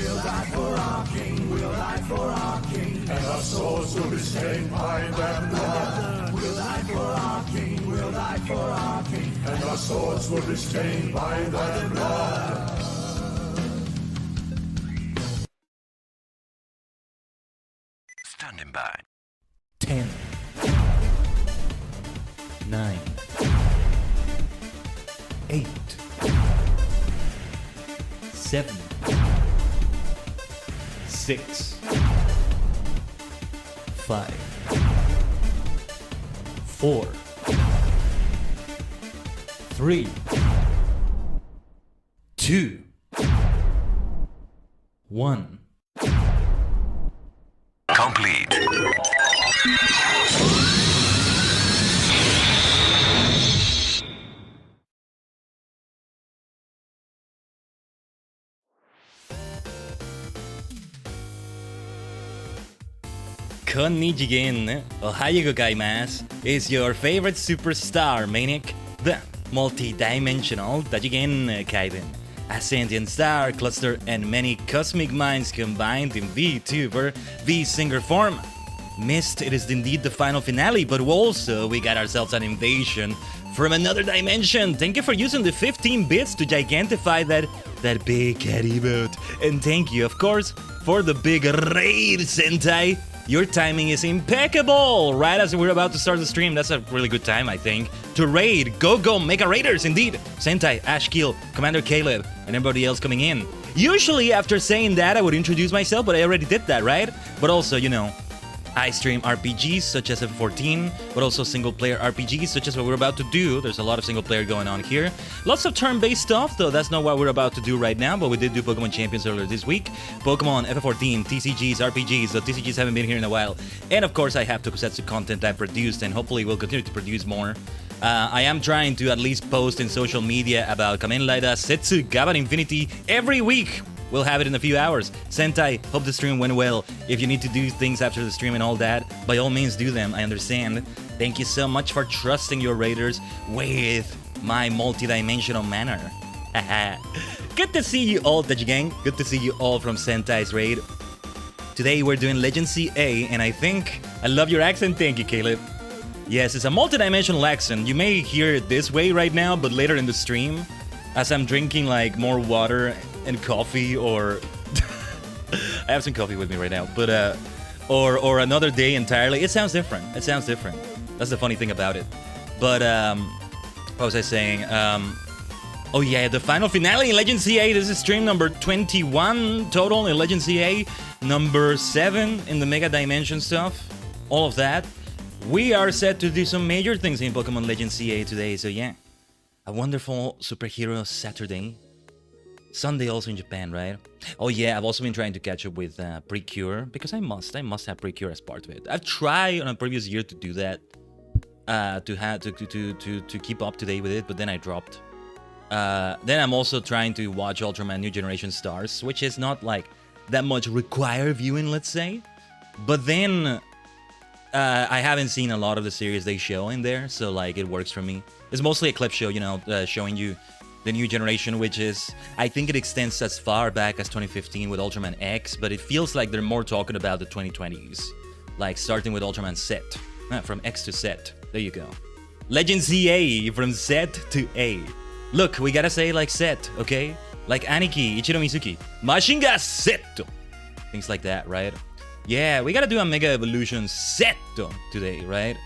We'll die for our king, we'll die for our king, and our souls will be stained by their blood. We'll die for our king, we'll die for our king, and our swords will be stained by their blood. Standing by. 10, 9, 8, 7, 6, 5, 4, 3, 2, 1. Complete. Konnichiwa, ohayo gozaimasu, is your favorite superstar maniac, the multidimensional Tajigen Khaiden. A sentient star cluster and many cosmic minds combined in VTuber V-Singer form. Missed, it is indeed the final finale, but also we got ourselves an invasion from another dimension. Thank you for using the 15 bits to gigantify that big cat emote. And thank you, of course, for the big raid, Sentai. Your timing is impeccable! Right as we're about to start the stream, that's a really good time, I think. To raid, go, Mega Raiders, indeed! Sentai, Ashkill, Commander Caleb, and everybody else coming in. Usually, after saying that, I would introduce myself, but I already did that, right? But also, you know, I stream RPGs such as F14, but also single-player RPGs such as what we're about to do. There's a lot of single-player going on here. Lots of turn-based stuff, though that's not what we're about to do right now, but we did do Pokemon Champions earlier this week. Pokemon, FF14, TCGs, RPGs, the TCGs haven't been here in a while. And of course, I have tokusatsu content I produced, and hopefully we'll continue to produce more. I am trying to at least post in social media about Kamen Rider Setsu Gaban Infinity every week. We'll have it in a few hours. Sentai, hope the stream went well. If you need to do things after the stream and all that, by all means do them, I understand. Thank you so much for trusting your raiders with my multidimensional manner. Good to see you all, Tajigen. Good to see you all from Sentai's raid. Today we're doing Legends Z-A, and I think I love your accent. Thank you, Caleb. Yes, it's a multidimensional accent. You may hear it this way right now, but later in the stream, as I'm drinking like more water and coffee, or I have some coffee with me right now, but or another day entirely, it sounds different. It sounds different. That's the funny thing about it. But what was I saying? Oh yeah, the final finale in Legends Z-A. This is stream number 21 total in Legends Z-A, number 7 in the Mega Dimension stuff. All of that. We are set to do some major things in Pokemon Legends Z-A today. So yeah, a wonderful superhero Saturday. Sunday also in Japan, right? Oh yeah, I've also been trying to catch up with Precure, because I must have Precure as part of it. I've tried on a previous year to do that, to keep up to date with it, but then I dropped. Then I'm also trying to watch Ultraman New Generation Stars, which is not like that much required viewing, let's say. But then I haven't seen a lot of the series they show in there, so like it works for me. It's mostly a clip show, you know, showing you the new generation, which is, I think it extends as far back as 2015 with Ultraman X, but it feels like they're more talking about the 2020s. Like starting with Ultraman Z, from X to Z. There you go. Legends Z-A, from Z to A. Look, we gotta say like Z, okay? Like Aniki, Ichiro Mizuki, Mashinga Seto. Things like that, right? Yeah, we gotta do a Mega Evolution Seto today, right?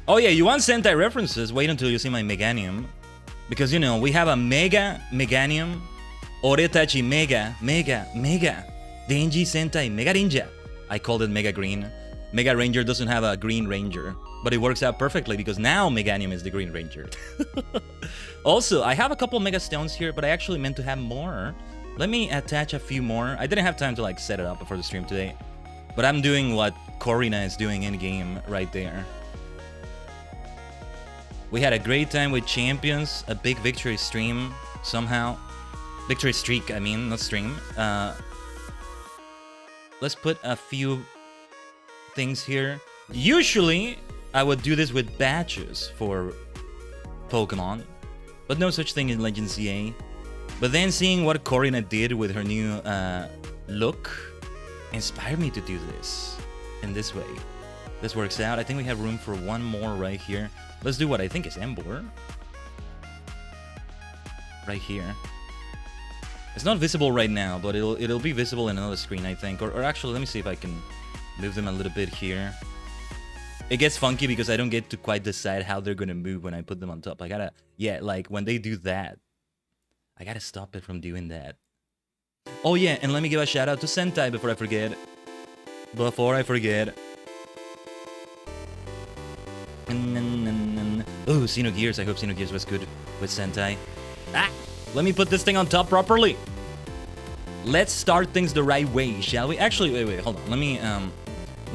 Oh yeah, you want Sentai references? Wait until you see my Meganium. Because, you know, we have a Meganium, Oretachi Mega, Denji Sentai Mega Ninja. I called it Mega Green. Mega Ranger doesn't have a Green Ranger, but it works out perfectly because now Meganium is the Green Ranger. Also, I have a couple Mega Stones here, but I actually meant to have more. Let me attach a few more. I didn't have time to like set it up before the stream today, but I'm doing what Corina is doing in-game right there. We had a great time with Champions, a big victory stream, somehow. Victory streak, I mean, not stream. Let's put a few things here. Usually, I would do this with badges for Pokemon, but no such thing in Legends Z-A. But then seeing what Corina did with her new look inspired me to do this in this way. This works out. I think we have room for one more right here. Let's do what I think is Embor. Right here. It's not visible right now, but it'll be visible in another screen, I think. Or actually, let me see if I can move them a little bit here. It gets funky because I don't get to quite decide how they're gonna move when I put them on top. I gotta, yeah, like when they do that, I gotta stop it from doing that. Oh yeah, and let me give a shout out to Sentai before I forget. Oh, Xenogears. I hope Xenogears was good with Sentai. Ah! Let me put this thing on top properly. Let's start things the right way, shall we? Actually, wait, hold on. Let me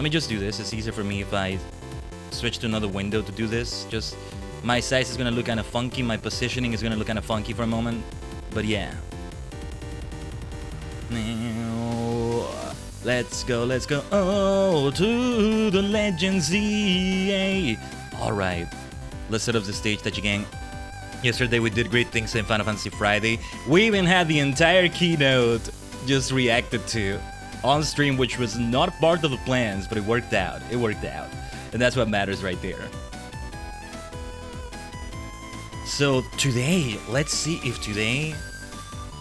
just do this. It's easier for me if I switch to another window to do this. Just my size is gonna look kind of funky. My positioning is gonna look kind of funky for a moment. But yeah. Now, let's go. Oh, to the Legends Z-A. All right. Let's set up the stage, Tajigen. Yesterday we did great things in Final Fantasy Friday. We even had the entire keynote just reacted to on stream, which was not part of the plans, but it worked out. It worked out. And that's what matters right there. So today, let's see if today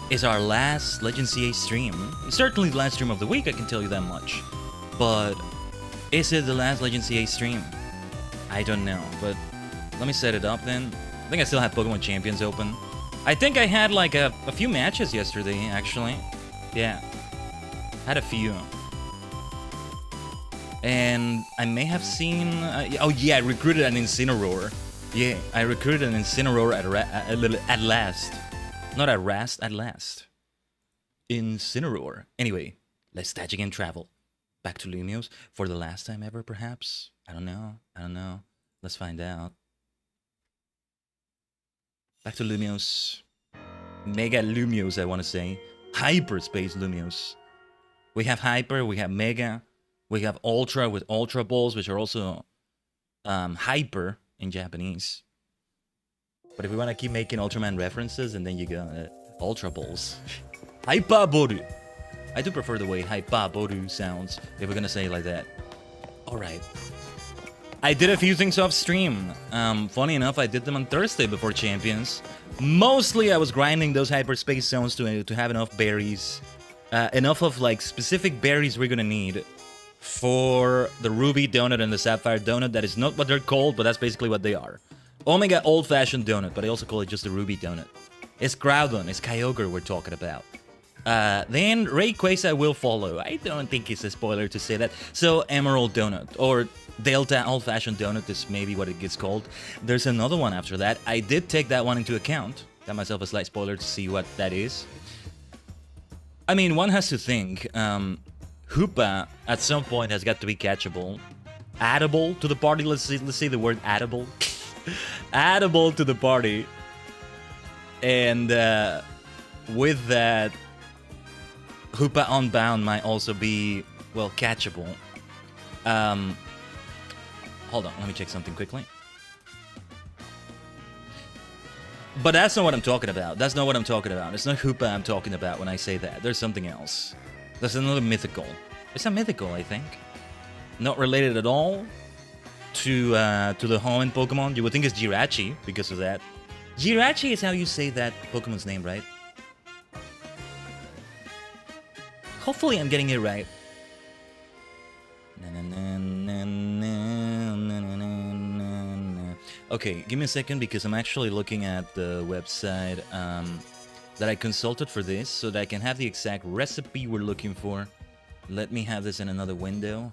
is our last Legends Z-A stream. It's certainly the last stream of the week, I can tell you that much. But is it the last Legends Z-A stream? I don't know, but let me set it up then. I think I still have Pokemon Champions open. I think I had like a few matches yesterday, actually. Yeah. Had a few. And I may have seen... oh yeah, I recruited an Incineroar. Yeah, I recruited an Incineroar at last. Not at last, at last. Incineroar. Anyway, let's Tajigen travel. Back to Lumiose for the last time ever, perhaps? I don't know. Let's find out. Back to Lumiose. Mega Lumiose, I want to say. Hyperspace Lumiose. We have Hyper, we have Mega, we have Ultra with Ultra Balls, which are also Hyper in Japanese. But if we want to keep making Ultraman references, and then you go Ultra Balls. Hyperboru. I do prefer the way Hyperboru sounds, if we're going to say it like that. Alright. I did a few things off stream. Funny enough, I did them on Thursday before Champions. Mostly I was grinding those hyperspace zones to have enough berries. Enough of like specific berries we're gonna need for the Ruby Donut and the Sapphire Donut. That is not what they're called, but that's basically what they are. Omega Old-Fashioned Donut, but I also call it just the Ruby Donut. It's Groudon, it's Kyogre we're talking about. Then Rayquaza will follow. I don't think it's a spoiler to say that. So Emerald Donut, or Delta Old-Fashioned Donut is maybe what it gets called. There's another one after that. I did take that one into account. Got myself a slight spoiler to see what that is. I mean, one has to think, Hoopa at some point has got to be catchable. Addable to the party, let's see the word addable. Addable to the party. And with that, Hoopa Unbound might also be, well, catchable. Hold on, let me check something quickly. But that's not what I'm talking about. That's not what I'm talking about. It's not Hoopa I'm talking about when I say that. There's something else. There's another mythical. It's a mythical, I think. Not related at all to the Hoenn Pokemon. You would think it's Jirachi because of that. Jirachi is how you say that Pokemon's name, right? Hopefully I'm getting it right. Okay, give me a second because I'm actually looking at the website that I consulted for this so that I can have the exact recipe we're looking for. Let me have this in another window.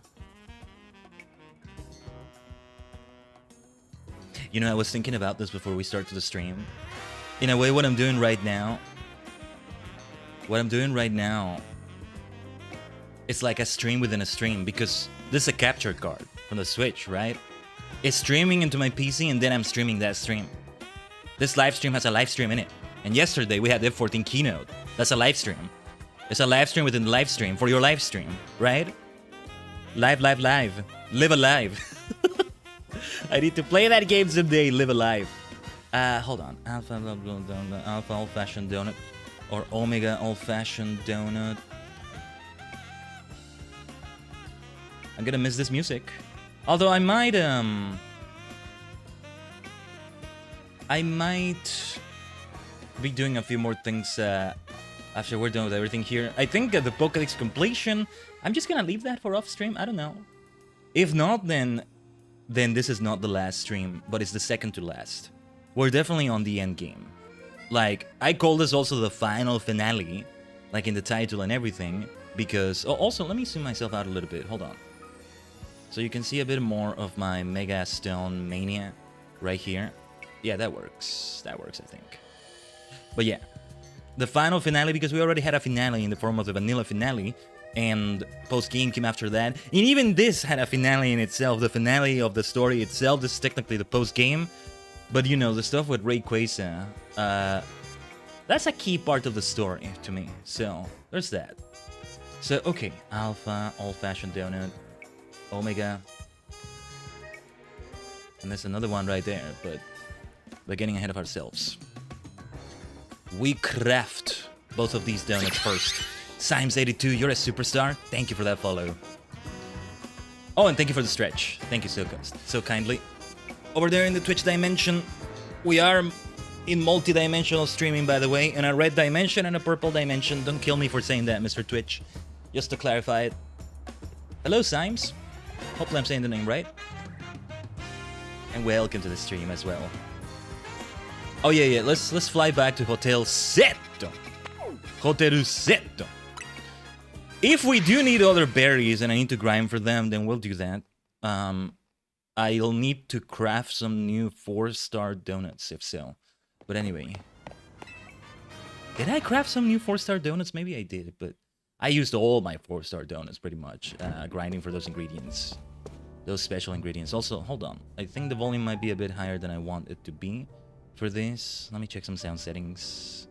You know, I was thinking about this before we started the stream. In a way, what I'm doing right now, it's like a stream within a stream because this is a capture card from the Switch, right? It's streaming into my PC and then I'm streaming that stream. This live stream has a live stream in it. And yesterday we had the F14 keynote. That's a live stream. It's a live stream within the live stream for your live stream, right? Live. Live alive. I need to play that game someday. Live alive. Hold on. Alpha Old-Fashioned Donut. or Omega old-fashioned donut. I'm gonna miss this music. Although I might be doing a few more things after we're done with everything here. I think the Pokédex completion, I'm just gonna leave that for off stream. I don't know. If not, then this is not the last stream, but it's the second to last. We're definitely on the end game. Like, I call this also the final finale, like in the title and everything, because... Oh, also, let me zoom myself out a little bit. Hold on. So you can see a bit more of my Mega Stone Mania right here. Yeah, that works. That works, I think. But yeah, the final finale, because we already had a finale in the form of the vanilla finale, and post-game came after that. And even this had a finale in itself. The finale of the story itself, this is technically the post-game. But you know, the stuff with Rayquaza, that's a key part of the story to me. So, there's that. So, okay, Alpha, old-fashioned donut, Omega. And there's another one right there, but we're getting ahead of ourselves. We craft both of these donuts first. Symes82, you're a superstar. Thank you for that follow. Oh, and thank you for the stretch. Thank you so kindly. Over there in the Twitch dimension, we are in multi-dimensional streaming, by the way, in a red dimension and a purple dimension. Don't kill me for saying that, Mr. Twitch. Just to clarify it. Hello, Symes. Hopefully I'm saying the name right. And welcome to the stream as well. Oh yeah, let's fly back to Hotel Seto. Hotel Seto. If we do need other berries and I need to grind for them, then we'll do that. I'll need to craft some new 4-star donuts, if so. But anyway. Did I craft some new 4-star donuts? Maybe I did, but I used all my 4-star donuts pretty much, grinding for those ingredients. Those special ingredients. Also, hold on. I think the volume might be a bit higher than I want it to be for this. Let me check some sound settings.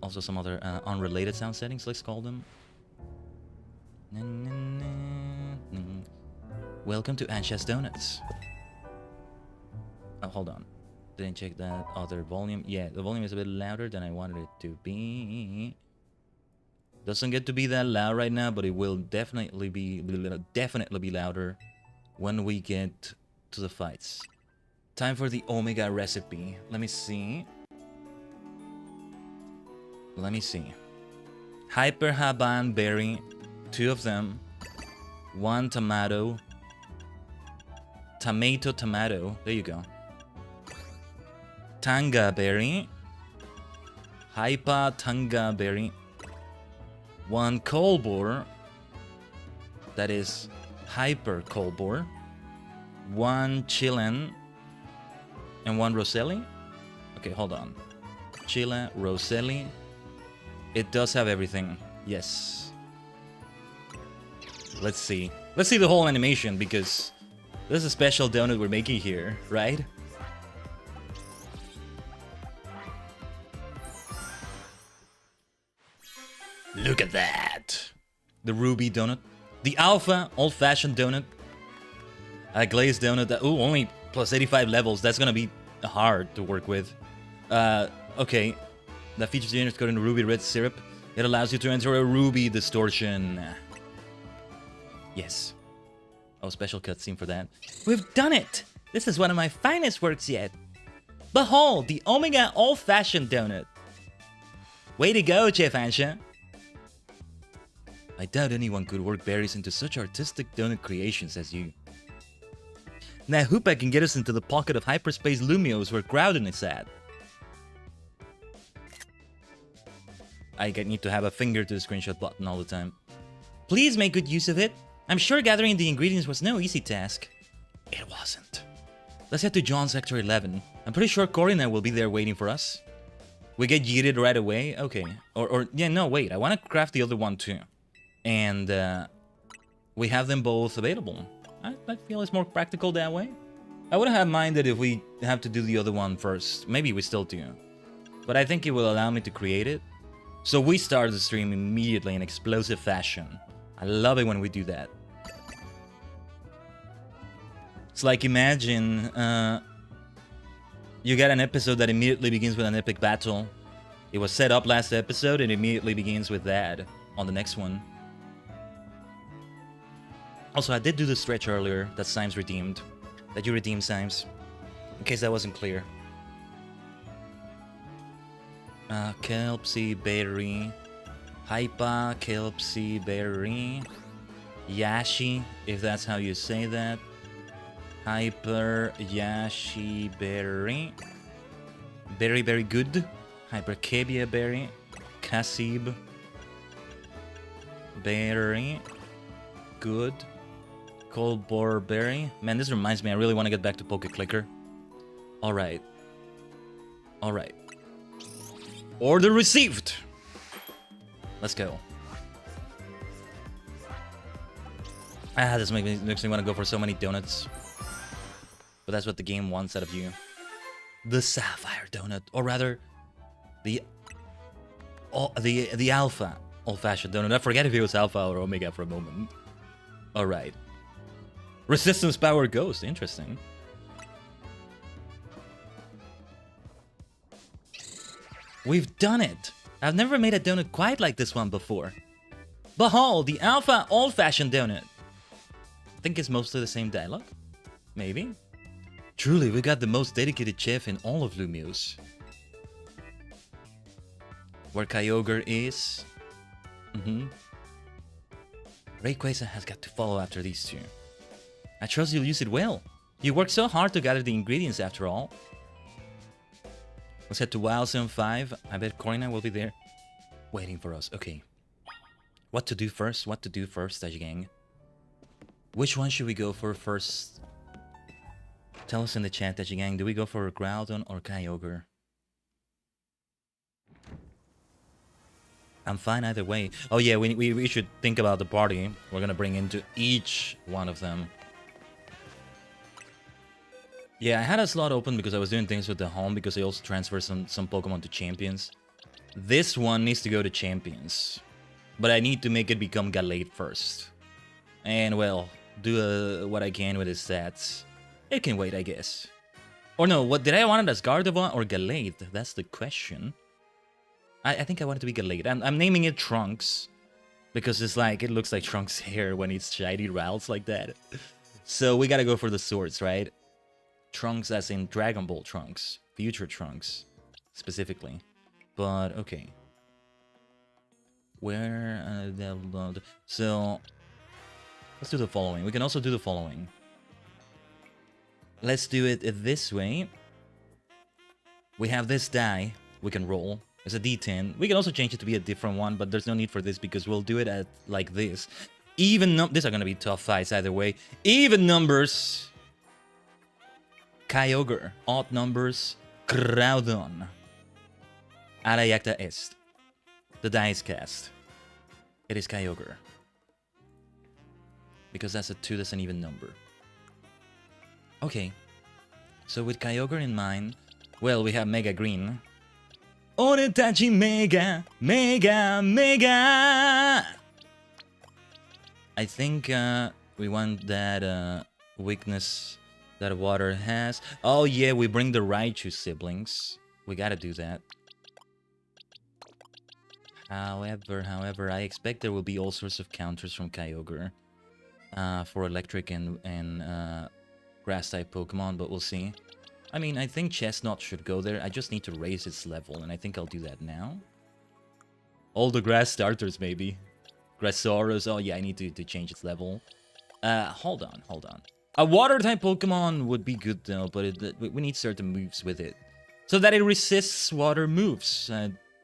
Also some other unrelated sound settings, let's call them. Welcome to Ansha's Donuts. Oh, hold on. Didn't check that other volume. Yeah, the volume is a bit louder than I wanted it to be. Doesn't get to be that loud right now, but it will definitely be louder when we get to the fights. Time for the Omega recipe. Let me see. Hyper Haban berry, 2 of them. 1 tomato. Tomato. There you go. Tanga berry. Hyper Tanga berry. 1 Colbor. That is Hyper Colbor. 1 Chilen. And 1 Roselli? Okay, hold on. Chile, Roselli. It does have everything. Yes. Let's see. Let's see the whole animation, because this is a special donut we're making here, right? Look at that! The ruby donut. The alpha old-fashioned donut. A glazed donut that... Ooh, only plus 85 levels. That's gonna be hard to work with. Okay. That features the unit code in ruby red syrup. It allows you to enter a ruby distortion. Yes. Oh, special cutscene for that. We've done it! This is one of my finest works yet. Behold, the Omega old-fashioned donut. Way to go, Chef Ansha. I doubt anyone could work berries into such artistic donut creations as you. Now Hoopa can get us into the pocket of hyperspace Lumios where Groudon is at. I need to have a finger to the screenshot button all the time. Please make good use of it. I'm sure gathering the ingredients was no easy task. It wasn't. Let's head to John's Sector 11. I'm pretty sure Corina will be there waiting for us. We get yeeted right away? Okay. Yeah, no, wait. I want to craft the other one too. And we have them both available. I feel it's more practical that way. I wouldn't have minded if we have to do the other one first. Maybe we still do. But I think it will allow me to create it. So we start the stream immediately in explosive fashion. I love it when we do that. It's like, imagine you get an episode that immediately begins with an epic battle. It was set up last episode and immediately begins with that on the next one. Also, I did do the stretch earlier that Symes redeemed. That you redeemed, Symes. In case that wasn't clear. Kelpsy Berry. Hypa Kelpsy Berry. Yashi, if that's how you say that. Hyper Yashi Berry. Very, very good. Hypercabia Berry. Kasib Berry. Good. Coldbore Berry. Man, this reminds me, I really want to get back to Poke Clicker. Alright. Alright. Order received! Let's go. This makes me want to go for so many donuts. But that's what the game wants out of you. The Sapphire Donut. Or rather, the Alpha Old-Fashioned Donut. I forget if it was Alpha or Omega for a moment. Alright. Resistance Power Ghost. Interesting. We've done it! I've never made a donut quite like this one before. Behold, the Alpha Old-Fashioned Donut. I think it's mostly the same dialogue. Maybe. Truly, we got the most dedicated chef in all of Lumiose. Where Kyogre is. Rayquaza has got to follow after these two. I trust you'll use it well. You worked so hard to gather the ingredients after all. Let's head to Wild Zone 5. I bet Corina will be there waiting for us. Okay. What to do first? What to do first, Tajigen? Which one should we go for first? Tell us in the chat, Tajigen. Do we go for Groudon or Kyogre? I'm fine either way. Oh yeah, we should think about the party we're gonna bring into each one of them. Yeah, I had a slot open because I was doing things with the home because I also transferred some Pokemon to Champions. This one needs to go to Champions. But I need to make it become Gallade first. And well, do what I can with his stats. It can wait, I guess. Or no, what did I want it as Gardevoir or Gallade? That's the question. I think I want it to be Gallade. I'm naming it Trunks. Because it's like, it looks like Trunks' hair when it's shiny Ralts like that. So we gotta go for the swords, right? Trunks as in Dragon Ball Trunks. Future Trunks, specifically. But, okay. Where... so... let's do the following. We can also do the following. Let's do it this way. We have this die we can roll. It's a D10. We can also change it to be a different one, but there's no need for this because we'll do it at like this. Even these are gonna be tough fights either way. Even numbers. Kyogre. Odd numbers. Groudon. Arayacta est. The die is cast. It is Kyogre. Because that's a 2, that's an even number. Okay. So with Kyogre in mind, well, we have Mega Green. Oretachi Mega! Mega! Mega! I think we want that weakness that water has. Oh yeah, we bring the Raichu siblings. We gotta do that. However, I expect there will be all sorts of counters from Kyogre. For electric and grass-type Pokemon, but we'll see. I mean, I think Chestnut should go there. I just need to raise its level, and I think I'll do that now. All the grass starters, maybe. Grassaurus, oh yeah, I need to change its level. Hold on. A water-type Pokemon would be good, though, but we need certain moves with it. So that it resists water moves.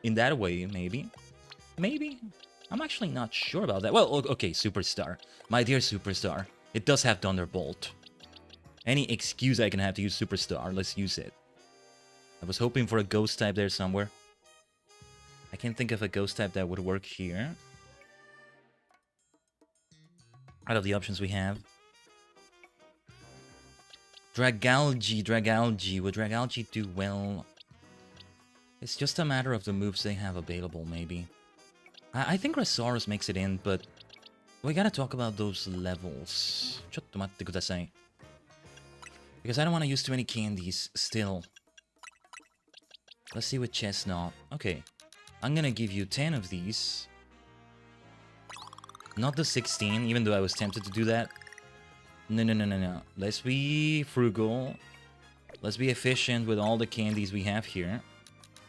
In that way, maybe. Maybe? I'm actually not sure about that. Well, okay, Superstar. My dear Superstar. It does have Thunderbolt. Any excuse I can have to use Superstar, let's use it. I was hoping for a Ghost type there somewhere. I can't think of a Ghost type that would work here. Out of the options we have. Dragalge. Would Dragalge do well? It's just a matter of the moves they have available, maybe. I think Grassaurus makes it in, but we gotta talk about those levels. Chotto matte kudasai. Because I don't want to use too many candies still. Let's see with Chestnut. Okay. I'm gonna give you 10 of these. Not the 16, even though I was tempted to do that. No. Let's be frugal. Let's be efficient with all the candies we have here.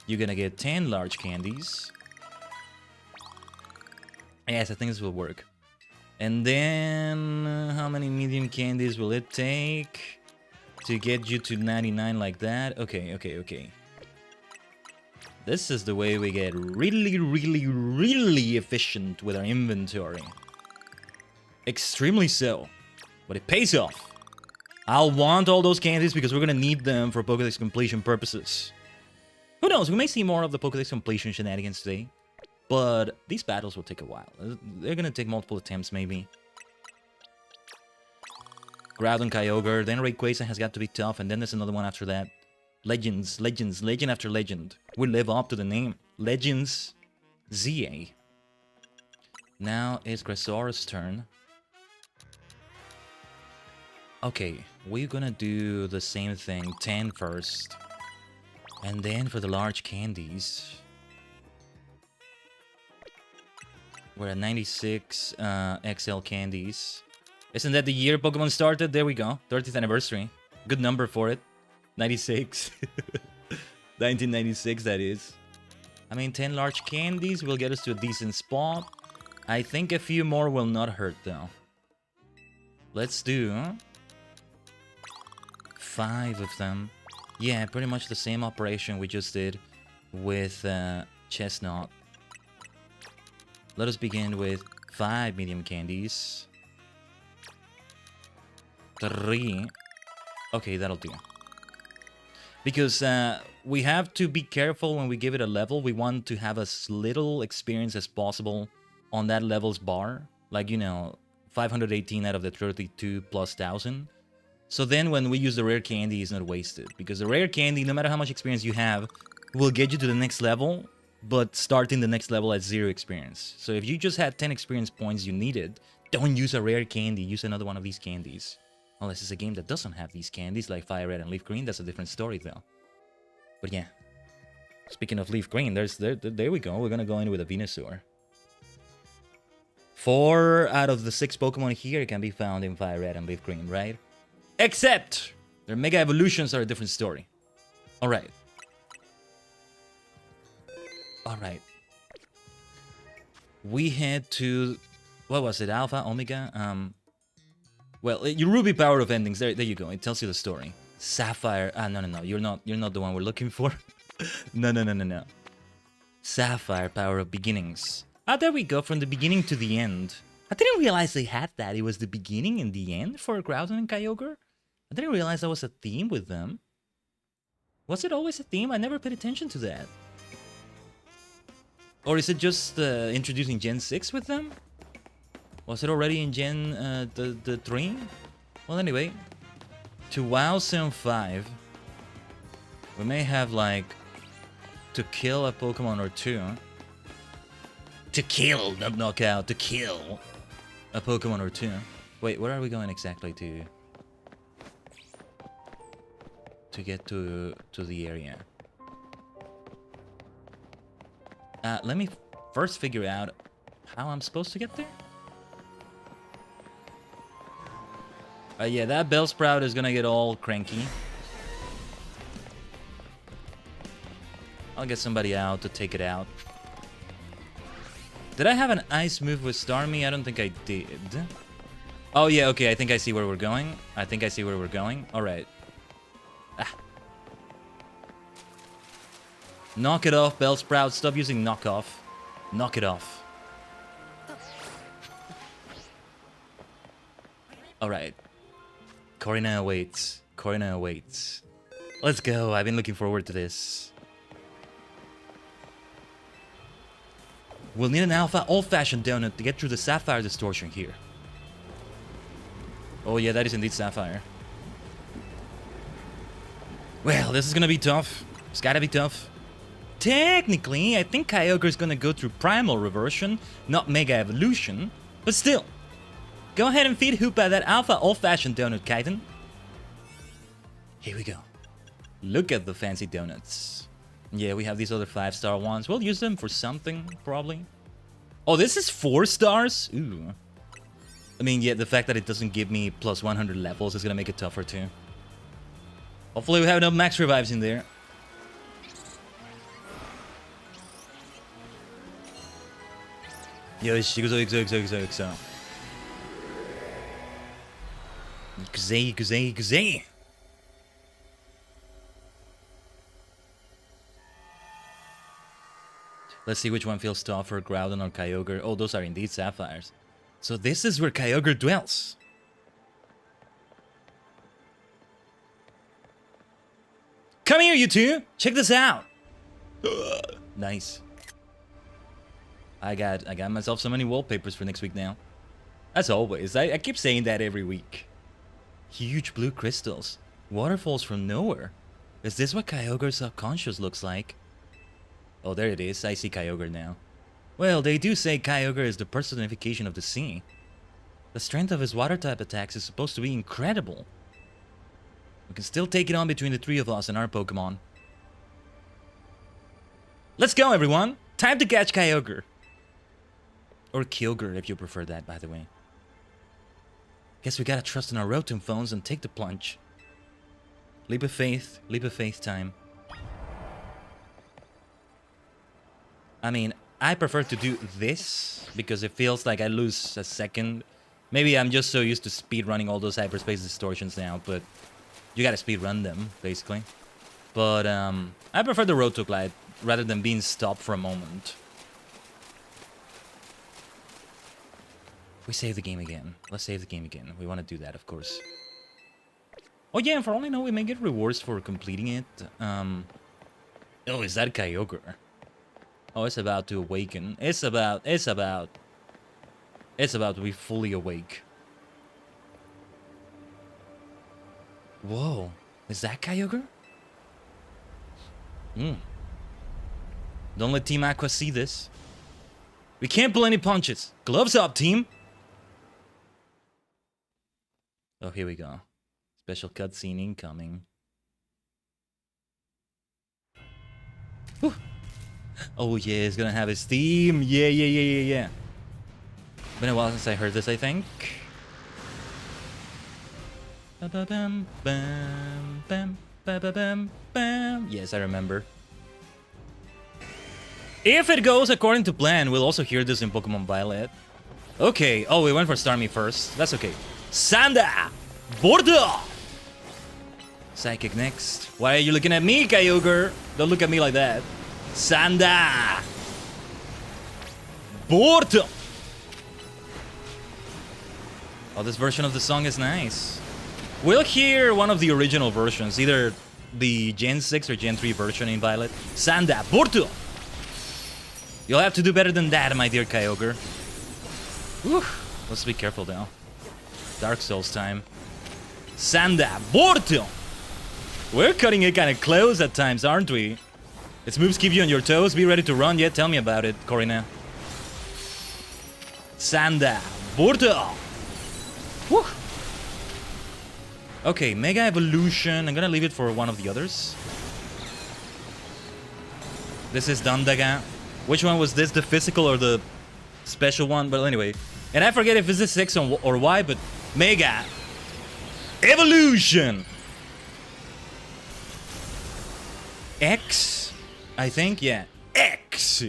You're gonna get 10 large candies. Yes, I think this will work. And then, how many medium candies will it take to get you to 99 like that? Okay. This is the way we get really efficient with our inventory. Extremely so. But it pays off. I'll want all those candies because we're gonna need them for Pokédex completion purposes. Who knows, we may see more of the Pokédex completion shenanigans today. But these battles will take a while. They're gonna take multiple attempts, maybe. Groudon, Kyogre, then Rayquaza has got to be tough, and then there's another one after that. Legend after legend. We live up to the name. Legends Z-A. Now it's Gresora's turn. Okay, we're gonna do the same thing. 10 first. And then for the large candies... We're at 96 XL candies. Isn't that the year Pokemon started? There we go. 30th anniversary. Good number for it. 96. 1996, that is. I mean, 10 large candies will get us to a decent spot. I think a few more will not hurt, though. Let's do 5 of them. Yeah, pretty much the same operation we just did with Chestnut. Let us begin with 5 medium candies. 3. Okay, that'll do. Because we have to be careful when we give it a level. We want to have as little experience as possible on that level's bar. Like, you know, 518 out of the 32 plus 1,000. So then when we use the rare candy, it's not wasted. Because the rare candy, no matter how much experience you have, will get you to the next level. But starting the next level at 0 experience. So if you just had 10 experience points you needed, don't use a rare candy, use another one of these candies. Unless it's a game that doesn't have these candies, like Fire Red and Leaf Green, that's a different story though. But yeah. Speaking of Leaf Green, there we go, we're gonna go in with a Venusaur. 4 out of the 6 Pokemon here can be found in Fire Red and Leaf Green, right? Except, their Mega Evolutions are a different story. Alright. Alright. We head to... What was it? Alpha? Omega? Well, your Ruby Power of Endings. There you go. It tells you the story. Sapphire. Ah, no. You're not the one we're looking for. No. Sapphire Power of Beginnings. Ah, there we go. From the beginning to the end. I didn't realize they had that. It was the beginning and the end for Groudon and Kyogre. I didn't realize that was a theme with them. Was it always a theme? I never paid attention to that. Or is it just introducing Gen 6 with them? Was it already in Gen the 3? Well, anyway. To WoW Sim 5, we may have, like, to kill a Pokemon or two. To kill, not knock out. To kill a Pokemon or two. Wait, where are we going exactly to get to the area? Let me first figure out how I'm supposed to get there. Yeah, that Bellsprout is gonna get all cranky. I'll get somebody out to take it out. Did I have an ice move with Starmie? I don't think I did. Oh yeah, okay, I think I see where we're going. Alright. Ah. Knock it off, Bellsprout. Stop using knockoff. Knock it off. Alright. Corina awaits. Let's go. I've been looking forward to this. We'll need an alpha old-fashioned donut to get through the Sapphire distortion here. Oh yeah, that is indeed Sapphire. Well, this is gonna be tough. It's gotta be tough. Technically, I think Kyogre is gonna go through Primal Reversion, not Mega Evolution. But still, go ahead and feed Hoopa that alpha old-fashioned donut, Khaiden. Here we go. Look at the fancy donuts. Yeah, we have these other 5-star ones. We'll use them for something, probably. Oh, this is 4 stars? Ooh. I mean, yeah, the fact that it doesn't give me plus 100 levels is gonna make it tougher, too. Hopefully we have enough max revives in there. Yo, XO. Gzay. Let's see which one feels tougher, Groudon or Kyogre. Oh, those are indeed sapphires. So this is where Kyogre dwells. Come here, you two! Check this out! Nice. I got myself so many wallpapers for next week now. As always, I keep saying that every week. Huge blue crystals. Waterfalls from nowhere. Is this what Kyogre's subconscious looks like? Oh, there it is. I see Kyogre now. Well, they do say Kyogre is the personification of the sea. The strength of his water-type attacks is supposed to be incredible. We can still take it on between the 3 of us and our Pokemon. Let's go, everyone! Time to catch Kyogre. Or Kyogre, if you prefer that, by the way. Guess we gotta trust in our Rotom phones and take the plunge. Leap of faith time. I mean, I prefer to do this because it feels like I lose a second. Maybe I'm just so used to speedrunning all those hyperspace distortions now, but you gotta speedrun them, basically. But I prefer the Road to Glide rather than being stopped for a moment. We save the game again. Let's save the game again. We want to do that, of course. Oh yeah, and for all I know, we may get rewards for completing it. Oh, is that Kyogre? Oh, it's about to awaken. It's about to be fully awake. Whoa, is that Kyogre? Don't let Team Aqua see this. We can't pull any punches. Gloves up, team. Oh, here we go. Special cutscene incoming. Whew. Oh yeah, it's gonna have his theme. Yeah. Been a while since I heard this, I think. Ba-ba-bam, bam, bam, ba-ba-bam, bam. Yes, I remember. If it goes according to plan, we'll also hear this in Pokemon Violet. Okay. Oh, we went for Starmie first. That's okay. Sanda! Border! Psychic next. Why are you looking at me, Kyogre? Don't look at me like that. Sanda! Border! Oh, this version of the song is nice. We'll hear one of the original versions, either the Gen 6 or Gen 3 version in Violet. Sanda! Border! You'll have to do better than that, my dear Kyogre. Whew. Let's be careful, though. Dark Souls time. Sanda! Borto! We're cutting it kind of close at times, aren't we? Its moves keep you on your toes. Be ready to run. Yeah, tell me about it, Corina. Sanda! Borto! Whew. Okay, Mega Evolution. I'm gonna leave it for one of the others. This is Dandaga. Which one was this? The physical or the special one? But anyway. And I forget if it's this X or Y, but Mega Evolution! X? I think, yeah. X!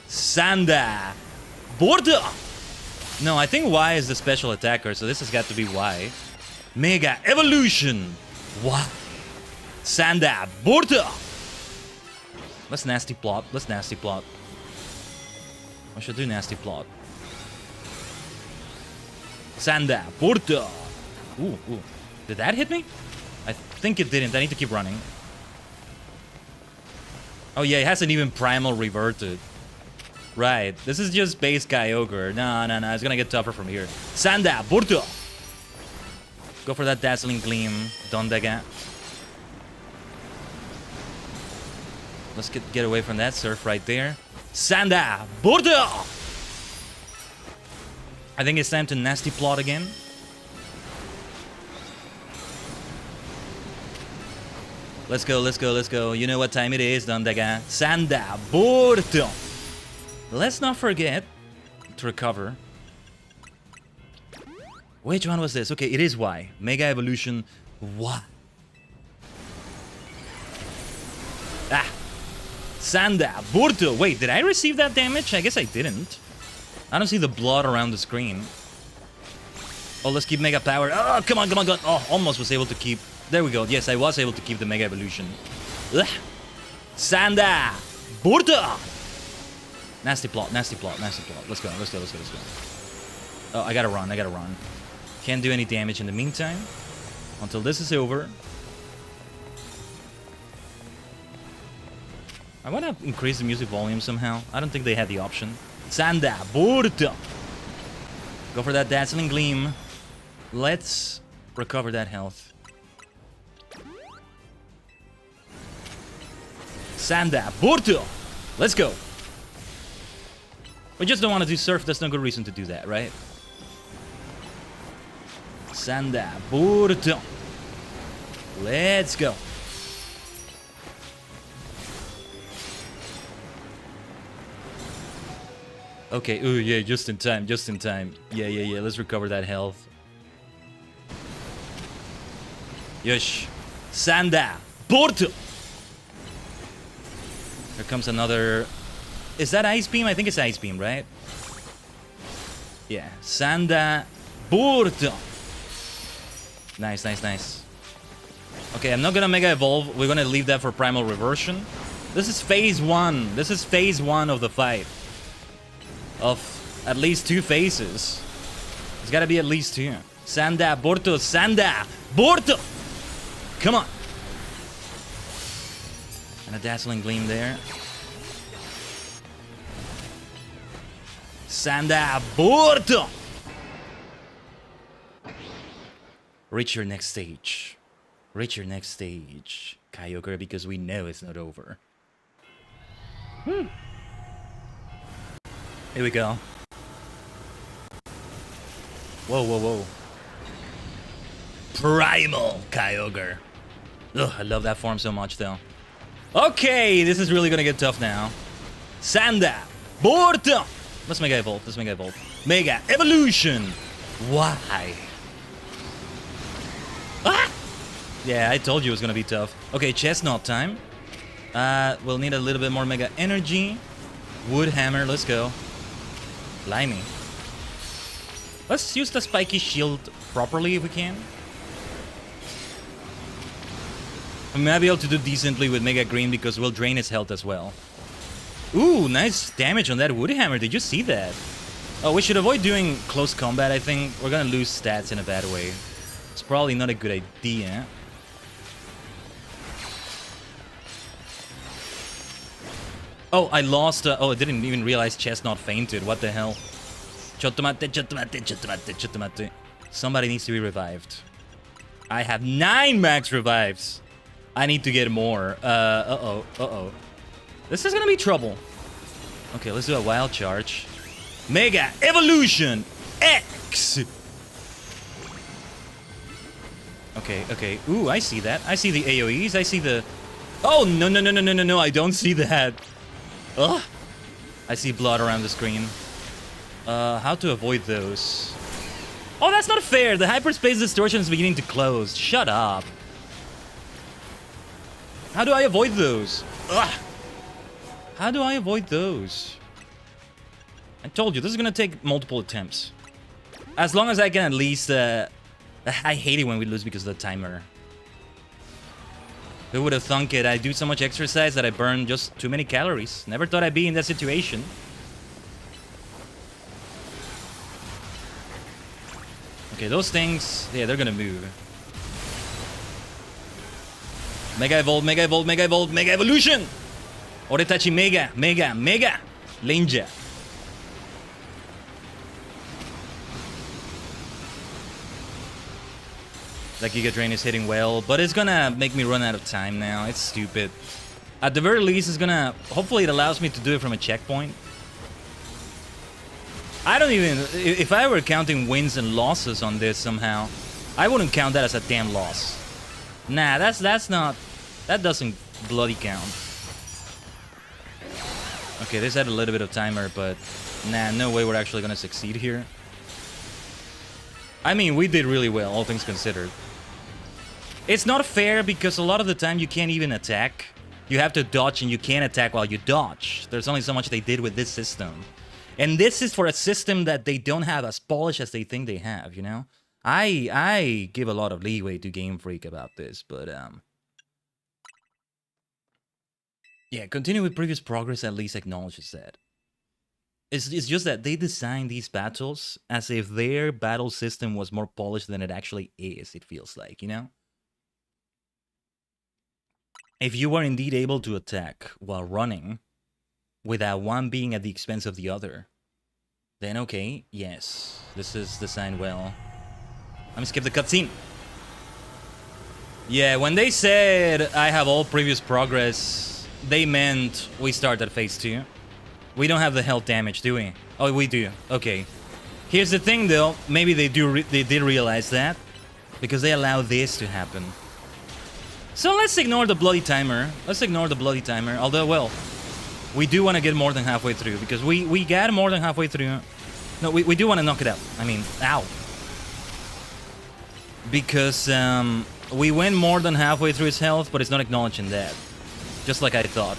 Sanda! Border! No, I think Y is the special attacker, so this has got to be Y. Mega Evolution! What? Sanda! Border! Let's nasty plot. I should do nasty plot. Sanda, Porta. Ooh. Did that hit me? I think it didn't. I need to keep running. Oh yeah, it hasn't even primal reverted. Right. This is just base Kyogre. No. It's gonna get tougher from here. Sanda, Porta. Go for that Dazzling Gleam. Dondaga. Let's get away from that surf right there. Sanda! Border! I think it's time to nasty plot again. Let's go, let's go, let's go. You know what time it is, Dondaga. Sanda Burto. Let's not forget to recover. Which one was this? Okay, it is Y. Mega Evolution Y. Ah. Sanda Burto. Wait, did I receive that damage? I guess I didn't. I don't see the blood around the screen. Oh, let's keep Mega Power. Oh, come on, come on, come on. Oh, almost was able to keep... There we go. Yes, I was able to keep the Mega Evolution. Ugh. Sanda Burto. Nasty plot, nasty plot, nasty plot. Let's go, let's go, let's go, let's go. Oh, I gotta run, I gotta run. Can't do any damage in the meantime. Until this is over. I wanna increase the music volume somehow. I don't think they had the option. Sanda Burto. Go for that dazzling gleam. Let's recover that health. Sanda Burto. Let's go. We just don't want to do surf. There's no good reason to do that, right? Sanda Burto. Let's go. Okay, ooh, yeah, just in time, just in time. Yeah, yeah, yeah, let's recover that health. Yosh. Sanda Burto. Here comes another... Is that Ice Beam? I think it's Ice Beam, right? Yeah. Sanda Burto. Nice, nice, nice. Okay, I'm not gonna Mega Evolve. We're gonna leave that for Primal Reversion. This is phase 1. This is phase 1 of the fight. Of at least 2 phases. There's gotta be at least 2. Sanda Burto. Sanda Burto. Come on. And a dazzling gleam there. Sanda Burto. Reach your next stage. Reach your next stage, Kyogre, because we know it's not over. Here we go. Whoa, whoa, whoa. Primal Kyogre. Ugh, I love that form so much, though. Okay, this is really gonna get tough now. Sanda Burto. Let's Mega Evolve. Let's Mega Evolve. Mega Evolution. Why? Ah! Yeah, I told you it was gonna be tough. Okay, Chestnut time. We'll need a little bit more Mega Energy. Wood Hammer. Let's go. Blimey. Let's use the Spiky Shield properly if we can. I might be able to do decently with Mega Green because we'll drain his health as well. Ooh, nice damage on that Wood Hammer. Did you see that? Oh, we should avoid doing close combat, I think. We're gonna lose stats in a bad way. It's probably not a good idea. Oh, I lost... oh, I didn't even realize Chestnut fainted. What the hell? Chottomate, chottomate, chottomate, chottomate. Somebody needs to be revived. I have 9 max revives. I need to get more. Uh-oh, uh-oh. This is gonna be trouble. Okay, let's do a wild charge. Mega Evolution X! Okay, okay. Ooh, I see that. I see the AoEs. I see the... Oh, no, no, no, no, no, no, no. I don't see that. Ugh. I see blood around the screen. How to avoid those? Oh, that's not fair. The hyperspace distortion is beginning to close. Shut up. How do I avoid those? Ugh. How do I avoid those? I told you, this is gonna take multiple attempts. As long as I can at least... I hate it when we lose because of the timer. Who would have thunk it? I do so much exercise that I burn just too many calories. Never thought I'd be in that situation. Okay, those things... Yeah, they're gonna move. Mega Evolve, Mega Evolve, Mega Evolve, Mega Evolution! Oretachi Mega, Mega, Mega! Lenja. That Giga Drain is hitting well, but it's gonna make me run out of time now. It's stupid. At the very least, it's gonna... Hopefully it allows me to do it from a checkpoint. I don't even... If I were counting wins and losses on this somehow, I wouldn't count that as a damn loss. Nah, that's not... That doesn't bloody count. Okay, this had a little bit of timer, but nah, no way we're actually gonna succeed here. I mean, we did really well, all things considered. It's not fair because a lot of the time you can't even attack. You have to dodge and you can't attack while you dodge. There's only so much they did with this system. And this is for a system that they don't have as polished as they think they have, you know? I give a lot of leeway to Game Freak about this, but yeah, continue with previous progress, at least acknowledges that. It's just that they designed these battles as if their battle system was more polished than it actually is, it feels like, you know? If you were indeed able to attack while running, without one being at the expense of the other, then okay, yes, this is designed well. Let me skip the cutscene. Yeah, when they said I have all previous progress, they meant we start at phase 2. We don't have the health damage, do we? Oh, we do. Okay. Here's the thing, though. Maybe they did realize that, because they allow this to happen. So let's ignore the bloody timer. Let's ignore the bloody timer. Although, well, we do want to get more than halfway through, because we got more than halfway through. No, we do want to knock it out. I mean, ow. Because we went more than halfway through his health, but it's not acknowledging that. Just like I thought.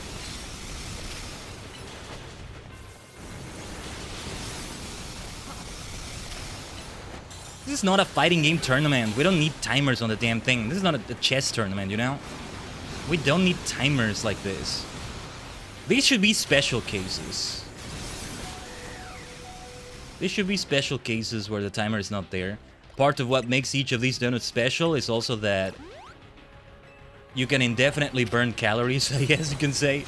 This is not a fighting game tournament. We don't need timers on the damn thing. This is not a chess tournament, you know? We don't need timers like this. These should be special cases. These should be special cases where the timer is not there. Part of what makes each of these donuts special is also that you can indefinitely burn calories, I guess you can say.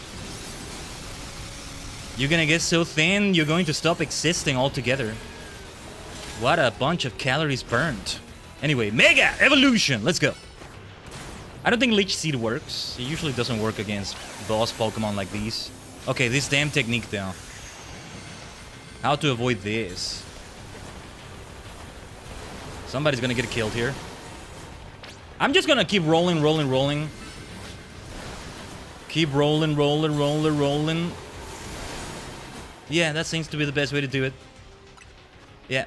You're gonna get so thin, you're going to stop existing altogether. What a bunch of calories burned. Anyway, Mega Evolution! Let's go. I don't think Leech Seed works. It usually doesn't work against boss Pokemon like these. Okay, this damn technique though. How to avoid this? Somebody's gonna get killed here. I'm just gonna keep rolling, rolling, rolling. Keep rolling, rolling, rolling, rolling. Yeah, that seems to be the best way to do it. Yeah.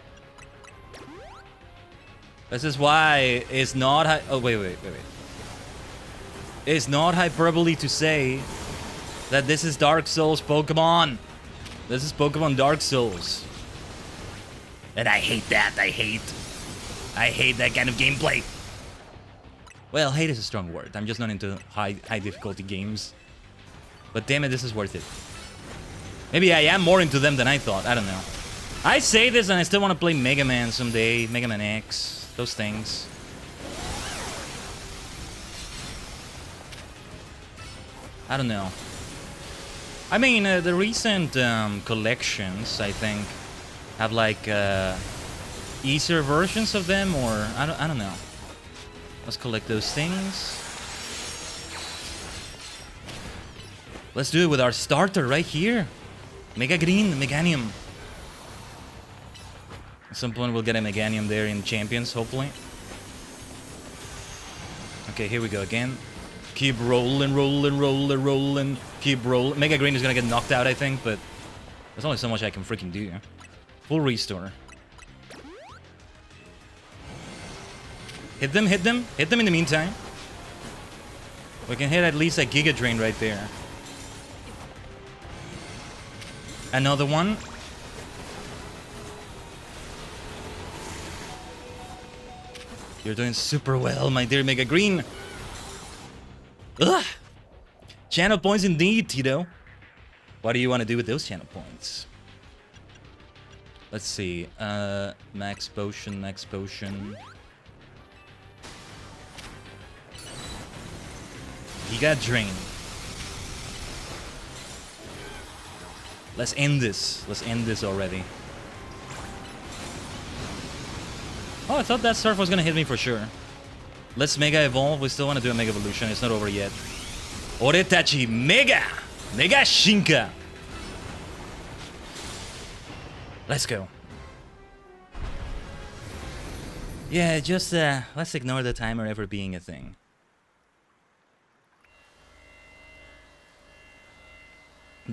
This is why it's not... Oh, wait. It's not hyperbole to say that this is Dark Souls Pokemon. This is Pokemon Dark Souls. And I hate that. I hate that kind of gameplay. Well, hate is a strong word. I'm just not into high difficulty games. But damn it, this is worth it. Maybe I am more into them than I thought. I don't know. I say this and I still want to play Mega Man someday. Mega Man X. Those things. I don't know. I mean, the recent collections, I think, have like easier versions of them, or I don't know. Let's collect those things. Let's do it with our starter right here. Mega Green, Meganium. At some point we'll get a Meganium there in Champions, hopefully. Okay, here we go again. Keep rolling, rolling, rolling, rolling. Keep rolling. Mega Green is gonna get knocked out, I think, but there's only so much I can freaking do. Full restore. Hit them, hit them. Hit them in the meantime. We can hit at least a Giga Drain right there. Another one. You're doing super well, my dear Mega Green. Ugh! Channel points indeed, Tito. What do you want to do with those channel points? Let's see. Max potion, max potion. Giga Drain. Let's end this. Let's end this already. Oh, I thought that surf was gonna hit me for sure. Let's Mega Evolve. We still want to do a Mega Evolution. It's not over yet. Oretachi Mega! Mega Shinka! Let's go. Yeah, just let's ignore the timer ever being a thing.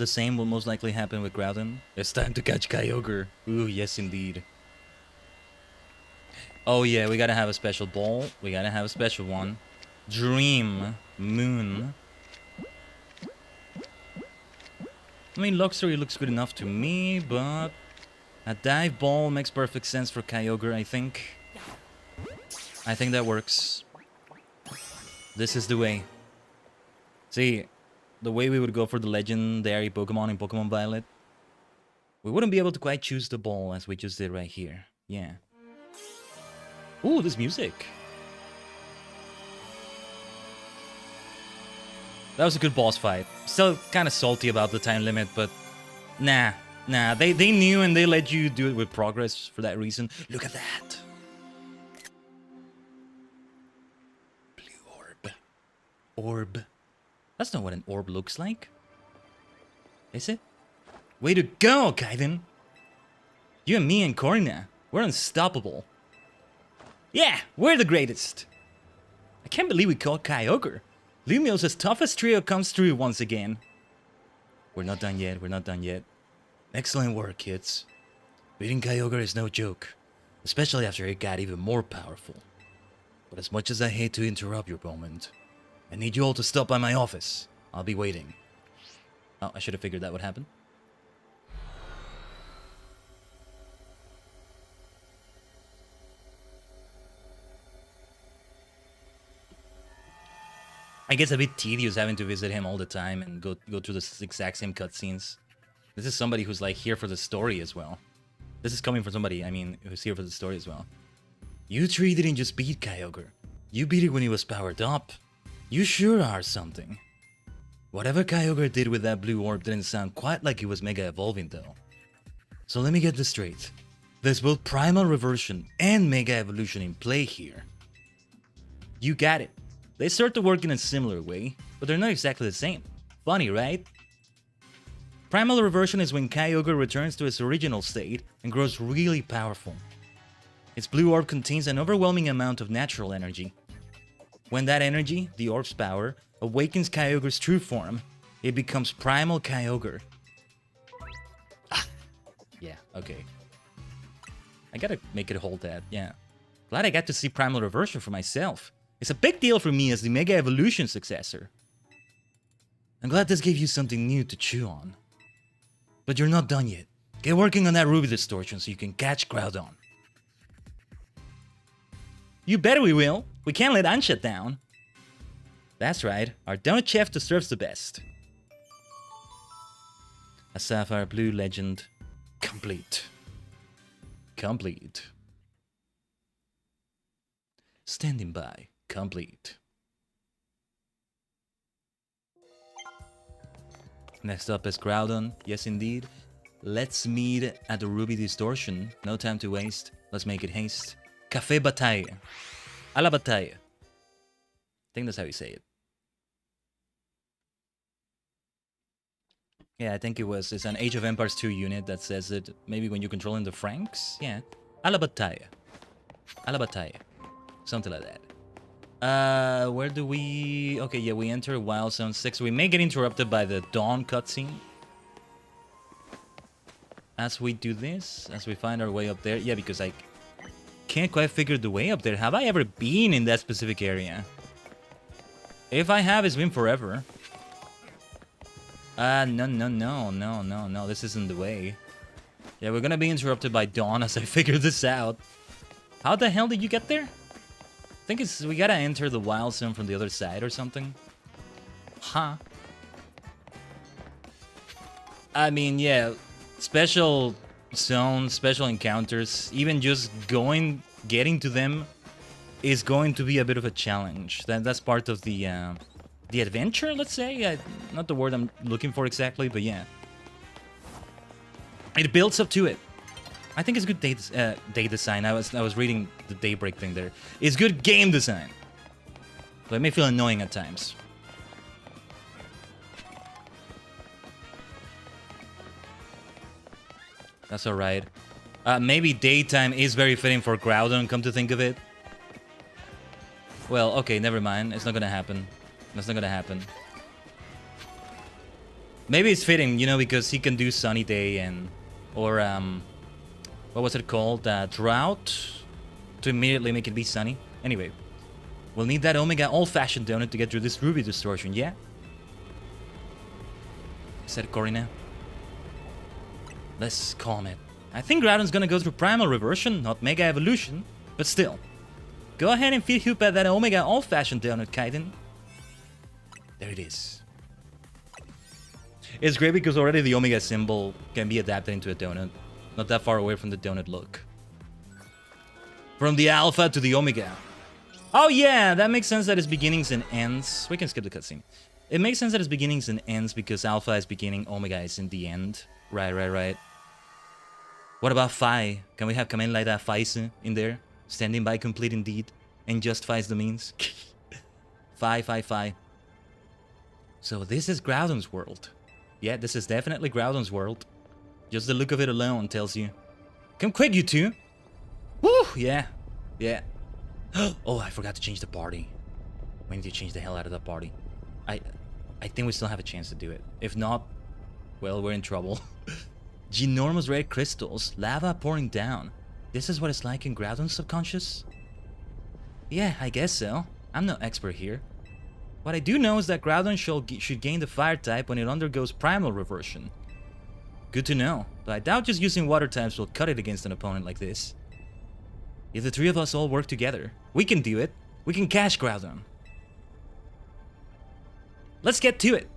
The same will most likely happen with Groudon. It's time to catch Kyogre. Ooh, yes indeed. Oh yeah, we gotta have a special ball. We gotta have a special one. Dream Moon. I mean, Luxury looks good enough to me, but a dive ball makes perfect sense for Kyogre, I think. I think that works. This is the way. See, the way we would go for the legendary Pokemon in Pokemon Violet, we wouldn't be able to quite choose the ball as we just did right here. Yeah. Ooh, this music. That was a good boss fight. Still kind of salty about the time limit, but nah. They knew and they let you do it with progress for that reason. Look at that. Blue orb. Orb. That's not what an orb looks like. Is it? Way to go, Khaiden. You and me and Corina, we're unstoppable. Yeah, we're the greatest. I can't believe we caught Kyogre. Lumio's toughest trio comes through once again. We're not done yet, we're not done yet. Excellent work, kids. Beating Kyogre is no joke, especially after it got even more powerful. But as much as I hate to interrupt your moment, I need you all to stop by my office. I'll be waiting. Oh, I should have figured that would happen. I guess a bit tedious having to visit him all the time and go through the exact same cutscenes. This is somebody who's like here for the story as well. This is coming from somebody, I mean, who's here for the story as well. You three didn't just beat Kyogre. You beat it when he was powered up. You sure are something. Whatever Kyogre did with that blue orb didn't sound quite like he was mega evolving though. So let me get this straight. There's both primal reversion and mega evolution in play here. You got it. They start to work in a similar way, but they're not exactly the same. Funny, right? Primal reversion is when Kyogre returns to its original state and grows really powerful. Its blue orb contains an overwhelming amount of natural energy. When that energy, the orb's power, awakens Kyogre's true form, it becomes Primal Kyogre. Ah, yeah, okay. I gotta make it hold that, yeah. Glad I got to see Primal Reversion for myself. It's a big deal for me as the Mega Evolution successor. I'm glad this gave you something new to chew on. But you're not done yet. Get working on that Ruby Distortion so you can catch Groudon. You bet we will. We can't let Ansha down. That's right, our donut chef deserves the best. A Sapphire Blue Legend complete. Complete. Standing by. Complete. Next up is Groudon. Yes, indeed. Let's meet at the Ruby Distortion. No time to waste. Let's make it haste. Café Bataille. A la Bataille. I think that's how you say it. Yeah, I think it's an Age of Empires 2 unit that says it. Maybe when you're controlling the Franks? Yeah. A la Bataille. A la Bataille. Something like that. Where do we... Okay, yeah, we enter Wild Zone 6. We may get interrupted by the Dawn cutscene. As we do this, as we find our way up there. Yeah, because I can't quite figure the way up there. Have I ever been in that specific area? If I have, it's been forever. No. This isn't the way. Yeah, we're gonna be interrupted by Dawn as I figure this out. How the hell did you get there? I think we gotta enter the Wild Zone from the other side or something. Huh. I mean, yeah, special zones, special encounters, even just getting to them is going to be a bit of a challenge. That's part of the adventure, let's say. Not the word I'm looking for exactly, but yeah. It builds up to it. I think it's good day design. I was reading the Daybreak thing there. It's good game design. But it may feel annoying at times. That's alright. Maybe daytime is very fitting for Groudon, come to think of it. Well, okay, never mind. It's not gonna happen. That's not gonna happen. Maybe it's fitting, you know, because he can do Sunny Day and... Or, what was it called? Drought? To immediately make it be sunny. Anyway. We'll need that Omega old-fashioned donut to get through this Ruby distortion, yeah? Said Corina. Let's calm it. I think Groudon's gonna go through Primal Reversion, not Mega Evolution. But still. Go ahead and feed Hoopa that Omega old-fashioned donut, Khaiden. There it is. It's great because already the Omega symbol can be adapted into a donut. Not that far away from the donut look. From the Alpha to the Omega. Oh yeah, that makes sense that it's beginnings and ends. We can skip the cutscene. It makes sense that it's beginnings and ends because Alpha is beginning, Omega is in the end. Right. What about Phi? Can we have Kamen Rider Phi in there? Standing by complete indeed. And justifies the means. Phi. So this is Groudon's world. Yeah, this is definitely Groudon's world. Just the look of it alone tells you. Come quick, you two. Woo, yeah. Oh, I forgot to change the party. We need to change the hell out of that party. I think we still have a chance to do it. If not, well, we're in trouble. Ginormous red crystals, lava pouring down. This is what it's like in Groudon's subconscious? Yeah, I guess so. I'm no expert here. What I do know is that Groudon should gain the fire type when it undergoes primal reversion. Good to know, but I doubt just using water types will cut it against an opponent like this. If the three of us all work together, we can do it. We can catch Groudon. Let's get to it.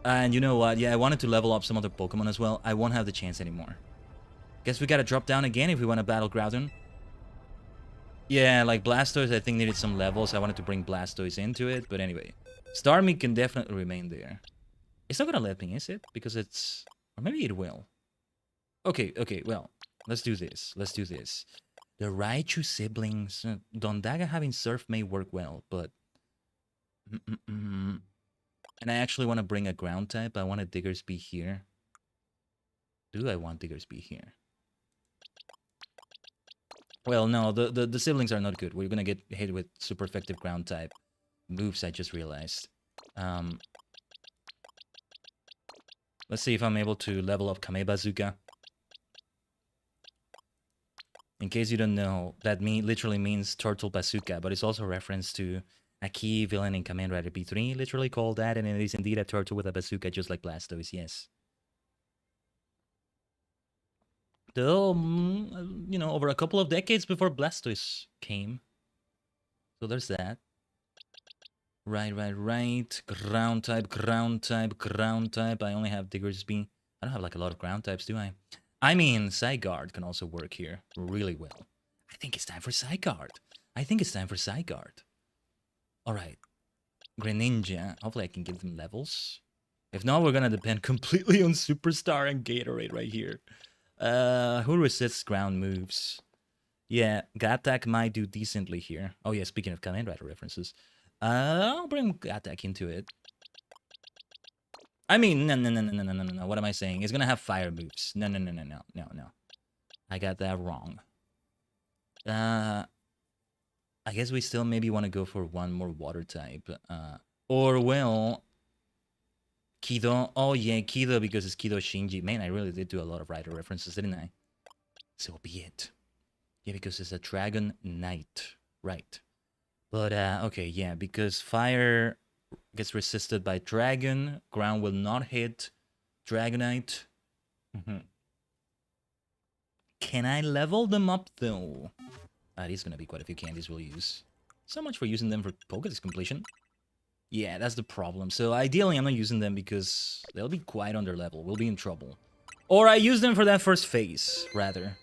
And you know what? Yeah, I wanted to level up some other Pokemon as well. I won't have the chance anymore. Guess we gotta drop down again if we want to battle Groudon. Yeah, like Blastoise I think needed some levels. I wanted to bring Blastoise into it. But anyway, Starmie can definitely remain there. It's not gonna let me, is it? Because it's... Or maybe it will. Okay, well. Let's do this. The Raichu siblings... Dondaga having Surf may work well, but... And I actually want to bring a ground type. I want a Diggersby here. Do I want Diggersby here? Well, no, the siblings are not good. We're gonna get hit with super effective ground type moves, I just realized. Let's see if I'm able to level up Kame Bazooka. In case you don't know, that literally means Turtle Bazooka, but it's also a reference to a key villain in Kamen Rider B3, literally called that, and it is indeed a turtle with a bazooka just like Blastoise, yes. Though, you know, over a couple of decades before Blastoise came. So there's that. Right. Ground type. I only have Diggersby. I don't have like a lot of ground types, do I? I mean, Zygarde can also work here really well. I think it's time for Zygarde. Alright. Greninja. Hopefully I can give them levels. If not, we're gonna depend completely on Superstar and Gatorade right here. Who resists ground moves? Yeah, Gattack might do decently here. Oh yeah, speaking of Kamen Rider references. I'll bring Gattack into it. I mean, no. What am I saying? It's gonna have fire moves. No. I got that wrong. I guess we still maybe want to go for one more water type. Or, well... Kido. Oh, yeah, Kido because it's Kido Shinji. Man, I really did do a lot of Rider references, didn't I? So be it. Yeah, because it's a Dragon Knight. Right. But, okay, yeah, because fire gets resisted by Dragon. Ground will not hit Dragonite. Can I level them up, though? These gonna be quite a few candies we'll use. So much for using them for Pokédex completion. Yeah, that's the problem. So ideally I'm not using them because they'll be quite under level. We'll be in trouble. Or I use them for that first phase, rather.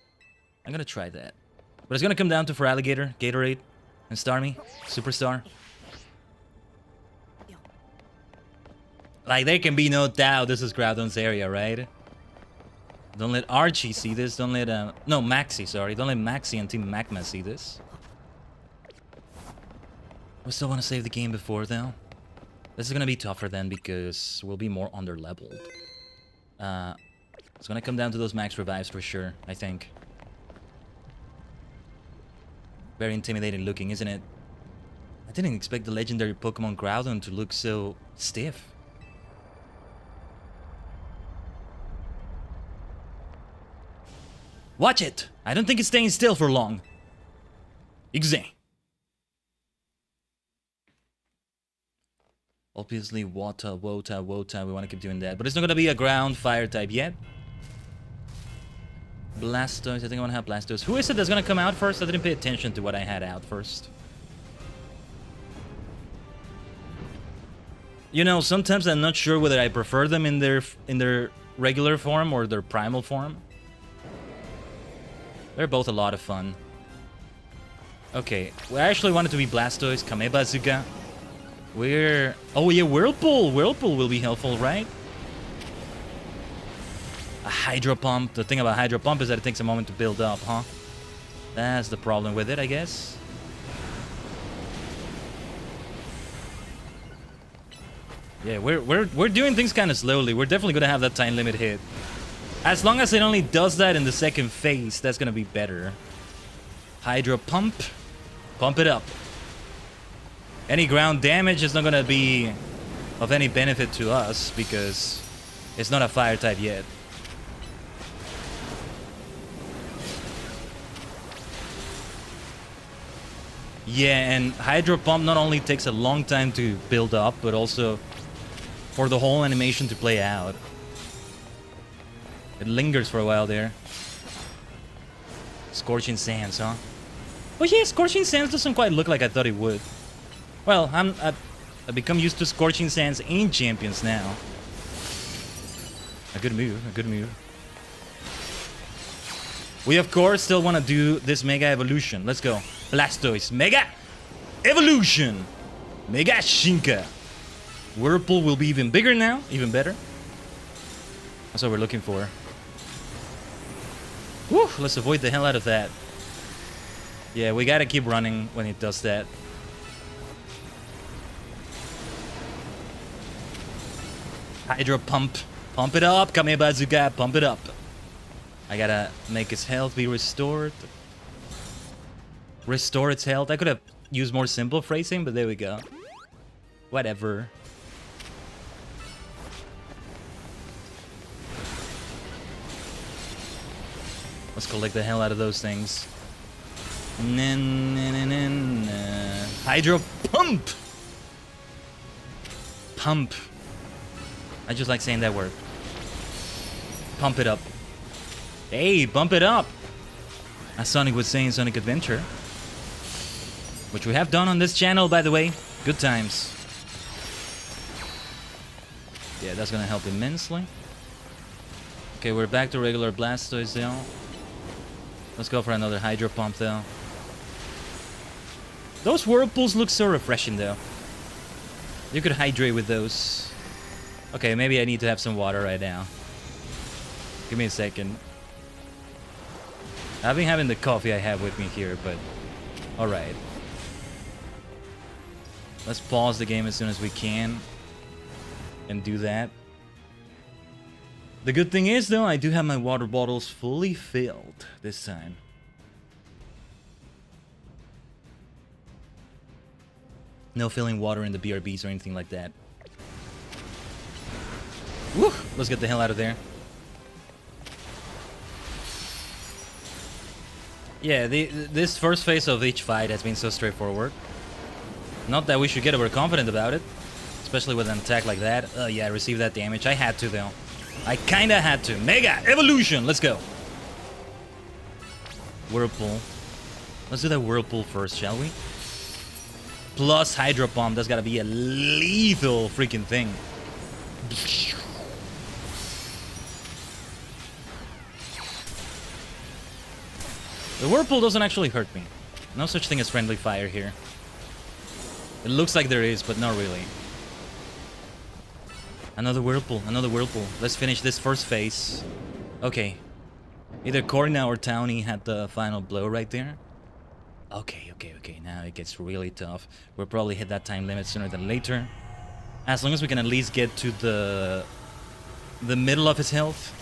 I'm gonna try that. But it's gonna come down to for Alligator, Gatorade, and Starmie, Superstar. Like, there can be no doubt this is Groudon's area, right? Don't let Archie see this. Don't let, no, Maxie, sorry. Don't let Maxie and Team Magma see this. We still want to save the game before, though. This is going to be tougher then because we'll be more under-leveled. It's going to come down to those max revives for sure, I think. Very intimidating looking, isn't it? I didn't expect the legendary Pokemon Groudon to look so stiff. Watch it! I don't think it's staying still for long. Exe. Obviously, water, water, water. We want to keep doing that. But it's not going to be a ground fire type yet. Blastoise. I think I want to have Blastoise. Who is it that's going to come out first? I didn't pay attention to what I had out first. You know, sometimes I'm not sure whether I prefer them in their regular form or their primal form. They're both a lot of fun. Okay, I actually wanted to be Blastoise, Kamebazooka. We're... Oh yeah, Whirlpool! Whirlpool will be helpful, right? A Hydro Pump. The thing about Hydro Pump is that it takes a moment to build up, huh? That's the problem with it, I guess. Yeah, we're doing things kind of slowly. We're definitely gonna have that time limit hit. As long as it only does that in the second phase, that's gonna be better. Hydro Pump. Pump it up. Any ground damage is not gonna be of any benefit to us because it's not a fire type yet. Yeah, and Hydro Pump not only takes a long time to build up, but also for the whole animation to play out. It lingers for a while there. Scorching Sands, huh? Oh yeah, Scorching Sands doesn't quite look like I thought it would. Well, I've become used to Scorching Sands in Champions now. A good move, a good move. We of course still want to do this Mega Evolution. Let's go. Blastoise, Mega Evolution! Mega Shinka. Whirlpool will be even bigger now, even better. That's what we're looking for. Whew, let's avoid the hell out of that. Yeah, we gotta keep running when it does that. Hydro Pump. Pump it up, Kamebazooka, pump it up. I gotta make his health be restored. Restore its health. I could have used more simple phrasing, but there we go. Whatever. Let's collect the hell out of those things. Hydro Pump! Pump. I just like saying that word. Pump it up. Hey, bump it up! As Sonic would say in Sonic Adventure. Which we have done on this channel, by the way. Good times. Yeah, that's gonna help immensely. Okay, we're back to regular Blastoise though. Let's go for another Hydro Pump though. Those Whirlpools look so refreshing though. You could hydrate with those. Okay, maybe I need to have some water right now. Give me a second. I've been having the coffee I have with me here, but... Alright. Let's pause the game as soon as we can. And do that. The good thing is, though, I do have my water bottles fully filled this time. No filling water in the BRBs or anything like that. Woo! Let's get the hell out of there. Yeah, this first phase of each fight has been so straightforward. Not that we should get overconfident about it. Especially with an attack like that. Yeah, I received that damage. I had to, though. I kinda had to. Mega Evolution! Let's go! Whirlpool. Let's do that Whirlpool first, shall we? Plus Hydro Pump. That's gotta be a lethal freaking thing. The Whirlpool doesn't actually hurt me. No such thing as friendly fire here. It looks like there is, but not really. Another Whirlpool, another Whirlpool. Let's finish this first phase. Okay. Either Corina or Townie had the final blow right there. Okay. Now it gets really tough. We'll probably hit that time limit sooner than later. As long as we can at least get to the middle of his health.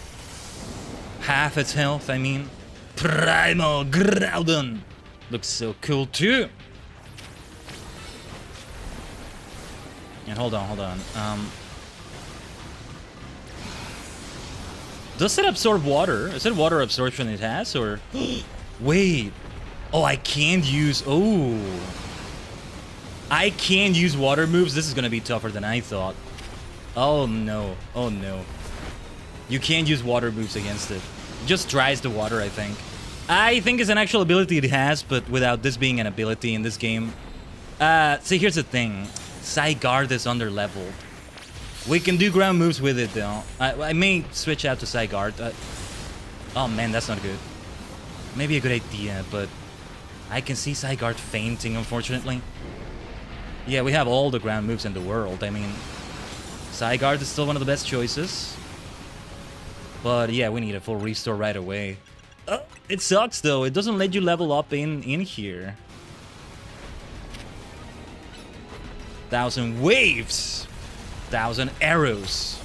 Half its health, I mean. Primal Groudon. Looks so cool too. And hold on. Does it absorb water? Is it water absorption it has, or... Wait. Oh, I can't use... Oh. I can't use water moves? This is gonna be tougher than I thought. Oh, no. Oh, no. You can't use water moves against it. It just dries the water, I think. I think it's an actual ability it has, but without this being an ability in this game. See, here's the thing. Zygarde is under-leveled. We can do ground moves with it, though. I may switch out to Zygarde. Oh, man, that's not good. Maybe a good idea, but... I can see Zygarde fainting, unfortunately. Yeah, we have all the ground moves in the world. I mean... Zygarde is still one of the best choices. But, yeah, we need a full restore right away. It sucks, though. It doesn't let you level up in here. 1,000 waves! 1,000 arrows.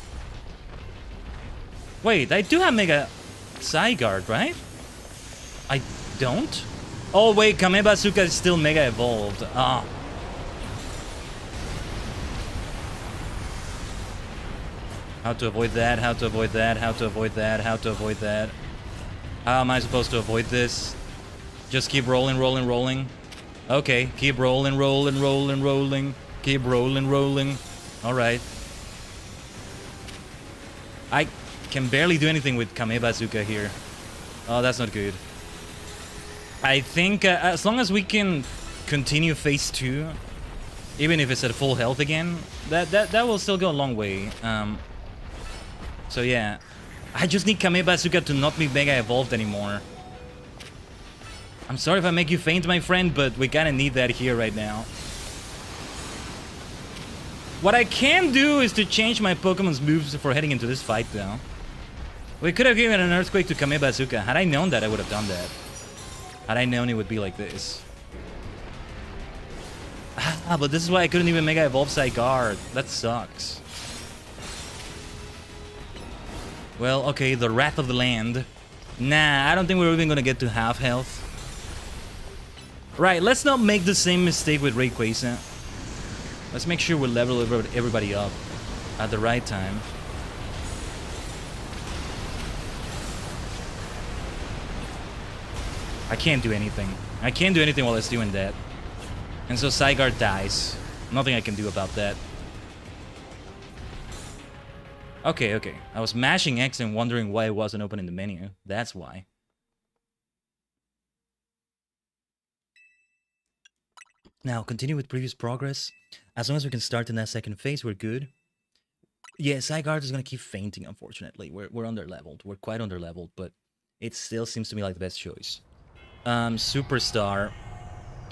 Wait, I do have Mega Zygarde, right? I don't? Oh, wait, Kame Bazooka is still Mega Evolved. Ah. How to avoid that, how to avoid that, how to avoid that, how to avoid that. How am I supposed to avoid this? Just keep rolling, rolling, rolling. Okay, keep rolling, rolling, rolling, rolling. Keep rolling, rolling. Alright. I can barely do anything with Kame Bazooka here. Oh, that's not good. I think as long as we can continue phase 2, even if it's at full health again, that will still go a long way. So yeah. I just need Kame Bazooka to not be Mega Evolved anymore. I'm sorry if I make you faint, my friend, but we kinda need that here right now. What I can do is to change my Pokemon's moves for heading into this fight, though. We could have given an Earthquake to Kame Bazooka. Had I known that, I would have done that. Had I known it would be like this. Ah, but this is why I couldn't even Mega Evolve Zygarde. That sucks. Well, okay, the Wrath of the Land. Nah, I don't think we're even gonna get to half health. Right, let's not make the same mistake with Rayquaza. Let's make sure we level everybody up at the right time. I can't do anything. I can't do anything while it's doing that. And so Zygarde dies. Nothing I can do about that. Okay, okay. I was mashing X and wondering why it wasn't open in the menu. That's why. Now, continue with previous progress. As long as we can start in that second phase, we're good. Yeah, Zygarde is going to keep fainting, unfortunately. We're under-leveled. We're quite under-leveled, but it still seems to me like the best choice. Superstar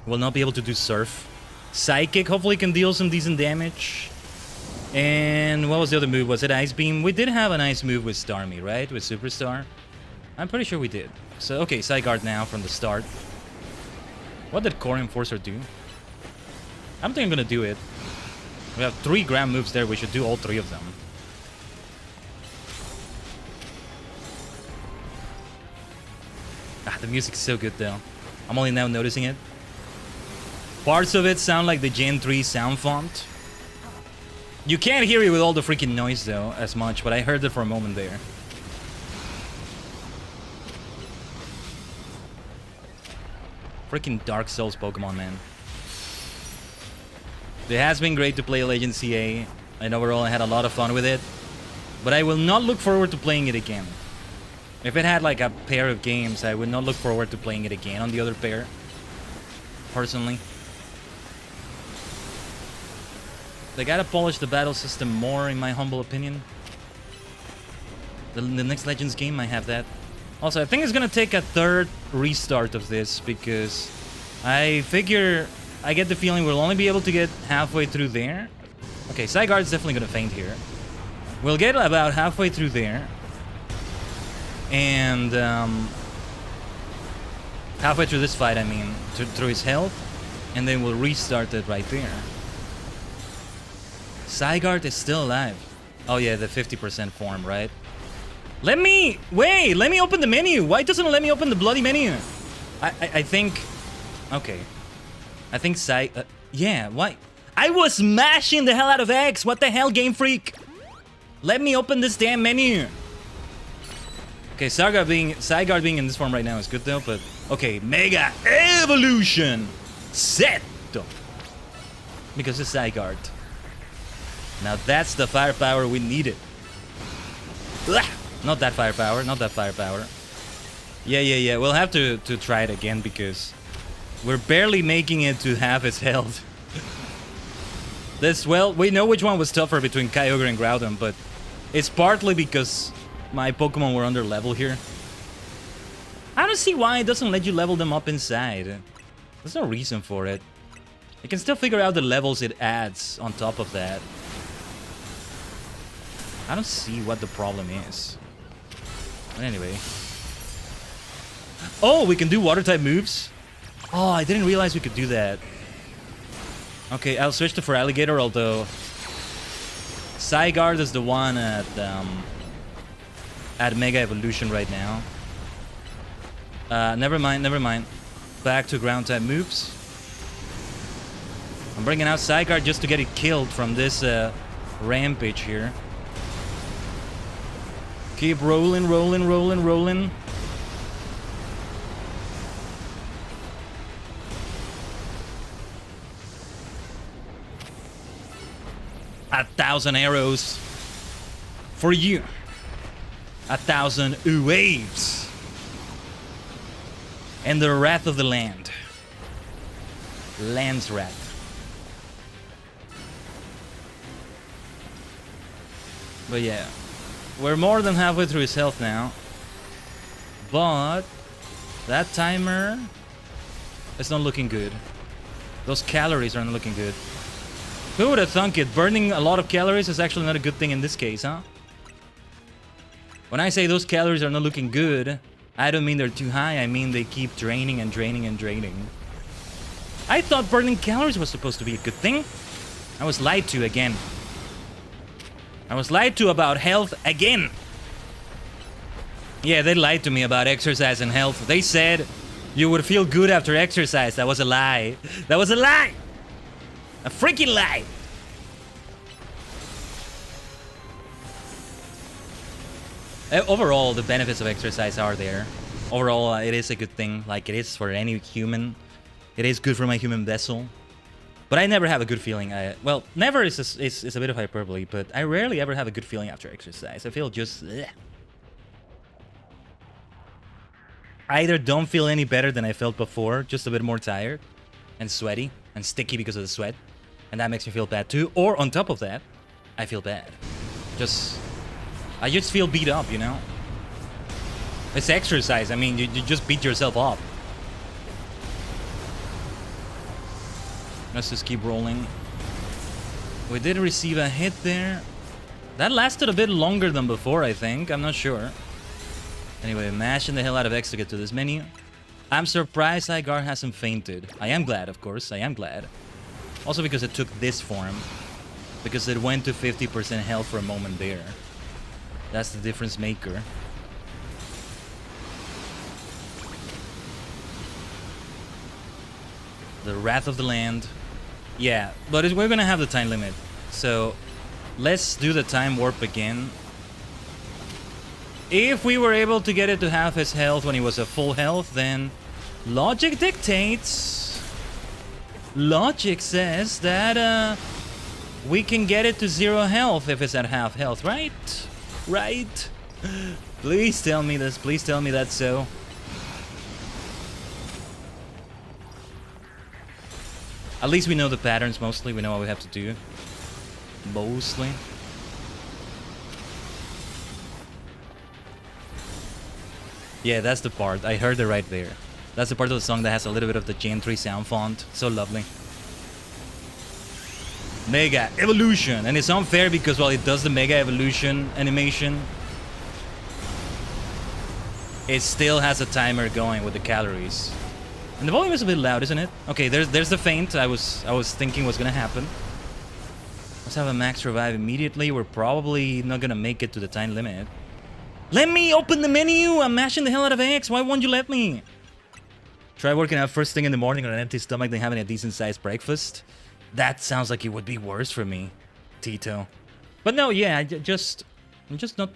will not be able to do Surf. Psychic hopefully can deal some decent damage. And what was the other move? Was it Ice Beam? We did have an ice move with Starmie, right? With Superstar? I'm pretty sure we did. So, okay, Zygarde now from the start. What did Core Enforcer do? I don't think I'm gonna do it. We have 3 ground moves there. We should do all 3 of them. Ah, the music's so good, though. I'm only now noticing it. Parts of it sound like the Gen 3 sound font. You can't hear it with all the freaking noise, though, as much, but I heard it for a moment there. Freaking Dark Souls Pokemon, man. It has been great to play Legends Z-A, and overall I had a lot of fun with it. But I will not look forward to playing it again. If it had like a pair of games, I would not look forward to playing it again on the other pair. Personally. They gotta polish the battle system more, in my humble opinion. The next Legends game might have that. Also, I think it's gonna take a 3rd restart of this, because I figure... I get the feeling we'll only be able to get halfway through there. Okay, Zygarde's definitely gonna faint here. We'll get about halfway through there. And, halfway through this fight, I mean, through his health. And then we'll restart it right there. Zygarde is still alive. Oh yeah, the 50% form, right? Let me... Wait, let me open the menu. Why doesn't it let me open the bloody menu? I think... Okay. I think yeah, why? I was smashing the hell out of X! What the hell, Game Freak? Let me open this damn menu! Okay, Zygarde being in this form right now is good though, but okay, Mega Evolution set because it's Zygarde. Now that's the firepower we needed. Blah! Not that firepower, not that firepower. Yeah. We'll have to try it again because we're barely making it to half its health. Well, we know which one was tougher between Kyogre and Groudon, but it's partly because my Pokemon were under level here. I don't see why it doesn't let you level them up inside. There's no reason for it. You can still figure out the levels it adds on top of that. I don't see what the problem is. But anyway. Oh, we can do water-type moves? Oh, I didn't realize we could do that. Okay, I'll switch to Feraligatr, although Zygarde is the one at Mega Evolution right now. Never mind. Back to ground-type moves. I'm bringing out Zygarde just to get it killed from this rampage here. Keep rolling. 1,000 arrows for you. 1,000 waves. And the wrath of the land. Land's wrath. But yeah, we're more than halfway through his health now. But that timer is not looking good. Those calories are not looking good. Who would have thunk it? Burning a lot of calories is actually not a good thing in this case, huh? When I say those calories are not looking good, I don't mean they're too high, I mean they keep draining and draining and draining. I thought burning calories was supposed to be a good thing. I was lied to again. I was lied to about health again. Yeah, they lied to me about exercise and health. They said you would feel good after exercise. That was a lie. That was a lie. A freaking lie. Overall, the benefits of exercise are there. Overall, it is a good thing, like it is for any human. It is good for my human vessel. But I never have a good feeling. Well, never is a bit of hyperbole, but I rarely ever have a good feeling after exercise. I feel just... Bleh. I either don't feel any better than I felt before, just a bit more tired and sweaty and sticky because of the sweat. And that makes me feel bad too. Or on top of that, I feel bad. I just feel beat up, you know? It's exercise. I mean, you just beat yourself up. Let's just keep rolling. We did receive a hit there. That lasted a bit longer than before, I think. I'm not sure. Anyway, mashing the hell out of X to get to this menu. I'm surprised Zygarde hasn't fainted. I am glad, of course. I am glad. Also because it took this form. Because it went to 50% health for a moment there. That's the difference maker. The Wrath of the Land. Yeah, but we're gonna have the time limit. So, let's do the time warp again. If we were able to get it to half his health when he was at full health, then logic dictates. Logic says that we can get it to 0 health if it's at half health, right? Right? Please tell me this. Please tell me that's so. At least we know the patterns mostly. We know what we have to do. Mostly. Yeah, that's the part. I heard it right there. That's the part of the song that has a little bit of the Gen 3 sound font. So lovely. Mega Evolution. And it's unfair because while it does the Mega Evolution animation, it still has a timer going with the calories. And the volume is a bit loud, isn't it? Okay, there's the feint I was thinking was gonna happen. Let's have a max revive immediately. We're probably not gonna make it to the time limit. Let me open the menu! I'm mashing the hell out of X. Why won't you let me? Try working out first thing in the morning on an empty stomach than having a decent sized breakfast. That sounds like it would be worse for me, Tito. But no, yeah, I'm just not...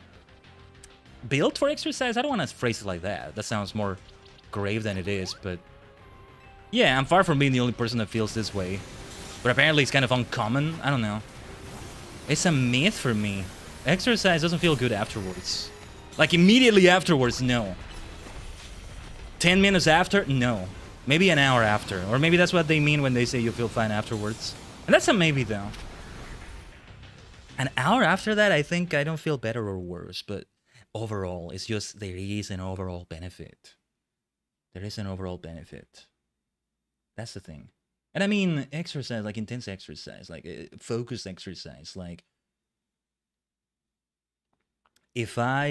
built for exercise? I don't want to phrase it like that. That sounds more grave than it is, but yeah, I'm far from being the only person that feels this way. But apparently it's kind of uncommon. I don't know. It's a myth for me. Exercise doesn't feel good afterwards. Like immediately afterwards, no. 10 minutes after, no. Maybe an hour after. Or maybe that's what they mean when they say you feel fine afterwards. And that's a maybe though. An hour after that, I think I don't feel better or worse, but overall, it's just there is an overall benefit. There is an overall benefit. That's the thing. And I mean, exercise, like intense exercise, like focused exercise, like if I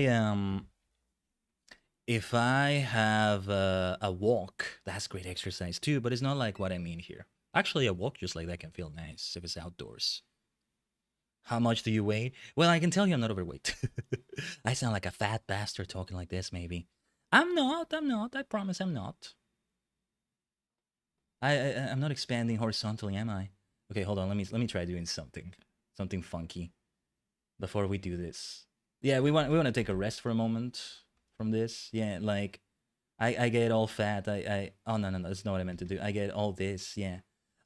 have a walk, that's great exercise too, but it's not like what I mean here. Actually, a walk just like that can feel nice if it's outdoors. How much do you weigh? Well, I can tell you I'm not overweight. I sound like a fat bastard talking like this, maybe. I'm not. I promise I'm not. I'm not expanding horizontally, am I? Okay, hold on. Let me try doing something funky before we do this. Yeah, we want to take a rest for a moment from this. Yeah, like I get all fat. Oh no, that's not what I meant to do. I get all this. Yeah.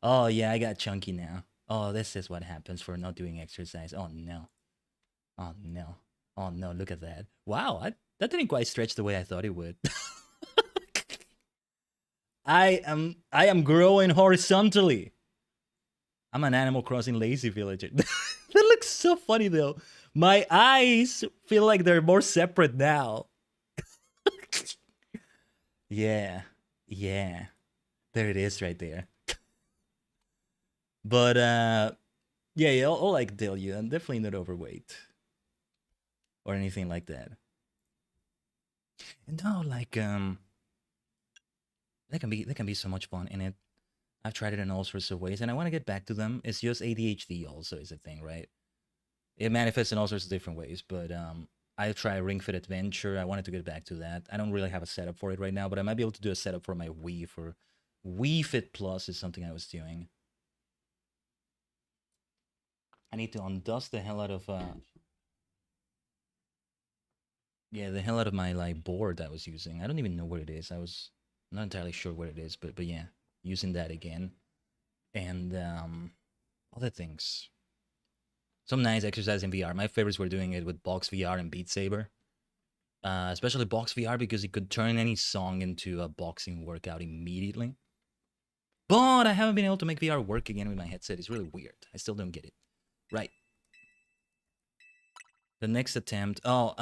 Oh yeah, I got chunky now. Oh, this is what happens for not doing exercise. Oh no. Oh no. Oh no, look at that. Wow, that didn't quite stretch the way I thought it would. I am growing horizontally. I'm an Animal Crossing lazy villager. That looks so funny though. My eyes feel like they're more separate now. Yeah. There it is right there. But yeah, all I can tell you, I'm definitely not overweight or anything like that. And no, like that can be so much fun in it. I've tried it in all sorts of ways, and I want to get back to them. It's just ADHD also is a thing, right? It manifests in all sorts of different ways, but I try Ring Fit Adventure. I wanted to get back to that. I don't really have a setup for it right now, but I might be able to do a setup for my Wii. For Wii Fit Plus is something I was doing. I need to undust the hell out of yeah, the hell out of my like board I was using. I don't even know what it is. I'm not entirely sure what it is, but yeah, using that again. And other things. Some nice exercise in VR. My favorites were doing it with Box VR and Beat Saber. Especially Box VR because it could turn any song into a boxing workout immediately. But I haven't been able to make VR work again with my headset. It's really weird. I still don't get it. Right. The next attempt. Oh,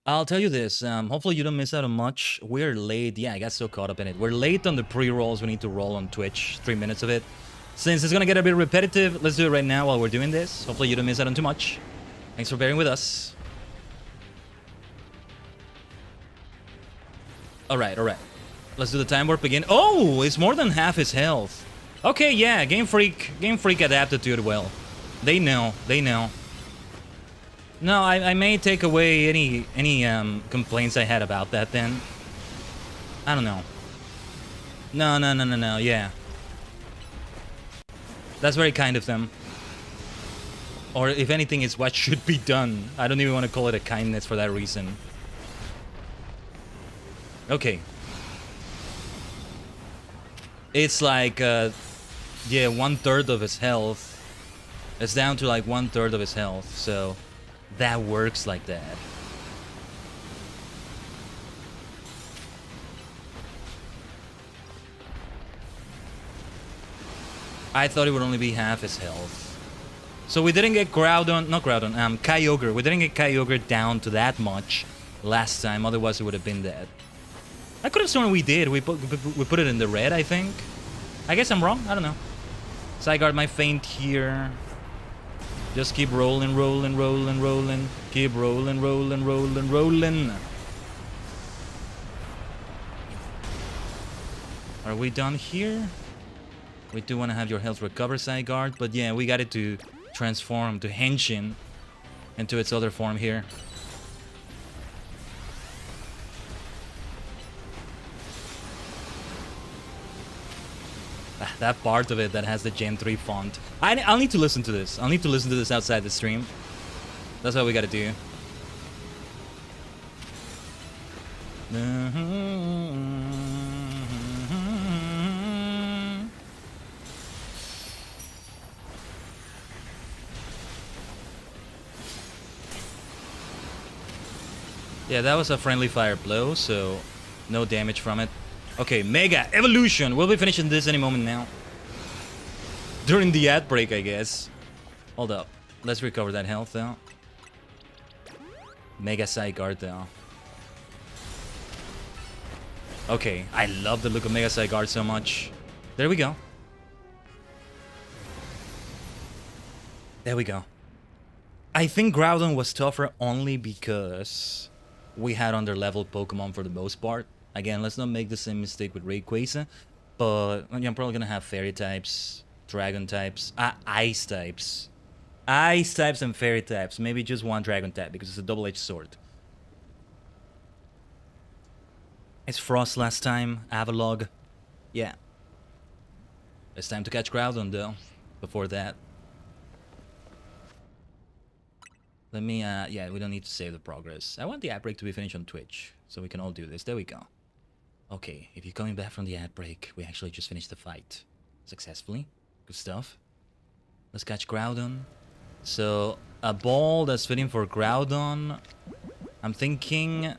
I'll tell you this. Hopefully you don't miss out on much. We're late. Yeah, I got so caught up in it. We're late on the pre-rolls we need to roll on Twitch. 3 minutes of it. Since it's gonna get a bit repetitive, let's do it right now while we're doing this. Hopefully you don't miss out on too much. Thanks for bearing with us. Alright. Let's do the time warp again. Oh, it's more than half his health. Okay, yeah, Game Freak adapted to it well. They know. No, I may take away any complaints I had about that then. I don't know. No, yeah. That's very kind of them. Or if anything, it's what should be done. I don't even want to call it a kindness for that reason. Okay. It's like, yeah, 1/3 of his health. It's down to like 1/3 of his health, so that works like that. I thought it would only be half his health. So we didn't get Kyogre. We didn't get Kyogre down to that much last time, otherwise it would have been dead. I could have sworn we did. We put it in the red, I think. I guess I'm wrong. I don't know. Zygarde might faint here. Just keep rolling. Keep rolling. Are we done here? We do want to have your health recover, Zygarde, but yeah, we got it to transform to Henshin into its other form here. That part of it that has the Gen 3 font. I'll need to listen to this. I'll need to listen to this outside the stream. That's what we gotta do. Yeah, that was a friendly fire blow, so no damage from it. Okay, Mega Evolution. We'll be finishing this any moment now. During the ad break, I guess. Hold up. Let's recover that health, though. Mega Side Guard, though. Okay, I love the look of Mega Side Guard so much. There we go. There we go. I think Groudon was tougher only because we had under-leveled Pokemon for the most part. Again, let's not make the same mistake with Rayquaza. But I'm probably gonna have Fairy types, Dragon types, Ice types. Ice types and Fairy types. Maybe just one Dragon type because it's a double-edged sword. It's Frost last time, Avalog. Yeah. It's time to catch Groudon though. Before that. Let me, yeah, we don't need to save the progress. I want the ad break to be finished on Twitch, so we can all do this. There we go. Okay, if you're coming back from the ad break, we actually just finished the fight. Successfully. Good stuff. Let's catch Groudon. So, a ball that's fitting for Groudon. I'm thinking...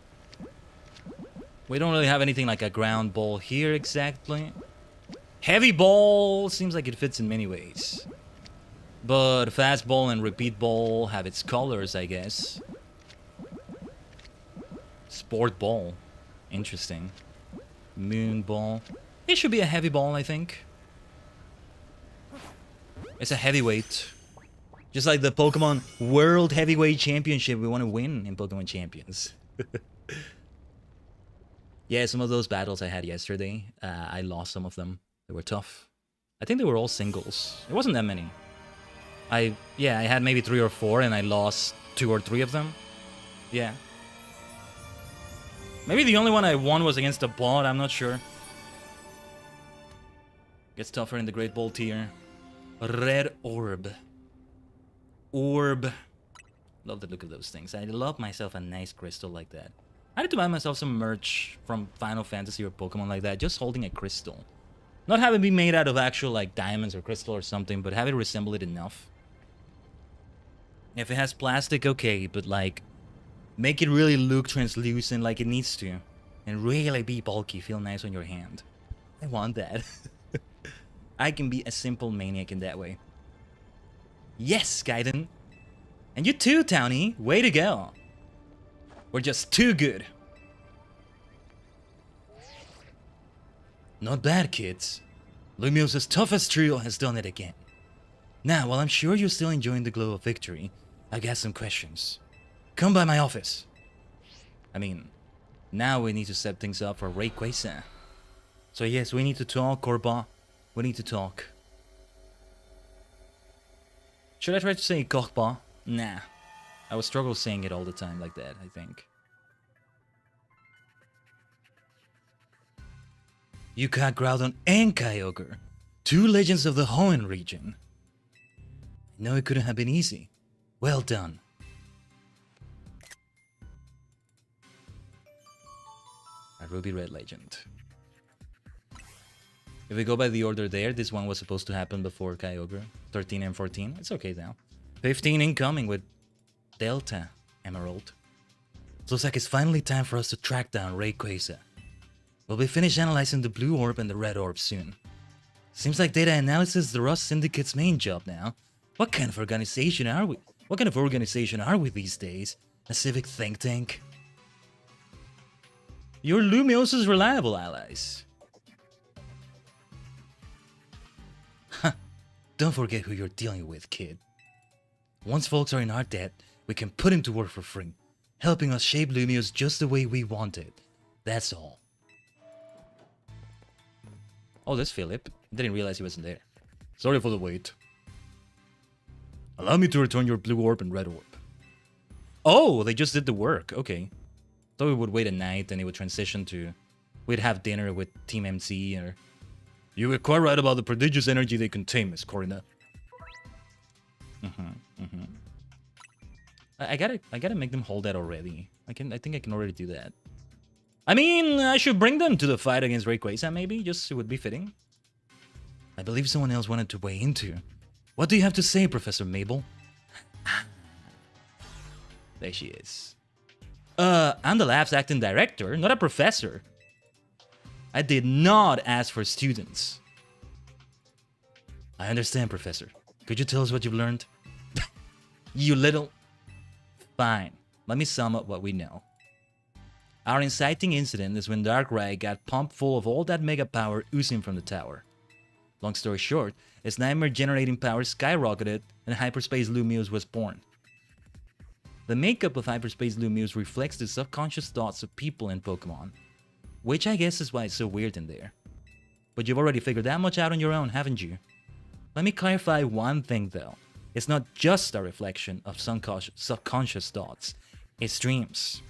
we don't really have anything like a ground ball here exactly. Heavy ball seems like it fits in many ways. But fast ball and repeat ball have its colors, I guess. Sport ball. Interesting. Moon ball. It should be a heavy ball, I think. It's a heavyweight. Just like the Pokemon World Heavyweight Championship we want to win in Pokemon Champions. Yeah, some of those battles I had yesterday, I lost some of them. They were tough. I think they were all singles. It wasn't that many. I had maybe 3 or 4 and I lost 2 or 3 of them. Yeah. Maybe the only one I won was against a bot, I'm not sure. Gets tougher in the Great Ball tier. Red Orb. Orb. Love the look of those things. I love myself a nice crystal like that. I need to buy myself some merch from Final Fantasy or Pokemon like that, just holding a crystal. Not have it be made out of actual like diamonds or crystal or something, but have it resemble it enough. If it has plastic, okay, but like, make it really look translucent like it needs to. And really be bulky, feel nice on your hand. I want that. I can be a simple maniac in that way. Yes, Khaiden. And you too, Townie. Way to go. We're just too good. Not bad, kids. Lumios's toughest trio has done it again. Now, while I'm sure you're still enjoying the glow of victory, I've got some questions. Come by my office. I mean, now we need to set things up for Rayquaza. So yes, we need to talk, Corba. We need to talk. Should I try to say Korba? Nah. I would struggle saying it all the time like that, I think. You caught Groudon and Kyogre. 2 legends of the Hoenn region. I know it couldn't have been easy. Well done. A Ruby Red legend. If we go by the order there, this one was supposed to happen before Kyogre. 13 and 14. It's okay now. 15 incoming with Delta Emerald. Looks like it's finally time for us to track down Rayquaza. We'll be finished analyzing the blue orb and the red orb soon. Seems like data analysis is the Rust Syndicate's main job now. What kind of organization are we? What kind of organization are we these days? A civic think tank? You're Lumios's reliable allies. Don't forget who you're dealing with, kid. Once folks are in our debt, we can put him to work for free, helping us shape Lumios just the way we want it. That's all. Oh, there's Philip. Didn't realize he wasn't there. Sorry for the wait. Allow me to return your blue orb and red orb. Oh, they just did the work. Okay. Thought we would wait a night and it would transition to... we'd have dinner with Team MC or... You were quite right about the prodigious energy they contain, Miss Corina. I gotta make them hold that already. I think I can already do that. I mean, I should bring them to the fight against Rayquaza, maybe. Just it would be fitting. I believe someone else wanted to weigh in too. What do you have to say, Professor Mabel? There she is. I'm the lab's acting director, not a professor. I did not ask for students. I understand, Professor. Could you tell us what you've learned? You little... Fine. Let me sum up what we know. Our inciting incident is when Darkrai got pumped full of all that mega power oozing from the tower. Long story short, its nightmare-generating power skyrocketed and Hyperspace Lumiose was born. The makeup of Hyperspace Lumiose reflects the subconscious thoughts of people in Pokemon, which I guess is why it's so weird in there. But you've already figured that much out on your own, haven't you? Let me clarify one thing though. It's not just a reflection of subconscious thoughts, it's dreams.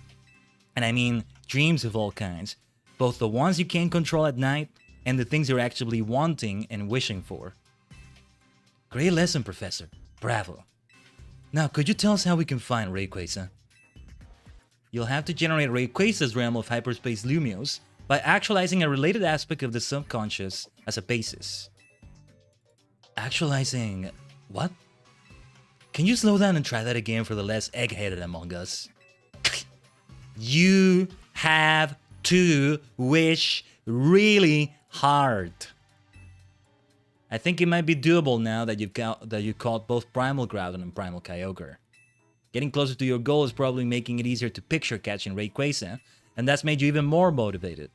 And I mean dreams of all kinds, both the ones you can't control at night and the things you're actually wanting and wishing for. Great lesson, Professor. Bravo. Now, could you tell us how we can find Rayquaza? You'll have to generate Rayquaza's realm of Hyperspace Lumiose by actualizing a related aspect of the subconscious as a basis. Actualizing... what? Can you slow down and try that again for the less egg-headed among us? You have to wish really hard. I think it might be doable now that you caught both Primal Groudon and Primal Kyogre. Getting closer to your goal is probably making it easier to picture catching Rayquaza, and that's made you even more motivated.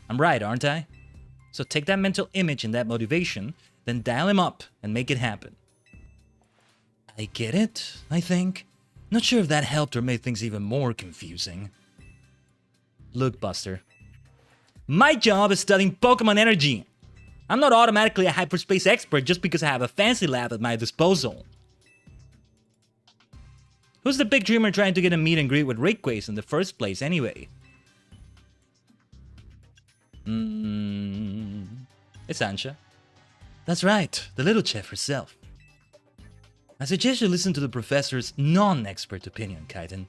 I'm right, aren't I? So take that mental image and that motivation, then dial him up and make it happen. I get it, I think. Not sure if that helped or made things even more confusing. Look, Buster. My job is studying Pokemon energy. I'm not automatically a hyperspace expert just because I have a fancy lab at my disposal. Who's the big dreamer trying to get a meet and greet with Rayquaza in the first place anyway? It's Ansha. That's right, the little chef herself. I suggest you listen to the professor's non-expert opinion, Khaiden.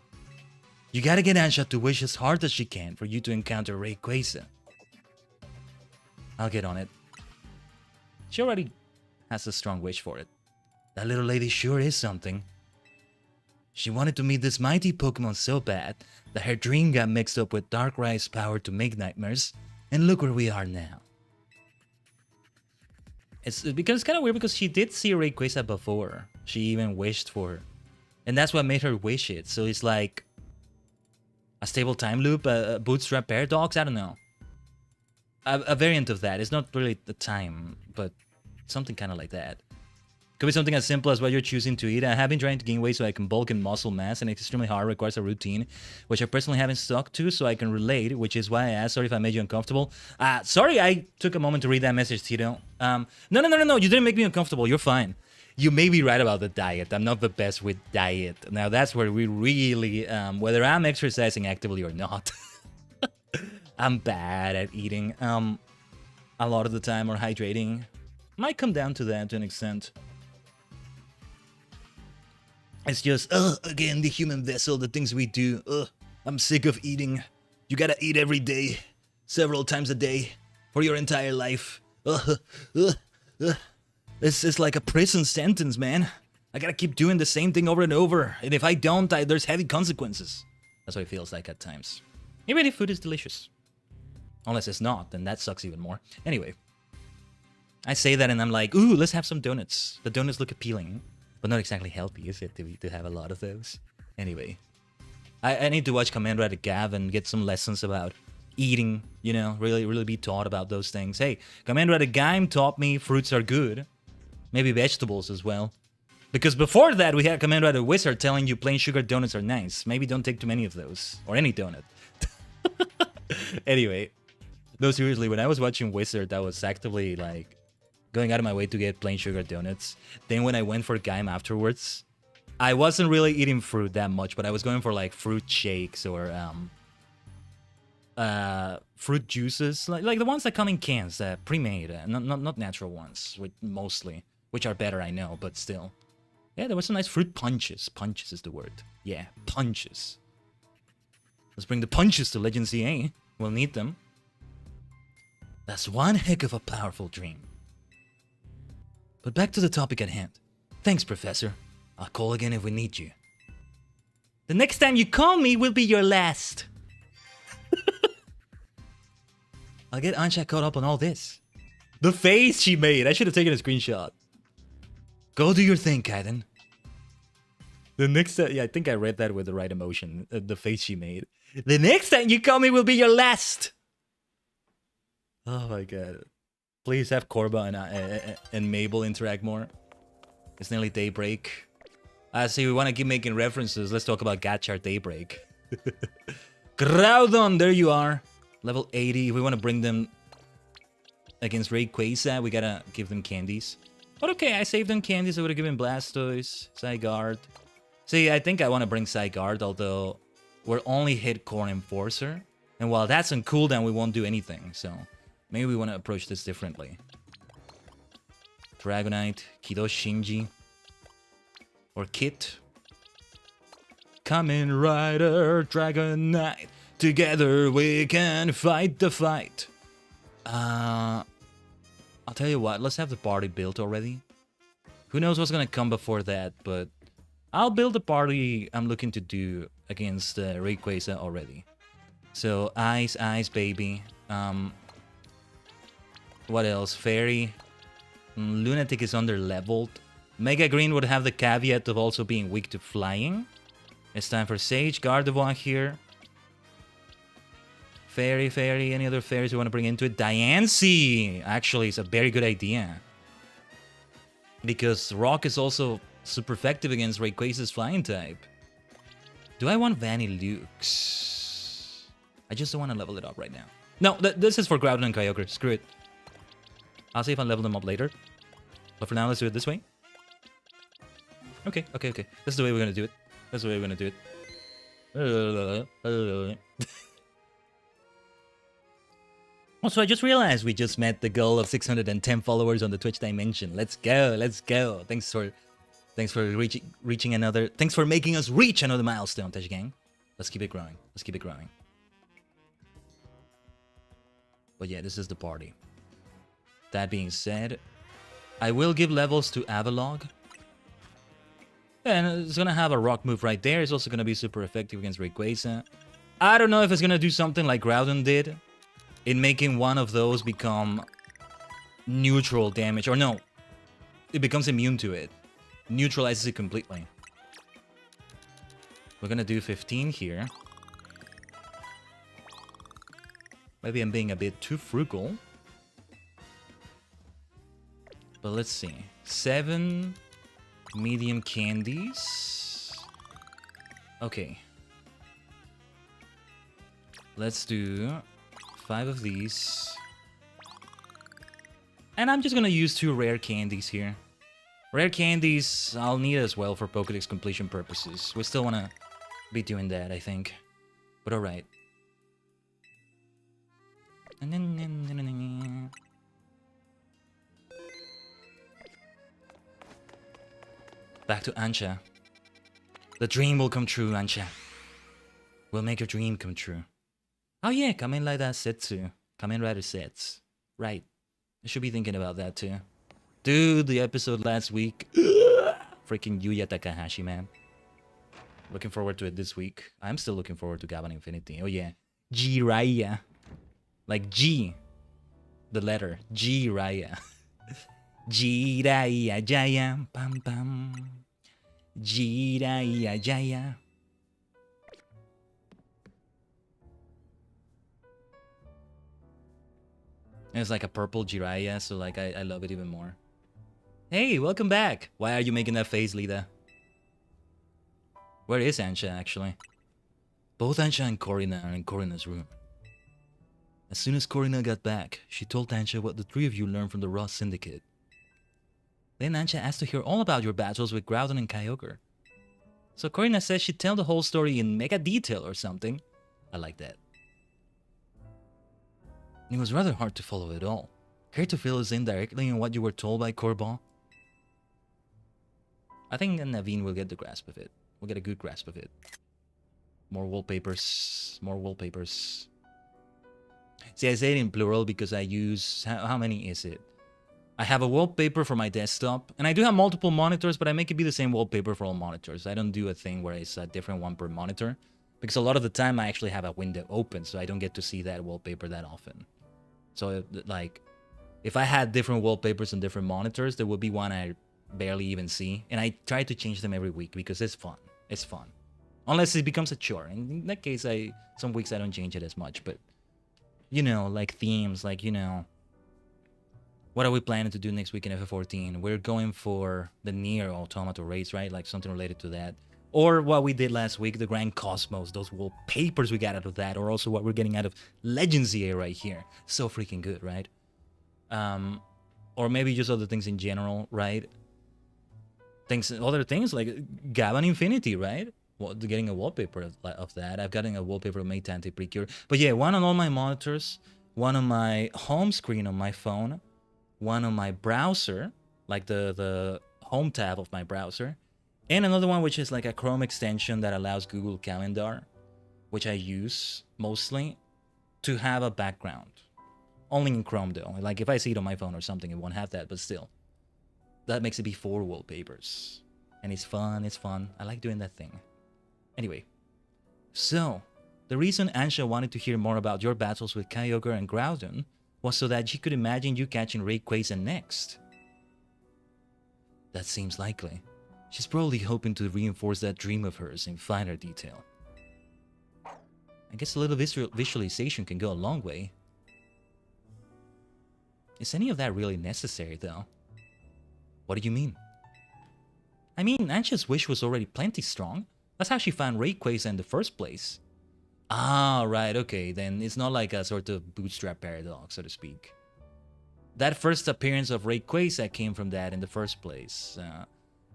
You gotta get Ansha to wish as hard as she can for you to encounter Rayquaza. I'll get on it. She already has a strong wish for it. That little lady sure is something. She wanted to meet this mighty Pokemon so bad that her dream got mixed up with Darkrai's power to make nightmares, and look where we are now. It's kind of weird because she did see Rayquaza before. She even wished for her. And that's what made her wish it. So it's like a stable time loop, a bootstrap paradox, I don't know. A variant of that. It's not really the time, but something kind of like that. Could be something as simple as what you're choosing to eat. I have been trying to gain weight so I can bulk in muscle mass, and it's extremely hard, requires a routine, which I personally haven't stuck to, so I can relate, which is why I asked. Sorry if I made you uncomfortable. Sorry I took a moment to read that message, Tito. No, you didn't make me uncomfortable. You're fine. You may be right about the diet. I'm not the best with diet. Now, that's where we really, whether I'm exercising actively or not, I'm bad at eating a lot of the time, or hydrating. Might come down to that to an extent. It's just, again, the human vessel, the things we do. I'm sick of eating. You gotta eat every day, several times a day, for your entire life. It's like a prison sentence, man. I gotta keep doing the same thing over and over, and if I don't, there's heavy consequences. That's what it feels like at times. Even if food is delicious. Unless it's not, then that sucks even more. Anyway, I say that and I'm like, ooh, let's have some donuts. The donuts look appealing. But not exactly healthy, is it, to have a lot of those? Anyway, I need to watch Commander at a Gav and get some lessons about eating, you know, really be taught about those things. Hey, Commander at a Game taught me fruits are good. Maybe vegetables as well. Because before that, we had Commander at a Wizard telling you plain sugar donuts are nice. Maybe don't take too many of those. Or any donut. Anyway, no, seriously, when I was watching Wizard, I was actively, like, going out of my way to get plain sugar donuts. Then when I went for Gaim afterwards, I wasn't really eating fruit that much, but I was going for like fruit shakes or fruit juices, like the ones that come in cans, pre-made, not natural ones, mostly, which are better, I know, but still. Yeah, there were some nice fruit punches. Punches is the word. Yeah, punches. Let's bring the punches to Legends Z-A. We'll need them. That's one heck of a powerful dream. But back to the topic at hand. Thanks, Professor. I'll call again if we need you. The next time you call me will be your last. I'll get Ansha caught up on all this. The face she made. I should have taken a screenshot. Go do your thing, Khaiden. The next time... Yeah, I think I read that with the right emotion. The face she made. The next time you call me will be your last. Oh my god. Please have Korba and Mabel interact more. It's nearly daybreak. See, we want to keep making references. Let's talk about Gachar Daybreak. Groudon, there you are. Level 80. If we want to bring them against Rayquaza, we gotta give them candies. But okay, I saved them candies. I would have given Blastoise, Zygarde. See, I think I want to bring Zygarde, although we're only hit Core Enforcer. And while that's on cooldown, we won't do anything. So maybe we want to approach this differently. Dragonite, Kido Shinji, or Kit. Kamen Rider, Dragonite. Together we can fight the fight. I'll tell you what, let's have the party built already. Who knows what's gonna come before that, but I'll build the party I'm looking to do against Rayquaza already. So, Ice, baby. What else? Fairy. Lunatic is under-leveled. Mega Green would have the caveat of also being weak to flying. It's time for Sage, Gardevoir here. Fairy, any other fairies you want to bring into it? Diancie! Actually, it's a very good idea. Because Rock is also super effective against Rayquaza's flying type. Do I want Vanillux? I just don't want to level it up right now. No, this is for Groudon and Kyogre. Screw it. I'll see if I level them up later. But for now, let's do it this way. Okay. This is the way we're gonna do it. Also, I just realized we just met the goal of 610 followers on the Twitch dimension. Let's go. Thanks for reaching another. Thanks for making us reach another milestone, Tajigen. Let's keep it growing. But yeah, this is the party. That being said, I will give levels to Avalog. And it's gonna have a rock move right there. It's also gonna be super effective against Rayquaza. I don't know if it's gonna do something like Groudon did, in making one of those become neutral damage. Or no, it becomes immune to it. Neutralizes it completely. We're gonna do 15 here. Maybe I'm being a bit too frugal. But let's see. 7 medium candies. Okay. Let's do 5 of these. And I'm just gonna use 2 rare candies here. Rare candies I'll need as well for Pokédex completion purposes. We still wanna be doing that, I think. But alright. Back to Ansha. The dream will come true, Ansha. We'll make your dream come true. Oh yeah, Kamen Rider Setsu. Kamen Rider Sets. Right. I should be thinking about that too. Dude, the episode last week. Freaking Yuya Takahashi, man. Looking forward to it this week. I'm still looking forward to Gavan Infinity. Oh yeah. Jiraiya. Like G. The letter. Jiraiya. Jiraiya Jaya. Pam pam. Jiraiya Jaya. It's like a purple Jiraiya, so like I love it even more. Hey, welcome back! Why are you making that face, Lida? Where is Ansha, actually? Both Ansha and Corina are in Corina's room. As soon as Corina got back, she told Ansha what the 3 of you learned from the Ross Syndicate. Then Ansha asked to hear all about your battles with Groudon and Kyogre. So Corina says she'd tell the whole story in mega detail or something. I like that. It was rather hard to follow it all. Care to fill us in directly on what you were told by Corban? I think Naveen will get the grasp of it. We'll get a good grasp of it. More wallpapers. More wallpapers. See, I say it in plural because I use... How many is it? I have a wallpaper for my desktop, and I do have multiple monitors, but I make it be the same wallpaper for all monitors. I don't do a thing where it's a different one per monitor, because a lot of the time I actually have a window open, so I don't get to see that wallpaper that often. So, like, if I had different wallpapers on different monitors, there would be one I barely even see, and I try to change them every week because it's fun. It's fun. Unless it becomes a chore. In that case, some weeks I don't change it as much, but, you know, like themes, like, you know, what are we planning to do next week in FF14? We're going for the Nier Automata race, right? Like something related to that. Or what we did last week, the Grand Cosmos, those wallpapers we got out of that, or also what we're getting out of Legends Z-A right here. So freaking good, right? Or maybe just other things in general, right? Other things like Gavan Infinity, right? Well, getting a wallpaper of that. I've gotten a wallpaper of Maytante Precure. But yeah, one on all my monitors, one on my home screen on my phone, one on my browser, like the home tab of my browser, and another one which is like a Chrome extension that allows Google Calendar, which I use mostly to have a background. Only in Chrome though. Like if I see it on my phone or something, it won't have that, but still. That makes it be 4 wallpapers. And it's fun. I like doing that thing. Anyway, so the reason Ansha wanted to hear more about your battles with Kyogre and Groudon was so that she could imagine you catching Rayquaza next. That seems likely. She's probably hoping to reinforce that dream of hers in finer detail. I guess a little visualization can go a long way. Is any of that really necessary, though? What do you mean? I mean, Ansha's wish was already plenty strong. That's how she found Rayquaza in the first place. Ah, right, okay, then it's not like a sort of bootstrap paradox, so to speak. That first appearance of Rayquaza came from that in the first place.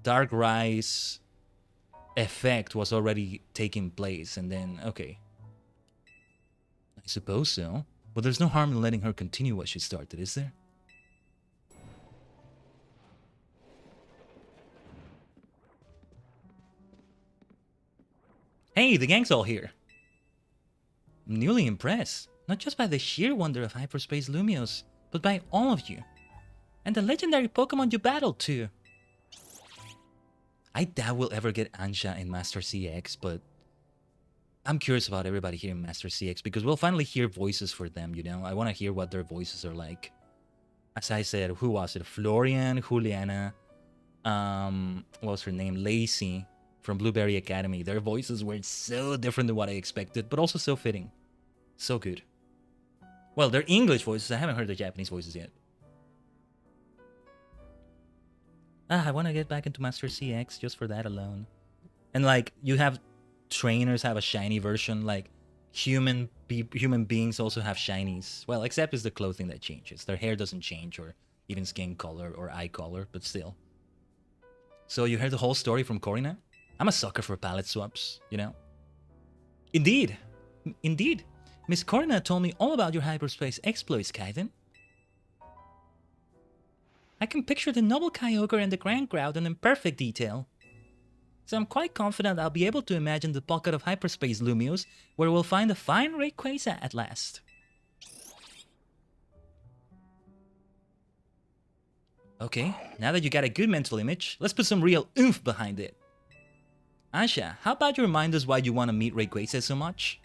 Dark Rise effect was already taking place, and then, okay. I suppose so. But there's no harm in letting her continue what she started, is there? Hey, the gang's all here. I'm newly impressed, not just by the sheer wonder of Hyperspace Lumios, but by all of you. And the legendary Pokemon you battled too. I doubt we'll ever get Ansha in Master CX, but I'm curious about everybody here in Master CX because we'll finally hear voices for them, you know? I want to hear what their voices are like. As I said, who was it? Florian, Juliana, what was her name? Lacey from Blueberry Academy. Their voices were so different than what I expected, but also so fitting. So good. Well, they're English voices. I haven't heard the Japanese voices yet. I want to get back into Master CX just for that alone. And like, you have trainers have a shiny version, like human beings also have shinies. Well, except it's the clothing that changes. Their hair doesn't change, or even skin color or eye color, but still. So you heard the whole story from Corina? I'm a sucker for palette swaps, you know? Indeed. Miss Corina told me all about your hyperspace exploits, Khaiden. I can picture the noble Kyogre and the Grand Groudon in perfect detail. So I'm quite confident I'll be able to imagine the pocket of hyperspace Lumios where we'll find a fine Rayquaza at last. Okay, now that you got a good mental image, let's put some real oomph behind it. Ansha, how about you remind us why you want to meet Rayquaza so much?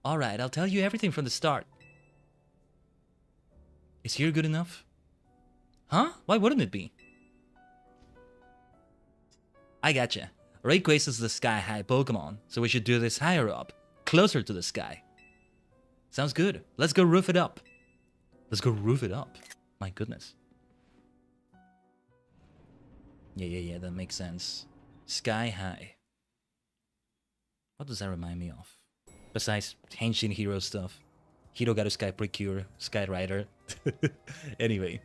Alright, I'll tell you everything from the start. Is here good enough? Huh? Why wouldn't it be? I gotcha. Rayquaza's the sky-high Pokemon, so we should do this higher up, closer to the sky. Sounds good. Let's go roof it up. Let's go roof it up. My goodness. Yeah, that makes sense. Sky high. What does that remind me of? Besides Henshin Hero stuff. Hirogaru Sky Precure, Sky Rider. Anyway.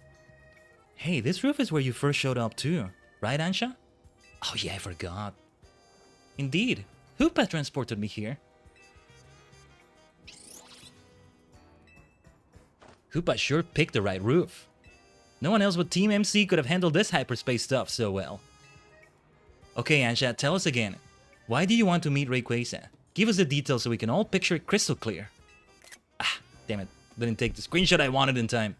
Hey, this roof is where you first showed up too. Right, Ansha? Oh yeah, I forgot. Indeed. Hoopa transported me here. Hoopa sure picked the right roof. No one else but Team MC could have handled this hyperspace stuff so well. Okay, Ansha, tell us again. Why do you want to meet Rayquaza? Give us the details so we can all picture it crystal clear. Ah, damn it. Didn't take the screenshot I wanted in time.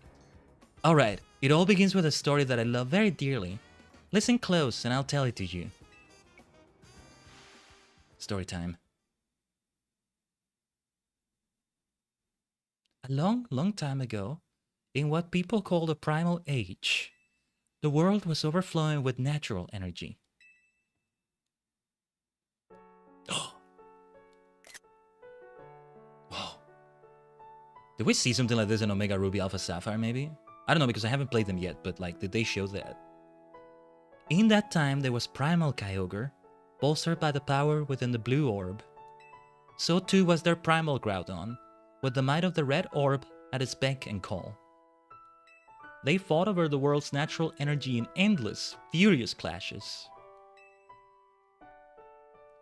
Alright, it all begins with a story that I love very dearly. Listen close and I'll tell it to you. Story time. A long, long time ago, in what people call the primal age, the world was overflowing with natural energy. Oh! Whoa. Did we see something like this in Omega Ruby Alpha Sapphire, maybe? I don't know, because I haven't played them yet, but like, did they show that? In that time, there was primal Kyogre, bolstered by the power within the blue orb. So too was their primal Groudon, with the might of the red orb at its beck and call. They fought over the world's natural energy in endless, furious clashes.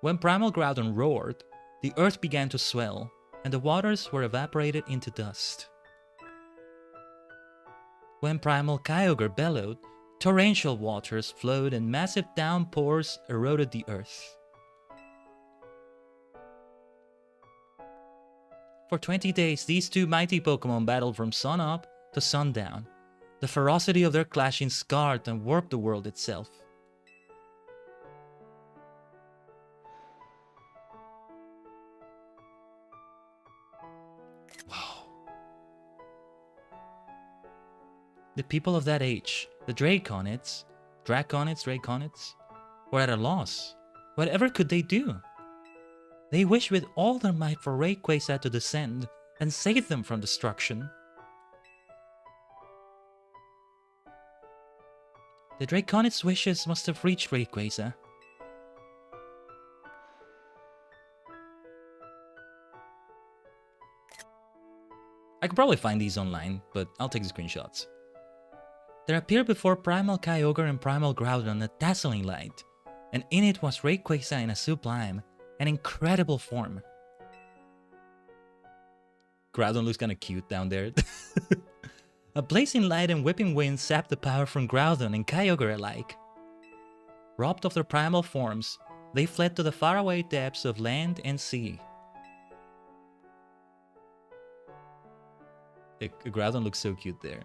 When primal Groudon roared, the earth began to swell, and the waters were evaporated into dust. When primal Kyogre bellowed, torrential waters flowed and massive downpours eroded the earth. For 20 days, these two mighty Pokemon battled from sun-up to sundown. The ferocity of their clashing scarred and warped the world itself. Wow. The people of that age, the Draconids, were at a loss. Whatever could they do? They wished with all their might for Rayquaza to descend and save them from destruction. The Draconids' wishes must have reached Rayquaza. I could probably find these online, but I'll take the screenshots. There appeared before Primal Kyogre and Primal Groudon a dazzling light, and in it was Rayquaza in a sublime, an incredible form. Groudon looks kinda cute down there. A blazing light and whipping wind sapped the power from Groudon and Kyogre alike. Robbed of their primal forms, they fled to the faraway depths of land and sea. Groudon looks so cute there.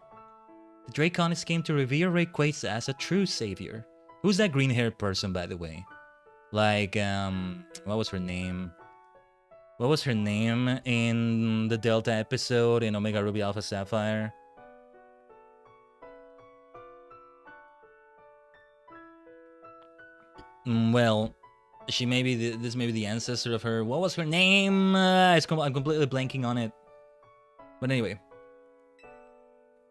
The Draconids came to revere Rayquaza as a true savior. Who's that green-haired person, by the way? Like, what was her name? What was her name in the Delta episode in Omega Ruby Alpha Sapphire? Well, she may be this may be the ancestor of her. What was her name? I'm completely blanking on it. But anyway.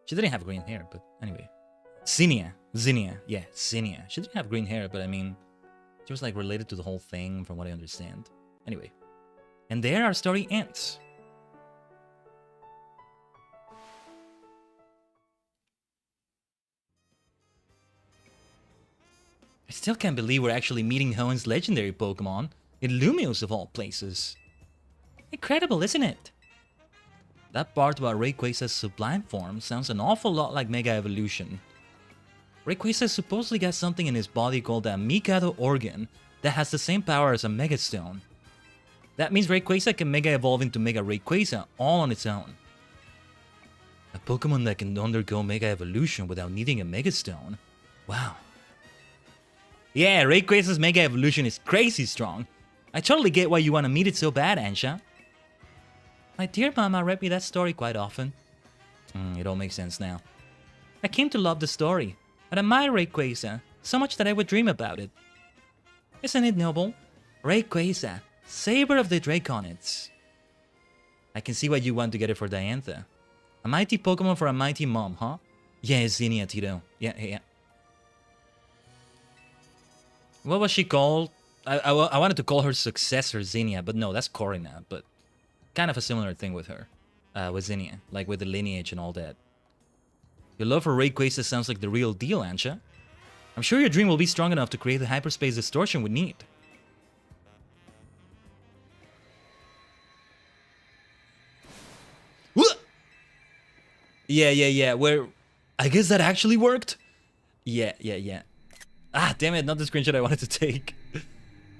She didn't have green hair, but anyway. Zinnia, yeah, Zinnia. She didn't have green hair, but I mean, she was like related to the whole thing from what I understand. Anyway. And there our story ends. I still can't believe we're actually meeting Hoenn's legendary Pokemon in Lumiose of all places. Incredible, isn't it? That part about Rayquaza's sublime form sounds an awful lot like Mega Evolution. Rayquaza supposedly got something in his body called a Mikado organ that has the same power as a Megastone. That means Rayquaza can Mega Evolve into Mega Rayquaza all on its own. A Pokemon that can undergo Mega Evolution without needing a Megastone. Wow. Yeah, Rayquaza's Mega Evolution is crazy strong. I totally get why you want to meet it so bad, Ansha. My dear mama read me that story quite often. It all makes sense now. I came to love the story. I admire Rayquaza so much that I would dream about it. Isn't it noble? Rayquaza, saber of the Draconids. I can see why you want to get it for Diantha. A mighty Pokemon for a mighty mom, huh? Yeah, Zinnia, Tito. Yeah. What was she called? I wanted to call her successor Zinnia, but no, that's Corina, but kind of a similar thing with her. With Zinnia, like with the lineage and all that. Your love for Rayquaza sounds like the real deal, Ansha. I'm sure your dream will be strong enough to create the hyperspace distortion we need. Yeah. Where... I guess that actually worked? Yeah. Ah, damn it, not the screenshot I wanted to take.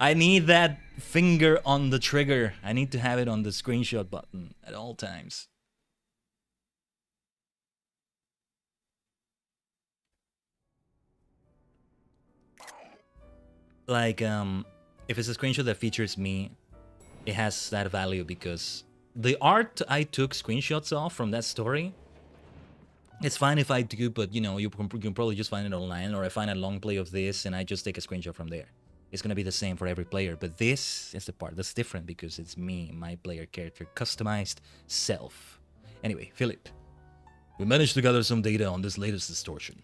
I need that finger on the trigger. I need to have it on the screenshot button at all times. like, if it's a screenshot that features me, it has that value because the art I took screenshots of from that story, it's fine if I do, but you know, you can probably just find it online, or I find a long play of this and I just take a screenshot from there. It's gonna be the same for every player, but this is the part that's different because it's me, my player character, customized self. Anyway, Philip, we managed to gather some data on this latest distortion.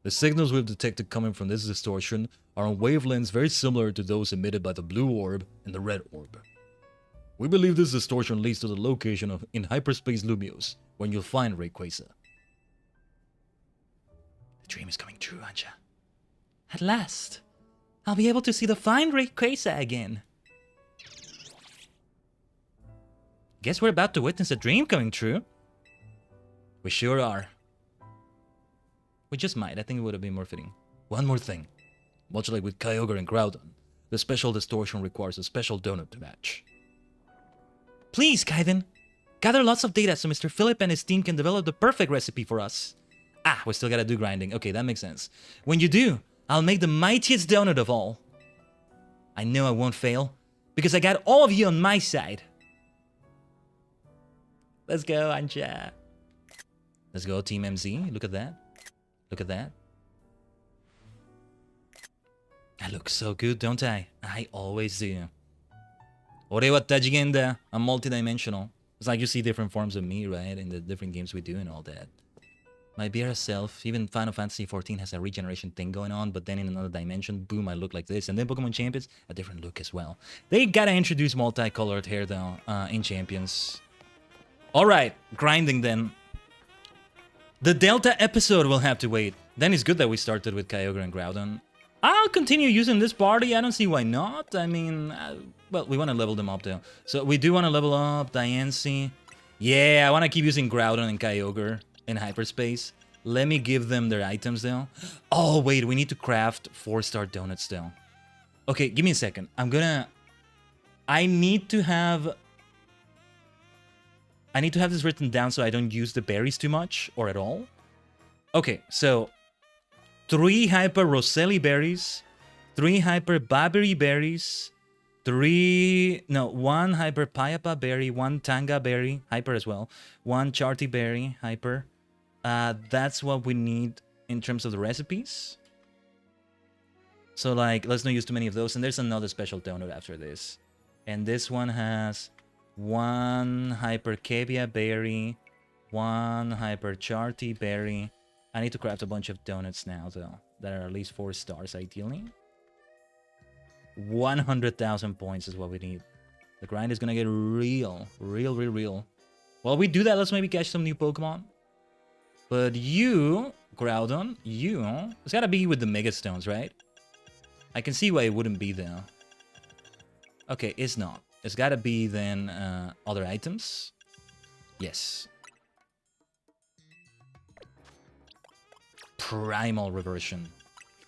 The signals we've detected coming from this distortion are on wavelengths very similar to those emitted by the blue orb and the red orb. We believe this distortion leads to the location of in hyperspace Lumios, when you'll find Rayquaza. The dream is coming true, Anja. At last, I'll be able to see the fine Rayquaza again. Guess we're about to witness a dream coming true. We sure are. We just might. I think it would have been more fitting. One more thing. Much like with Kyogre and Groudon, the special distortion requires a special donut to match. Please, Khaiden, gather lots of data so Mr. Philip and his team can develop the perfect recipe for us. Ah, we still gotta do grinding. Okay, that makes sense. When you do, I'll make the mightiest donut of all. I know I won't fail, because I got all of you on my side. Let's go, Anja. Let's go, Team MZ. Look at that. Look at that. I look so good, don't I? I always do. Orewa Tajigen da. I'm multidimensional. It's like you see different forms of me, right? In the different games we do and all that. My Biera self, even Final Fantasy XIV has a regeneration thing going on, but then in another dimension, boom, I look like this. And then Pokemon Champions, a different look as well. They gotta introduce multicolored hair though, in Champions. Alright, grinding then. The Delta episode will have to wait. Then it's good that we started with Kyogre and Groudon. I'll continue using this party, I don't see why not. I mean, well, we want to level them up though. So we do want to level up Diancie. Yeah, I want to keep using Groudon and Kyogre in hyperspace. Let me give them their items though. Oh, wait, we need to craft 4-star donuts still. Okay, give me a second. I need to have this written down so I don't use the berries too much or at all. Okay, so 3 hyper Roseli berries, 3 hyper Babiri berries, 1 hyper Payapa berry, 1 Tanga berry, hyper as well, 1 Charty berry, hyper. That's what we need in terms of the recipes. So like, let's not use too many of those. And there's another special donut after this. And this one has 1 hyper Kevia berry, 1 hyper Charty berry. I need to craft a bunch of donuts now, though, that are at least 4 stars, ideally. 100,000 points is what we need. The grind is gonna get real. While we do that, let's maybe catch some new Pokemon. But you, Groudon, it's gotta be with the Mega Stones, right? I can see why it wouldn't be, though. Okay, it's not. It's gotta be, then, other items. Yes. Primal reversion.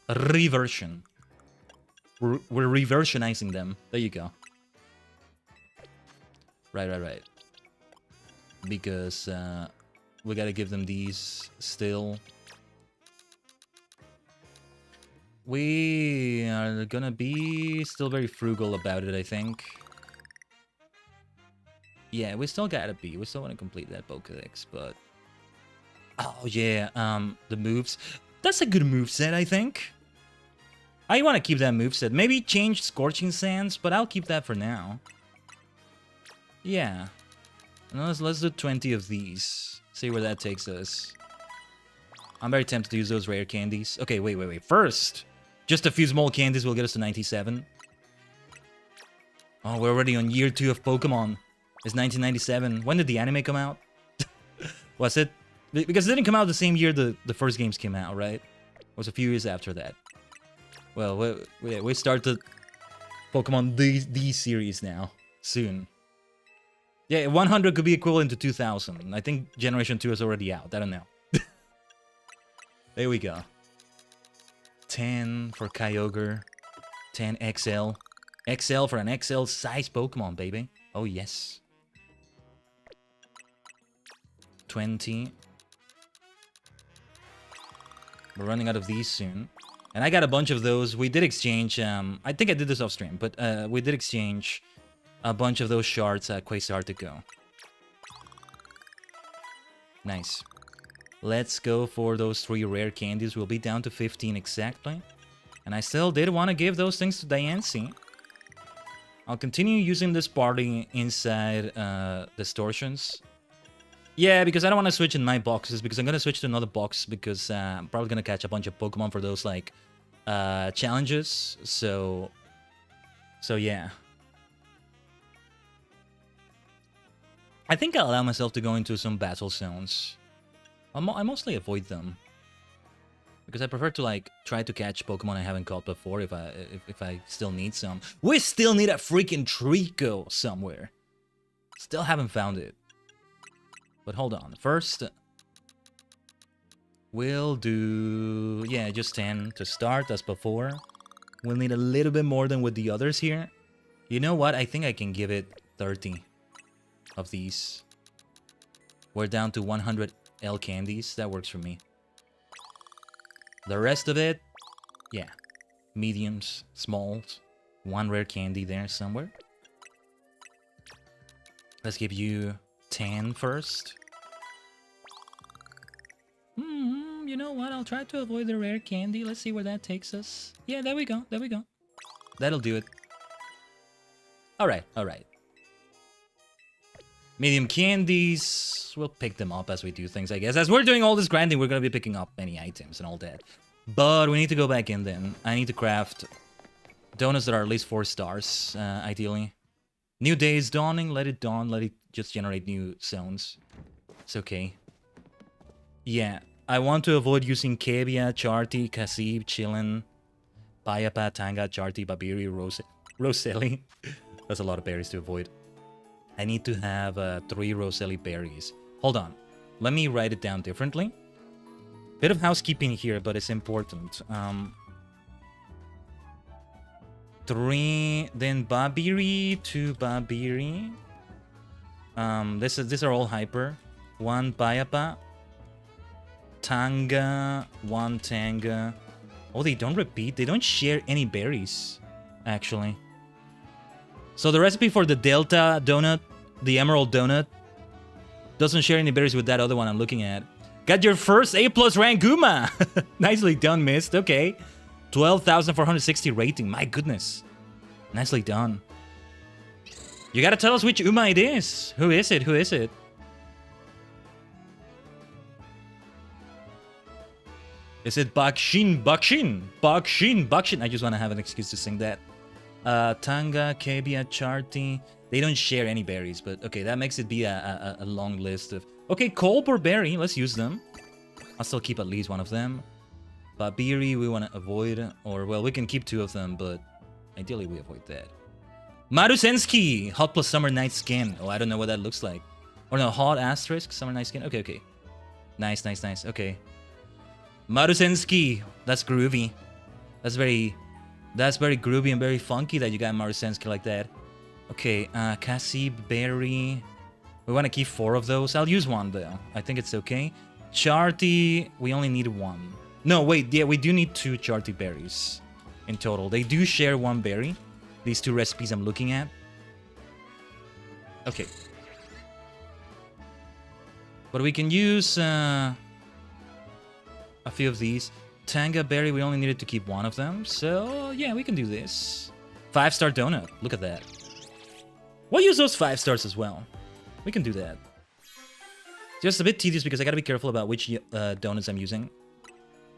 Reversion. We're reversionizing them. There you go. Right. Because we gotta give them these still. We are gonna be still very frugal about it, I think. Yeah, we still gotta be. We still want to complete that Pokédex, but... Oh, yeah, the moves. That's a good moveset, I think. I want to keep that moveset. Maybe change Scorching Sands, but I'll keep that for now. Yeah. Let's do 20 of these. See where that takes us. I'm very tempted to use those rare candies. Okay, wait. First, just a few small candies will get us to 97. Oh, we're already on year 2 of Pokemon. It's 1997. When did the anime come out? Was it? Because it didn't come out the same year the first games came out, right? It was a few years after that. Well, we started Pokemon D series now. Soon. Yeah, 100 could be equivalent to 2000. I think Generation 2 is already out. I don't know. There we go. 10 for Kyogre. 10 XL. XL for an XL size Pokemon, baby. Oh, yes. 20. We're running out of these soon. And I got a bunch of those. We did exchange, I think I did this off stream, but we did exchange a bunch of those shards at Quasar to go. Nice. Let's go for those 3 rare candies. We'll be down to 15 exactly. And I still did want to give those things to Diancie. I'll continue using this party inside distortions. Yeah, because I don't want to switch in my boxes, because I'm going to switch to another box, because I'm probably going to catch a bunch of Pokemon for those, like, challenges. So yeah. I think I'll allow myself to go into some battle zones. I mostly avoid them, because I prefer to, like, try to catch Pokemon I haven't caught before if I still need some. We still need a freaking Trico somewhere. Still haven't found it. But hold on. First, we'll do... yeah, just 10 to start as before. We'll need a little bit more than with the others here. You know what? I think I can give it 30 of these. We're down to 100 L candies. That works for me. The rest of it, yeah. Mediums, smalls. 1 rare candy there somewhere. Let's give you 10 first. You know what? I'll try to avoid the rare candy. Let's see where that takes us. Yeah, there we go. There we go. That'll do it. Alright, alright. Medium candies. We'll pick them up as we do things, I guess. As we're doing all this grinding, we're going to be picking up many items and all that. But we need to go back in then. I need to craft donuts that are at least 4 stars, ideally. New day is dawning. Let it dawn. Let it just generate new zones. It's okay. Yeah. I want to avoid using Kebia, Charty, Kasib, Chillin, Payapa, Tanga, Charty, Babiri, Roselli. That's a lot of berries to avoid. I need to have 3 Roselli berries. Hold on. Let me write it down differently. Bit of housekeeping here, but it's important. 3, then Babiri, 2 Babiri. These are all hyper. 1 Payapa. Tanga, 1 Tanga. Oh, they don't repeat. They don't share any berries, actually. So the recipe for the Delta donut, the Emerald donut, doesn't share any berries with that other one I'm looking at. Got your first A+ rank Guma! Nicely done, Mist. Okay. 12,460 rating. My goodness. Nicely done. You gotta tell us which Uma it is. Who is it? Who is it? Is it Bakshin? Bakshin! Bakshin! Bakshin! I just want to have an excuse to sing that. Tanga, Kebia, Charty. They don't share any berries, but okay, that makes it be a long list of... Okay, Colbur Berry, let's use them. I'll still keep at least 1 of them. Babiri, we want to avoid, or well, we can keep 2 of them, but ideally we avoid that. Marusensky, Hot plus Summer Night Skin. Oh, I don't know what that looks like. Or no, Hot Asterisk, Summer Night Skin. Okay, okay. Nice, nice, nice. Okay. Marusensky, that's groovy. That's very groovy and very funky that you got Marusensky like that. Okay, Kasib Berry. We want to keep 4 of those. I'll use 1 though. I think it's okay. Charty, we only need 1. No, wait, yeah, we do need 2 Charty berries in total. They do share 1 berry. These 2 recipes I'm looking at. Okay. But we can use a few of these. Tanga berry, we only needed to keep 1 of them. So, yeah, we can do this. 5-star donut. Look at that. We'll use those 5 stars as well. We can do that. Just a bit tedious because I gotta be careful about which donuts I'm using.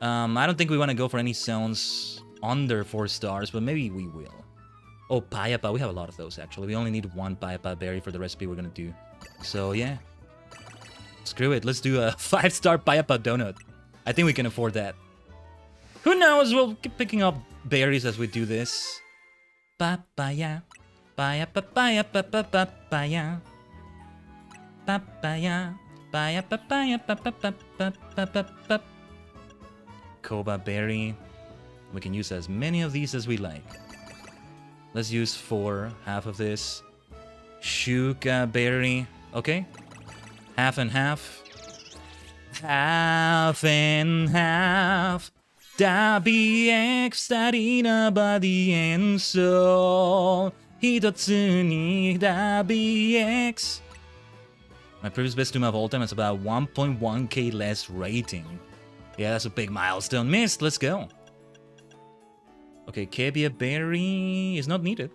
I don't think we want to go for any zones under 4 stars, but maybe we will. Oh, Payapa. We have a lot of those, actually. We only need 1 Payapa berry for the recipe we're gonna do. So, yeah. Screw it. Let's do a 5-star Payapa donut. I think we can afford that. Who knows? We'll keep picking up berries as we do this. Papaya. Papaya. Papaya. Papaya. Papaya. Papaya. Papaya. Koba berry. We can use as many of these as we like. Let's use 4. Half of this. Shuka berry. Okay. Half and half. Half and half. Da BX 二人のバディ演奏一つにだ BX. My previous best doom of all time is about 1.1k less rating. Yeah, that's a big milestone missed. Let's go. Okay, Kebia Berry is not needed.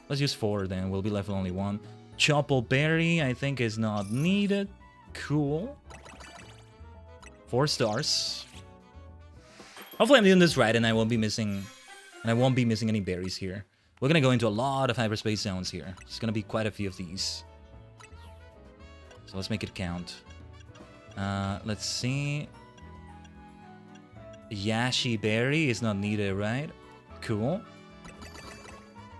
Let's use 4 then. We'll be left with only 1. Chopple Berry, I think, is not needed. Cool. 4 stars. Hopefully I'm doing this right and I won't be missing any berries here. We're gonna go into a lot of hyperspace zones here. There's gonna be quite a few of these. So let's make it count. Let's see. Yashi Berry is not needed, right? Cool.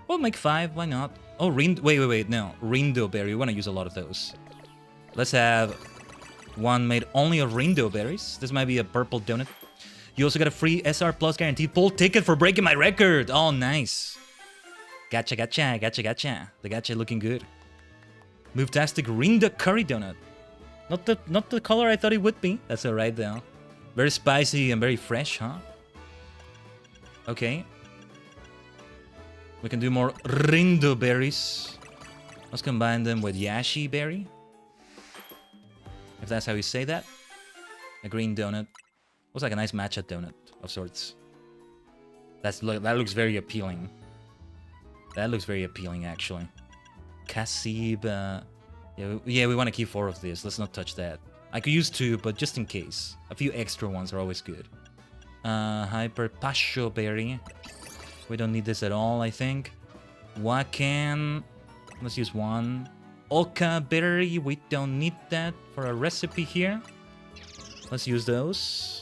We'll make 5, why not? Oh, wait, no. Rindo Berry, we want to use a lot of those. Let's have one made only of Rindo Berries. This might be a purple donut. You also got a free SR Plus guaranteed pull ticket for breaking my record. Oh, nice. Gotcha. The gacha looking good. Move-tastic Rindo Curry Donut. Not the color I thought it would be. That's alright though. Very spicy and very fresh, huh? Okay. We can do more Rindo berries. Let's combine them with Yashi berry. If that's how you say that. A green donut. Looks like a nice matcha donut of sorts. That looks very appealing. That looks very appealing, actually. Kasib. Yeah, we want to keep 4 of this. Let's not touch that. I could use 2, but just in case. A few extra ones are always good. Hyper Pasho berry. We don't need this at all, I think. Wakan. Let's use 1. Oka berry. We don't need that for a recipe here. Let's use those.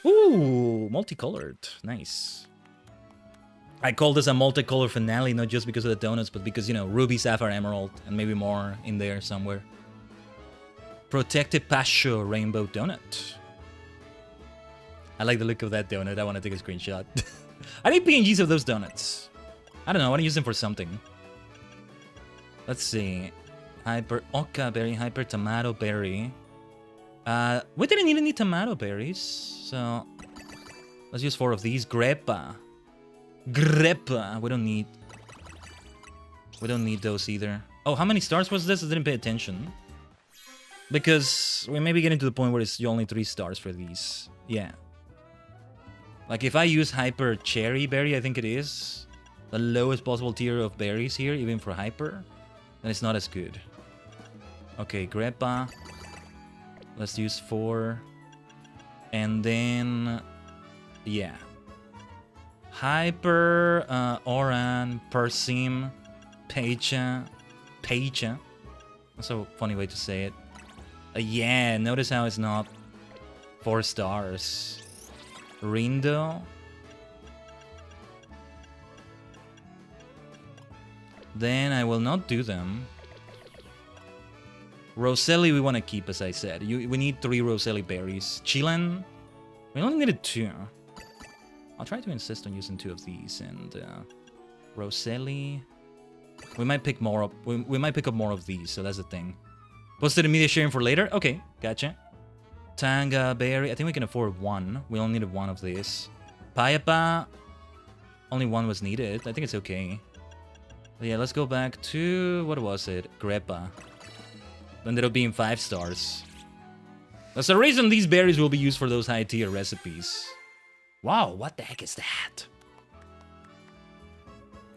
Ooh, multicolored. Nice. I call this a multicolored finale, not just because of the donuts, but because, you know, ruby, sapphire, emerald, and maybe more in there somewhere. Protected Pasho rainbow donut. I like the look of that donut. I want to take a screenshot. I need PNGs of those donuts. I don't know. I want to use them for something. Let's see. Hyper Oka berry, hyper tomato berry. We didn't even need tomato berries, so let's use 4 of these. Greppa. We don't need those either. Oh, how many stars was this? I didn't pay attention. Because we may be getting to the point where it's only 3 stars for these. Yeah. Like if I use hyper cherry berry, I think it is the lowest possible tier of berries here, even for hyper, then it's not as good. Okay, Greppa. Let's use 4. And then, yeah. Hyper, Oran, Persim, Pecha. That's a funny way to say it. Yeah, notice how it's not 4 stars. Rindo. Then I will not do them. Roselli we want to keep, as I said. We need 3 Roselli berries. Chilan, we only needed 2. I'll try to insist on using 2 of these. And Roselli, we might pick more up. We might pick up more of these, so that's the thing. Posted immediate sharing for later. Okay, gotcha. Tanga berry, I think we can afford 1. We only needed 1 of this. Payapa, only 1 was needed. I think it's okay. But yeah, let's go back to, what was it? Greppa. Ended up being 5 stars. That's the reason these berries will be used for those high tier recipes. Wow, what the heck is that?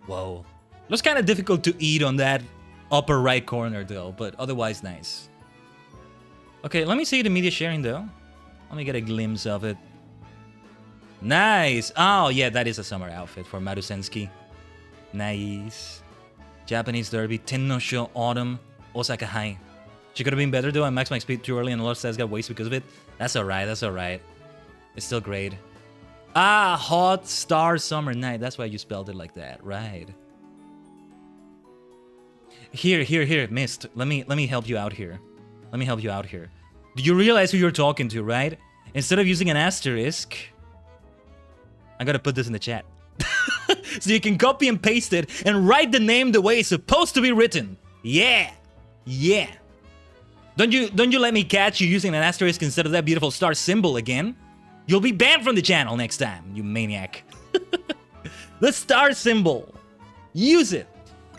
Whoa. Looks kind of difficult to eat on that upper right corner though, but otherwise nice. Okay, let me see the media sharing though. Let me get a glimpse of it. Nice! Oh yeah, that is a summer outfit for Marusensky. Nice. Japanese Derby, Tennosho Autumn, Osaka High. She could have been better though. I maxed my speed too early and a lot of stats got wasted because of it. That's alright, that's alright. It's still great. Ah, hot star summer night. That's why you spelled it like that, right? Here, Mist. Let me help you out here. Let me help you out here. Do you realize who you're talking to, right? Instead of using an asterisk, I'm gonna put this in the chat. So you can copy and paste it and write the name the way it's supposed to be written. Yeah! Yeah! Don't you let me catch you using an asterisk instead of that beautiful star symbol again. You'll be banned from the channel next time, you maniac. The star symbol. Use it.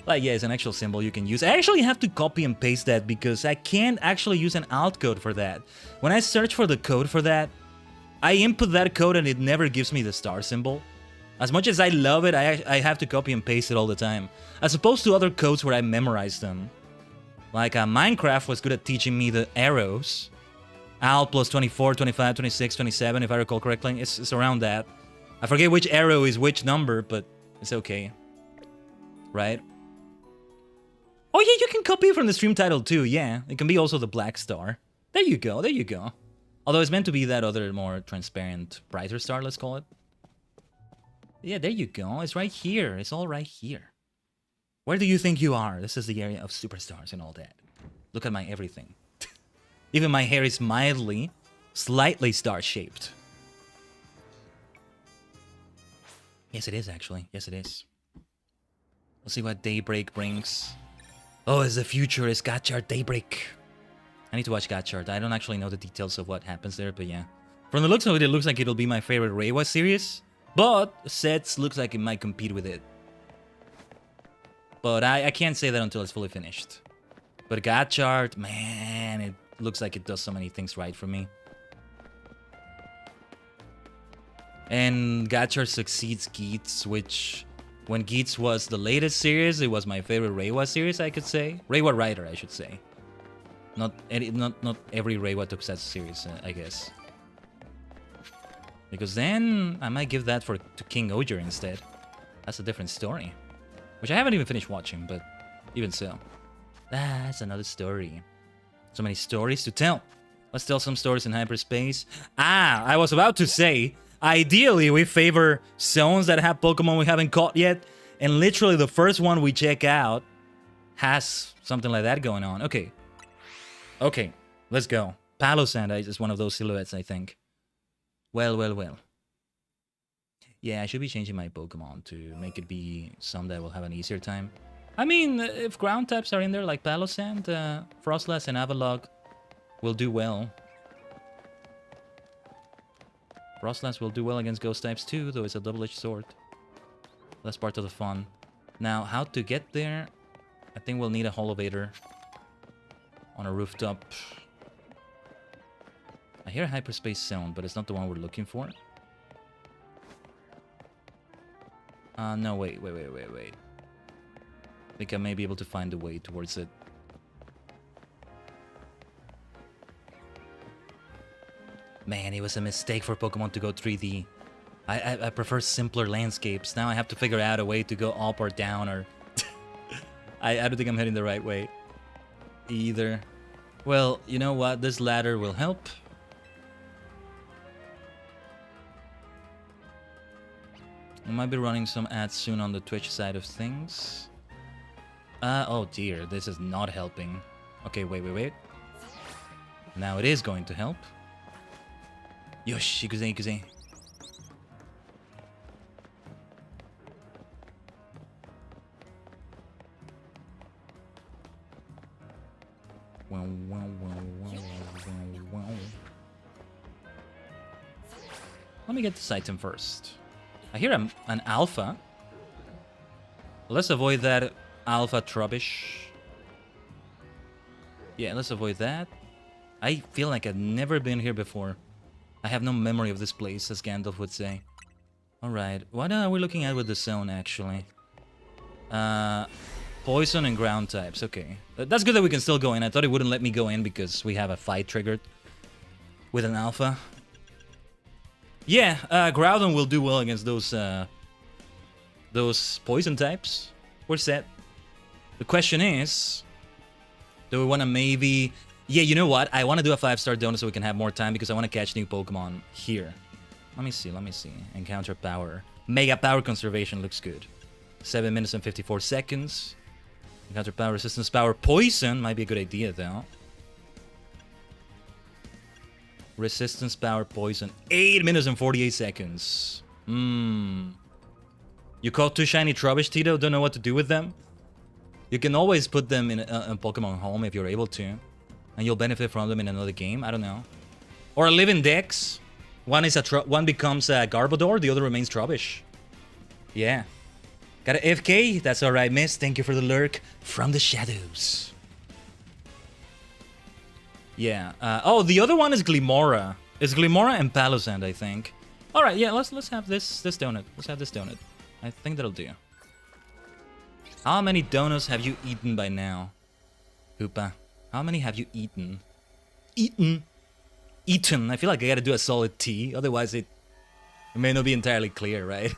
Like, yeah, it's an actual symbol you can use. I actually have to copy and paste that because I can't actually use an alt code for that. When I search for the code for that, I input that code and it never gives me the star symbol. As much as I love it, I have to copy and paste it all the time. As opposed to other codes where I memorize them. Like Minecraft was good at teaching me the arrows. Alt plus 24, 25, 26, 27, if I recall correctly. It's around that. I forget which arrow is which number, but it's okay. Right? Oh yeah, you can copy it from the stream title too, yeah. It can be also the black star. There you go, there you go. Although it's meant to be that other more transparent, brighter star, let's call it. Yeah, there you go. It's right here. It's all right here. Where do you think you are? This is the area of superstars and all that. Look at my everything. Even my hair is mildly, slightly star-shaped. Yes, it is, actually. Yes, it is. Let's see what Daybreak brings. Oh, it's the future. It's Gachard Daybreak. I need to watch Gachard. I don't actually know the details of what happens there, but yeah. From the looks of it looks like it'll be my favorite Reiwa series. But Sets looks like it might compete with it. But I can't say that until it's fully finished. But Gachard, man, it looks like it does so many things right for me. And Gachard succeeds Geats, which... When Geats was the latest series, it was my favorite Reiwa series, I could say. Reiwa writer, I should say. Not every Reiwa Tokusatsu series, I guess. Because then I might give that to King Oger instead. That's a different story. Which I haven't even finished watching, but even so. That's another story. So many stories to tell. Let's tell some stories in hyperspace. I was about to say... Ideally, we favor zones that have Pokemon we haven't caught yet. And literally the first one we check out has something like that going on. Okay. Okay, let's go. Palosand is one of those silhouettes, I think. Well. Yeah, I should be changing my Pokemon to make it be some that will have an easier time. I mean, if ground types are in there like Palosand, Frostlass and Avalok will do well. Frostlass will do well against ghost types too, though it's a double-edged sword. That's part of the fun. Now, how to get there? I think we'll need a Holovator on a rooftop. I hear a hyperspace zone, but it's not the one we're looking for. No, wait. I think I may be able to find a way towards it. Man, it was a mistake for Pokemon to go 3D. I prefer simpler landscapes. Now I have to figure out a way to go up or down or... I don't think I'm heading the right way. Either. Well, you know what? This ladder will help. I might be running some ads soon on the Twitch side of things. Oh dear, this is not helping. Okay, wait. Now it is going to help. Yosh, ikuze. Let me get this item first. I hear an alpha. Let's avoid that alpha trubbish. Yeah, let's avoid that. I feel like I've never been here before. I have no memory of this place, as Gandalf would say. Alright, what are we looking at with the zone, actually? Poison and ground types, okay. That's good that we can still go in. I thought it wouldn't let me go in because we have a fight triggered with an alpha. Yeah, Groudon will do well against those poison types. We're set. The question is, do we want to maybe... Yeah, you know what? I want to do a 5-star donut so we can have more time because I want to catch new Pokemon here. Let me see. Encounter power. Mega power conservation looks good. 7 minutes and 54 seconds. Encounter power, resistance power, poison might be a good idea though. Resistance power, poison. 8 minutes and 48 seconds. You caught 2 shiny Trubbish, Tito? Don't know what to do with them? You can always put them in a Pokemon home if you're able to. and you'll benefit from them in another game. I don't know. Or a living Dex. One becomes a Garbodor, the other remains Trubbish. Yeah. Got a FK? That's alright, miss. Thank you for the lurk from the shadows. Yeah. Oh, the other one is Glimora. It's Glimora and Palossand, I think. Alright, yeah, let's have this donut. Let's have this donut. I think that'll do. How many donuts have you eaten by now? Hoopa. How many have you eaten? Eaten. I feel like I gotta do a solid T, otherwise it may not be entirely clear, right?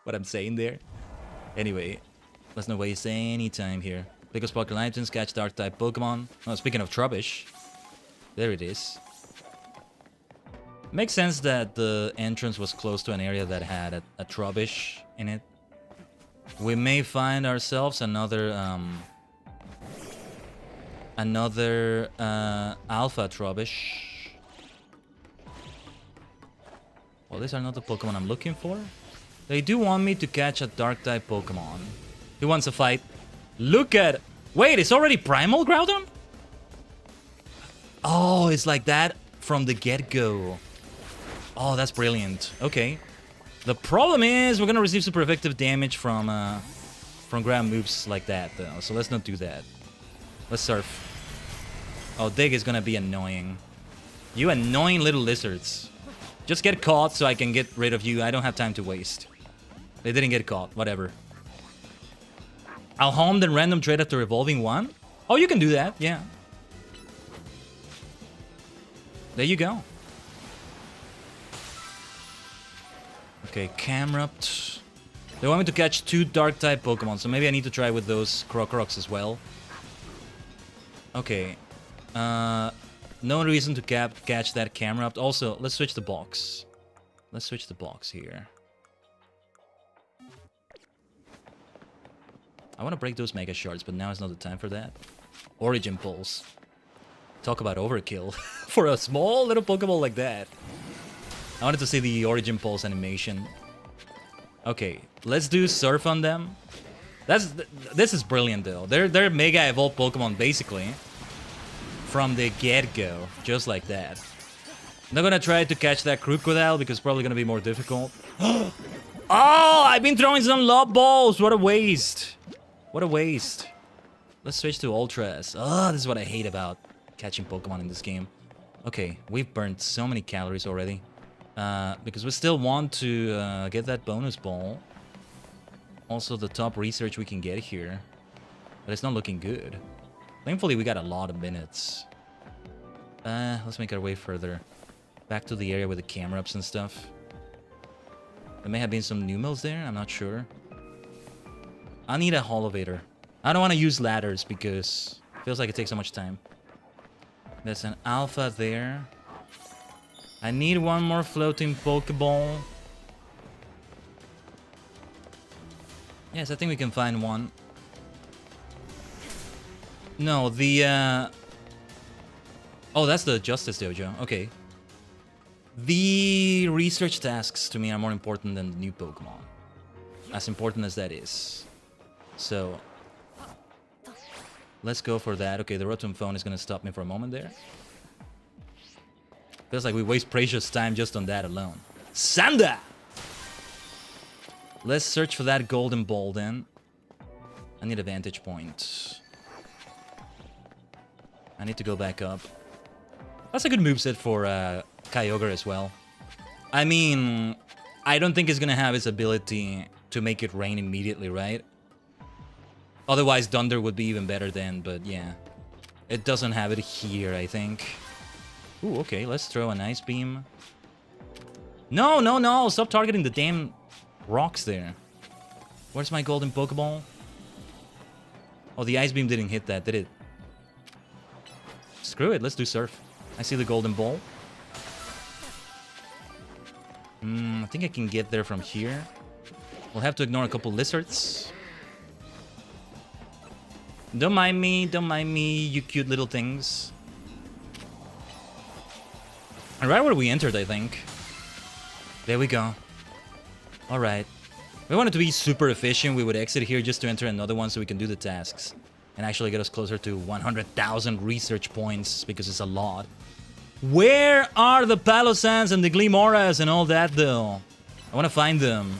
What I'm saying there. Anyway, let's not waste any time here. Because Sparkle Items catch Dark-type Pokemon. Oh, speaking of Trubbish. There it is. Makes sense that the entrance was close to an area that had a Trubbish in it. We may find ourselves another Alpha Trubbish. Well, these are not the Pokemon I'm looking for. They do want me to catch a Dark-type Pokemon. He wants a fight. Look at... Wait, it's already Primal Groudon? Oh, it's like that from the get-go. Oh, that's brilliant. Okay. The problem is we're gonna receive super effective damage from ground moves like that, though. So let's not do that. Let's surf. Oh, Dig is gonna be annoying. You annoying little lizards. Just get caught so I can get rid of you. I don't have time to waste. They didn't get caught. Whatever. I'll home then random trade after evolving one. Oh, you can do that. Yeah. There you go. Okay, Camerupt. They want me to catch 2 Dark-type Pokemon, so maybe I need to try with those Crocorox as well. Okay. No reason to catch that Camerupt. Also, let's switch the box. Let's switch the box here. I want to break those Mega Shards, but now is not the time for that. Origin Pulse. Talk about overkill for a small little Pokeball like that. I wanted to see the Origin Pulse animation. Okay, let's do Surf on them. This is brilliant though. They're Mega Evolved Pokemon basically. From the get-go, just like that. I'm not gonna try to catch that Crocodile because it's probably gonna be more difficult. Oh, I've been throwing some Love Balls. What a waste. What a waste. Let's switch to Ultras. Oh, this is what I hate about catching Pokemon in this game. Okay, we've burned so many calories already. Because we still want to get that bonus ball. Also, the top research we can get here. But it's not looking good. Thankfully, we got a lot of minutes. Let's make our way further. Back to the area with the Camerups and stuff. There may have been some Numels there, I'm not sure. I need a Holovator. I don't want to use ladders because it feels like it takes so much time. There's an Alpha there. I need one more floating Pokeball. Yes, I think we can find one. No, the... Oh, that's the Justice Dojo. Okay. The research tasks to me are more important than the new Pokemon. As important as that is. So... let's go for that. Okay, the Rotom Phone is going to stop me for a moment there. Feels like we waste precious time just on that alone. Sanda! Let's search for that Golden Ball then. I need a vantage point. I need to go back up. That's a good moveset for Kyogre as well. I mean, I don't think it's gonna have its ability to make it rain immediately, right? Otherwise, Thunder would be even better then, but yeah. It doesn't have it here, I think. Ooh, okay, let's throw an Ice Beam. No, no, no! Stop targeting the damn rocks there. Where's my golden Pokeball? Oh, the Ice Beam didn't hit that, did it? Screw it, let's do Surf. I see the golden ball. I think I can get there from here. We'll have to ignore a couple lizards. Don't mind me, you cute little things. And right where we entered, I think. There we go. Alright. We wanted to be super efficient. We would exit here just to enter another one so we can do the tasks. and actually get us closer to 100,000 research points, because it's a lot. Where are the Palosans and the Glemoras and all that, though? I want to find them.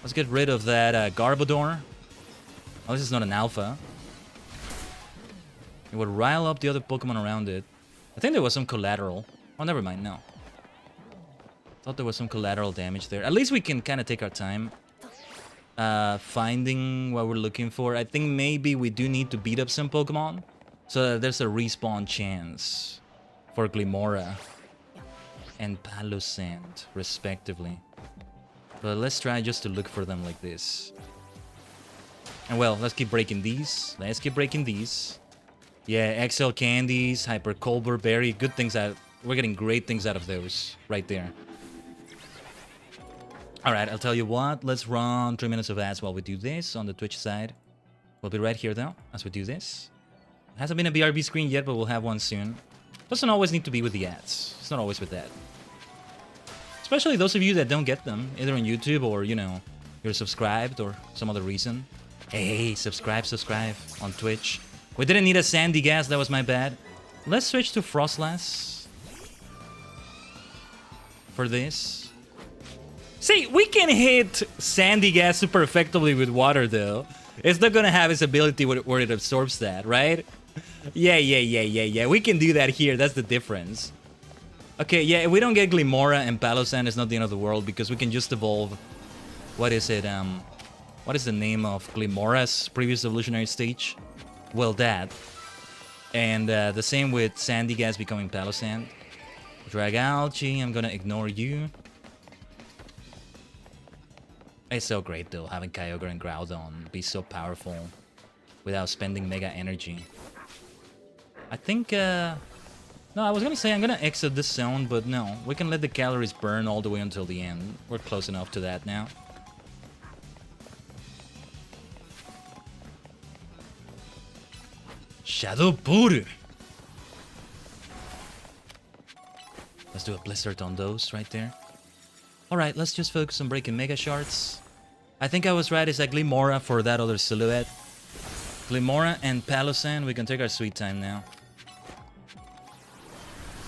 Let's get rid of that Garbodor. Oh, this is not an alpha. It would rile up the other Pokemon around it. I think there was some collateral. Oh, never mind, no. Thought there was some collateral damage there. At least we can kind of take our time finding what we're looking for. I think maybe we do need to beat up some Pokemon so that there's a respawn chance for Glimora and Palosand, respectively. But let's try just to look for them like this. And well, let's keep breaking these. Let's keep breaking these. Yeah, XL candies, Hyper Colbur Berry, good things out. We're getting great things out of those right there. Alright, I'll tell you what, let's run 3 minutes of ads while we do this on the Twitch side. We'll be right here though, as we do this. It hasn't been a BRB screen yet, but we'll have one soon. Doesn't always need to be with the ads. It's not always with that. Especially those of you that don't get them, either on YouTube or, you know, you're subscribed or some other reason. Hey, subscribe on Twitch. We didn't need a Sandy Gas, that was my bad. Let's switch to Frostlass for this. See, we can hit Sandy Gas super effectively with water, though. It's not gonna have its ability where it absorbs that, right? Yeah. We can do that here, that's the difference. Okay, yeah, if we don't get Glimora and Palosand, it's not the end of the world, because we can just evolve... What is it, what is the name of Glimora's previous evolutionary stage? Well, that. And the same with Sandy Gas becoming Palosand. Dragalchi, I'm gonna ignore you. It's so great, though, having Kyogre and Groudon be so powerful without spending mega energy. I think, no, I was gonna say I'm gonna exit this zone, but no. We can let the calories burn all the way until the end. We're close enough to that now. Shadow Buru! Let's do a Blizzard on those right there. Alright, let's just focus on breaking Mega Shards. I think I was right, it's a Glimora for that other silhouette. Glimora and Palosand, we can take our sweet time now.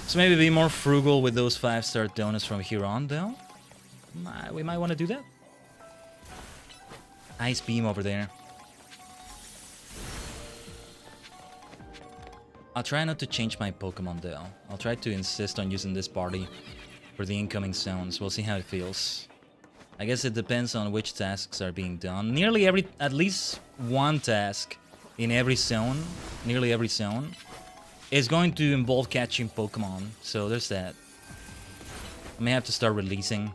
So maybe be more frugal with those 5-star donuts from here on, though. We might want to do that. Ice Beam over there. I'll try not to change my Pokemon, though. I'll try to insist on using this party for the incoming zones. We'll see how it feels. I guess it depends on which tasks are being done. At least one task in every zone, nearly every zone, is going to involve catching Pokemon. So there's that. I may have to start releasing.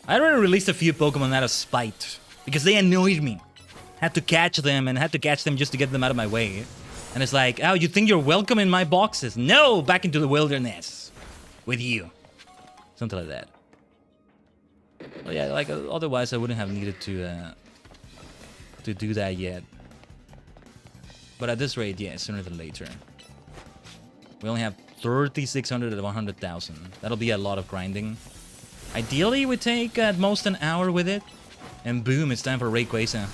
I already released a few Pokemon out of spite, because they annoyed me. Had to catch them, and had to catch them just to get them out of my way. And it's like, oh, you think you're welcome in my boxes? No! Back into the wilderness. With you. Something like that. Well, yeah, like, otherwise I wouldn't have needed to do that yet. But at this rate, yeah, sooner than later. We only have 3,600 at 100,000. That'll be a lot of grinding. Ideally, we take at most an hour with it. And boom, it's time for Rayquaza.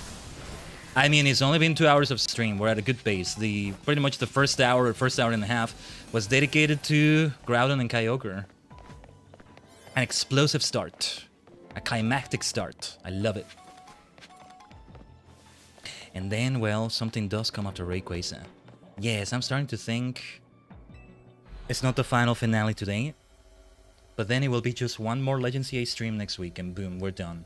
I mean, it's only been 2 hours of stream. We're at a good pace. Pretty much the first hour and a half was dedicated to Groudon and Kyogre. An explosive start. A climactic start. I love it. And then, well, something does come after Rayquaza. Yes, I'm starting to think it's not the final finale today. But then it will be just one more Legends Z-A stream next week, and boom, we're done.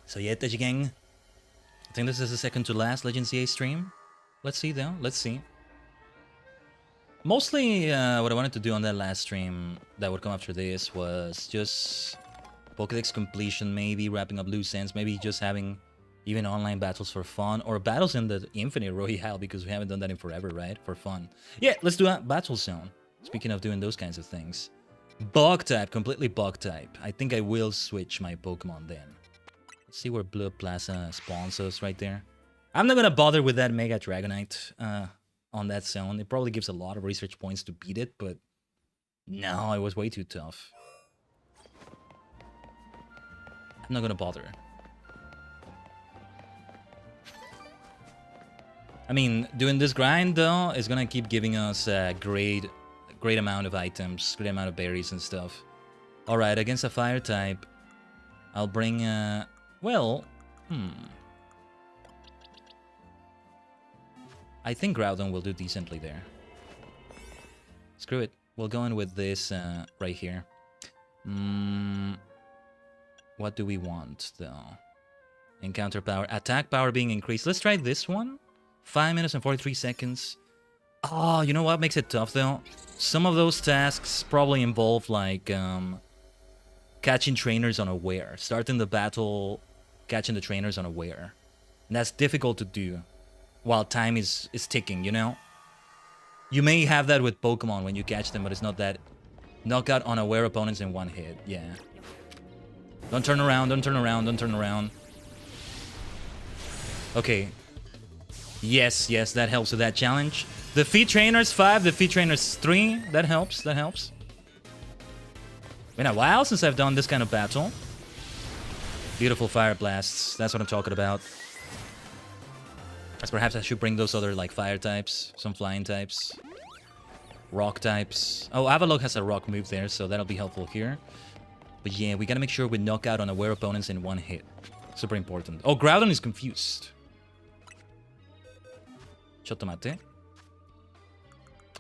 So yeah, Tajigen, I think this is the second to last Legends Z-A stream. Let's see though, let's see. Mostly what I wanted to do on that last stream that would come after this was just Pokédex completion, maybe wrapping up loose ends, maybe just having even online battles for fun, or battles in the Infinite Royale, because we haven't done that in forever, right? For fun. Yeah, let's do a battle zone. Speaking of doing those kinds of things. Bug type, completely bug type. I think I will switch my Pokemon then. Let's see where Blue Plaza spawns us right there. I'm not gonna bother with that Mega Dragonite on that zone. It probably gives a lot of research points to beat it, but No, it was way too tough. I'm not gonna bother. I mean, doing this grind, though, is gonna keep giving us a great amount of items, great amount of berries and stuff. Alright, against a fire type, I'll bring, well, I think Groudon will do decently there. Screw it. We'll go in with this right here. What do we want, though? Encounter power. Attack power being increased. Let's try this one. 5 minutes and 43 seconds. Oh, you know what makes it tough, though? Some of those tasks probably involve, like, catching trainers unaware. Starting the battle, catching the trainers unaware. And that's difficult to do while time is ticking, you know? You may have that with Pokemon when you catch them, but it's not that. Knock out unaware opponents in one hit, yeah. Don't turn around, don't turn around, don't turn around. Okay. Yes, yes, that helps with that challenge. Defeat trainers 5, defeat trainers 3. That helps, that helps. Been a while since I've done this kind of battle. Beautiful fire blasts, that's what I'm talking about. As perhaps I should bring those other, like, fire types, some flying types, rock types. Oh, Avalok has a rock move there, so that'll be helpful here. But yeah, we gotta make sure we knock out unaware opponents in one hit. Super important. Oh, Groudon is confused. Chotomate.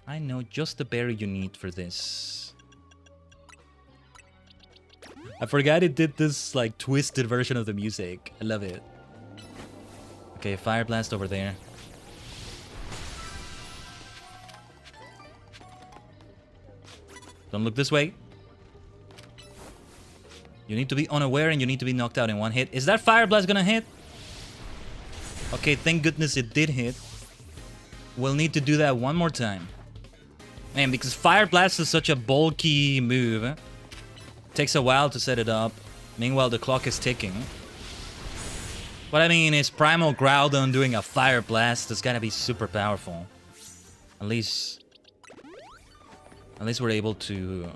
I know just the berry you need for this. I forgot it did this, like, twisted version of the music. I love it. Okay, Fire Blast over there. Don't look this way. You need to be unaware and you need to be knocked out in one hit. Is that Fire Blast gonna hit? Okay, thank goodness it did hit. We'll need to do that one more time. Man, because Fire Blast is such a bulky move. Takes a while to set it up. Meanwhile, the clock is ticking. But I mean, it's Primal Groudon doing a Fire Blast. That's gotta be super powerful. At least we're able to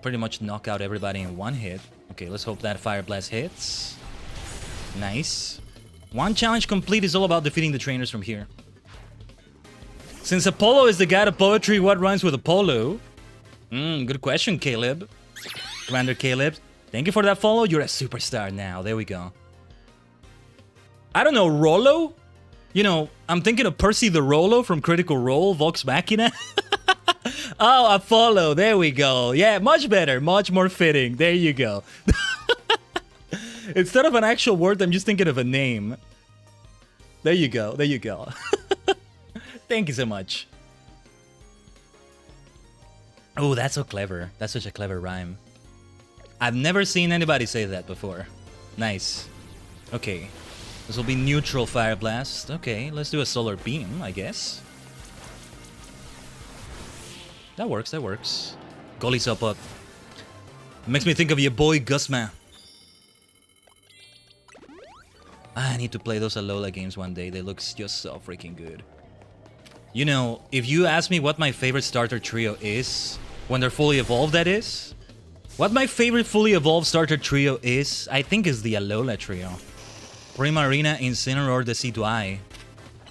pretty much knock out everybody in one hit. Okay, let's hope that Fire Blast hits. Nice. One challenge complete is all about defeating the trainers from here. Since Apollo is the god of poetry, what rhymes with Apollo? Good question, Caleb. Commander Caleb. Thank you for that follow. You're a superstar now. There we go. I don't know, Rollo? You know, I'm thinking of Percy the Rollo from Critical Role, Vox Machina. Oh, Apollo. There we go. Yeah, much better. Much more fitting. There you go. Instead of an actual word, I'm just thinking of a name. There you go. There you go. Thank you so much. Oh, that's so clever. That's such a clever rhyme. I've never seen anybody say that before. Nice. Okay. This will be neutral Fire Blast. Okay, let's do a Solar Beam, I guess. That works, that works. Goalie up up. Makes me think of your boy Gusma. I need to play those Alola games one day. They look just so freaking good. You know, if you ask me what my favorite starter trio is, when they're fully evolved, that is. What my favorite fully evolved starter trio is, I think is the Alola trio. Primarina, Incineroar, Decidueye.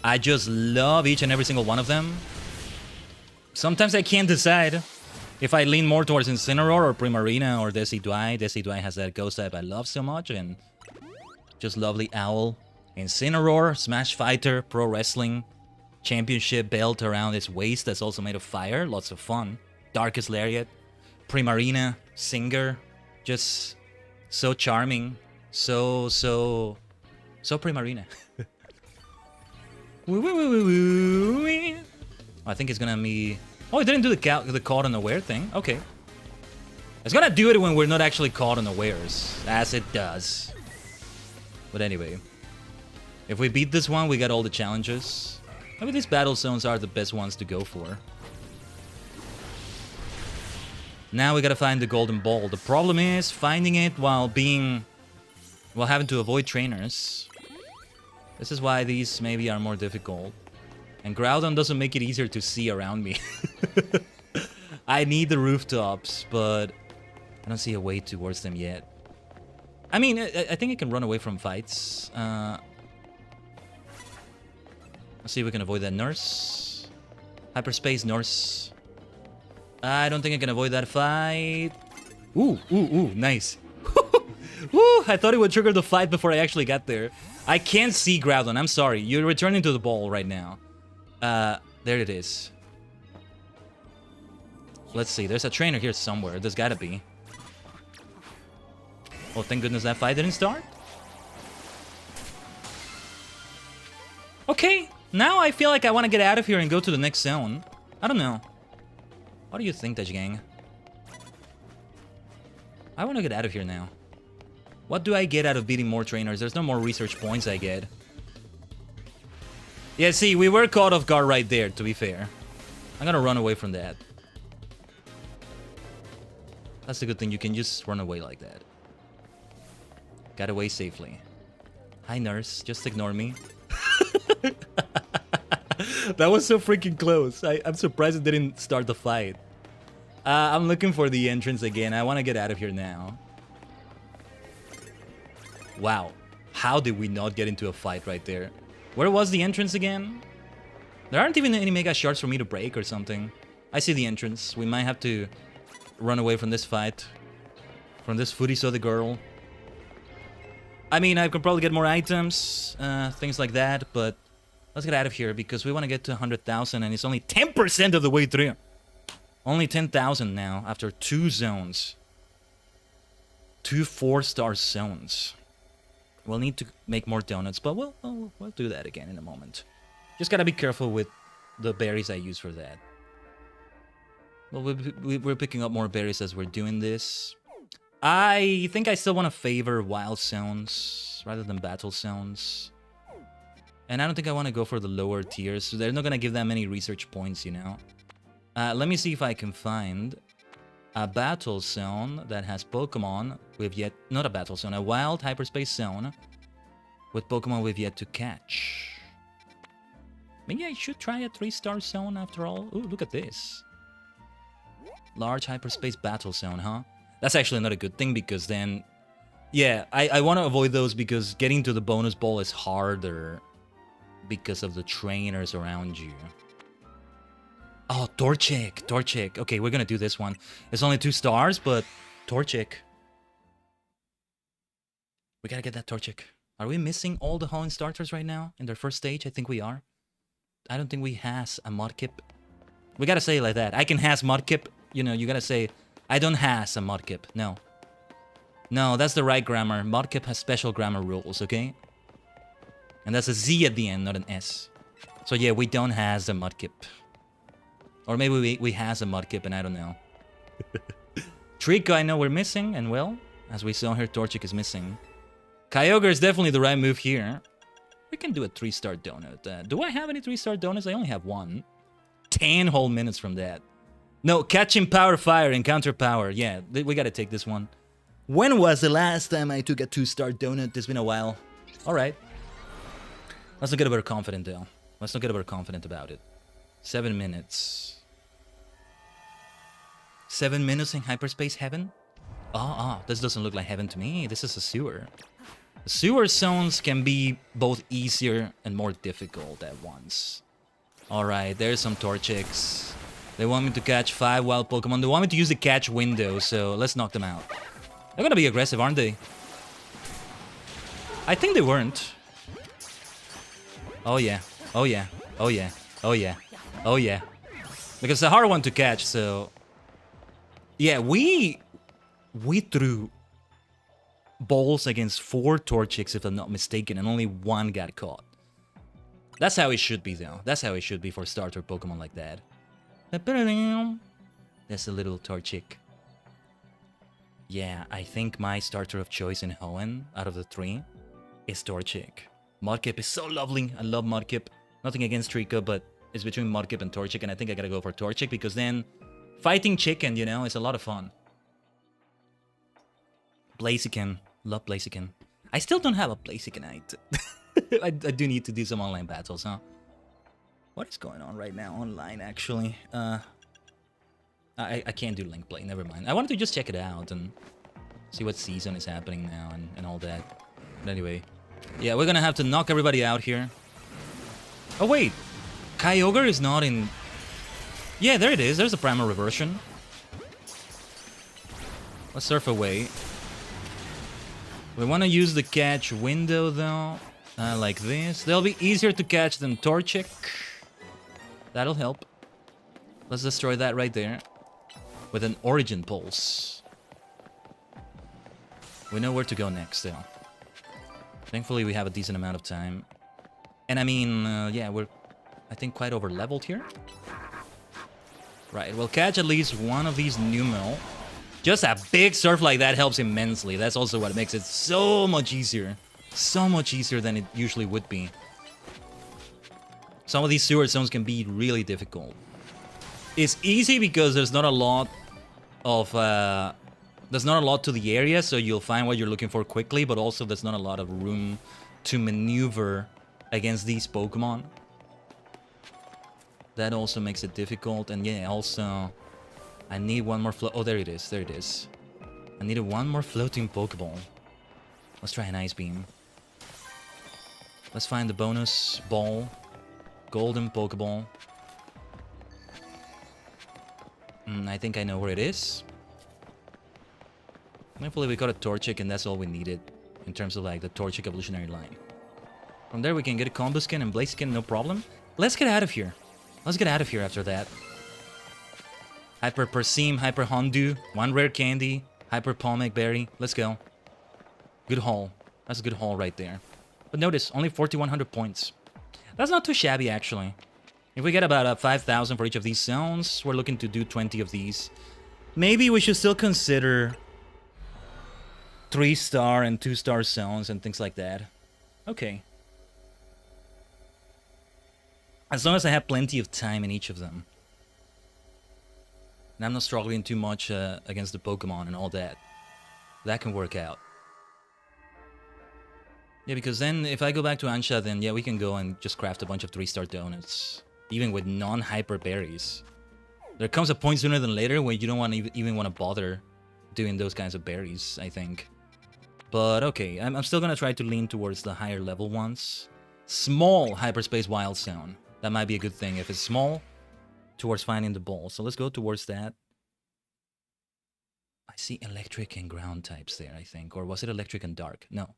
I just love each and every single one of them. Sometimes I can't decide if I lean more towards Incineroar or Primarina or Decidueye. Decidueye has that ghost type I love so much, and just lovely Owl. Incineroar, Smash Fighter, Pro Wrestling, championship belt around its waist that's also made of fire. Lots of fun. Darkest Lariat. Primarina, Singer. Just so charming. So Primarina. I think it's gonna be... Oh, it didn't do the caught unaware thing. Okay. It's gonna do it when we're not actually caught unawares. As it does. But anyway. If we beat this one, we got all the challenges. Maybe these battle zones are the best ones to go for. Now we gotta find the golden ball. The problem is finding it while having to avoid trainers. This is why these maybe are more difficult. And Groudon doesn't make it easier to see around me. I need the rooftops, but I don't see a way towards them yet. I mean, I think I can run away from fights. Let's see if we can avoid that nurse. Hyperspace nurse. I don't think I can avoid that fight. Ooh, nice. Woo, I thought it would trigger the fight before I actually got there. I can't see Groudon, I'm sorry. You're returning to the ball right now. There it is. Let's see, there's a trainer here somewhere. There's gotta be. Oh, thank goodness that fight didn't start. Okay, now I feel like I want to get out of here and go to the next zone. I don't know. What do you think, Tajigen? I want to get out of here now. What do I get out of beating more trainers? There's no more research points I get. Yeah, see, we were caught off guard right there, to be fair. I'm gonna run away from that. That's the good thing, you can just run away like that. Got away safely. Hi, nurse. Just ignore me. That was so freaking close. I'm surprised it didn't start the fight. I'm looking for the entrance again. I want to get out of here now. Wow. How did we not get into a fight right there? Where was the entrance again? There aren't even any mega shards for me to break or something. I see the entrance. We might have to run away from this fight. From this footy so the girl. I mean, I could probably get more items, things like that, but let's get out of here because we want to get to 100,000 and it's only 10% of the way through. Only 10,000 now after 2 zones. 2 4-star zones. We'll need to make more donuts, but we'll do that again in a moment. Just gotta be careful with the berries I use for that. Well, we're picking up more berries as we're doing this. I think I still want to favor wild zones rather than battle zones. And I don't think I want to go for the lower tiers, so they're not going to give that many research points, you know. Let me see if I can find a battle zone that has Pokemon we've yet... Not a battle zone, a wild hyperspace zone with Pokemon we've yet to catch. Maybe I should try a 3-star zone after all. Ooh, look at this. Large hyperspace battle zone, huh? That's actually not a good thing because then... Yeah, I want to avoid those because getting to the bonus ball is harder because of the trainers around you. Oh, Torchic. Okay, we're gonna do this one. It's only 2 stars, but Torchic. We gotta get that Torchic. Are we missing all the Holland starters right now in their first stage? I think we are. I don't think we has a Mudkip. We gotta say it like that. I can has Mudkip. You know, you gotta say... I don't has a Mudkip. No. No, that's the right grammar. Mudkip has special grammar rules, okay? And that's a Z at the end, not an S. So yeah, we don't has a Mudkip. Or maybe we has a Mudkip and I don't know. Trico I know we're missing, and well, as we saw here, Torchic is missing. Kyogre is definitely the right move here. We can do a 3-star donut. Do I have any 3-star donuts? I only have 1. 10 whole minutes from that. No, catching power fire and counter power. Yeah, we gotta take this one. When was the last time I took a 2-star donut? It's been a while. Alright. Let's not get overconfident though. Let's not get overconfident about it. 7 minutes. 7 minutes in hyperspace heaven? This doesn't look like heaven to me. This is a sewer. Sewer zones can be both easier and more difficult at once. Alright, there's some Torchics. They want me to catch 5 wild Pokemon. They want me to use the catch window, so let's knock them out. They're gonna be aggressive, aren't they? I think they weren't. Oh yeah. Oh yeah. Oh yeah. Oh yeah. Oh yeah. Because it's a hard one to catch, so... Yeah, we threw balls against 4 Torchics, if I'm not mistaken, and only 1 got caught. That's how it should be, though. That's how it should be for starter Pokemon like that. That's a little Torchic. Yeah, I think my starter of choice in Hoenn, out of the 3, is Torchic. Mudkip is so lovely. I love Mudkip. Nothing against Trico, but it's between Mudkip and Torchic, and I think I gotta go for Torchic because then fighting chicken, you know, is a lot of fun. Blaziken. Love Blaziken. I still don't have a Blazikenite. I do need to do some online battles, huh? What is going on right now online, actually? I can't do link play, never mind. I wanted to just check it out and see what season is happening now and all that. But anyway, yeah, we're gonna have to knock everybody out here. Oh wait, Kyogre is not in... Yeah, there it is, there's a primal reversion. Let's surf away. We want to use the catch window though, like this. They'll be easier to catch than Torchic. That'll help. Let's destroy that right there. With an Origin Pulse. We know where to go next though. Thankfully we have a decent amount of time. And I mean, yeah, we're, I think, quite over-leveled here. Right, we'll catch at least one of these Numel. Just a big surf like that helps immensely. That's also what makes it so much easier. So much easier than it usually would be. Some of these sewer zones can be really difficult. It's easy because there's not a lot of... there's not a lot to the area, so you'll find what you're looking for quickly, but also there's not a lot of room to maneuver against these Pokemon. That also makes it difficult, and yeah, also... I need one more float. Oh, there it is. There it is. I needed one more floating Pokeball. Let's try an Ice Beam. Let's find the bonus ball. Golden Pokeball. I think I know where it is. Hopefully we got a Torchic and that's all we needed. In terms of like the Torchic evolutionary line. From there we can get a Combo Skin and Blaziken, no problem. Let's get out of here. Let's get out of here after that. Hyper Perseem, Hyper Hondu, one rare candy, Hyper Palmic Berry. Let's go. Good haul. That's a good haul right there. But notice, only 4,100 points. That's not too shabby, actually. If we get about 5,000 for each of these zones, we're looking to do 20 of these. Maybe we should still consider 3-star and 2-star zones and things like that. Okay. As long as I have plenty of time in each of them. And I'm not struggling too much against the Pokemon and all that. That can work out. Yeah, because then if I go back to Ansha, then yeah, we can go and just craft a bunch of 3-star donuts. Even with non-hyper berries. There comes a point sooner than later when you don't want to even want to bother doing those kinds of berries, I think. But okay, I'm still going to try to lean towards the higher level ones. Small Hyperspace Wild Zone. That might be a good thing. If it's small, towards finding the ball. So let's go towards that. I see electric and ground types there, I think. Or was it electric and dark? No.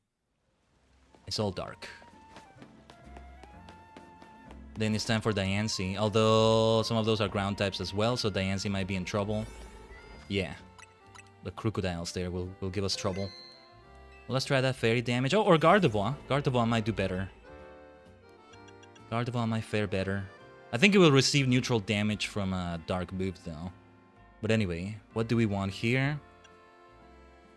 It's all dark. Then it's time for Diancie. Although some of those are ground types as well, so Diancie might be in trouble. Yeah. The crocodiles there will give us trouble. Well, let's try that fairy damage. Oh, or Gardevoir. Gardevoir might do better. Gardevoir might fare better. I think it will receive neutral damage from a dark move though. But anyway, what do we want here?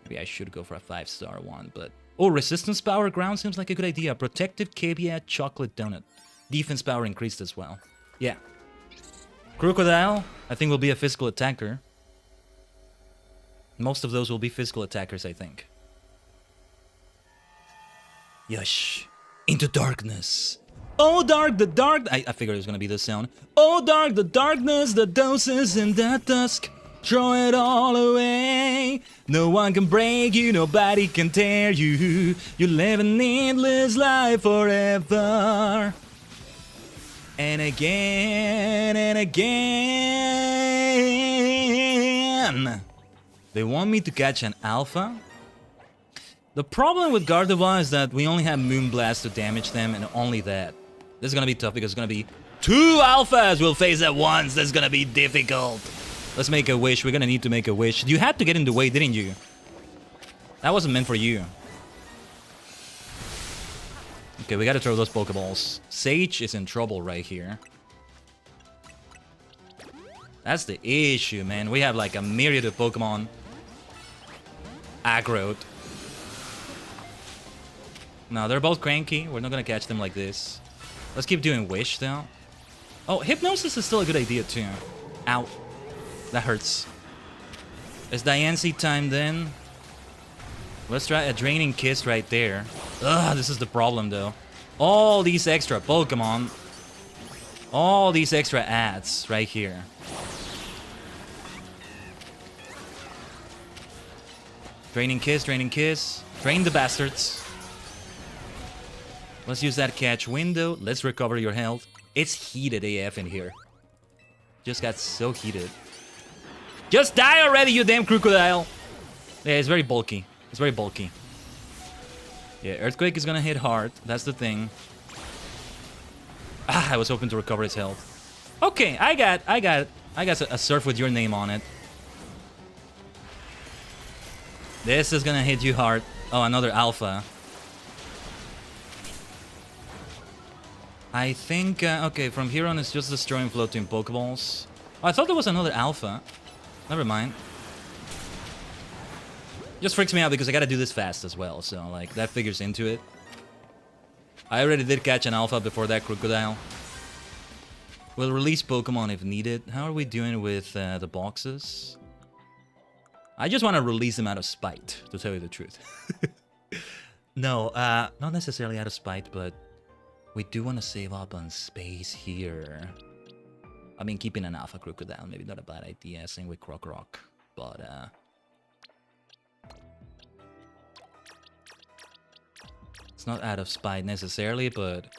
Maybe I should go for a 5-star one, but... Oh, resistance power ground seems like a good idea. Protective caveat chocolate donut. Defense power increased as well. Yeah. Crocodile, I think will be a physical attacker. Most of those will be physical attackers, I think. Yush. Into darkness. Oh, dark, the dark... I figured it was going to be this sound. Oh, dark, the darkness, the doses in the dusk. Throw it all away. No one can break you, nobody can tear you. You live an endless life forever. And again, and again. They want me to catch an alpha. The problem with Gardevoir is that we only have Moonblast to damage them, and only that. This is gonna be tough because it's gonna be 2 alphas we'll face at once. That's gonna be difficult. Let's make a wish. We're gonna need to make a wish. You had to get in the way, didn't you? That wasn't meant for you. Okay, we gotta throw those Pokeballs. Sage is in trouble right here. That's the issue, man. We have like a myriad of Pokemon aggroed. No, they're both cranky. We're not gonna catch them like this. Let's keep doing Wish, though. Oh, Hypnosis is still a good idea, too. Ow. That hurts. Is Diancie time, then? Let's try a Draining Kiss right there. Ugh, this is the problem, though. All these extra Pokemon. All these extra ads right here. Draining kiss, draining kiss. Drain the bastards. Let's use that catch window. Let's recover your health. It's heated AF in here. Just got so heated. Just die already, you damn crocodile! Yeah, it's very bulky. It's very bulky. Yeah, Earthquake is gonna hit hard. That's the thing. Ah, I was hoping to recover his health. Okay, I got a surf with your name on it. This is gonna hit you hard. Oh, another alpha. I think, okay, from here on it's just destroying floating Pokeballs. Oh, I thought there was another alpha. Never mind. Just freaks me out because I gotta do this fast as well, so, like, that figures into it. I already did catch an alpha before that crocodile. We'll release Pokemon if needed. How are we doing with the boxes? I just want to release them out of spite, to tell you the truth. No, not necessarily out of spite, but we do want to save up on space here. I mean, keeping an alpha crocodile, maybe not a bad idea. Same with Crocorock, but it's not out of spite necessarily, but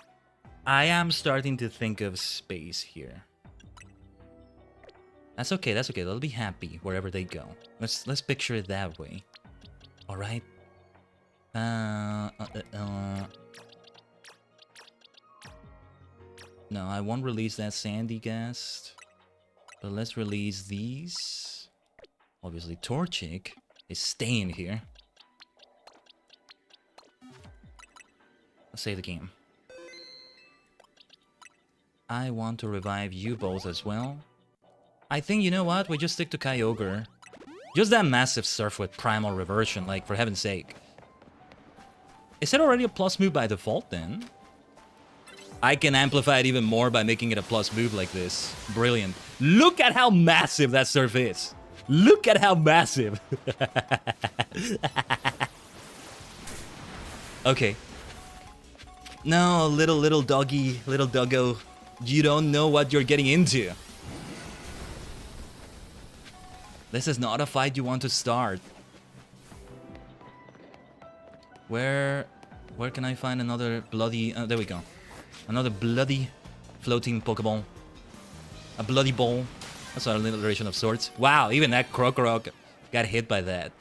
I am starting to think of space here. That's okay, that's okay. They'll be happy wherever they go. Let's picture it that way. All right. No, I won't release that Sandy Ghast. But let's release these. Obviously, Torchic is staying here. Let's save the game. I want to revive you both as well. I think, you know what? We just stick to Kyogre. Just that massive surf with Primal Reversion, like, for heaven's sake. Is it already a plus move by default, then? I can amplify it even more by making it a plus move like this. Brilliant. Look at how massive that surf is. Look at how massive. Okay. No, little doggy, little doggo. You don't know what you're getting into. This is not a fight you want to start. Where can I find another bloody... there we go. Another bloody floating Pokeball. A bloody ball. That's an alliteration of sorts. Wow, even that Crocorock got hit by that.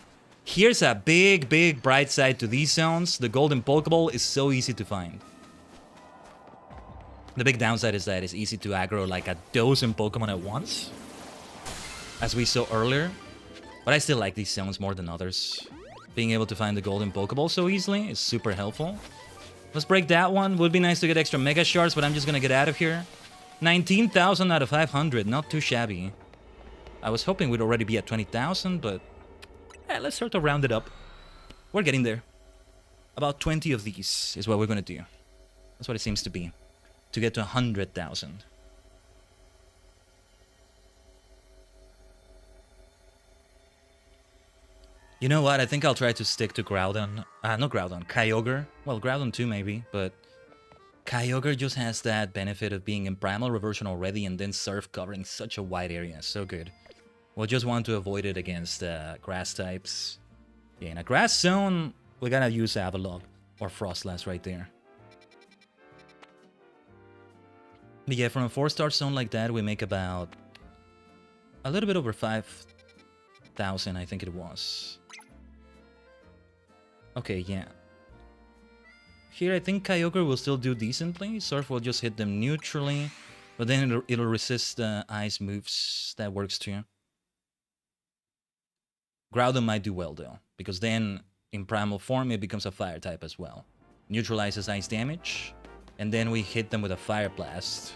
Here's a big bright side to these zones. The golden Pokeball is so easy to find. The big downside is that it's easy to aggro like a dozen Pokemon at once, as we saw earlier. But I still like these zones more than others. Being able to find the golden Pokeball so easily is super helpful. Let's break that one. Would be nice to get extra Mega Shards, but I'm just gonna get out of here. 19,000 out of 500, not too shabby. I was hoping we'd already be at 20,000, but let's sort of round it up. We're getting there. About 20 of these is what we're gonna do. That's what it seems to be. To get to 100,000. You know what? I think I'll try to stick to Groudon. Not Groudon, Kyogre. Well, Groudon too maybe, but Kyogre just has that benefit of being in Primal Reversion already and then Surf covering such a wide area. So good. We'll just want to avoid it against grass types. Yeah, in a grass zone, we gotta use Avalok or Frostlass right there. But yeah, from a 4-star zone like that, we make about a little bit over 5,000, I think it was. Okay, yeah. Here, I think Kyogre will still do decently. Surf will just hit them neutrally, but then it'll resist ice moves. That works too. Groudon might do well, though, because then, in primal form, it becomes a fire type as well. Neutralizes ice damage, and then we hit them with a Fire Blast.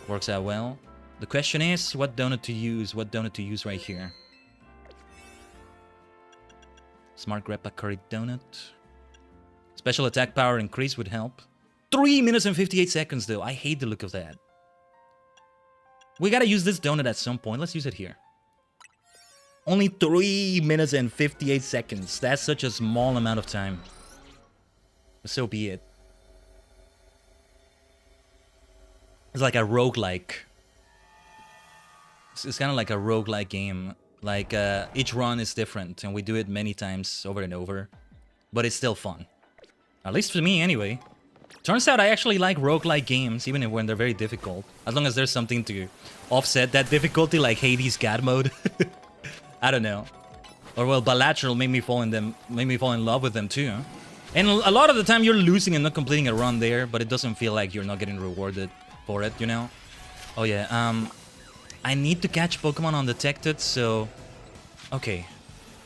Works out well. The question is, what donut to use? What donut to use right here? Smart Greppa Curry Donut. Special attack power increase would help. 3 minutes and 58 seconds, though. I hate the look of that. We gotta use this donut at some point. Let's use it here. Only 3 minutes and 58 seconds. That's such a small amount of time. So be it. It's like a roguelike. It's kind of like a roguelike game. Like, each run is different, and we do it many times over and over. But it's still fun. At least for me, anyway. Turns out I actually like roguelike games, even when they're very difficult. As long as there's something to offset that difficulty, like Hades God mode. I don't know. Or, well, bilateral made me fall in love with them, too. Huh? And a lot of the time, you're losing and not completing a run there, but it doesn't feel like you're not getting rewarded for it, you know? Oh, yeah, I need to catch Pokemon undetected, so... Okay.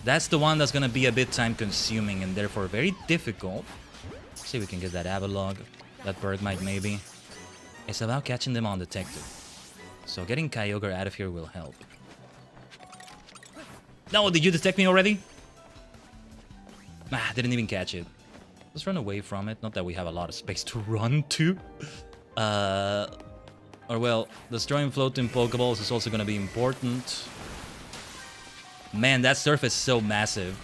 That's the one that's gonna be a bit time-consuming and therefore very difficult. Let's see if we can get that Avalog. That Bergmite, maybe. It's about catching them undetected. So getting Kyogre out of here will help. No, did you detect me already? Ah, didn't even catch it. Let's run away from it. Not that we have a lot of space to run to. Or well, destroying floating Pokeballs is also going to be important. Man, that surf is so massive.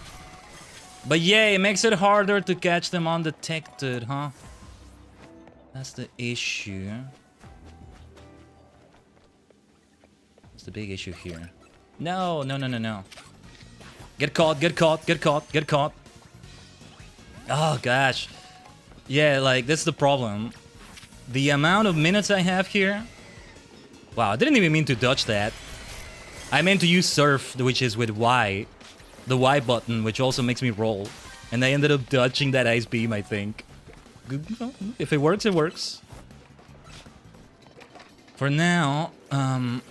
But yeah, it makes it harder to catch them undetected, huh? That's the issue. That's the big issue here. No, no, no, no, no. Get caught, get caught, get caught, get caught. Oh, gosh. Yeah, like, that's the problem. The amount of minutes I have here... Wow, I didn't even mean to dodge that. I meant to use Surf, which is with Y. The Y button, which also makes me roll. And I ended up dodging that Ice Beam, I think. If it works, it works. For now, I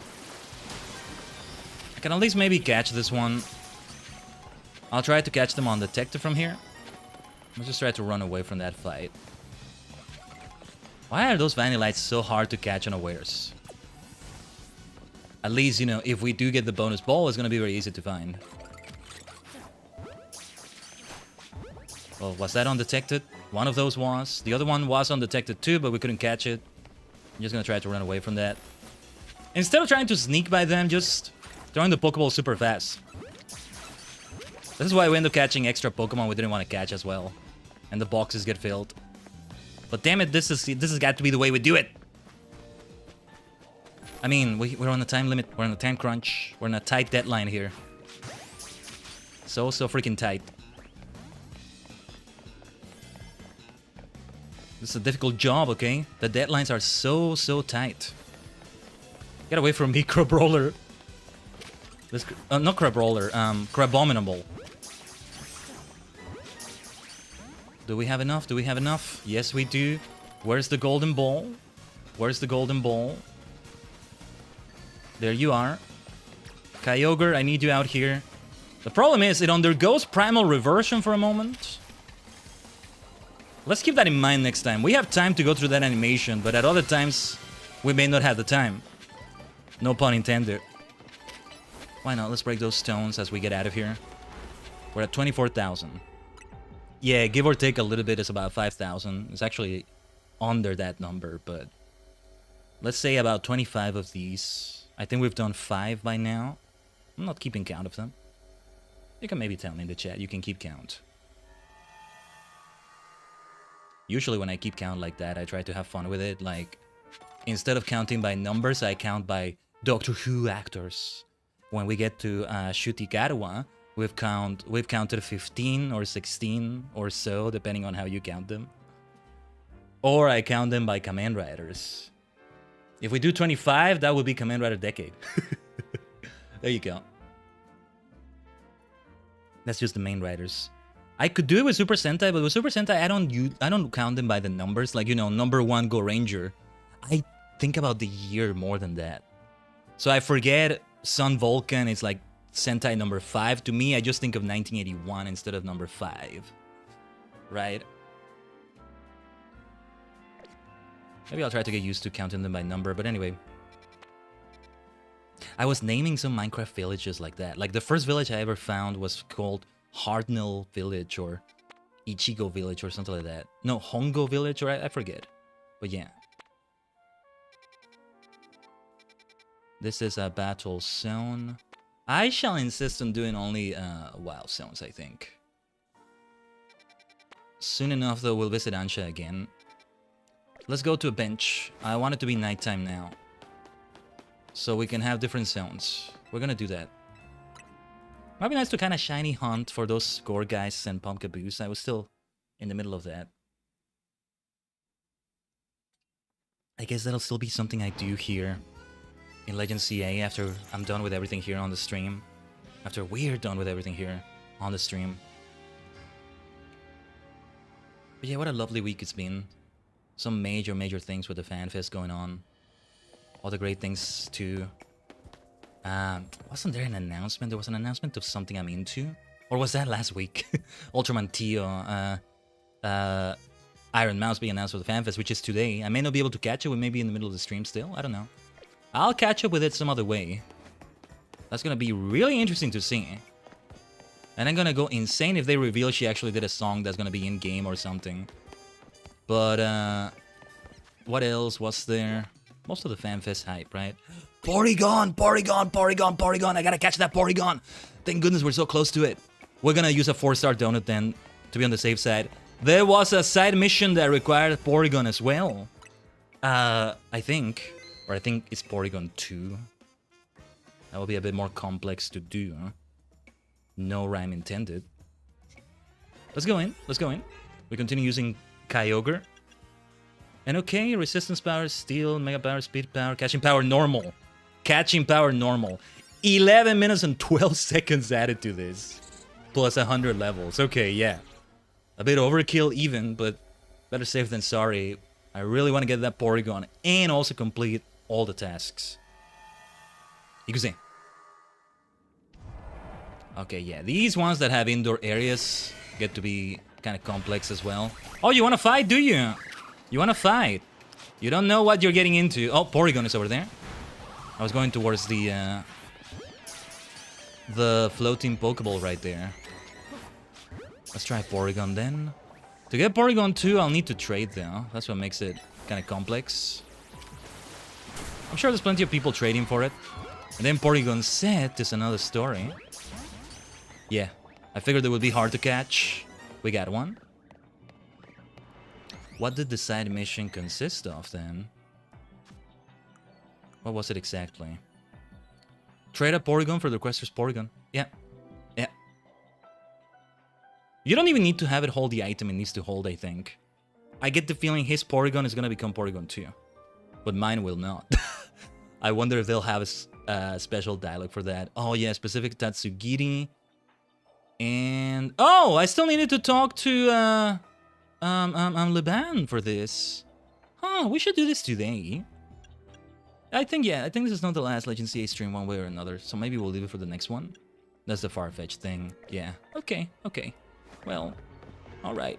can at least maybe catch this one. I'll try to catch them undetected from here. I'll just try to run away from that fight. Why are those Vanillites so hard to catch unawares? At least, you know, if we do get the bonus ball, it's going to be very easy to find. Well, was that undetected? One of those was. The other one was undetected too, but we couldn't catch it. I'm just going to try to run away from that. Instead of trying to sneak by them, just throwing the Pokeball super fast. This is why we end up catching extra Pokemon we didn't want to catch as well. And the boxes get filled. But damn it, this has got to be the way we do it. I mean, we're on a time limit. We're on a time crunch. We're on a tight deadline here. So freaking tight. This is a difficult job, okay? The deadlines are so tight. Get away from me, Crabrawler. This, not Crabrawler, Crabominable. Do we have enough? Do we have enough? Yes, we do. Where's the golden ball? Where's the golden ball? There you are. Kyogre, I need you out here. The problem is, it undergoes primal reversion for a moment. Let's keep that in mind next time. We have time to go through that animation, but at other times, we may not have the time. No pun intended. Why not? Let's break those stones as we get out of here. We're at 24,000. Yeah, give or take a little bit is about 5,000. It's actually under that number, but... Let's say about 25 of these. I think we've done 5 by now. I'm not keeping count of them. You can maybe tell me in the chat. You can keep count. Usually when I keep count like that, I try to have fun with it. Like, instead of counting by numbers, I count by Doctor Who actors. When we get to Shutigawa, we've counted 15 or 16 or so, depending on how you count them. Or I count them by Kamen Riders. If we do 25, that would be Kamen Rider Decade. There you go. That's just the main riders. I could do it with Super Sentai, but with Super Sentai, I don't count them by the numbers. Like, you know, number 1 Go Ranger. I think about the year more than that. So I forget Sun Vulcan is like Sentai number 5. To me, I just think of 1981 instead of number 5. Right? Maybe I'll try to get used to counting them by number, but anyway. I was naming some Minecraft villages like that. Like, the first village I ever found was called Hardnell Village or Ichigo Village or something like that. No, Hongo Village, or I forget. But yeah. This is a battle zone. I shall insist on doing only wild zones, I think. Soon enough, though, we'll visit Ansha again. Let's go to a bench. I want it to be nighttime now. So we can have different zones. We're gonna do that. Might be nice to kind of shiny hunt for those gore guys and pumpkaboos. I was still in the middle of that. I guess that'll still be something I do here in Legends Z-A after I'm done with everything here on the stream. After we're done with everything here on the stream. But yeah, what a lovely week it's been. Some major things with the FanFest going on. All the great things too. Wasn't there an announcement? There was an announcement of something I'm into? Or was that last week? Ultraman Tio, Iron Mouse being announced for the FanFest, which is today. I may not be able to catch it, we may be in the middle of the stream still, I don't know. I'll catch up with it some other way. That's gonna be really interesting to see. And I'm gonna go insane if they reveal she actually did a song that's gonna be in-game or something. But, what else was there? Most of the FanFest hype, right? Porygon! Porygon! Porygon! Porygon! I gotta catch that Porygon! Thank goodness we're so close to it. We're gonna use a 4-star donut then, to be on the safe side. There was a side mission that required Porygon as well. I think. Or I think it's Porygon 2. That will be a bit more complex to do. Huh? No rhyme intended. Let's go in. Let's go in. We continue using Kyogre. And okay, resistance power, steel, mega power, speed power, catching power, normal. Catching power, normal. 11 minutes and 12 seconds added to this. Plus 100 levels. Okay, yeah. A bit overkill even, but better safe than sorry. I really want to get that Porygon and also complete all the tasks. You can see. Okay, yeah. These ones that have indoor areas get to be kind of complex as well. Oh, you want to fight, do you? You want to fight. You don't know what you're getting into. Oh, Porygon is over there. I was going towards the floating Pokeball right there. Let's try Porygon then. To get Porygon 2, I'll need to trade though. That's what makes it kind of complex. I'm sure there's plenty of people trading for it. And then Porygon set is another story. Yeah, I figured it would be hard to catch. We got one. What did the side mission consist of then? What was it exactly? Trade a Porygon for the requester's Porygon. Yeah. Yeah. You don't even need to have it hold the item it needs to hold, I think. I get the feeling his Porygon is gonna become Porygon 2. But mine will not. I wonder if they'll have a special dialogue for that. Oh yeah, specific Tatsugiri. And... oh, I still needed to talk to... Liban for this. Huh, we should do this today. I think this is not the last Legends Z-A stream one way or another, so maybe we'll leave it for the next one. That's the far-fetched thing. Yeah. Okay, okay. Well, alright.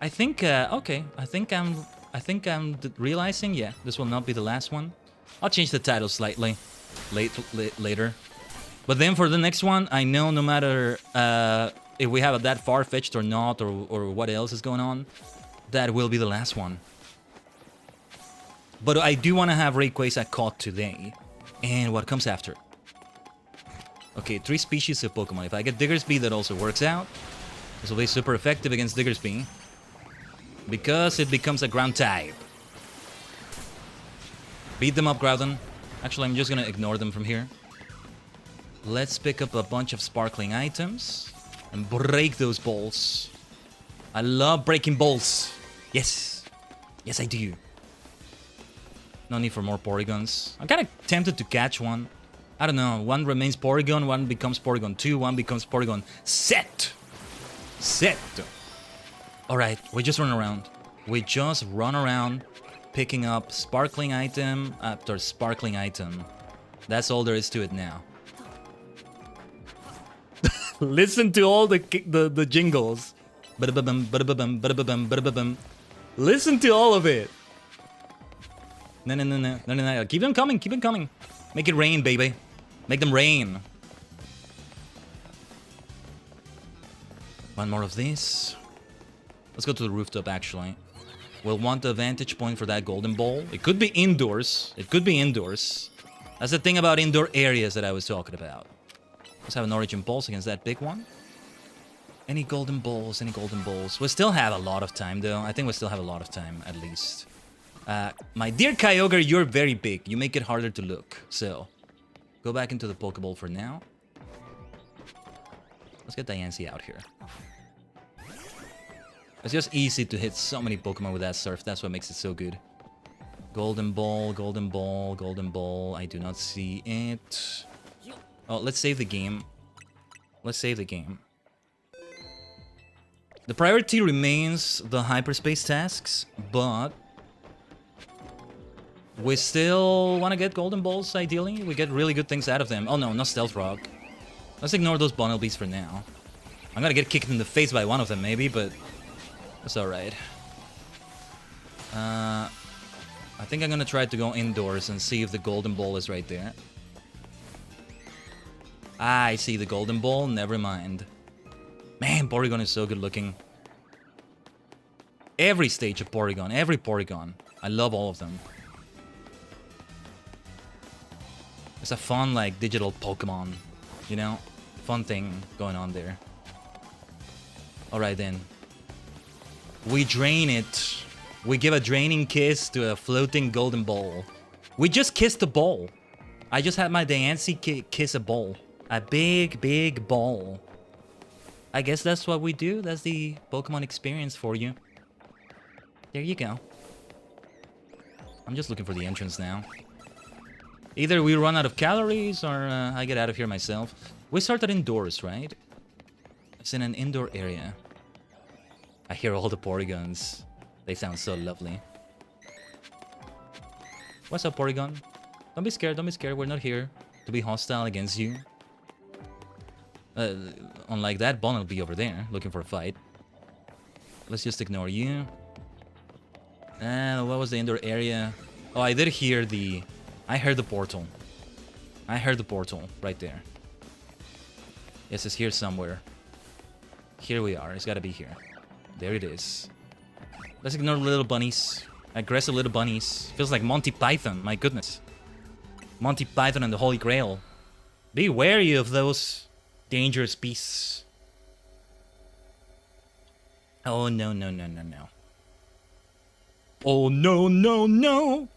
I think, okay. I think I'm realizing, yeah, this will not be the last one. I'll change the title slightly later. But then for the next one, I know no matter if we have that far-fetched or not, or what else is going on, that will be the last one. But I do want to have Rayquaza caught today. And what comes after? Okay, 3 species of Pokemon. If I get Diggersby, that also works out. This will be super effective against Diggersby. Because it becomes a ground type. Beat them up, Groudon. Actually, I'm just gonna ignore them from here. Let's pick up a bunch of sparkling items. And break those balls. I love breaking balls. Yes. Yes, I do. No need for more Porygons. I'm kind of tempted to catch one. I don't know. One remains Porygon, one becomes Porygon 2, one becomes Porygon Set. Set. Alright, we just run around. We just run around picking up sparkling item after sparkling item. That's all there is to it now. Listen to all the jingles. Listen to all of it. No. Keep them coming, keep them coming. Make it rain, baby. Make them rain. One more of this. Let's go to the rooftop, actually. We'll want the vantage point for that golden ball. It could be indoors. It could be indoors. That's the thing about indoor areas that I was talking about. Let's have an Origin Pulse against that big one. Any golden balls, any golden balls. We still have a lot of time, though. I think we still have a lot of time, at least. My dear Kyogre, you're very big. You make it harder to look. So, go back into the Pokeball for now. Let's get Diancie out here. It's just easy to hit so many Pokemon with that surf. That's what makes it so good. Golden Ball, Golden Ball, Golden Ball. I do not see it. Oh, let's save the game. Let's save the game. The priority remains the hyperspace tasks, but we still want to get Golden Balls, ideally. We get really good things out of them. Oh no, not Stealth Rock. Let's ignore those Bunnelbees for now. I'm gonna get kicked in the face by one of them, maybe, but that's alright. I think I'm gonna try to go indoors and see if the Golden Ball is right there. I see the Golden Ball, never mind. Man, Porygon is so good looking. Every stage of Porygon, every Porygon. I love all of them. It's a fun, like, digital Pokemon, you know? Fun thing going on there. Alright then. We drain it. We give a draining kiss to a floating Golden Ball. We just kissed the ball. I just had my Diancie kiss a ball. A big, big ball. I guess that's what we do. That's the Pokemon experience for you. There you go. I'm just looking for the entrance now. Either we run out of calories or I get out of here myself. We started indoors, right? It's in an indoor area. I hear all the Porygons. They sound so lovely. What's up, Porygon? Don't be scared, don't be scared. We're not here to be hostile against you. Unlike that, Bon will be over there, looking for a fight. Let's just ignore you. And what was the indoor area? Oh, I did hear the... I heard the portal. I heard the portal right there. Yes, it's here somewhere. Here we are. It's gotta be here. There it is. Let's ignore the little bunnies. Aggressive little bunnies. Feels like Monty Python. My goodness. Monty Python and the Holy Grail. Be wary of those dangerous beasts. Oh, no, no, no, no, no. Oh, no, no, no.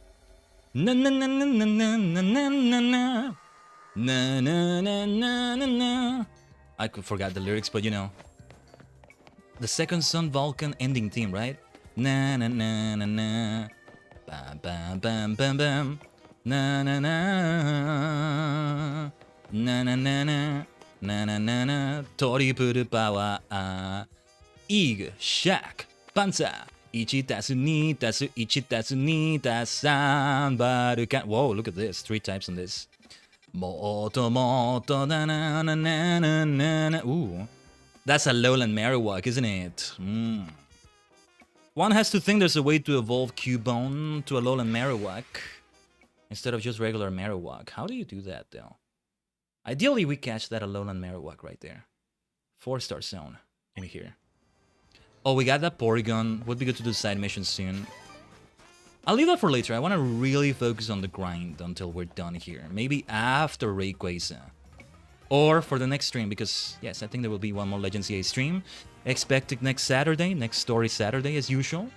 Na na na na na na na na na na na na na na na. I forgot the lyrics, but you know. The Second Sun Vulcan ending theme, right? Na na na na na. Bam bam bam bam bam. Na na na. Na na na na. Na na na na. Triple power. Ig, Shack, Panzer. Ichi-tasu-ni, tasu-ichi-tasu-ni, tasan, barukan. Whoa, look at this. 3 types on this. Moto-moto, na-na-na-na-na-na. Ooh. That's a Alolan Marowak, isn't it? One has to think there's a way to evolve Cubone to Alolan Marowak instead of just regular Marowak. How do you do that, though? Ideally, we catch that Alolan Marowak right there. 4-star zone in here. Oh, we got that Porygon. Would be good to do side missions soon. I'll leave that for later. I want to really focus on the grind until we're done here. Maybe after Rayquaza. Or for the next stream, because, yes, I think there will be one more Legends Z-A stream. Expect it next Saturday. Next Story Saturday, as usual.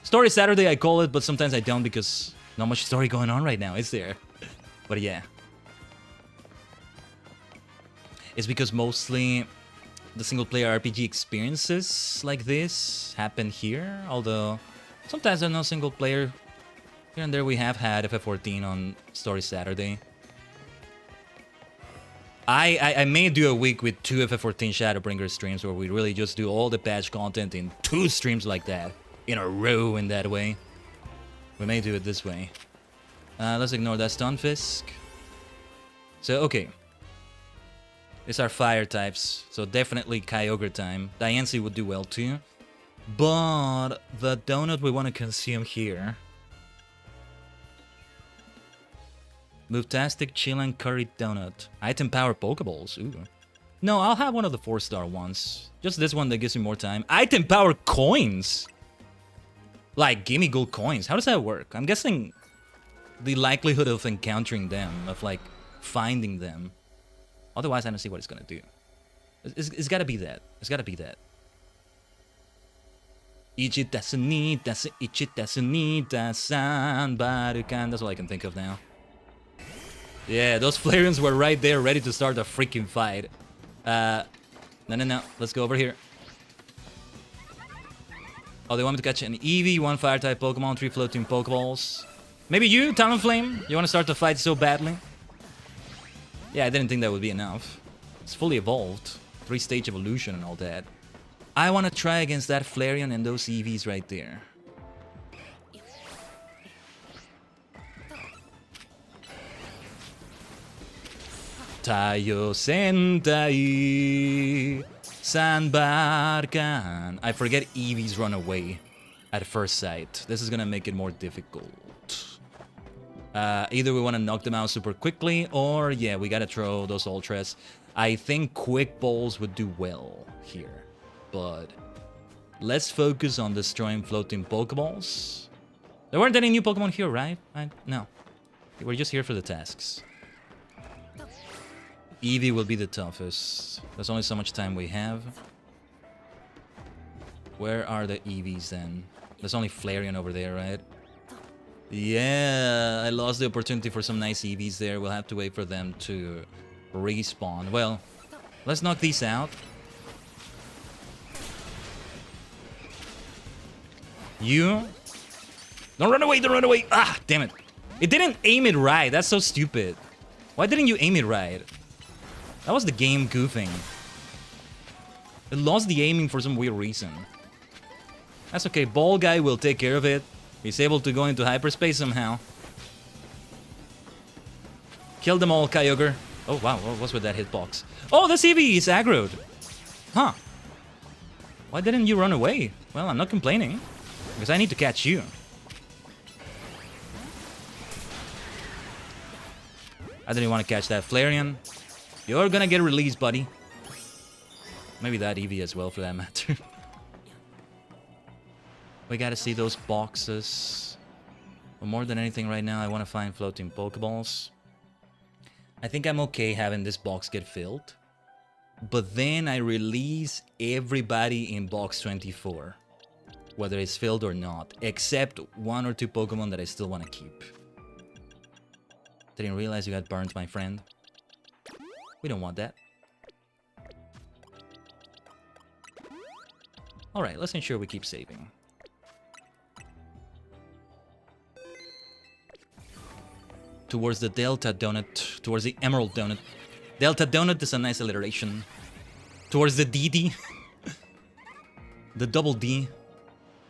Story Saturday, I call it, but sometimes I don't because not much story going on right now, is there? But yeah. It's because mostly the single-player RPG experiences like this happen here, although sometimes they're not single-player. Here and there we have had FF14 on Story Saturday. I may do a week with 2 FF14 Shadowbringer streams where we really just do all the patch content in 2 streams like that, in a row in that way. We may do it this way. Let's ignore that Stunfisk. So, okay. These are fire types, so definitely Kyogre time. Diancie would do well too. But the donut we want to consume here. Movetastic Chilan Curry Donut. Item Power Pokeballs. Ooh. No, I'll have one of the 4-star ones. Just this one that gives me more time. Item Power Coins! Like, gimme gold coins. How does that work? I'm guessing the likelihood of encountering them, of like, finding them. Otherwise, I don't see what it's gonna do. It's gotta be that. It's gotta be that. Ichi-tasu-ni, ichi-tasu-ni, tasan, barukan. That's all I can think of now. Yeah, those Flareons were right there ready to start a freaking fight. No. Let's go over here. Oh, they want me to catch an Eevee, 1 Fire-type Pokemon, 3 floating Pokeballs. Maybe you, Talonflame? You want to start the fight so badly? Yeah, I didn't think that would be enough. It's fully evolved. 3-stage evolution and all that. I want to try against that Flareon and those Eevees right there. Tayo Sentai Sanbarkan. I forget Eevees run away at first sight. This is gonna make it more difficult. Either we want to knock them out super quickly, or yeah, we gotta throw those Ultras. I think Quick Balls would do well here, but let's focus on destroying floating Pokeballs. There weren't any new Pokemon here, right? No. We're just here for the tasks. Eevee will be the toughest. There's only so much time we have. Where are the Eevees then? There's only Flareon over there, right? Yeah, I lost the opportunity for some nice Eevees there. We'll have to wait for them to respawn. Well, let's knock these out. You? Don't run away, don't run away! Ah, damn it. It didn't aim it right, that's so stupid. Why didn't you aim it right? That was the game goofing. It lost the aiming for some weird reason. That's okay, Ball Guy will take care of it. He's able to go into hyperspace somehow. Kill them all, Kyogre. Oh wow, what's with that hitbox? Oh, the CV is aggroed. Huh. Why didn't you run away? Well, I'm not complaining. Because I need to catch you. I didn't want to catch that Flareon. You're gonna get released, buddy. Maybe that Eevee as well, for that matter. We gotta see those boxes. But more than anything right now, I want to find floating Pokeballs. I think I'm okay having this box get filled. But then I release everybody in box 24. Whether it's filled or not. Except 1 or 2 Pokemon that I still want to keep. Didn't realize you got burned, my friend. We don't want that. Alright, let's ensure we keep saving. Towards the Delta Donut. Towards the Emerald Donut. Delta Donut is a nice alliteration. Towards the DD. The double D.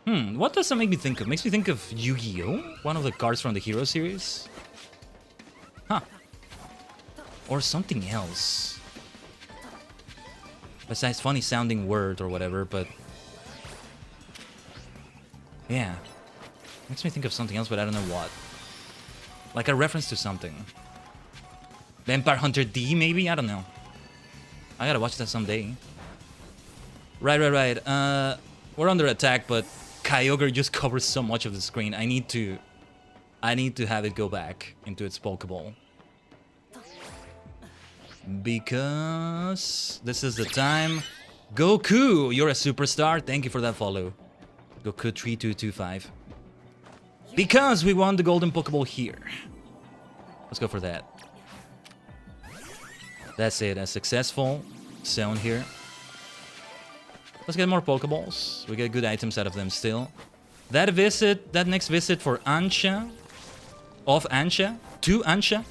What does that make me think of? Makes me think of Yu-Gi-Oh! One of the cards from the Hero series. Huh. Or something else. Besides funny sounding word or whatever, but... yeah. Makes me think of something else, but I don't know what. Like a reference to something. Vampire Hunter D, maybe? I don't know. I gotta watch that someday. Right. We're under attack, but Kyogre just covers so much of the screen. I need to have it go back into its Pokeball. Because this is the time. Goku, you're a superstar. Thank you for that follow. Goku3225. Because we won the golden Pokeball here. Let's go for that. That's it, a successful zone here. Let's get more Pokeballs. We get good items out of them still. That next visit for Ansha. Of Ansha. To Ansha.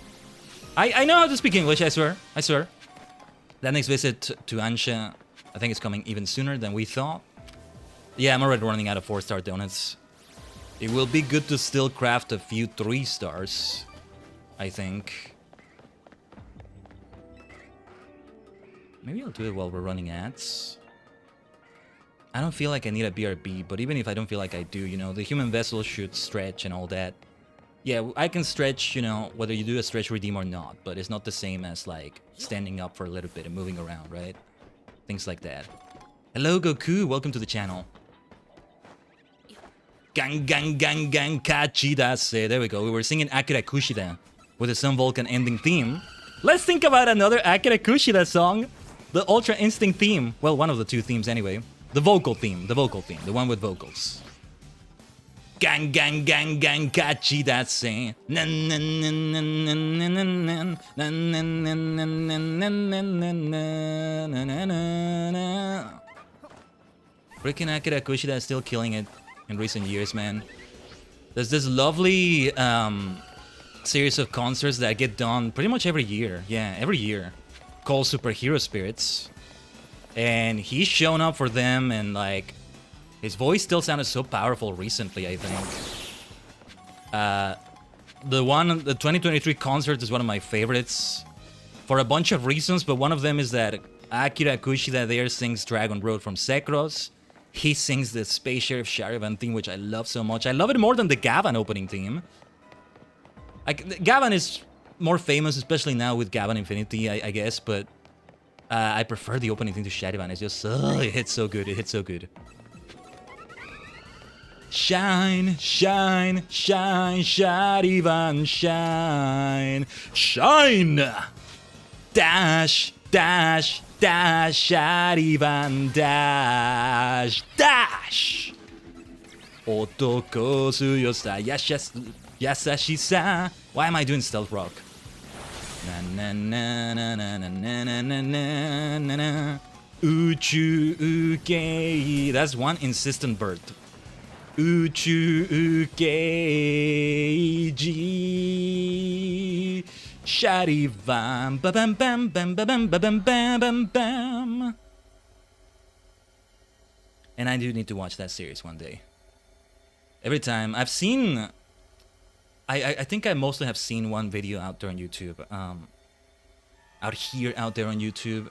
I know how to speak English, I swear. That next visit to Ansha, I think it's coming even sooner than we thought. Yeah, I'm already running out of 4-star donuts. It will be good to still craft a few 3-stars, I think. Maybe I'll do it while we're running ads. I don't feel like I need a BRB, but even if I don't feel like I do, you know, the human vessel should stretch and all that. Yeah, I can stretch, you know, whether you do a stretch redeem or not, but it's not the same as, like, standing up for a little bit and moving around, right? Things like that. Hello, Goku. Welcome to the channel. Gang, kachidase. There we go. We were singing Akira Kushida with the Sun Vulcan ending theme. Let's think about another Akira Kushida song. The Ultra Instinct theme. Well, one of the 2 themes anyway. The vocal theme. The one with vocals. Gang, gang, gang, gang, kachi dasen. Na na na na na na na na na na na na na na na na na. Freaking Akira Kushida is still killing it in recent years, man. There's this lovely series of concerts that get done pretty much every year. Yeah, every year. Called Superhero Spirits. And he's shown up for them, and like his voice still sounded so powerful recently, I think. The 2023 concert is one of my favorites for a bunch of reasons, but one of them is that Akira Kushida there sings Dragon Road from Sekros. He sings the Space Sheriff Charivan theme, which I love so much. I love it more than the Gavan opening theme. Like, Gavan is more famous, especially now with Gavan Infinity, I guess, but I prefer the opening theme to Charivan. It's just, it hits so good, it hits so good. Shine, shine, shine, Charivan, shine, shine! Dash, dash, dash, Charivan, dash, dash! Otoko suyosa, yasashisa. Why am I doing stealth rock? Na na na na na na na na na na na na. Uchu ukei. That's one insistent bird. Uchu ukeiji. Charivan. Ba bam bam bam bam bam bam bam bam bam. And I do need to watch that series one day. Every time I've seen, I think I mostly have seen one video out there on YouTube, out there on YouTube,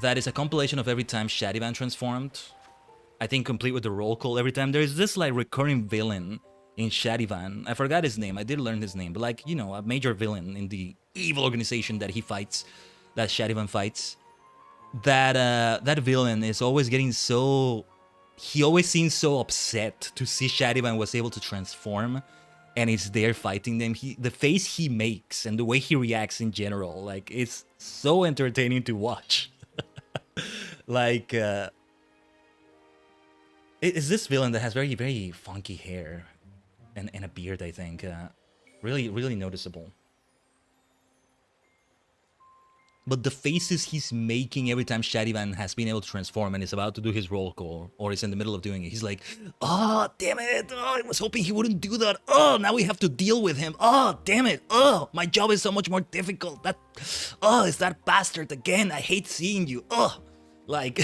that is a compilation of every time Charivan transformed. I think complete with the roll call every time. There's this like recurring villain in Charivan. I forgot his name. I did learn his name, but like, you know, a major villain in the evil organization that he fights, that Charivan fights. That villain is always getting so... He always seems so upset to see Charivan was able to transform and is there fighting them. The face he makes and the way he reacts in general, like, it's so entertaining to watch. Like, it's this villain that has very, very funky hair and a beard, I think. Really, really noticeable. But the faces he's making every time Charivan has been able to transform and is about to do his roll call, or is in the middle of doing it, he's like, oh, damn it, oh, I was hoping he wouldn't do that, oh, now we have to deal with him, oh, damn it, oh, my job is so much more difficult, it's that bastard again, I hate seeing you, oh, like,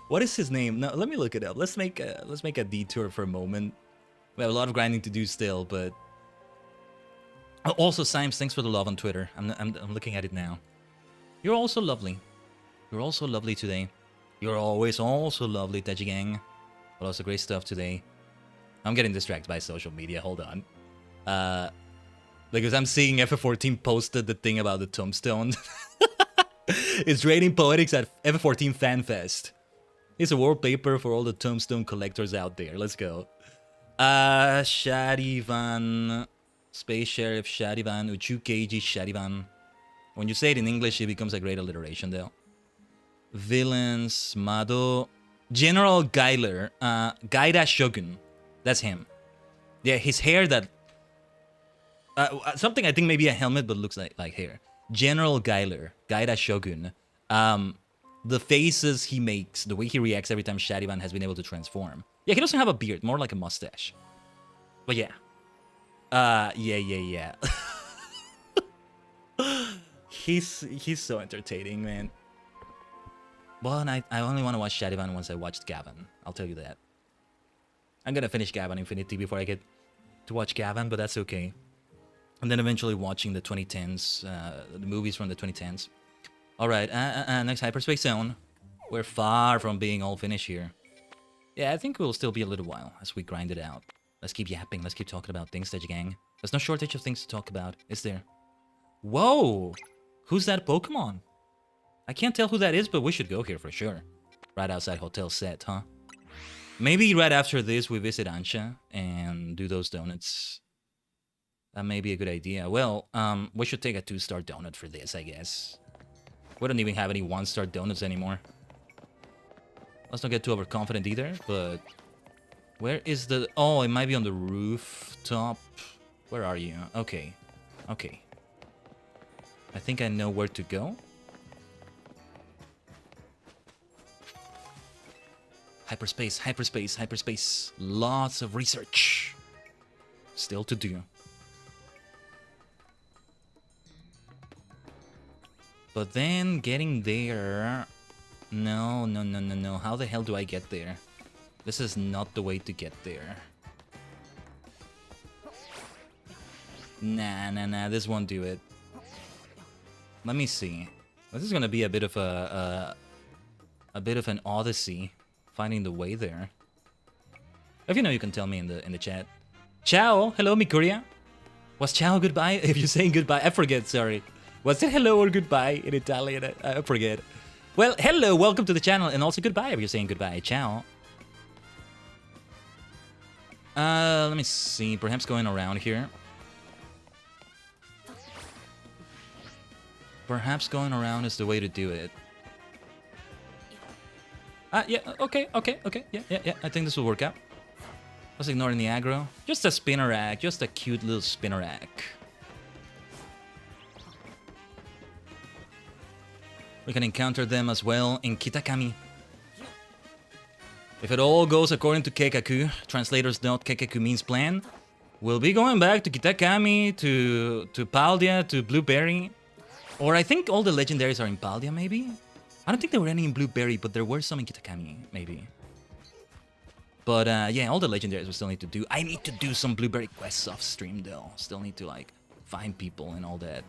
what is his name? No, let me look it up, let's make a detour for a moment. We have a lot of grinding to do still, but... Also, Symes, thanks for the love on Twitter. I'm looking at it now. You're also lovely. You're also lovely today. You're always also lovely, Tajigen. But also great stuff today. I'm getting distracted by social media. Hold on. Because I'm seeing FF14 posted the thing about the tombstone. It's rating poetics at FF14 FanFest. It's a wallpaper for all the tombstone collectors out there. Let's go. Charivan... Space Sheriff Charivan, Uchukeiji Charivan. When you say it in English, it becomes a great alliteration, though. Villains, Mado, General Geiler, Gaida Shogun. That's him. Yeah, his hair that... something I think maybe a helmet, but looks like hair. General Geiler, Gaida Shogun. The faces he makes, the way he reacts every time Charivan has been able to transform. Yeah, he doesn't have a beard, more like a mustache. But yeah. Yeah. He's so entertaining, man. Well, I only want to watch Charivan once I watched Gavan. I'll tell you that. I'm gonna finish Gavan Infinity before I get to watch Gavan, but that's okay. And then eventually watching the 2010s, the movies from the 2010s. Alright, next Hyperspace Zone. We're far from being all finished here. Yeah, I think we'll still be a little while as we grind it out. Let's keep yapping, let's keep talking about things, Tajigen. There's no shortage of things to talk about, is there? Whoa! Who's that Pokemon? I can't tell who that is, but we should go here for sure. Right outside Hotel Set, huh? Maybe right after this we visit Ansha and do those donuts. That may be a good idea. Well, we should take a 2-star donut for this, I guess. We don't even have any 1-star donuts anymore. Let's not get too overconfident either, but... Where is the... Oh, it might be on the rooftop. Where are you? Okay. Okay. I think I know where to go. Hyperspace, hyperspace, hyperspace. Lots of research. Still to do. But then getting there... No, no, no, no, no. How the hell do I get there? This is not the way to get there. Nah, nah, nah. This won't do it. Let me see. This is gonna be a bit of a bit of an odyssey finding the way there. If you know, you can tell me in the chat. Ciao, hello, Mikuria. Was ciao goodbye? If you're saying goodbye, I forget. Sorry. Was it hello or goodbye in Italian? I forget. Well, hello, welcome to the channel, and also goodbye if you're saying goodbye. Ciao. Let me see. Perhaps going around here. Perhaps going around is the way to do it. Yeah, okay. Yeah. I think this will work out. Let's ignore the aggro. Just a spinner rack. Just a cute little spinner rack. We can encounter them as well in Kitakami. If it all goes according to Keikaku, translators note Keikaku means plan, we'll be going back to Kitakami, to Paldia, to Blueberry. Or I think all the legendaries are in Paldia, maybe? I don't think there were any in Blueberry, but there were some in Kitakami, maybe. But yeah, all the legendaries we still need to do. I need to do some Blueberry quests off stream, though. Still need to, like, find people and all that.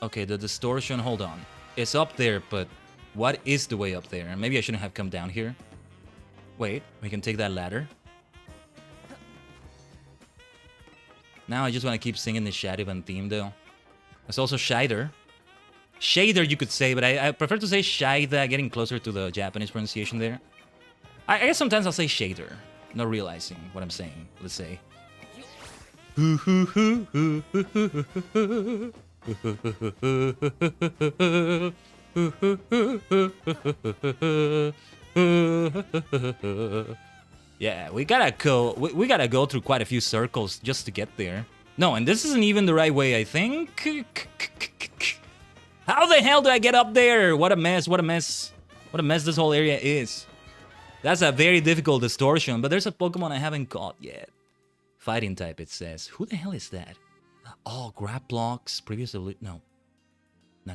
Okay, the distortion, hold on. It's up there, but what is the way up there? Maybe I shouldn't have come down here. Wait, we can take that ladder. Now I just want to keep singing the Shadivan theme, though. There's also Shider. Shader, you could say, but I prefer to say Shaida, getting closer to the Japanese pronunciation there. I guess sometimes I'll say Shader, not realizing what I'm saying. Let's say. Yeah, we gotta go through quite a few circles just to get there. No, and this isn't even the right way, I think. How the hell do I get up there? What a mess, what a mess. What a mess this whole area is. That's a very difficult distortion, but there's a Pokemon I haven't caught yet. Fighting type, it says. Who the hell is that? Oh, grab blocks, previous elite. No. No,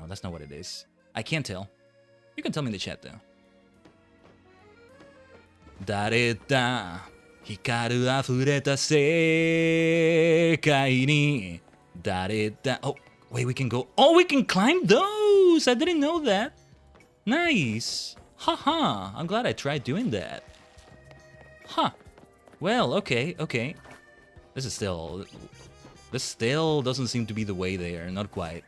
that's not what it is. I can't tell. You can tell me in the chat, though. Dareta hikaru afureta sekai ni dareta. Oh, wait, we can go. Oh, we can climb those. I didn't know that. Nice. Haha. I'm glad I tried doing that. Huh. Well, okay. This still doesn't seem to be the way there. Not quite.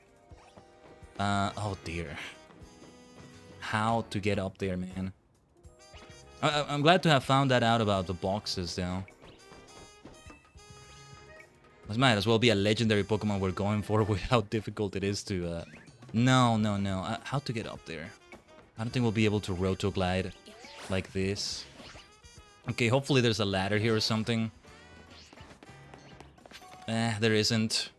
Oh dear. How to get up there, man? I'm glad to have found that out about the boxes, though. This might as well be a legendary Pokemon we're going for with how difficult it is to... No. How to get up there? I don't think we'll be able to rotoglide like this. Okay, hopefully there's a ladder here or something. There isn't.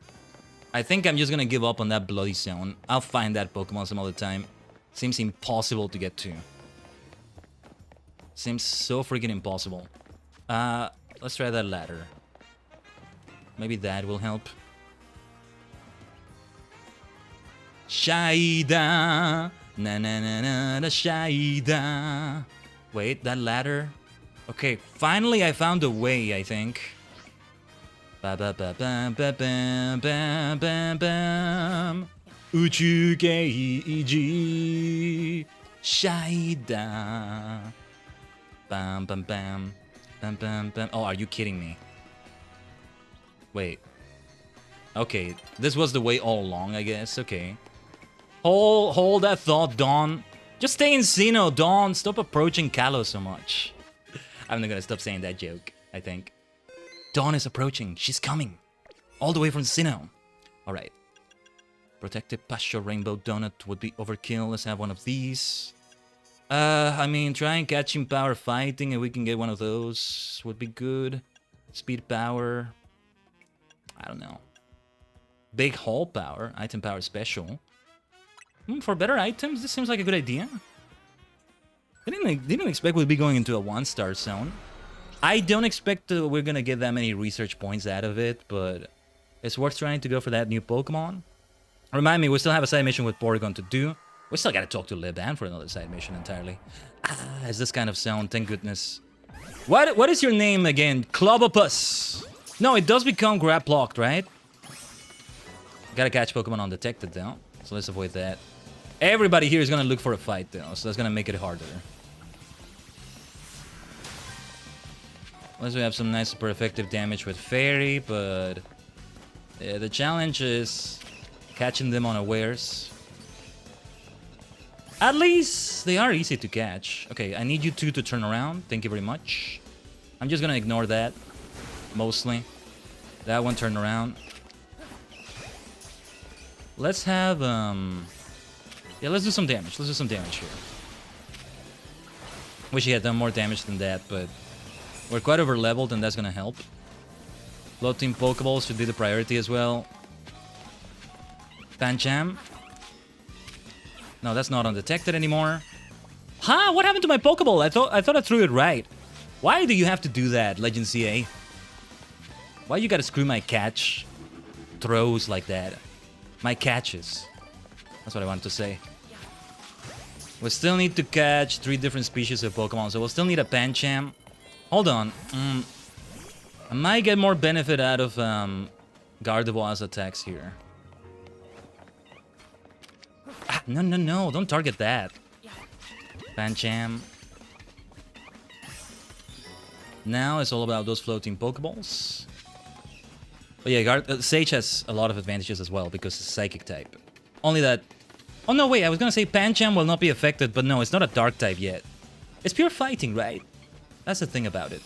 I think I'm just gonna give up on that bloody zone. I'll find that Pokemon some other time. Seems impossible to get to. Seems so freaking impossible. Let's try that ladder. Maybe that will help. Shaida, na Shaida. Wait, that ladder. Okay, finally I found a way, I think. Ba ba ba ba ba ba ba ba ba. Uchu Geiji Shaida. Bam bam bam bam bam bam. Oh, are you kidding me? Wait. Okay, this was the way all along, I guess. Okay. Hold that thought, Dawn. Just stay in Sinnoh, Dawn. Stop approaching Kalos so much. I'm not gonna stop saying that joke, I think. Dawn is approaching. She's coming. All the way from Sinnoh. Alright. Protected Pasture Rainbow Donut would be overkill. Let's have one of these. I mean, try and catching power fighting, and we can get one of those would be good. Speed power. I don't know. Big haul power, item power special. For better items, this seems like a good idea. I didn't expect we'd be going into a 1-star zone. I don't expect we're gonna get that many research points out of it, but it's worth trying to go for that new Pokemon. Remind me, we still have a side mission with Porygon to do. We still gotta talk to Liban for another side mission entirely. It's this kind of sound, thank goodness. What is your name again? Clobopus. No, it does become grab locked, right? Gotta catch Pokemon undetected though, so let's avoid that. Everybody here is gonna look for a fight though, so that's gonna make it harder. Unless we have some nice super effective damage with Fairy, but yeah, the challenge is catching them unawares. At least they are easy to catch. Okay, I need you two to turn around. Thank you very much. I'm just gonna ignore that, mostly. That one turned around. Let's have, yeah, let's do some damage. Let's do some damage here. Wish he had done more damage than that, but we're quite over leveled and that's gonna help. Floating Pokeballs should be the priority as well. Pancham. No, that's not undetected anymore. Huh? What happened to my Pokeball? I thought I threw it right. Why do you have to do that, Legends Z-A? Why you gotta screw my catch throws like that? My catches. That's what I wanted to say. We still need to catch 3 different species of Pokemon, so we'll still need a Pancham. Hold on. I might get more benefit out of Gardevoir's attacks here. No, don't target that. Pancham. Now it's all about those floating Pokeballs. But yeah, Sage has a lot of advantages as well because it's Psychic type. Only that... Oh no, wait, I was gonna say Pancham will not be affected, but no, it's not a Dark type yet. It's pure fighting, right? That's the thing about it.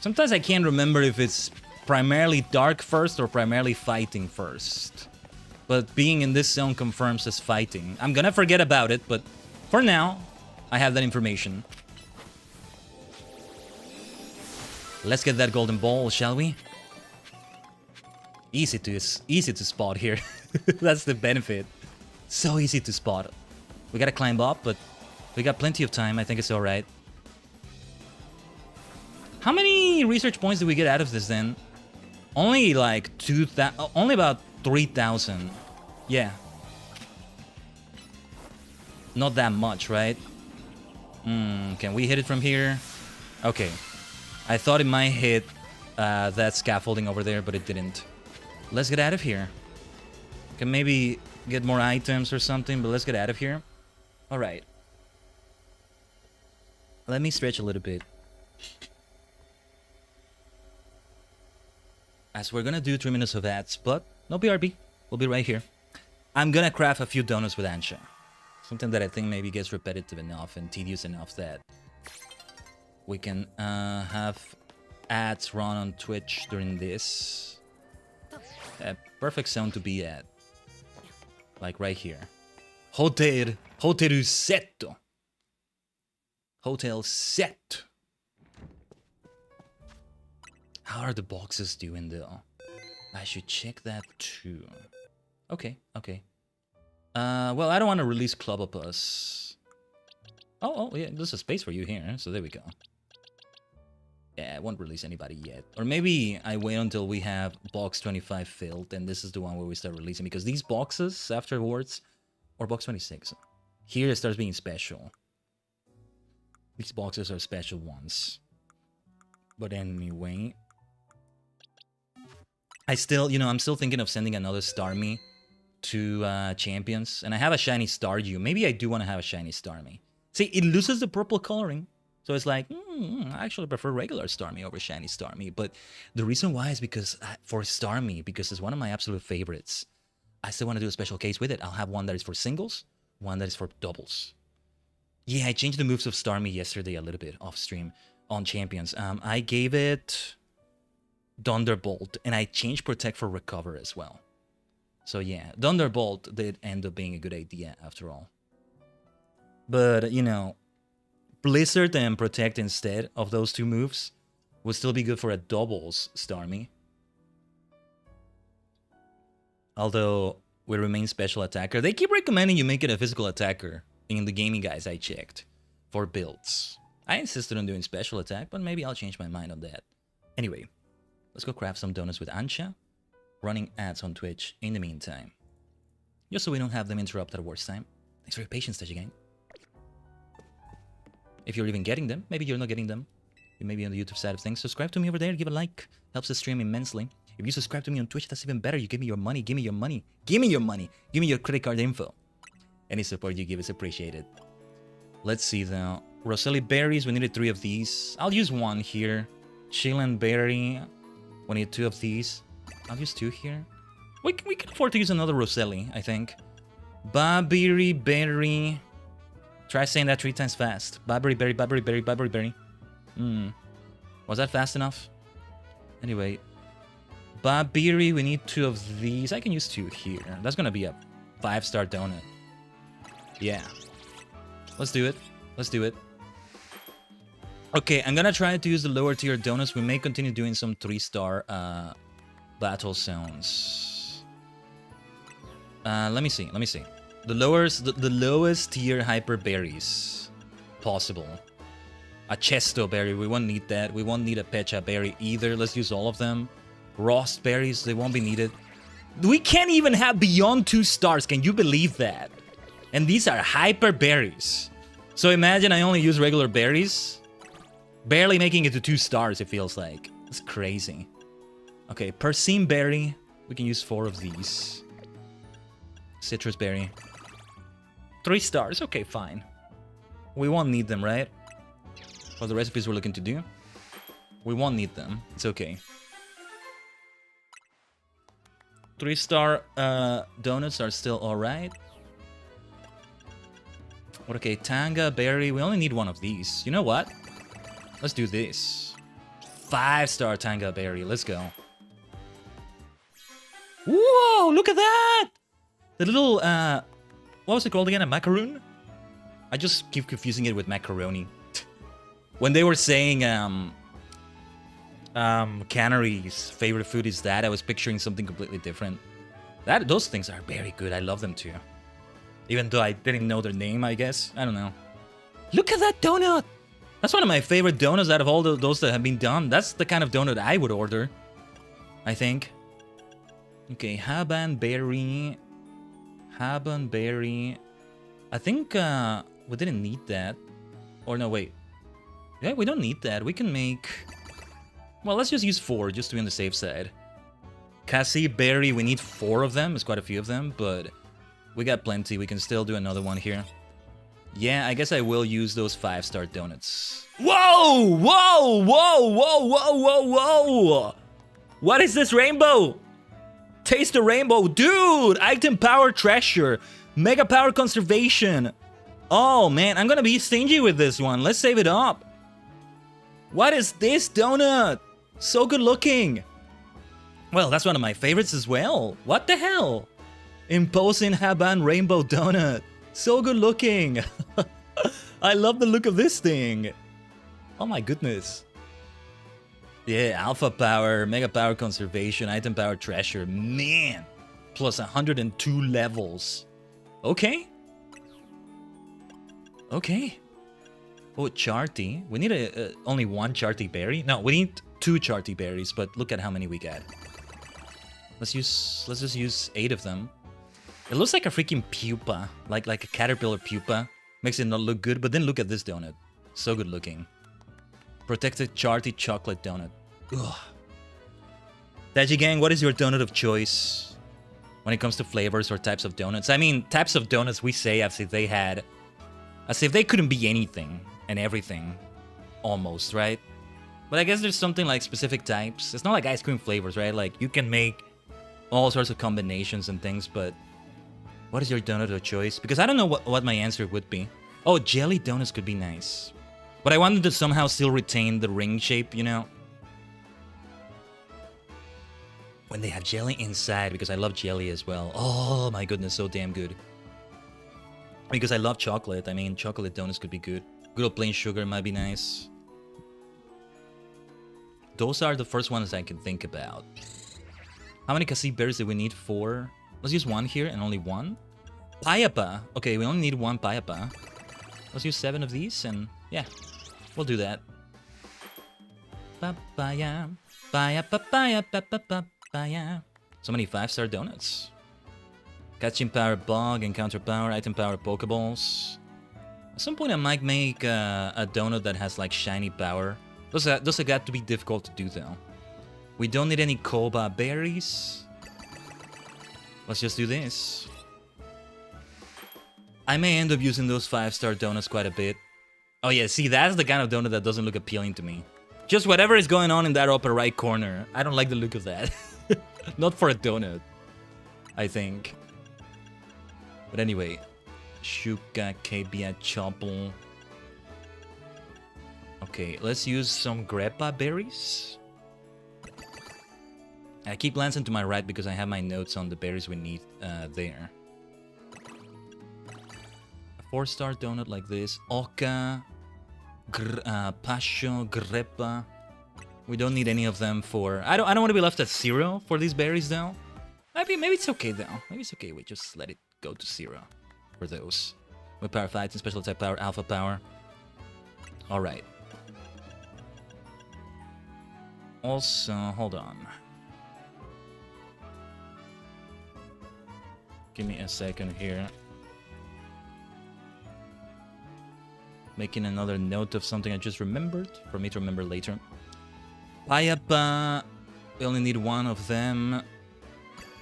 Sometimes I can't remember if it's primarily Dark first or primarily fighting first. But being in this zone confirms as fighting. I'm gonna forget about it, but for now, I have that information. Let's get that golden ball, shall we? Easy to spot here. That's the benefit. So easy to spot. We gotta climb up, but we got plenty of time. I think it's alright. How many research points do we get out of this then? Only like 2,000. Only about 3,000. Yeah. Not that much, right? Can we hit it from here? Okay. I thought it might hit that scaffolding over there, but it didn't. Let's get out of here. Can maybe get more items or something, but let's get out of here. Alright. Let me stretch a little bit. As we're gonna do 3 minutes of ads, but no BRB. We'll be right here. I'm gonna craft a few donuts with Ansha. Something that I think maybe gets repetitive enough and tedious enough that we can have ads run on Twitch during this. A perfect zone to be at. Like right here. Hotel Setto. Hotel Set. How are the boxes doing though? I should check that too. Okay. Well, I don't want to release Clobopus. Oh, yeah, there's a space for you here, so there we go. Yeah, I won't release anybody yet. Or maybe I wait until we have box 25 filled, and this is the one where we start releasing, because these boxes afterwards, or box 26, here it starts being special. These boxes are special ones. But anyway, I'm still thinking of sending another Starmie to Champions, and I have a shiny Staryu. Maybe I do want to have a shiny Starmie. See, it loses the purple coloring, so it's like, I actually prefer regular Starmie over shiny Starmie. But the reason why is because for Starmie, because it's one of my absolute favorites, I still want to do a special case with it. I'll have one that is for singles, one that is for doubles. Yeah, I changed the moves of Starmie yesterday a little bit off stream on Champions. I gave it Thunderbolt, and I changed Protect for Recover as well. So yeah, Thunderbolt did end up being a good idea after all. But, you know, Blizzard and Protect instead of those two moves would still be good for a doubles Starmie. Although we remain special attacker. They keep recommending you make it a physical attacker in the gaming guides I checked for builds. I insisted on doing special attack, but maybe I'll change my mind on that. Anyway, let's go craft some donuts with Ansha, running ads on Twitch in the meantime. Just so we don't have them interrupt at the worst time. Thanks for your patience, Tajigen. If you're even getting them, maybe you're not getting them. You may be on the YouTube side of things. Subscribe to me over there, give a like. Helps the stream immensely. If you subscribe to me on Twitch, that's even better. You give me your money, give me your money. Give me your money. Give me your credit card info. Any support you give is appreciated. Let's see though. Roselle berries, we needed 3 of these. I'll use 1 here. Chilen berry, we need 2 of these. I'll use 2 here. We can afford to use another Roselle, I think. Babiri berry. Try saying that 3 times fast. Babiri berry, Babiri berry, Babiri berry. Was that fast enough? Anyway. Babiri, we need 2 of these. I can use 2 here. That's gonna be a 5-star donut. Yeah. Let's do it. Let's do it. Okay, I'm gonna try to use the lower tier donuts. We may continue doing some 3-star battle zones. Let me see. The lowest tier hyper berries possible. A Chesto berry, we won't need that. We won't need a Pecha berry either. Let's use all of them. Rost berries, they won't be needed. We can't even have beyond 2 stars. Can you believe that? And these are hyper berries. So imagine I only use regular berries. Barely making it to 2 stars, it feels like. It's crazy. Okay, Persimmon berry. We can use 4 of these. Citrus berry. 3 stars. Okay, fine. We won't need them, right? For the recipes we're looking to do. We won't need them. It's okay. 3-star donuts are still alright. Okay, Tanga berry. We only need 1 of these. You know what? Let's do this. 5-star Tanga berry. Let's go. Whoa! Look at that! The little what was it called again? A macaroon? I just keep confusing it with macaroni. When they were saying Canary's favorite food is that, I was picturing something completely different. Those things are very good. I love them too. Even though I didn't know their name, I guess. I don't know. Look at that donut! That's one of my favorite donuts out of all those that have been done. That's the kind of donut I would order, I think. Okay, Haban berry. Haban berry. I think we didn't need that. Or no, wait. Yeah, we don't need that. We can make... Well, let's just use 4, just to be on the safe side. Cassie berry, we need 4 of them. There's quite a few of them, but we got plenty. We can still do another one here. Yeah, I guess I will use those 5-star donuts. Whoa! Whoa! Whoa! Whoa! Whoa! Whoa! Whoa! What is this rainbow? Taste the rainbow. Dude! Item power treasure. Mega power conservation. Oh, man. I'm gonna be stingy with this one. Let's save it up. What is this donut? So good looking. Well, that's one of my favorites as well. What the hell? Imposing Haban rainbow donut. So good looking. I love the look of this thing. Oh my goodness. Yeah, alpha power, mega power conservation, item power treasure. Man. Plus 102 levels. Okay. Okay. Oh, Charty. We need only 1 Charty berry. No, we need 2 Charty berries, but look at how many we got. Let's just use 8 of them. It looks like a freaking pupa, like a caterpillar pupa. Makes it not look good, but then look at this donut. So good looking. Protected Charty chocolate donut. Ugh. Tajigen, what is your donut of choice when it comes to flavors or types of donuts? I mean, types of donuts we say as if they couldn't be anything and everything, almost, right? But I guess there's something like specific types. It's not like ice cream flavors, right? Like you can make all sorts of combinations and things, but what is your donut of choice? Because I don't know what my answer would be. Oh, jelly donuts could be nice. But I wanted to somehow still retain the ring shape, you know? When they have jelly inside, because I love jelly as well. Oh my goodness, so damn good. Because I love chocolate. I mean, chocolate donuts could be good. Good old plain sugar might be nice. Those are the first ones I can think about. How many kasi berries do we need? 4. Let's use 1 here and only 1. Payapa. Okay, we only need 1 payapa. Let's use 7 of these and yeah, we'll do that. Papaya. Papaya, papaya, papaya. So many 5-star donuts. Catching power bug, encounter power, item power pokeballs. At some point I might make a donut that has like shiny power. Those have got to be difficult to do though. We don't need any koba berries. Let's just do this. I may end up using those 5-star donuts quite a bit. Oh yeah, see, that's the kind of donut that doesn't look appealing to me. Just whatever is going on in that upper right corner. I don't like the look of that. Not for a donut, I think. But anyway, Shuka, Kebia, Chopple. Okay, let's use some Greppa berries. I keep glancing to my right because I have my notes on the berries we need there. A 4-star donut like this. Oka, Pasho, Greppa. We don't need any of them for... I don't want to be left at 0 for these berries though. Maybe it's okay though. Maybe it's okay. We just let it go to 0 for those. With power fights and special attack power, alpha power. Alright. Also, hold on. Give me a second here. Making another note of something I just remembered for me to remember later. Payapa. We only need 1 of them.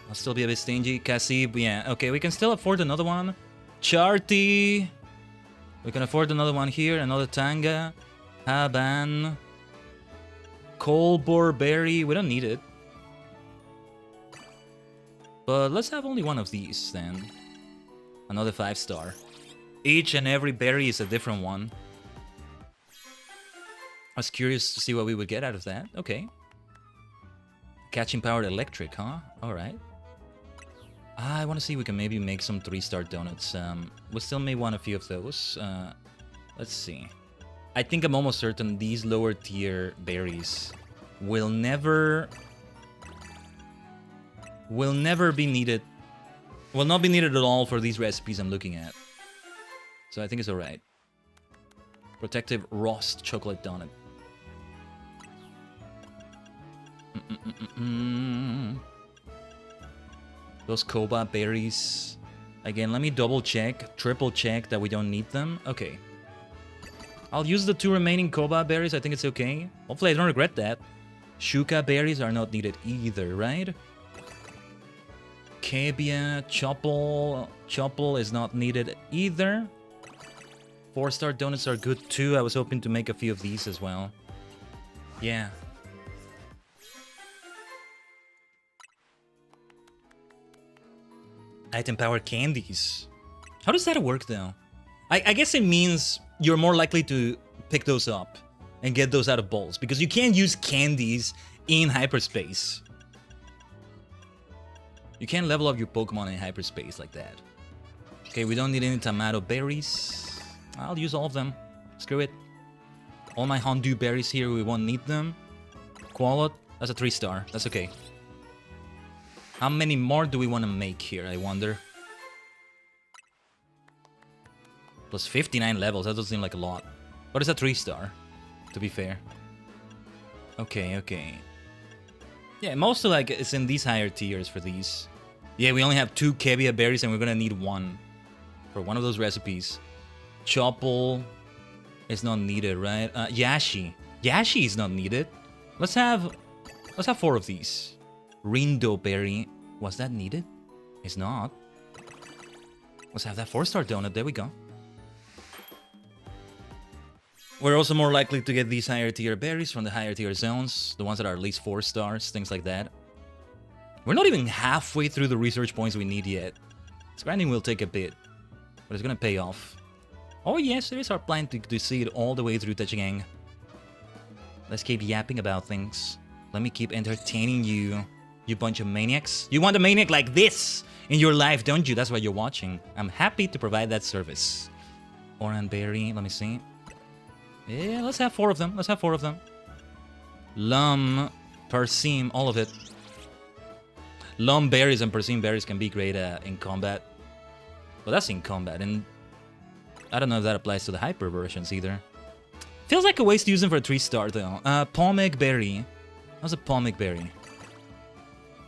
I'll still be a bit stingy. Kasib, yeah. Okay, we can still afford another one. Charty. We can afford another one here. Another Tanga. Haban. Colbor Berry. We don't need it. But let's have only 1 of these then. Another 5-star. Each and every berry is a different one. I was curious to see what we would get out of that. Okay. Catching powered electric, huh? Alright. I want to see if we can maybe make some 3-star donuts. We still may want a few of those. Let's see. I think I'm almost certain these lower tier berries will never be needed. Will not be needed at all for these recipes I'm looking at. So I think it's alright. Protective Roast Chocolate Donut. Those Koba berries. Again, let me double check, triple check that we don't need them. Okay. I'll use the 2 remaining Koba berries. I think it's okay. Hopefully I don't regret that. Shuka berries are not needed either, right? Kebia, Chopple is not needed either. 4-star donuts are good too. I was hoping to make a few of these as well. Yeah. Item power candies. How does that work though? I guess it means you're more likely to pick those up and get those out of bowls because you can't use candies in hyperspace. You can't level up your Pokemon in hyperspace like that. Okay, we don't need any tomato berries. I'll use all of them. Screw it. All my Hondu berries here, we won't need them. Qualot, that's a 3-star. That's okay. How many more do we want to make here, I wonder? Plus 59 levels, that doesn't seem like a lot. But it's a 3-star, to be fair. Okay, okay. Yeah, mostly like it's in these higher tiers for these. Yeah, we only have 2 Kebia berries and we're gonna need 1 for one of those recipes. Chopple is not needed, right? Yashi. Yashi is not needed. Let's have 4 of these. Rindo berry. Was that needed? It's not. Let's have that 4-star donut. There we go. We're also more likely to get these higher tier berries from the higher tier zones. The ones that are at least 4 stars. Things like that. We're not even halfway through the research points we need yet. This grinding will take a bit. But it's gonna pay off. Oh yes, it is our plan to see it all the way through Tajigen. Let's keep yapping about things. Let me keep entertaining you, you bunch of maniacs. You want a maniac like this in your life, don't you? That's why you're watching. I'm happy to provide that service. Oran berry, let me see. Yeah, let's have 4 of them. Let's have 4 of them. Lum, persim, all of it. Lum berries and persim berries can be great in combat. Well, that's in combat, and I don't know if that applies to the hyper versions either. Feels like a waste to use them for a 3-star though. Pomeg berry. How's a pomeg berry?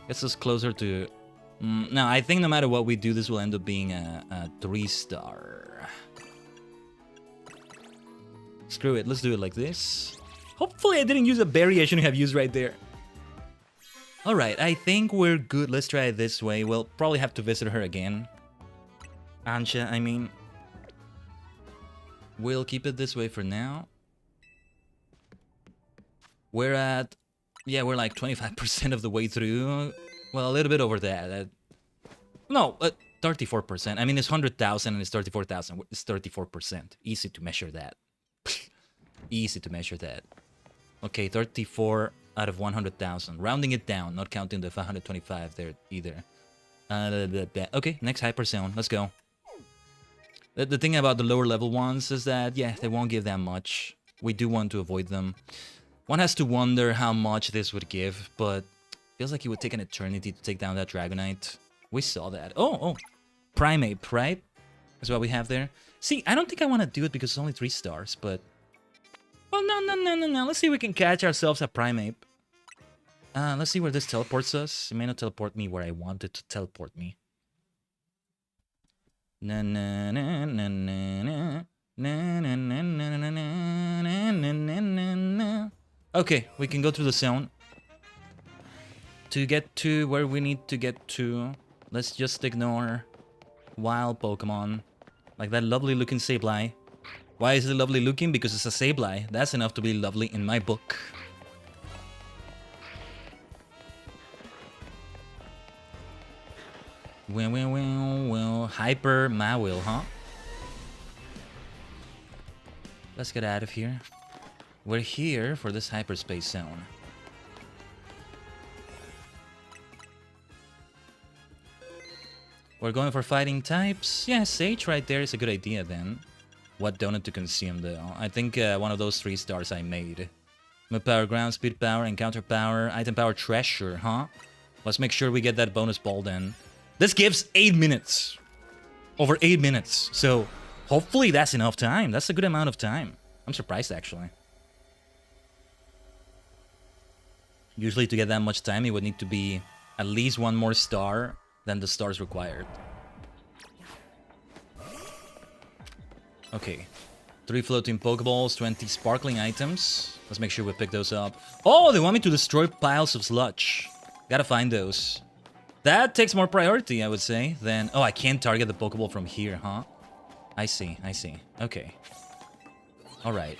Gets us closer to... no, I think no matter what we do, this will end up being a 3-star. Screw it, let's do it like this. Hopefully I didn't use a berry I shouldn't have used right there. Alright, I think we're good. Let's try it this way. We'll probably have to visit her again. Ansha, I mean. We'll keep it this way for now. We're at... yeah, we're like 25% of the way through. Well, a little bit over that. No, 34%. I mean, it's 100,000 and it's 34,000. It's 34%. Easy to measure that. Easy to measure that. Okay, 34 out of 100,000. Rounding it down, not counting the 525 there either. Okay, next hyper zone. Let's go. The thing about the lower level ones is that, yeah, they won't give that much. We do want to avoid them. One has to wonder how much this would give, but feels like it would take an eternity to take down that Dragonite. We saw that. Oh, Primeape, right? That's what we have there. See, I don't think I want to do it because it's only 3 stars, but... well, no. Let's see if we can catch ourselves a Primeape. Let's see where this teleports us. It may not teleport me where I want it to teleport me. Okay, we can go through the zone. To get to where we need to get to, let's just ignore wild Pokemon. Like that lovely looking Sableye. Why is it lovely looking? Because it's a Sableye. That's enough to be lovely in my book. Well, Hyper Mawile, huh? Let's get out of here. We're here for this hyperspace zone. We're going for fighting types. Yeah, Sage right there is a good idea then. What donut to consume though? I think one of those 3 stars I made. Move power, ground, speed power, encounter power, item power, treasure, huh? Let's make sure we get that bonus ball then. This gives 8 minutes. Over 8 minutes. So hopefully that's enough time. That's a good amount of time. I'm surprised actually. Usually to get that much time, it would need to be at least 1 more star than the stars required. Okay. 3 floating Pokeballs, 20 sparkling items. Let's make sure we pick those up. Oh, they want me to destroy piles of sludge. Gotta find those. That takes more priority, I would say, than... oh, I can't target the Pokeball from here, huh? I see. Okay. Alright.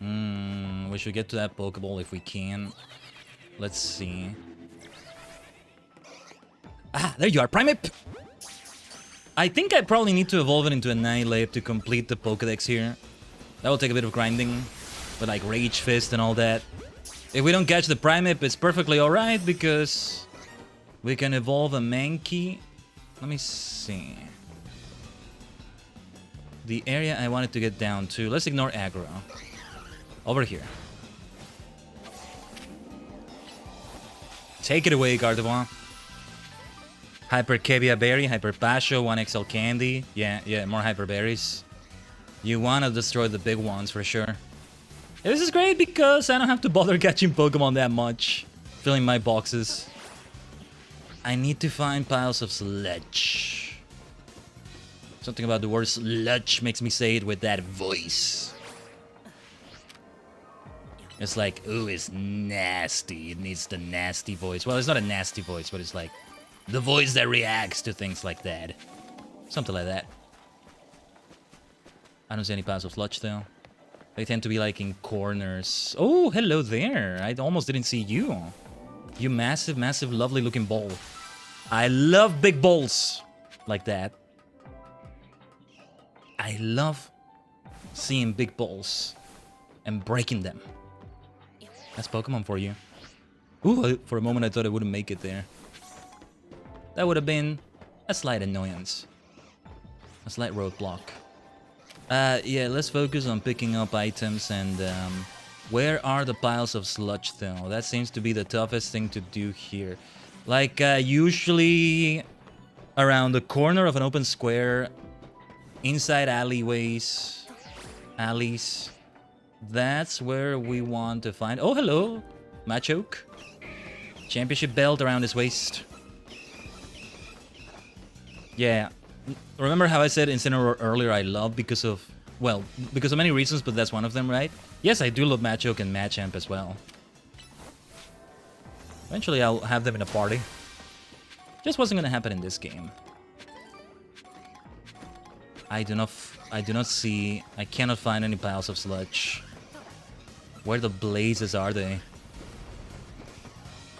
We should get to that Pokeball if we can. Let's see. Ah, there you are, Primeape! I think I probably need to evolve it into Annihilate to complete the Pokedex here. That will take a bit of grinding, with like Rage Fist and all that. If we don't catch the Primeape, it's perfectly alright, because we can evolve a Mankey. Let me see. The area I wanted to get down to, let's ignore aggro. Over here. Take it away, Gardevoir. Hyper Kevia Berry, Hyper Pasho, 1XL Candy. Yeah, more Hyper Berries. You want to destroy the big ones for sure. This is great because I don't have to bother catching Pokemon that much. Filling my boxes. I need to find piles of sludge. Something about the word sludge makes me say it with that voice. It's like, ooh, it's nasty. It needs the nasty voice. Well, it's not a nasty voice, but it's like the voice that reacts to things like that. Something like that. I don't see any piles of sludge though. They tend to be like in corners. Oh, hello there. I almost didn't see you. You massive, lovely looking ball. I love big balls like that. I love seeing big balls and breaking them. That's Pokemon for you. Ooh, for a moment I thought I wouldn't make it there. That would have been a slight annoyance. A slight roadblock. Yeah, let's focus on picking up items and where are the piles of sludge though? That seems to be the toughest thing to do here. Like usually around the corner of an open square, inside alleys. That's where we want to find... Oh, hello! Machoke. Championship belt around his waist. Yeah. Remember how I said Incineroar earlier I love because of... Well, because of many reasons, but that's one of them, right? Yes, I do love Machoke and Machamp as well. Eventually I'll have them in a party. Just wasn't gonna happen in this game. I do not see... I cannot find any piles of sludge. Where the blazes are they?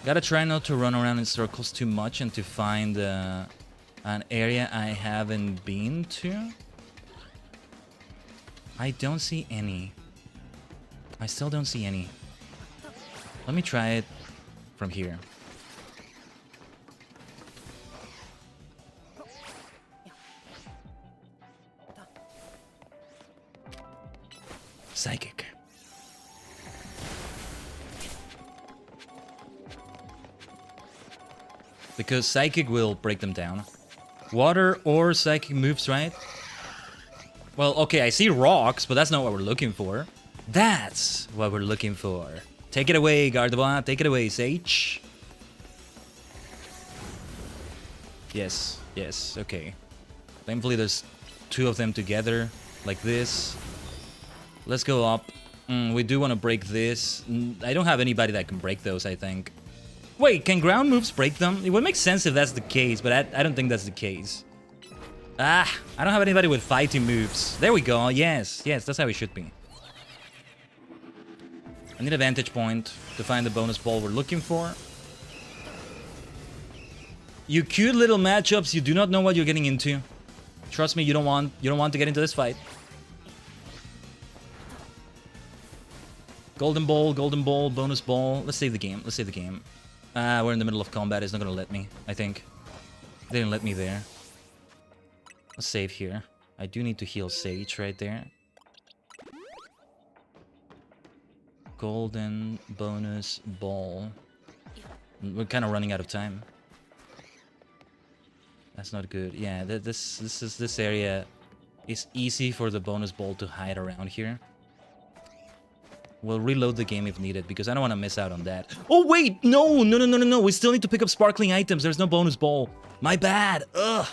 Gotta try not to run around in circles too much and to find an area I haven't been to. I don't see any. I still don't see any. Let me try it from here. Psychic. Because Psychic will break them down. Water or Psychic moves, right? Well, okay, I see rocks, but that's not what we're looking for. That's what we're looking for. Take it away, Gardevoir. Take it away, Sage. Yes, yes, okay. Thankfully, there's two of them together, like this. Let's go up. We do want to break this. I don't have anybody that can break those, I think. Wait, can ground moves break them? It would make sense if that's the case, but I don't think that's the case. Ah, I don't have anybody with fighting moves. There we go. Yes, yes, that's how it should be. I need a vantage point to find the bonus ball we're looking for. You cute little matchups, you do not know what you're getting into. Trust me, you don't want to get into this fight. Golden ball, bonus ball. Let's save the game. Let's save the game. We're in the middle of combat. It's not gonna let me, I think. They didn't let me there. Let's save here. I do need to heal Sage right there. Golden bonus ball. We're kind of running out of time. That's not good. Yeah, this area is easy for the bonus ball to hide around here. We'll reload the game if needed, because I don't want to miss out on that. Oh, wait! No! We still need to pick up sparkling items. There's no bonus ball. My bad! Ugh!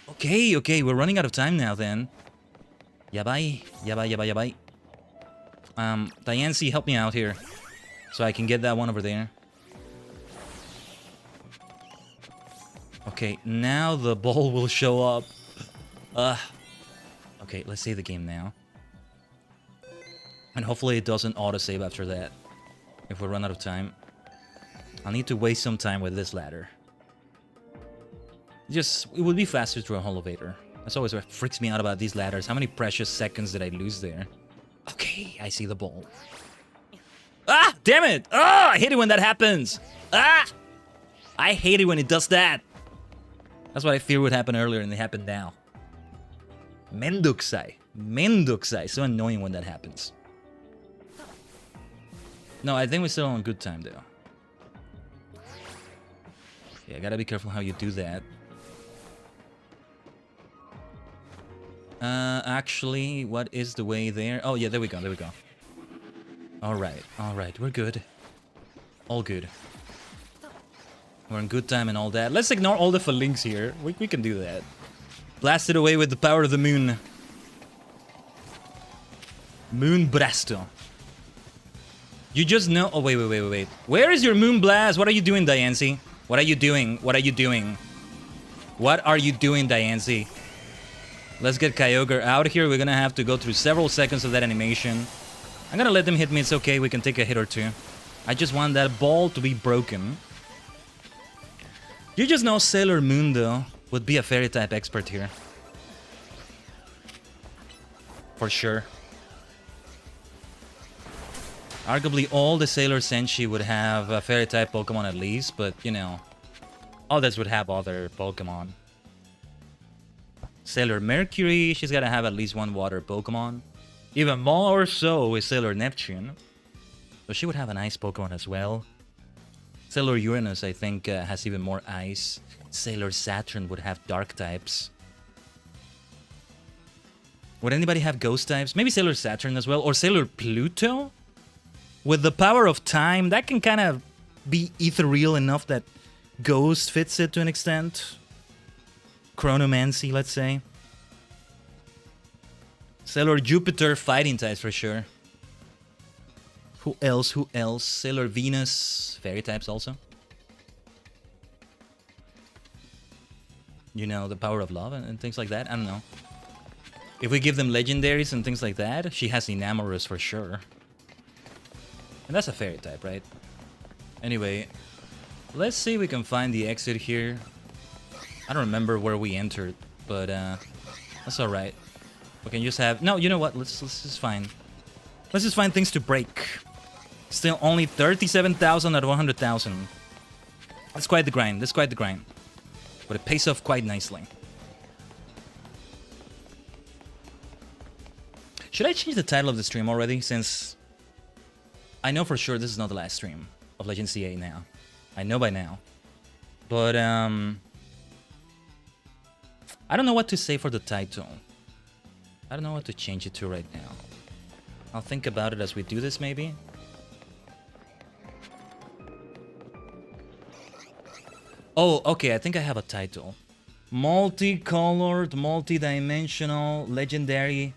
Okay, we're running out of time now, then. Yabai. Diane C, help me out here. So I can get that one over there. Okay, now the ball will show up. Okay, let's save the game now. And hopefully it doesn't auto-save after that. If we run out of time. I'll need to waste some time with this ladder. It would be faster through a elevator. That's always what freaks me out about these ladders. How many precious seconds did I lose there? Okay, I see the ball. Ah! Damn it! Ah! I hate it when that happens! Ah! I hate it when it does that! That's what I feared would happen earlier, and it happened now. Menduksai. So annoying when that happens. No, I think we're still on good time, though. Yeah, gotta be careful how you do that. Actually, what is the way there? Oh, yeah, there we go. Alright, we're good. All good. We're in good time and all that. Let's ignore all the phalanx here. We can do that. Blast it away with the power of the moon. Moon Brasto. You just know... Oh, wait. Where is your Moon Blast? What are you doing, Diancie? What are you doing, Diancie? Let's get Kyogre out here. We're gonna have to go through several seconds of that animation. I'm gonna let them hit me. It's okay. We can take a hit or two. I just want that ball to be broken. You just know Sailor Moon, though, would be a Fairy-type expert here. For sure. Arguably, all the Sailor Senshi would have a Fairy-type Pokemon at least, but, you know... Others would have other Pokemon. Sailor Mercury, she's gotta have at least one water Pokemon. Even more so is Sailor Neptune. So she would have an ice Pokemon as well. Sailor Uranus, I think, has even more ice. Sailor Saturn would have dark types. Would anybody have ghost types? Maybe Sailor Saturn as well. Or Sailor Pluto? With the power of time, that can kind of be ethereal enough that ghost fits it to an extent. Chronomancy, let's say. Sailor Jupiter, fighting types for sure. Who else? Who else? Sailor Venus, fairy types also. You know, the power of love and things like that. I don't know. If we give them legendaries and things like that, she has Enamorous for sure. And that's a fairy type, right? Anyway, let's see if we can find the exit here. I don't remember where we entered, but that's alright. We can just have... No, you know what? Let's just find... Let's just find things to break. Still only 37,000 out of 100,000. That's quite the grind. That's quite the grind. But it pays off quite nicely. Should I change the title of the stream already? Since I know for sure this is not the last stream of Legends Z-A now. I know by now. But I don't know what to say for the title. I don't know what to change it to right now. I'll think about it as we do this, maybe. Oh, okay, I think I have a title. Multicolored, multidimensional, legendary,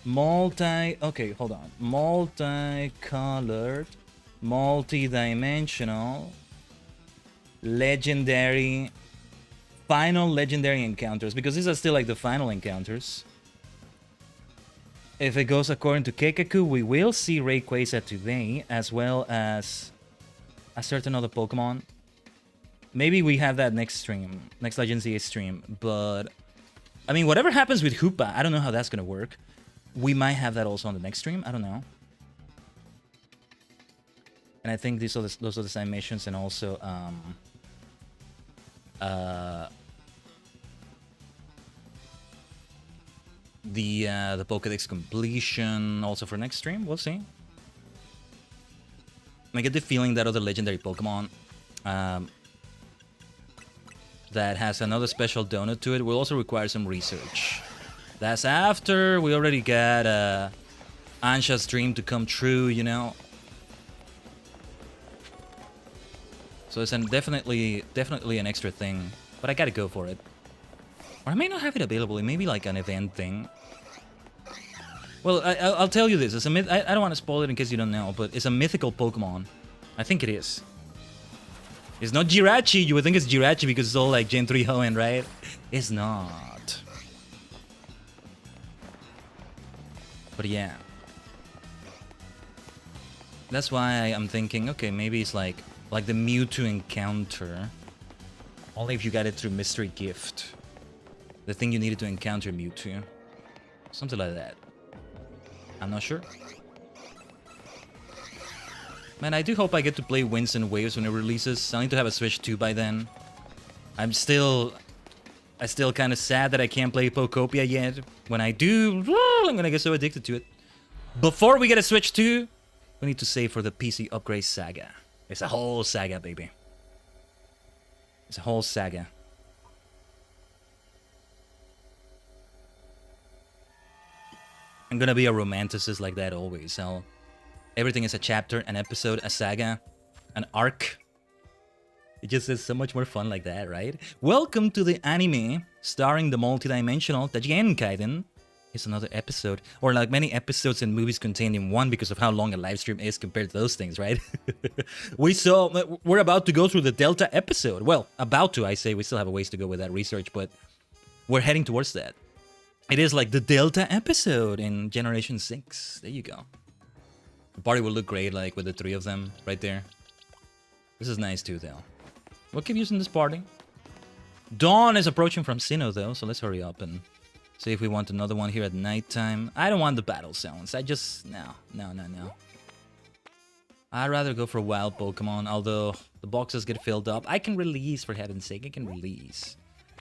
okay, hold on. Multicolored, multidimensional, legendary, final legendary encounters. Because these are still like the final encounters. If it goes according to Keikaku, we will see Rayquaza today, as well as a certain other Pokemon. Maybe we have that next stream, next Legends Z-A stream, but... I mean, whatever happens with Hoopa, I don't know how that's gonna work. We might have that also on the next stream, I don't know. And I think those are the animations, and also, the Pokédex completion also for next stream, we'll see. I get the feeling that other legendary Pokemon that has another special donut to it will also require some research. That's after we already got Ansha's dream to come true, you know. So it's definitely an extra thing, but I gotta go for it. Or I may not have it available. It may be like an event thing. Well, I'll tell you this. It's a myth. I don't want to spoil it in case you don't know, but it's a mythical Pokemon. I think it is. It's not Jirachi. You would think it's Jirachi because it's all like Gen 3 Hoenn, right? It's not. But yeah. That's why I'm thinking, okay, maybe it's like the Mewtwo encounter. Only if you got it through Mystery Gift. The thing you needed to encounter Mewtwo. Something like that. I'm not sure. Man, I do hope I get to play Winds and Waves when it releases. I need to have a Switch 2 by then. I'm still kind of sad that I can't play Pokopia yet. When I do, I'm gonna get so addicted to it. Before we get a Switch 2, we need to save for the PC upgrade saga. It's a whole saga, baby. It's a whole saga. I'm gonna be a romanticist like that always. Everything is a chapter, an episode, a saga, an arc. It just is so much more fun like that, right? Welcome to the anime starring the multidimensional Tajigen Khaiden. It's another episode, or like many episodes and movies contained in one because of how long a live stream is compared to those things, right? We're about to go through the Delta episode. Well, about to, I say. We still have a ways to go with that research, but we're heading towards that. It is like the Delta episode in Generation 6. There you go. The party will look great, like, with the three of them right there. This is nice, too, though. We'll keep using this party. Dawn is approaching from Sinnoh, though, so let's hurry up and see if we want another one here at nighttime. I don't want the battle sounds. I just... No. I'd rather go for wild Pokemon, although the boxes get filled up. I can release, for heaven's sake, I can release.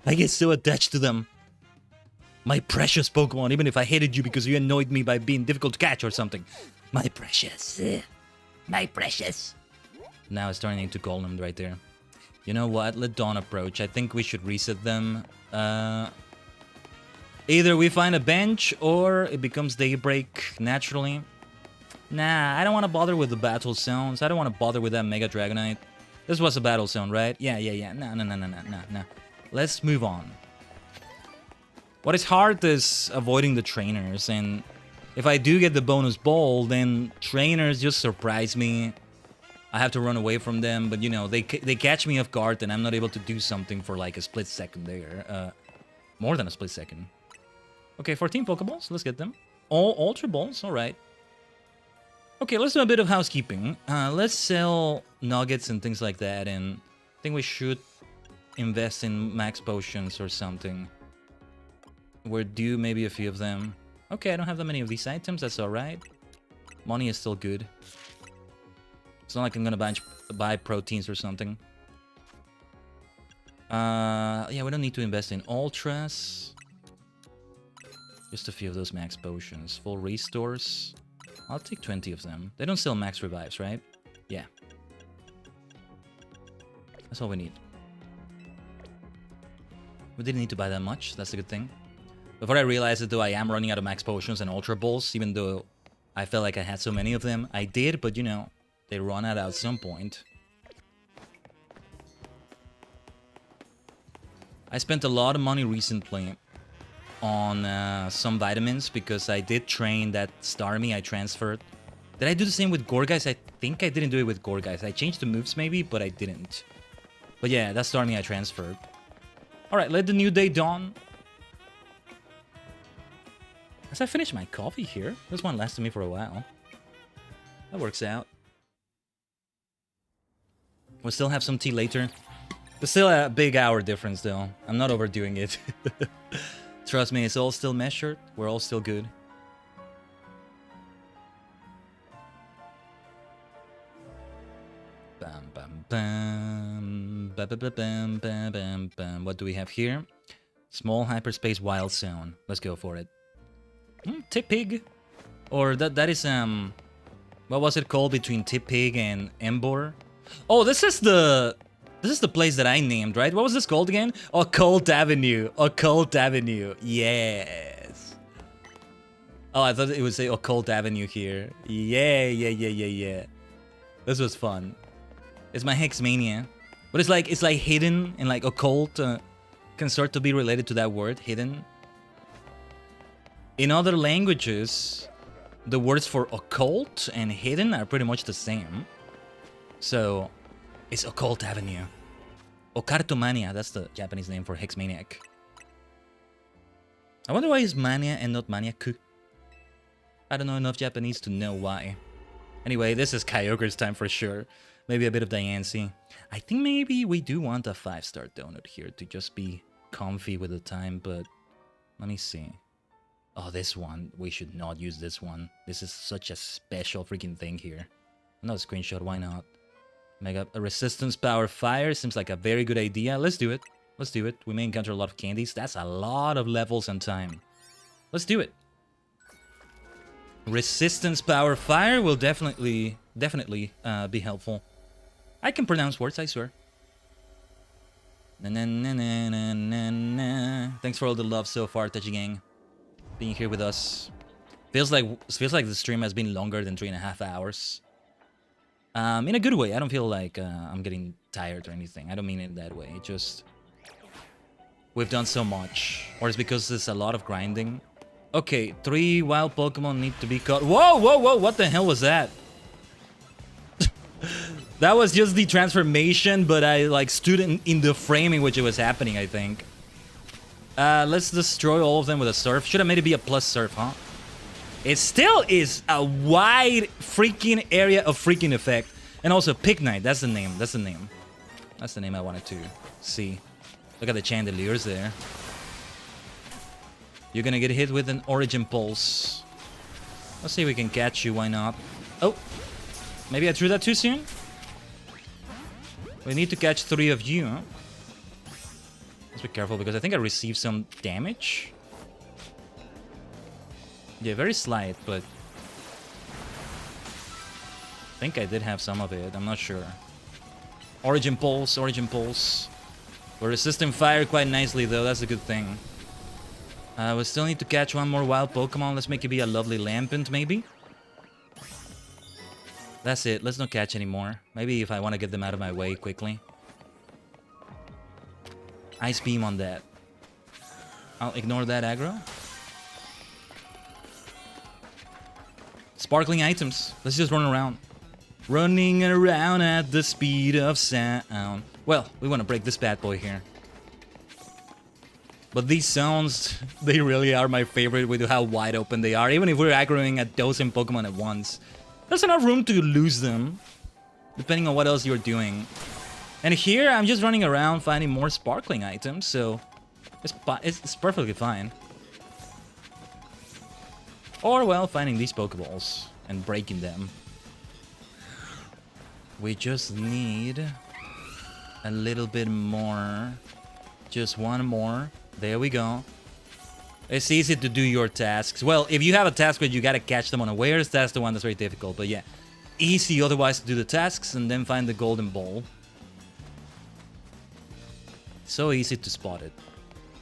I get so attached to them. My precious Pokemon, even if I hated you because you annoyed me by being difficult to catch or something. My precious. My precious. Now it's starting to call them right there. You know what? Let Dawn approach. I think we should reset them. Either we find a bench or it becomes daybreak naturally. Nah, I don't want to bother with the battle zones. I don't want to bother with that Mega Dragonite. This was a battle zone, right? Yeah. No. Let's move on. What is hard is avoiding the trainers, and if I do get the bonus ball, then trainers just surprise me. I have to run away from them, but you know, they catch me off guard and I'm not able to do something for like a split second there. More than a split second. Okay, 14 Pokeballs, let's get them. All Ultra Balls, alright. Okay, let's do a bit of housekeeping. Let's sell nuggets and things like that, and I think we should invest in max potions or something. We're due maybe a few of them. Okay, I don't have that many of these items, that's alright. Money is still good. It's not like I'm gonna buy proteins or something. Yeah, we don't need to invest in ultras. Just a few of those max potions. Full restores. I'll take 20 of them. They don't sell max revives, right? Yeah. That's all we need. We didn't need to buy that much, that's a good thing. Before I realized it though, I am running out of max potions and ultra balls, even though I felt like I had so many of them. I did, but you know, they run out at some point. I spent a lot of money recently on some vitamins because I did train that Starmie I transferred. Did I do the same with Gorgeist? I think I didn't do it with Gorgeist. I changed the moves maybe, but I didn't. But yeah, that's Starmie I transferred. Alright, let the new day dawn. As I finish my coffee here, this one lasted me for a while. That works out. We'll still have some tea later. There's still a big hour difference though. I'm not overdoing it. Trust me, it's all still measured. We're all still good. Bam, bam, bam. Ba, ba, ba, bam, bam, bam, bam. What do we have here? Small hyperspace wild zone. Let's go for it. Tipig, or that is what was it called between Tipig and Embor? Oh, this is the place that I named, right? What was this called again? Occult Avenue. Occult Avenue. Yes. Oh, I thought it would say Occult Avenue here. Yeah. This was fun. It's my Hex Mania, but it's like hidden and like occult can start to be related to that word, hidden. In other languages, the words for occult and hidden are pretty much the same. So, it's Occult Avenue. Ocartomania, that's the Japanese name for Hexmaniac. I wonder why it's Mania and not Maniac. I don't know enough Japanese to know why. Anyway, this is Kyogre's time for sure. Maybe a bit of Diancie. I think maybe we do want a 5-star donut here to just be comfy with the time, but let me see. Oh, this one. We should not use this one. This is such a special freaking thing here. Another screenshot, why not? Mega resistance power fire seems like a very good idea. Let's do it. Let's do it. We may encounter a lot of candies. That's a lot of levels and time. Let's do it. Resistance power fire will definitely be helpful. I can pronounce words, I swear. Na na na na na na na. Thanks for all the love so far, Tajigen. Being here with us. Feels like the stream has been longer than 3.5 hours. In a good way. I don't feel like I'm getting tired or anything. I don't mean it that way. It just we've done so much, or it's because there's a lot of grinding. Okay, 3 wild Pokemon need to be caught. Whoa! What the hell was that? That was just the transformation, but I like stood in the frame in which it was happening, I think. Let's destroy all of them with a surf. Should have made it be a plus surf, huh? It still is a wide freaking area of freaking effect. And also Pignite, that's the name. That's the name I wanted to see. Look at the chandeliers there. You're gonna get hit with an Origin Pulse. Let's see if we can catch you, why not? Oh! Maybe I drew that too soon? We need to catch 3 of you. Let's be careful because I think I received some damage. Yeah, very slight, but I think I did have some of it. I'm not sure. Origin Pulse, Origin Pulse. We're resisting fire quite nicely, though. That's a good thing. We still need to catch one more wild Pokemon. Let's make it be a lovely Lampent, maybe. That's it. Let's not catch anymore. Maybe if I want to get them out of my way quickly. Ice Beam on that. I'll ignore that aggro. Sparkling items. Let's just run around. Running around at the speed of sound. Well, we want to break this bad boy here. But these sounds, they really are my favorite with how wide open they are. Even if we're aggroing a dozen Pokemon at once. There's enough room to lose them. Depending on what else you're doing. And here, I'm just running around finding more sparkling items. So, it's perfectly fine. Or, well, finding these Pokeballs and breaking them. We just need a little bit more. Just one more. There we go. It's easy to do your tasks. Well, if you have a task where you gotta catch them unawares, that's the one that's very difficult. But yeah, easy otherwise to do the tasks and then find the golden ball. So easy to spot it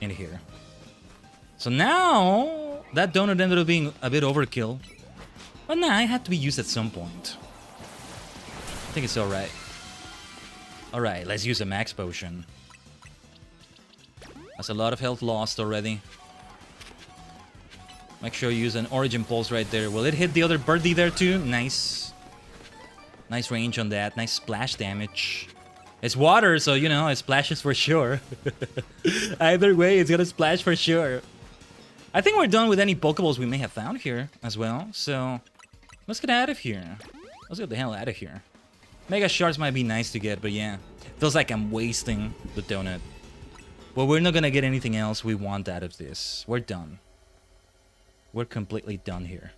in here. So now, that donut ended up being a bit overkill. But nah, it had to be used at some point. I think it's alright. Alright, let's use a max potion. That's a lot of health lost already. Make sure you use an Origin Pulse right there. Will it hit the other birdie there too? Nice. Nice range on that. Nice splash damage. It's water, so you know, it splashes for sure. Either way, it's gonna splash for sure. I think we're done with any Pokeballs we may have found here as well. So, let's get out of here. Let's get the hell out of here. Mega Shards might be nice to get, but yeah. Feels like I'm wasting the donut. Well, we're not gonna get anything else we want out of this. We're done. We're completely done here.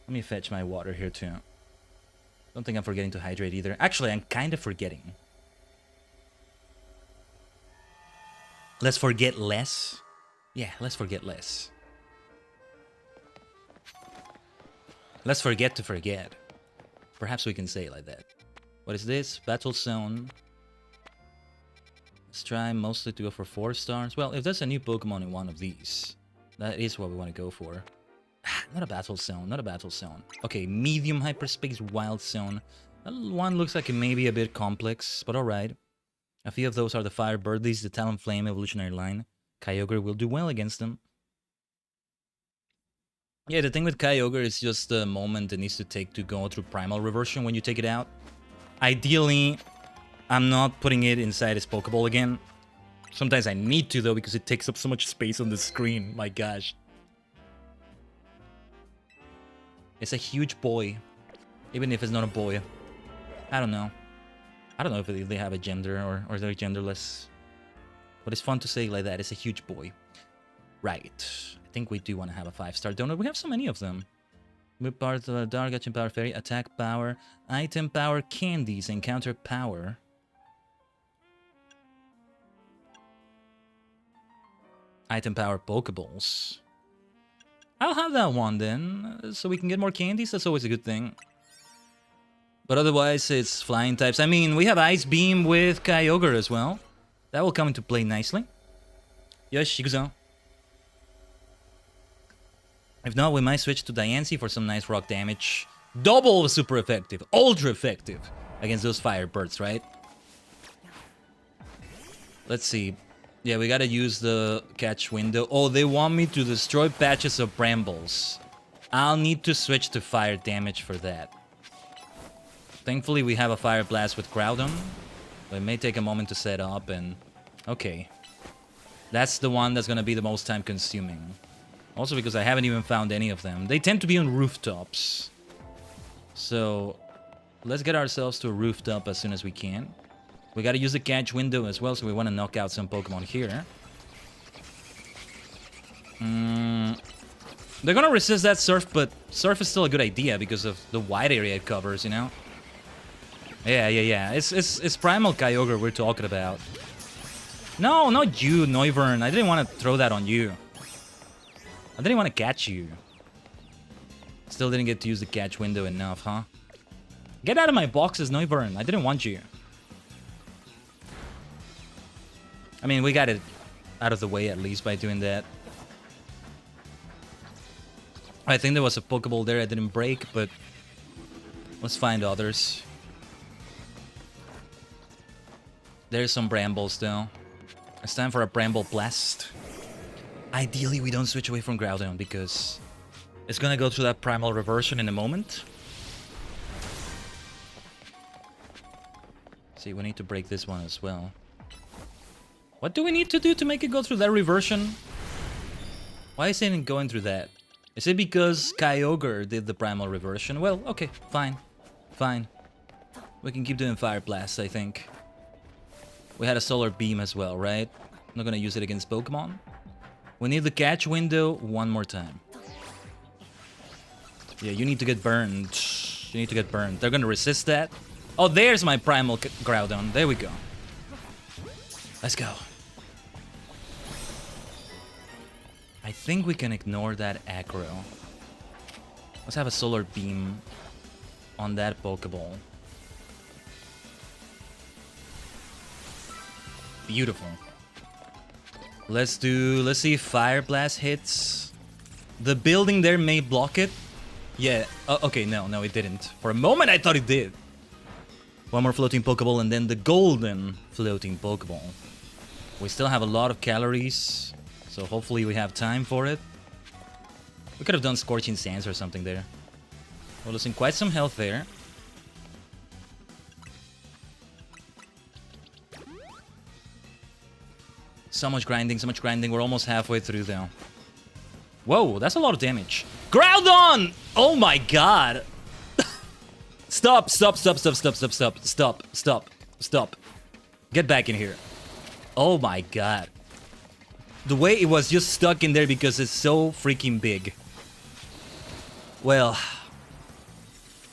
Let me fetch my water here too. Don't think I'm forgetting to hydrate either. Actually, I'm kind of forgetting. Let's forget less. Yeah, let's forget less. Let's forget to forget. Perhaps we can say it like that. What is this? Battle Zone. Let's try mostly to go for 4 stars. Well, if there's a new Pokemon in one of these, that is what we want to go for. Not a Battle Zone, not a Battle Zone. Okay, medium hyperspace wild zone. One looks like it may be a bit complex, but alright. A few of those are the Fire Birdies, the Talonflame evolutionary line. Kyogre will do well against them. Yeah, the thing with Kyogre is just the moment it needs to take to go through Primal Reversion when you take it out. Ideally, I'm not putting it inside his Pokeball again. Sometimes I need to though, because it takes up so much space on the screen. My gosh. It's a huge boy. Even if it's not a boy. I don't know. I don't know if they have a gender or they're genderless. But it's fun to say like that. It's a huge boy. Right. I think we do want to have a 5-star donor. We have so many of them. Move part of Dark Action Power Fairy, Attack Power, Item Power, Candies, Encounter Power. Item Power Pokeballs. I'll have that one then, so we can get more candies. That's always a good thing. But otherwise, it's flying types. I mean, we have Ice Beam with Kyogre as well. That will come into play nicely. Yes, Shiguzo. If not, we might switch to Diancie for some nice rock damage. Double super effective, ultra effective against those Firebirds, right? Let's see. Yeah, we gotta use the catch window. Oh, they want me to destroy patches of brambles. I'll need to switch to fire damage for that. Thankfully, we have a Fire Blast with Groudon. But it may take a moment to set up and... Okay. That's the one that's gonna be the most time consuming. Also because I haven't even found any of them. They tend to be on rooftops. So, let's get ourselves to a rooftop as soon as we can. We gotta use the catch window as well, so we want to knock out some Pokemon here. They're gonna resist that surf, but surf is still a good idea because of the wide area it covers, you know? Yeah. It's Primal Kyogre we're talking about. No, not you, Noivern. I didn't want to throw that on you. I didn't want to catch you. Still didn't get to use the catch window enough, huh? Get out of my boxes, Noivern. I didn't want you. I mean, we got it out of the way at least by doing that. I think there was a Pokeball there I didn't break, but let's find others. There's some Brambles though. It's time for a Bramble Blast. Ideally, we don't switch away from Groudon because it's gonna go through that Primal Reversion in a moment. See, we need to break this one as well. What do we need to do to make it go through that reversion? Why is it going through that? Is it because Kyogre did the Primal Reversion? Well, okay, fine. Fine. We can keep doing Fire Blast, I think. We had a Solar Beam as well, right? I'm not gonna use it against Pokemon. We need the catch window one more time. Yeah, you need to get burned. You need to get burned. They're gonna resist that. Oh, there's my Primal Groudon. There we go. Let's go. I think we can ignore that aggro. Let's have a Solar Beam on that Pokeball. Beautiful. Let's see if Fire Blast hits. The building there may block it. Yeah, okay, no, it didn't. For a moment I thought it did. One more floating Pokeball and then the golden floating Pokeball. We still have a lot of calories, so hopefully we have time for it. We could have done Scorching Sands or something there. We're losing quite some health there. So much grinding. We're almost halfway through though. Whoa, that's a lot of damage. Groudon! Oh my god! Stop. Get back in here. Oh my god. The way it was just stuck in there because it's so freaking big. Well,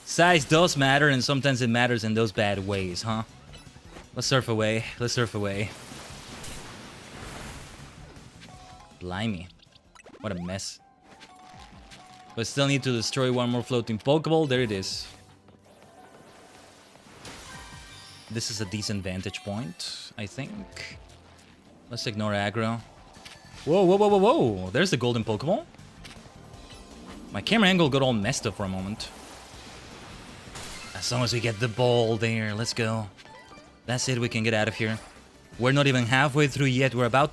size does matter and sometimes it matters in those bad ways, huh? Let's surf away. Blimey. What a mess. But still need to destroy one more floating Pokeball. There it is. This is a decent vantage point, I think. Let's ignore aggro. Whoa. There's the golden Pokeball. My camera angle got all messed up for a moment. As long as we get the ball there, let's go. That's it, we can get out of here. We're not even halfway through yet. We're about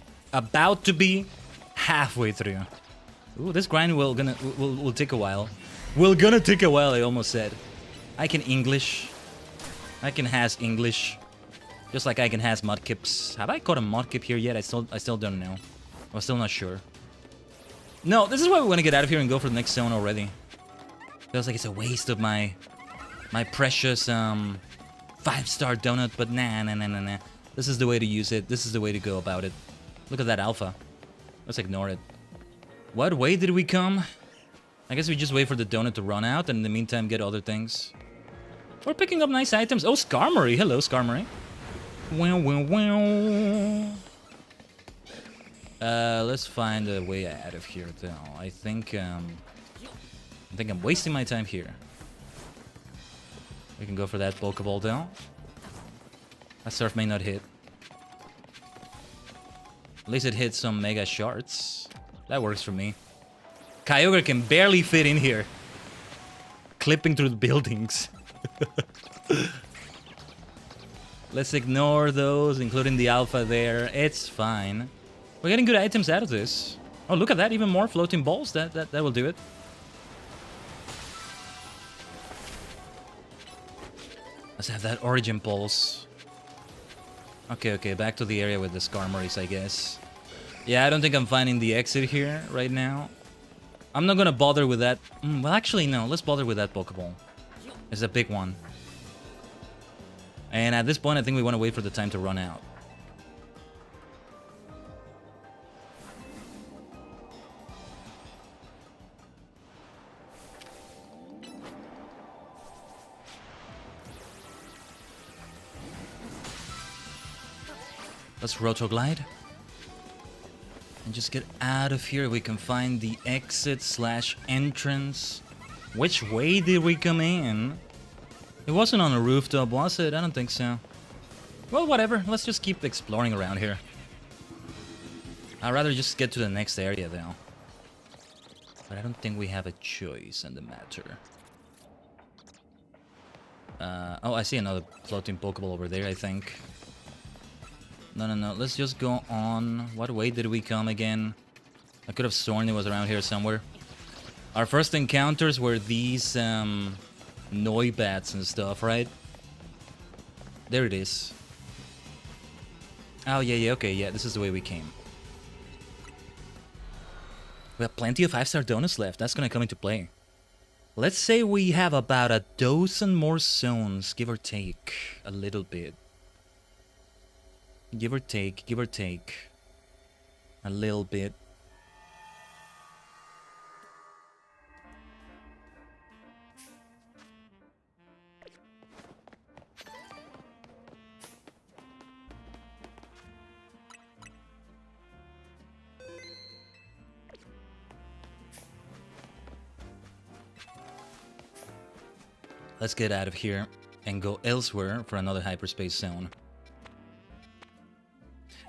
to be halfway through. Ooh, this grind will take a while. I almost said. I can English. I can has English. Just like I can has Mudkips. Have I caught a Mudkip here yet? I still don't know. I'm still not sure. No, this is why we want to get out of here and go for the next zone already. Feels like it's a waste of my precious 5-star donut, but nah. This is the way to use it. This is the way to go about it. Look at that alpha. Let's ignore it. What way did we come? I guess we just wait for the donut to run out and in the meantime get other things. We're picking up nice items. Oh, Skarmory. Hello, Skarmory. Let's find a way out of here, though. I think I'm wasting my time here. We can go for that Pokeball, though. That surf may not hit. At least it hits some Mega Shards. That works for me. Kyogre can barely fit in here. Clipping through the buildings. Let's ignore those, including the alpha there. It's fine. We're getting good items out of this. Oh, look at that. Even more floating balls. That will do it. Let's have that Origin Pulse. Okay. Back to the area with the Skarmories, I guess. Yeah, I don't think I'm finding the exit here right now. I'm not gonna bother with that. Well, actually, no. Let's bother with that Pokeball. It's a big one. And at this point, I think we want to wait for the time to run out. Let's rotoglide. And just get out of here. We can find the exit slash entrance. Which way did we come in? It wasn't on a rooftop, was it? I don't think so. Well, whatever. Let's just keep exploring around here. I'd rather just get to the next area, though. But I don't think we have a choice in the matter. Oh, I see another floating Pokeball over there, I think. No. Let's just go on. What way did we come again? I could have sworn it was around here somewhere. Our first encounters were these Noibats and stuff, right? There it is. Oh, yeah, okay, yeah, this is the way we came. We have plenty of 5-star donuts left. That's gonna come into play. Let's say we have about a dozen more zones, give or take a little bit. Give or take a little bit. Let's get out of here and go elsewhere for another hyperspace zone.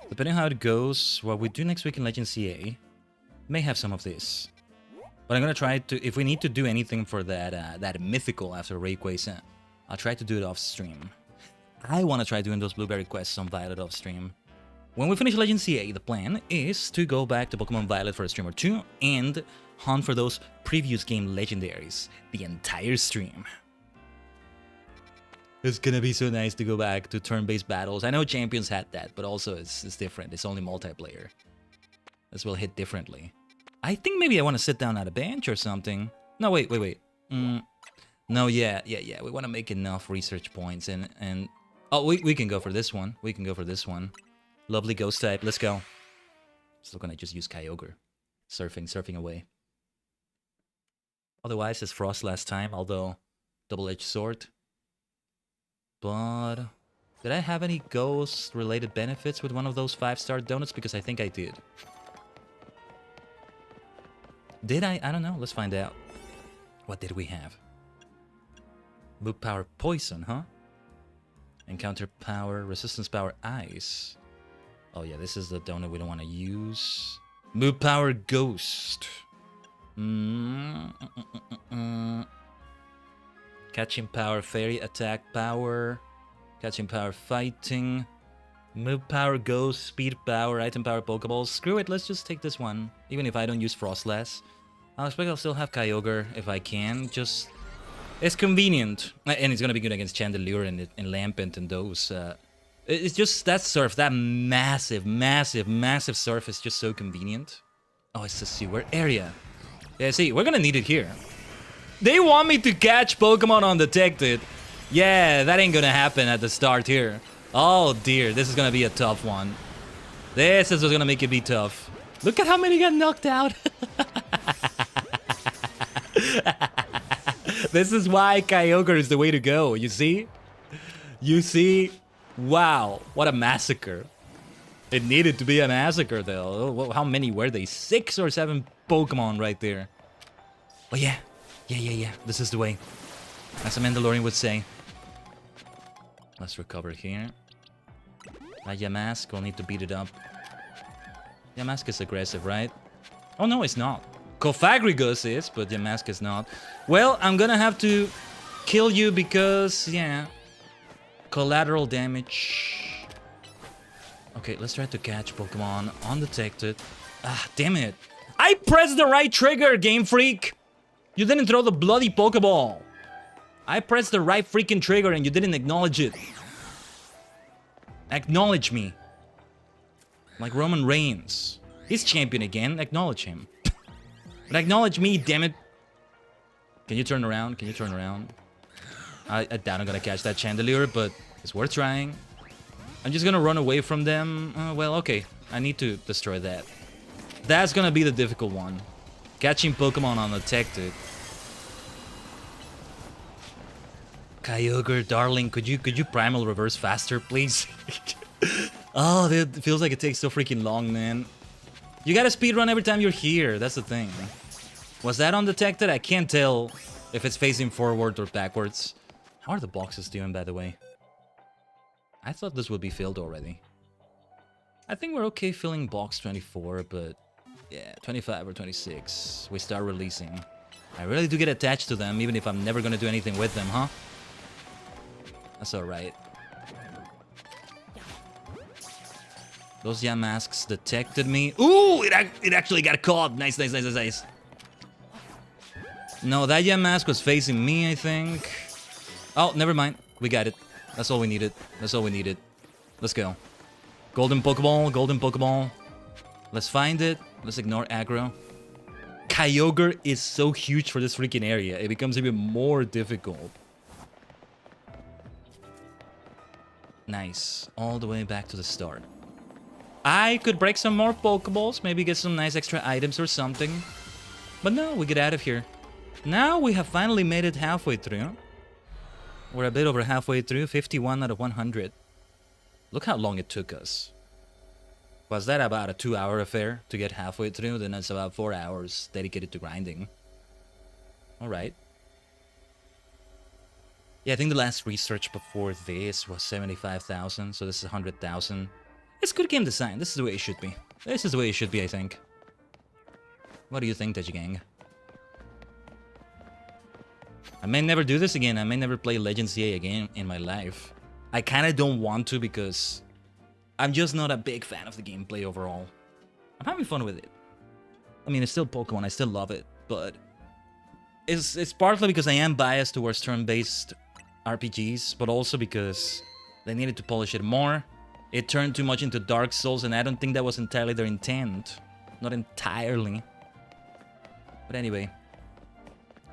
Depending on how it goes, what we do next week in Legends Z-A may have some of this. But I'm gonna try to, if we need to do anything for that that mythical after Rayquaza, I'll try to do it off stream. I want to try doing those blueberry quests on Violet off stream. When we finish Legends Z-A, the plan is to go back to Pokemon Violet for a stream or two and hunt for those previous game legendaries the entire stream. It's gonna be so nice to go back to turn-based battles. I know Champions had that, but also it's different. It's only multiplayer. This will hit differently. I think maybe I want to sit down at a bench or something. No, wait. No, yeah. We want to make enough research points and... Oh, we can go for this one. Lovely ghost type. Let's go. Still gonna just use Kyogre. Surfing away. Otherwise, it's Frost last time, although double-edged sword. But did I have any ghost-related benefits with one of those 5-star donuts? Because I think I did. Did I? I don't know. Let's find out. What did we have? Move power poison, huh? Encounter power, resistance power ice. Oh yeah, this is the donut we don't want to use. Move power ghost. Catching power fairy, attack power. Catching power fighting. Move power ghost, speed power, item power pokeballs. Screw it, let's just take this one. Even if I don't use Frostlass. I expect I'll still have Kyogre if I can. Just... it's convenient. And it's gonna be good against Chandelure and Lampent and those. It's just that surf, that massive surf is just so convenient. Oh, it's the sewer area. Yeah, see, we're gonna need it here. They want me to catch Pokemon undetected. Yeah, that ain't gonna happen at the start here. Oh dear, this is gonna be a tough one. This is gonna make it be tough. Look at how many got knocked out. This is why Kyogre is the way to go, you see? You see? Wow, what a massacre. It needed to be a massacre though. How many were they? 6 or 7 Pokemon right there. Oh yeah. Yeah. This is the way. As a Mandalorian would say. Let's recover here. Yamask will need to beat it up. Yamask is aggressive, right? Oh no, it's not. Cofagrigus is, but Yamask is not. Well, I'm gonna have to kill you because, yeah. Collateral damage. Okay, let's try to catch Pokemon undetected. Ah, damn it. I pressed the right trigger, Game Freak! You didn't throw the bloody Pokeball. I pressed the right freaking trigger and you didn't acknowledge it. Acknowledge me. Like Roman Reigns. He's champion again. Acknowledge him. But acknowledge me, damn it. Can you turn around? I doubt I'm gonna catch that Chandelure, but it's worth trying. I'm just gonna run away from them. Well, okay. I need to destroy that. That's gonna be the difficult one. Catching Pokemon undetected. Kyogre, darling, could you primal reverse faster, please? Oh, it feels like it takes so freaking long, man. You gotta speedrun every time you're here. That's the thing. Was that undetected? I can't tell if it's facing forward or backwards. How are the boxes doing, by the way? I thought this would be filled already. I think we're okay filling box 24, but yeah, 25 or 26. We start releasing. I really do get attached to them, even if I'm never gonna do anything with them, huh? That's alright. Those Yam masks detected me. Ooh, it actually got caught. Nice, nice, nice, nice, nice. No, that Yam mask was facing me, I think. Oh, never mind. We got it. That's all we needed. That's all we needed. Let's go. Golden Pokeball, golden Pokeball. Let's find it. Let's ignore aggro. Kyogre is so huge for this freaking area. It becomes even more difficult. Nice. All the way back to the start. I could break some more Pokeballs. Maybe get some nice extra items or something. But no, we get out of here. Now we have finally made it halfway through. We're a bit over halfway through. 51 out of 100. Look how long it took us. Was that about a 2-hour affair to get halfway through? Then it's about 4 hours dedicated to grinding. Alright. Yeah, I think the last research before this was 75,000, so this is 100,000. It's good game design. This is the way it should be. This is the way it should be, I think. What do you think, Tajigen? I may never do this again. I may never play Legends Z-A again in my life. I kind of don't want to because I'm just not a big fan of the gameplay overall. I'm having fun with it. I mean, it's still Pokemon. I still love it, but it's partly because I am biased towards turn-based RPGs, but also because they needed to polish it more. It turned too much into Dark Souls, and I don't think that was entirely their intent. Not entirely. But anyway.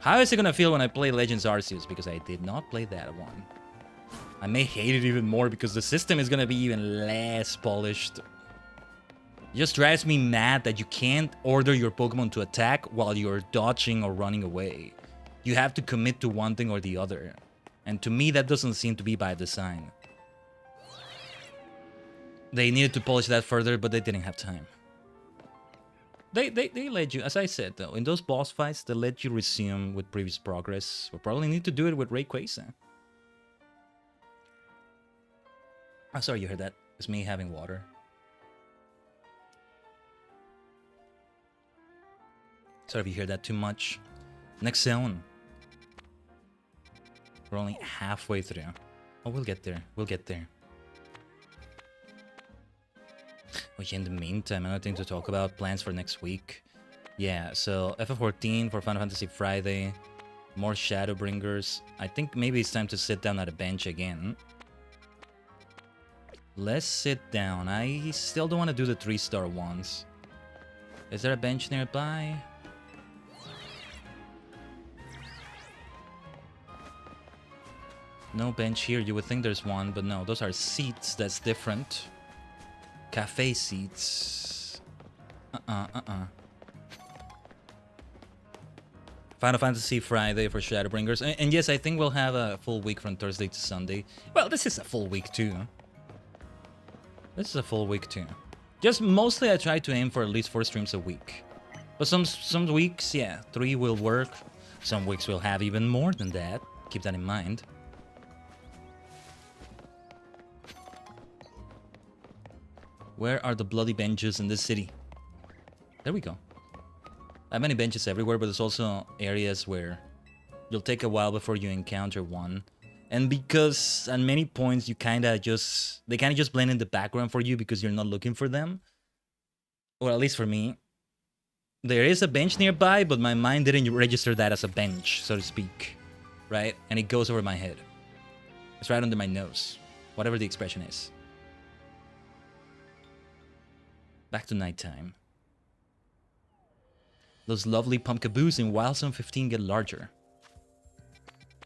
How is it gonna feel when I play Legends Arceus? Because I did not play that one. I may hate it even more because the system is gonna be even less polished. It just drives me mad that you can't order your Pokemon to attack while you're dodging or running away. You have to commit to one thing or the other. And to me, that doesn't seem to be by design. They needed to polish that further, but they didn't have time. They let you, as I said though, in those boss fights, they let you resume with previous progress. We'll probably need to do it with Rayquaza. I'm sorry you heard that. It's me having water. Sorry if you hear that too much. Next zone. We're only halfway through. Oh, we'll get there. We'll get there. Okay, in the meantime, another thing to talk about, plans for next week. Yeah, so FF14 for Final Fantasy Friday. More Shadowbringers. I think maybe it's time to sit down at a bench again. Let's sit down. I still don't want to do the 3-star ones. Is there a bench nearby? No bench here. You would think there's one, but no. Those are seats. That's different. Cafe seats. Final Fantasy Friday for Shadowbringers. And yes, I think we'll have a full week from Thursday to Sunday. Well, this is a full week too. This is a full week too. Just mostly I try to aim for at least 4 streams a week. But some weeks, yeah, 3 will work. Some weeks will have even more than that. Keep that in mind. Where are the bloody benches in this city? There we go. I have many benches everywhere, but there's also areas where you'll take a while before you encounter one. And because at many points you kinda just... They kinda just blend in the background for you because you're not looking for them. Or at least for me. There is a bench nearby, but my mind didn't register that as a bench, so to speak. Right? And it goes over my head. It's right under my nose. Whatever the expression is. Back to nighttime. Those lovely pumpkaboos in Wild Zone 15 get larger.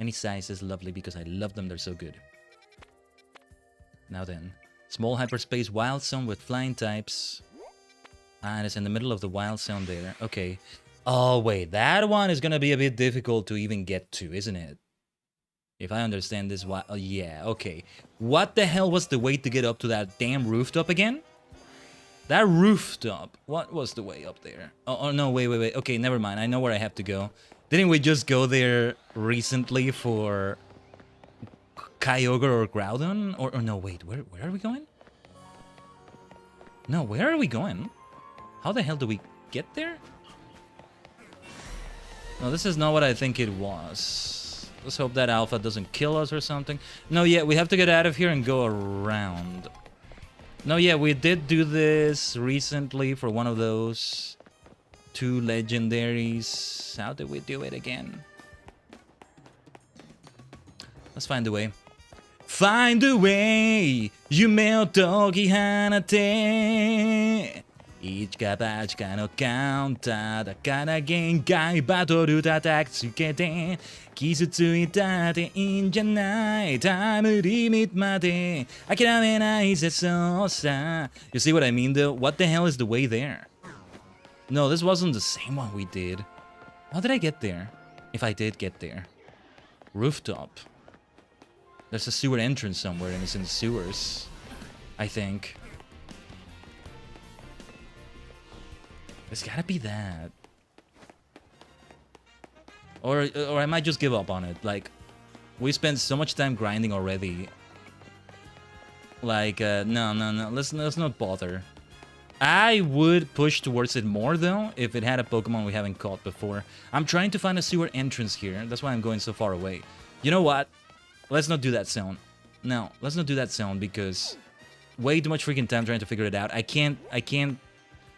Any size is lovely because I love them, they're so good. Now then, small hyperspace Wild Zone with flying types. And it's in the middle of the Wild Zone there. Okay. Oh wait, that one is gonna be a bit difficult to even get to, isn't it? If I understand this, why? Oh, yeah, okay. What the hell was the way to get up to that damn rooftop again? That rooftop. What was the way up there? Oh no, wait. Okay, never mind. I know where I have to go. Didn't we just go there recently for Kyogre or Groudon? Or no, wait, where are we going? No, where are we going? How the hell do we get there? No, this is not what I think it was. Let's hope that Alpha doesn't kill us or something. No, yeah, we have to get out of here and go around. No, yeah, we did do this recently for one of those 2 legendaries. How did we do it again? Let's find a way. Find a way! 夢を解き放て一か八かのカウンターだから限界バトル叩きつけて傷ついたっていいんじゃないタイムリミットまで諦めないぜそうさ You see what I mean though? What the hell is the way there? No, this wasn't the same one we did. How did I get there? If I did get there. Rooftop. There's a sewer entrance somewhere and it's in the sewers. I think. There's gotta be that. Or I might just give up on it. Like, we spent so much time grinding already. Like, no. Let's not bother. I would push towards it more, though, if it had a Pokemon we haven't caught before. I'm trying to find a sewer entrance here. That's why I'm going so far away. You know what? Let's not do that zone. No, let's not do that zone because way too much freaking time trying to figure it out. I can't...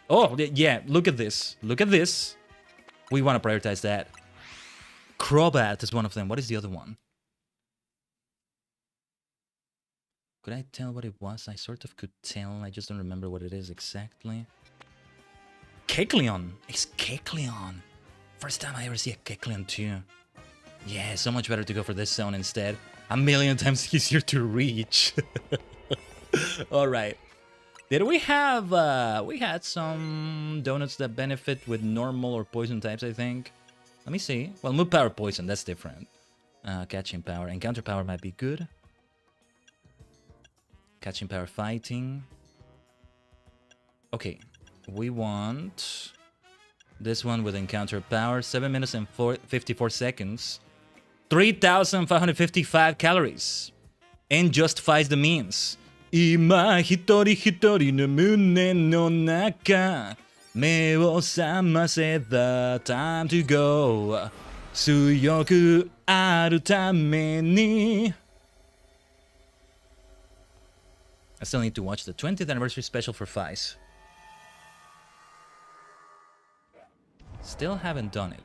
Oh, yeah, look at this. Look at this. We want to prioritize that. Crobat is one of them. What is the other one? Could I tell what it was? I sort of could tell. I just don't remember what it is exactly. Kecleon. It's Kecleon. First time I ever see a Kecleon too. Yeah, so much better to go for this zone instead. A million times easier to reach. Alright. Did we have... we had some donuts that benefit with normal or poison types, I think. Let me see. Well, move power poison, that's different. Catching power. Encounter power might be good. Catching power fighting. Okay. We want... this one with encounter power. 7 minutes and 54 seconds. 3,555 calories. And justifies the means. 今一人一人の胸の中目を覚ませ The time to go 強くあるために I still need to watch the 20th anniversary special for Vice. Still haven't done it.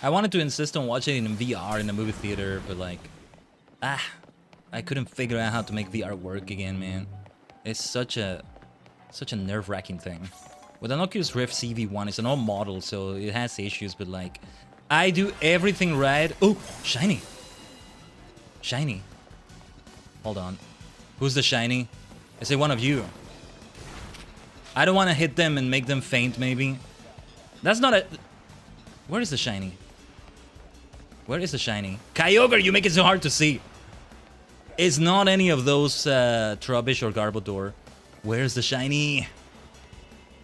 I wanted to insist on watching it in VR in the movie theater, but like... I couldn't figure out how to make VR work again, man. It's such a nerve-wracking thing. With an Oculus Rift CV1, it's an old model, so it has issues, but like... I do everything right... Oh! Shiny! Shiny. Hold on. Who's the shiny? Is it one of you? I don't want to hit them and make them faint, maybe. That's not a... Where is the shiny? Where is the shiny? Kyogre, you make it so hard to see. It's not any of those Trubbish or Garbodor. Where's the shiny?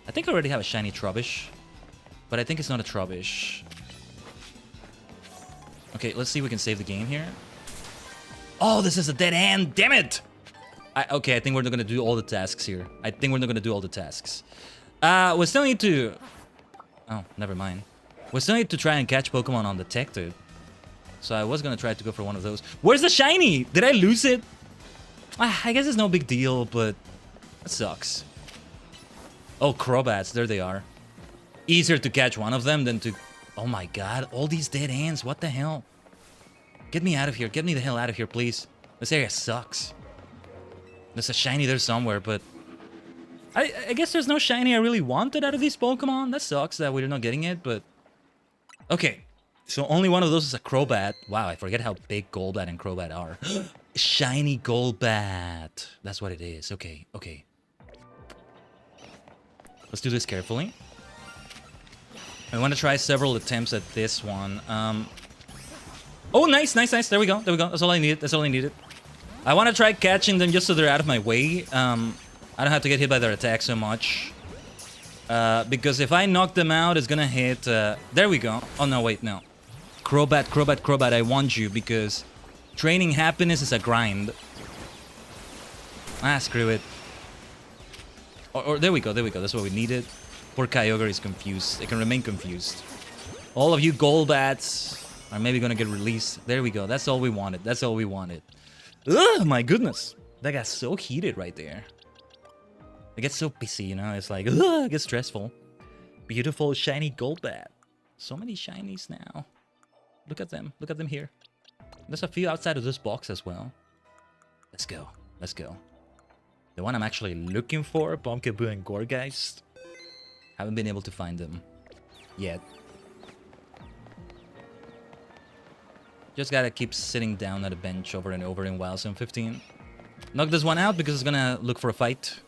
I think I already have a shiny Trubbish. But I think it's not a Trubbish. Okay, let's see if we can save the game here. Oh, this is a dead end. Damn it! Okay, I think we're not going to do all the tasks here. I think we're not going to do all the tasks. We still need to... Oh, never mind. We still need to try and catch Pokemon undetected. So I was going to try to go for one of those. Where's the shiny? Did I lose it? I guess it's no big deal, but that sucks. Oh, Crobats. There they are. Easier to catch one of them than to... Oh my god. All these dead ends. What the hell? Get me out of here. Get me the hell out of here, please. This area sucks. There's a shiny there somewhere, but... I guess there's no shiny I really wanted out of these Pokemon. That sucks that we're not getting it, but... Okay. So only one of those is a Crobat. Wow, I forget how big Golbat and Crobat are. Shiny Golbat. That's what it is. Okay, okay. Let's do this carefully. I want to try several attempts at this one. Oh, nice, nice, nice. There we go. There we go. That's all I needed. That's all I needed. I want to try catching them just so they're out of my way. I don't have to get hit by their attack so much. Because if I knock them out, it's gonna hit... there we go. Oh, no, wait, no. Crobat, Crobat, Crobat, I want you because training happiness is a grind. Ah, screw it. Or there we go, there we go. That's what we needed. Poor Kyogre is confused. It can remain confused. All of you Golbats are maybe gonna get released. There we go. That's all we wanted. That's all we wanted. Ugh, my goodness. That got so heated right there. It gets so pissy, you know? It's like, ugh, it gets stressful. Beautiful, shiny Golbat. So many shinies now. Look at them. Look at them here. There's a few outside of this box as well. Let's go. Let's go. The one I'm actually looking for, Pumpkaboo and Gorgeist. Haven't been able to find them yet. Just gotta keep sitting down at a bench over and over in Wild Zone 15. Knock this one out because it's gonna look for a fight.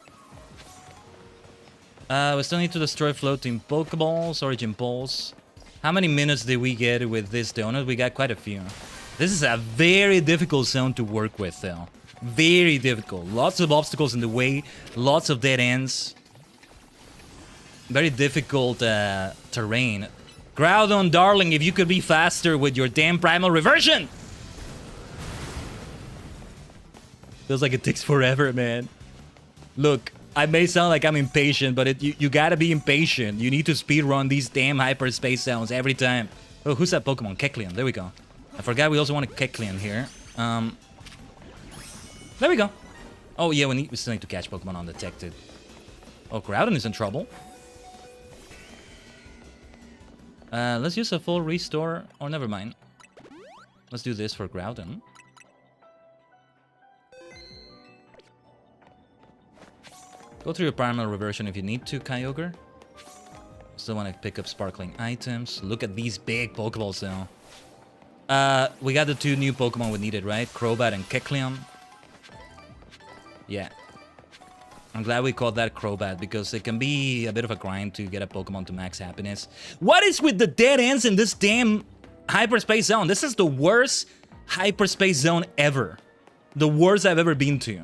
We still need to destroy floating Pokeballs, Origin Balls. How many minutes did we get with this donut? We got quite a few. This is a very difficult zone to work with, though. Very difficult. Lots of obstacles in the way. Lots of dead ends. Very difficult terrain. Groudon, darling, if you could be faster with your damn Primal Reversion! Feels like it takes forever, man. Look, I may sound like I'm impatient, but you gotta be impatient. You need to speedrun these damn hyperspace zones every time. Oh, who's that Pokemon? Kecleon, there we go. I forgot we also want a Kecleon here. There we go. Oh yeah, we still need to catch Pokemon undetected. Oh, Groudon is in trouble. Let's use a full restore. Or never mind. Let's do this for Groudon. Go through your Primal Reversion if you need to, Kyogre. Still want to pick up sparkling items. Look at these big Pokeballs now. We got the two new Pokemon we needed, right? Crobat and Kecleon. Yeah. I'm glad we caught that Crobat because it can be a bit of a grind to get a Pokemon to max happiness. What is with the dead ends in this damn hyperspace zone? This is the worst hyperspace zone ever. The worst I've ever been to.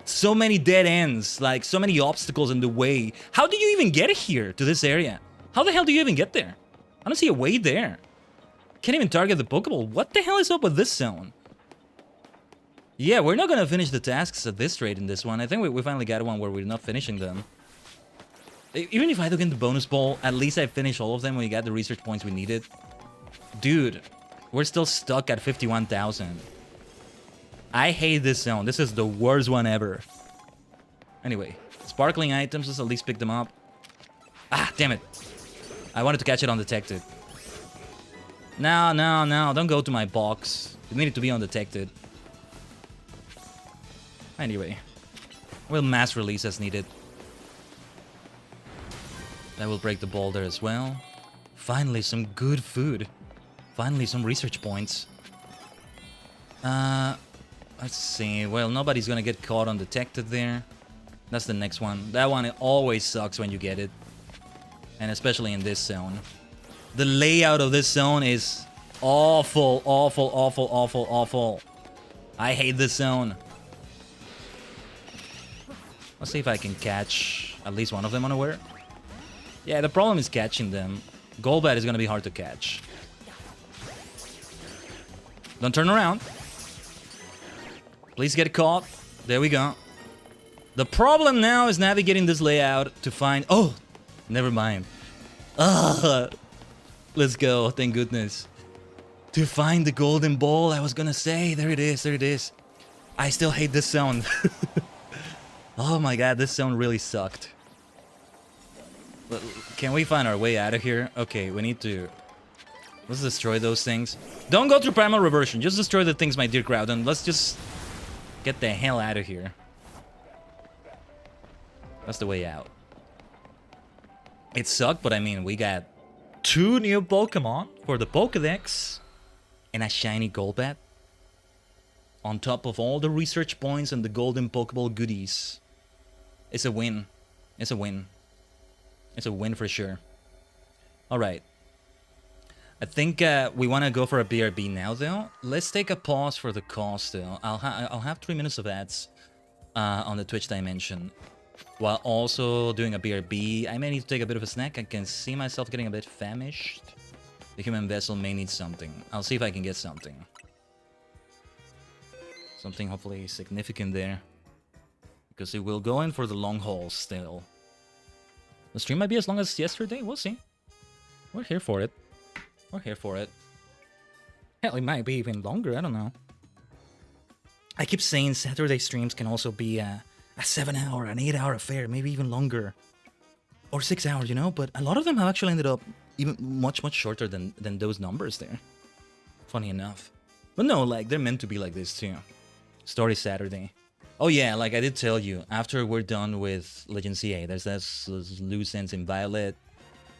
So many dead ends, like so many obstacles in the way. How do you even get here to this area? How the hell do you even get there? I don't see a way there. Can't even target the Pokeball. What the hell is up with this zone? Yeah, we're not gonna finish the tasks at this rate in this one. I think we finally got one where we're not finishing them. Even if I don't get the bonus ball, at least I finished all of them when we got the research points we needed. Dude, we're still stuck at 51,000. I hate this zone. This is the worst one ever. Anyway, sparkling items, let's at least pick them up. Ah, damn it. I wanted to catch it undetected. No, no, no, don't go to my box. You need it to be undetected. Anyway, we'll mass release as needed. That will break the boulder as well. Finally, some good food. Finally, some research points. Let's see. Well, nobody's gonna get caught undetected there. That's the next one. That one, it always sucks when you get it. And especially in this zone. The layout of this zone is awful, awful, awful, awful, awful. I hate this zone. Let's see if I can catch at least one of them unaware. Yeah, the problem is catching them. Golbat is gonna be hard to catch. Don't turn around. Please get caught. There we go. The problem now is navigating this layout to find... Oh! Never mind. Let's go, thank goodness. To find the golden ball, I was gonna say. There it is, there it is. I still hate this zone. Oh my god, this zone really sucked. Can we find our way out of here? Okay, we need to... Let's destroy those things. Don't go through Primal Reversion. Just destroy the things, my dear Groudon. Let's just get the hell out of here. That's the way out. It sucked, but I mean, we got 2 new Pokemon for the Pokedex. And a shiny Golbat. On top of all the research points and the golden Pokeball goodies. It's a win. It's a win. It's a win for sure. Alright. I think we want to go for a BRB now, though. Let's take a pause for the cause, though. I'll have 3 minutes of ads on the Twitch dimension, while also doing a BRB. I may need to take a bit of a snack. I can see myself getting a bit famished. The human vessel may need something. I'll see if I can get something. Something hopefully significant there, because it will go in for the long haul still. The stream might be as long as yesterday. We'll see. We're here for it. We're here for it. Hell, it might be even longer. I don't know. I keep saying Saturday streams can also be a 7-hour, an 8-hour affair, maybe even longer. Or 6 hours, you know? But a lot of them have actually ended up even much shorter than those numbers there. Funny enough. But no, like, they're meant to be like this too. Story Saturday. Oh yeah, like I did tell you, after we're done with Legends Z-A, there's this loose ends in Violet.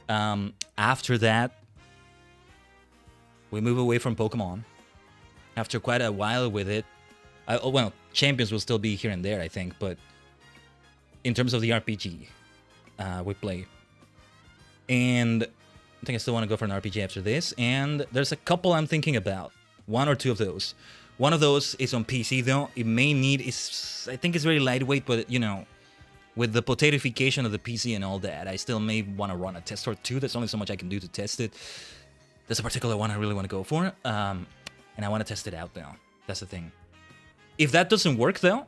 After that, we move away from Pokemon. After quite a while with it. Well, Champions will still be here and there, I think, but in terms of the RPG we play. And I think I still want to go for an RPG after this. And there's a couple I'm thinking about. 1 or 2 of those. One of those is on PC, though. It may need... I think it's very lightweight, but, you know, with the potatoification of the PC and all that, I still may want to run a test or 2. There's only so much I can do to test it. There's a particular one I really want to go for. And I want to test it out, though. That's the thing. If that doesn't work, though,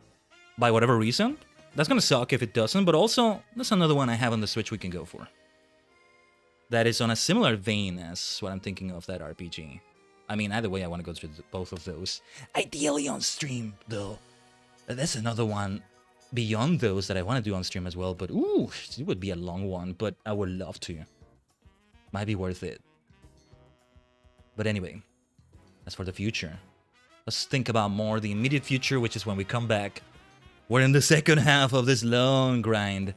by whatever reason, that's going to suck if it doesn't. But also, there's another one I have on the Switch we can go for. That is on a similar vein as what I'm thinking of, that RPG. I mean, either way, I want to go through both of those. Ideally on stream, though. That's another one beyond those that I want to do on stream as well. But, ooh, it would be a long one. But I would love to. Might be worth it. But anyway, as for the future, let's think about more the immediate future, which is when we come back. We're in the second half of this long grind.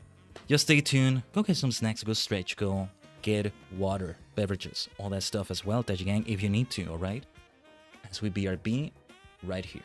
Just stay tuned. Go get some snacks. Go stretch. Go get water, beverages, all that stuff as well, Tajigen, if you need to, alright? As we BRB right here.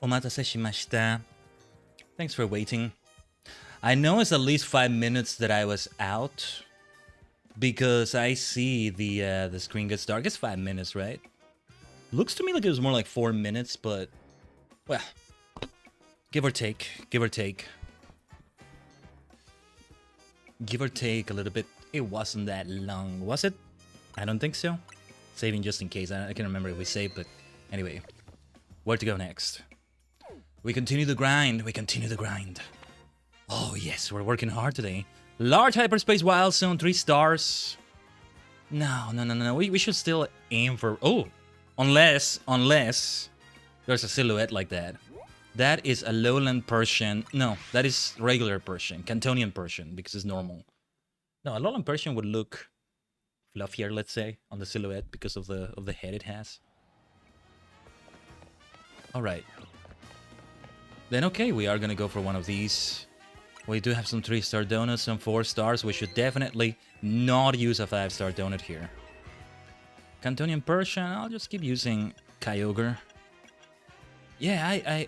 Omatase shimashita. Thanks for waiting. I know it's at least 5 minutes that I was out because I see the screen gets dark. It's 5 minutes, right? Looks to me like it was more like 4 minutes, but well, give or take, give or take. Give or take a little bit. It wasn't that long, was it? I don't think so. Saving just in case. I can't remember if we saved, but anyway. Where to go next? We continue the grind. We continue the grind. Oh yes, we're working hard today. Large hyperspace wild zone, 3 stars. No. We should still aim for... Oh! Unless there's a silhouette like that. That is a lowland Persian. No, that is regular Persian. Cantonian Persian, because it's normal. No, a lowland Persian would look fluffier, let's say, on the silhouette because of the head it has. Alright. Then okay, we are gonna go for one of these. We do have some 3-star donuts, some 4 stars. We should definitely not use a 5-star donut here. Cantonian Persian, I'll just keep using Kyogre. Yeah,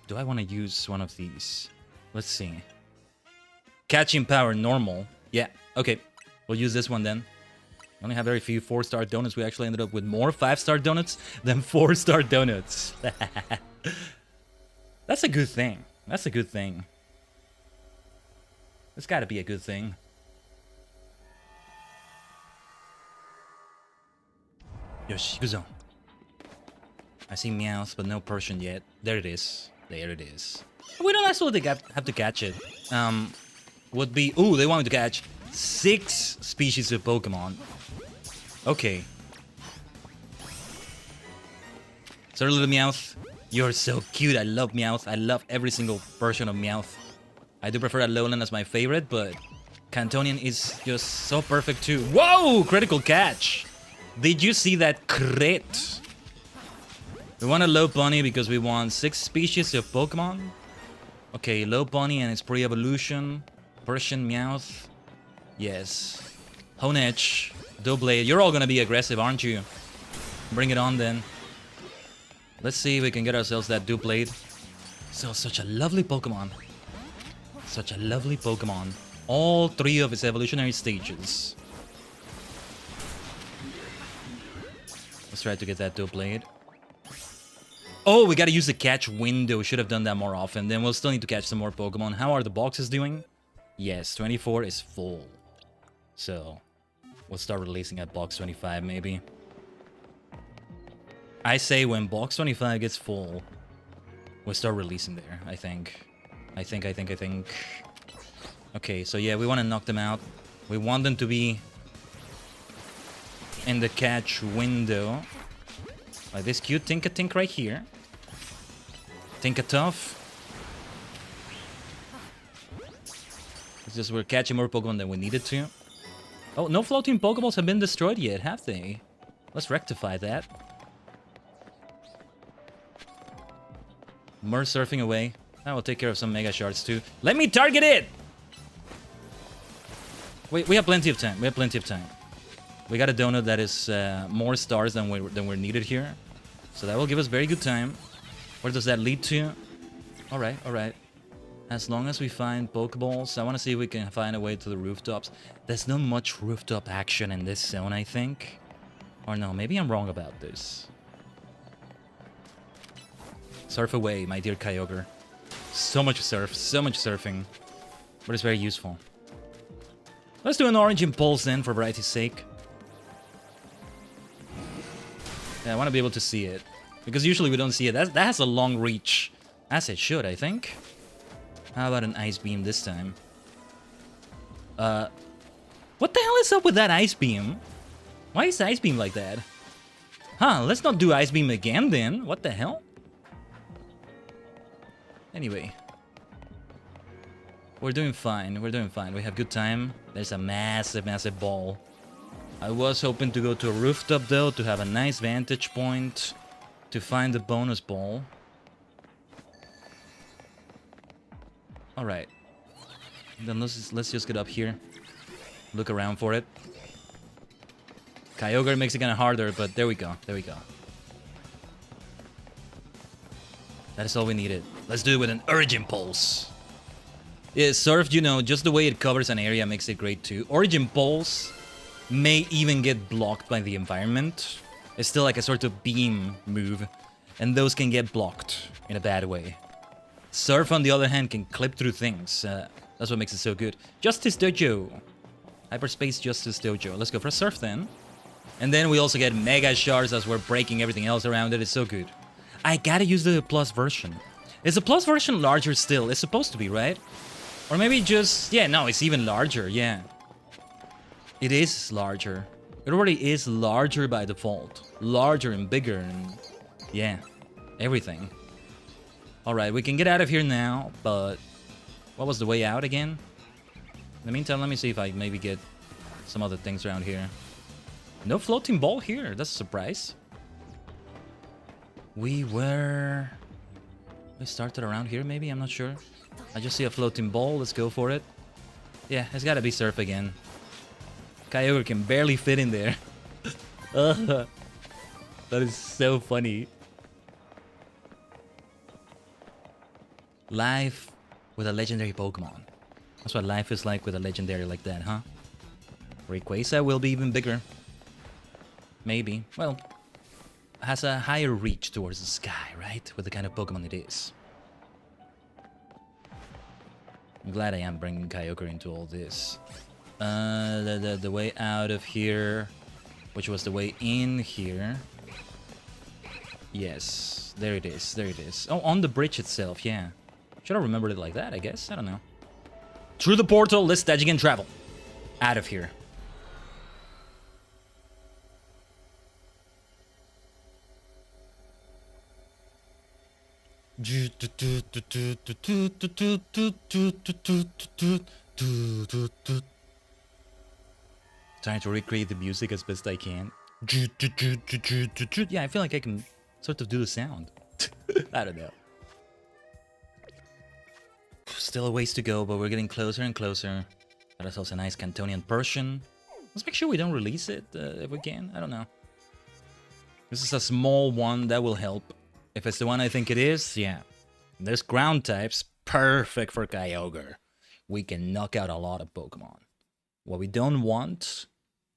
do I want to use one of these? Let's see. Catching power, normal. Yeah, okay. We'll use this one then. We only have very few 4-star donuts. We actually ended up with more 5-star donuts than 4-star donuts. That's a good thing. That's a good thing. It's gotta be a good thing. Yoshi, Guzo. I see Meowth, but no Persian yet. There it is. There it is. We don't actually have to catch it. Would be... Ooh, they wanted to catch 6 species of Pokemon. Okay. Sorry, little Meowth. You're so cute. I love Meowth. I love every single version of Meowth. I do prefer Alolan as my favorite, but Cantonian is just so perfect too. Whoa! Critical catch! Did you see that crit? We want a low pony because we want 6 species of Pokemon. Okay, low pony and its pre-evolution. Persian Meowth. Yes. Honedge. Doublade. You're all gonna be aggressive, aren't you? Bring it on then. Let's see if we can get ourselves that Doublade. So, such a lovely Pokemon. Such a lovely Pokemon. All 3 of its evolutionary stages. Let's try to get that Doublade. Oh, we gotta use the catch window. Should have done that more often. Then we'll still need to catch some more Pokemon. How are the boxes doing? Yes, 24 is full. So, we'll start releasing at box 25 maybe. I say when box 25 gets full, we'll start releasing there, I think. I think. Okay, so yeah, we want to knock them out. We want them to be in the catch window. Like this cute Tinkatink right here. Tinkatuff. It's just we're catching more Pokemon than we needed to. Oh, no floating Pokeballs have been destroyed yet, have they? Let's rectify that. Mer surfing away. I will take care of some Mega Shards too. Let me target it! Wait, we have plenty of time. We have plenty of time. We got a donut that is more stars than we're needed here. So that will give us very good time. Where does that lead to? Alright, alright. As long as we find Pokeballs, I want to see if we can find a way to the rooftops. There's not much rooftop action in this zone, I think. Or no, maybe I'm wrong about this. Surf away, my dear Kyogre. So much surf, so much surfing. But it's very useful. Let's do an orange impulse then, for variety's sake. Yeah, I want to be able to see it. Because usually we don't see it. That has a long reach. As it should, I think. How about an Ice Beam this time? What the hell is up with that Ice Beam? Why is Ice Beam like that? Huh, let's not do Ice Beam again then. What the hell? Anyway. We're doing fine. We're doing fine. We have good time. There's a massive, massive ball. I was hoping to go to a rooftop though, to have a nice vantage point. To find the bonus ball. Alright. Then let's just get up here. Look around for it. Kyogre makes it kind of harder, but there we go. There we go. That is all we needed. Let's do it with an Origin Pulse. Yeah, Surf, you know, just the way it covers an area makes it great too. Origin Pulse may even get blocked by the environment. It's still like a sort of beam move, and those can get blocked in a bad way. Surf, on the other hand, can clip through things. That's what makes it so good. Justice Dojo. Hyperspace Justice Dojo. Let's go for a Surf then. And then we also get Mega Shards as we're breaking everything else around it. It's so good. I gotta use the Plus version. Is the Plus version larger still? It's supposed to be, right? Or maybe just... Yeah, no, it's even larger, yeah. It is larger. It already is larger by default. Larger and bigger and... Yeah, everything. Alright, we can get out of here now, but... What was the way out again? In the meantime, let me see if I maybe get some other things around here. No floating ball here. That's a surprise. We started around here, maybe? I'm not sure. I just see a floating ball. Let's go for it. Yeah, it's gotta be Surf again. Kyogre can barely fit in there. That is so funny. Life with a legendary Pokemon. That's what life is like with a legendary like that, huh? Rayquaza will be even bigger. Maybe. Well, has a higher reach towards the sky, right? With the kind of Pokemon it is. I'm glad I am bringing Kyogre into all this. The way out of here, which was the way in here. Yes, there it is, there it is. Oh, on the bridge itself, yeah. Should have remembered it like that, I guess. I don't know. Through the portal, let's Tajigen travel. Out of here. Trying to recreate the music as best I can. Yeah, I feel like I can sort of do the sound. I don't know. Still a ways to go, but we're getting closer and closer. Got ourselves a nice Cantonian Persian. Let's make sure we don't release it if we can. I don't know. This is a small one that will help. If it's the one I think it is, yeah. There's ground types, perfect for Kyogre. We can knock out a lot of Pokemon. What we don't want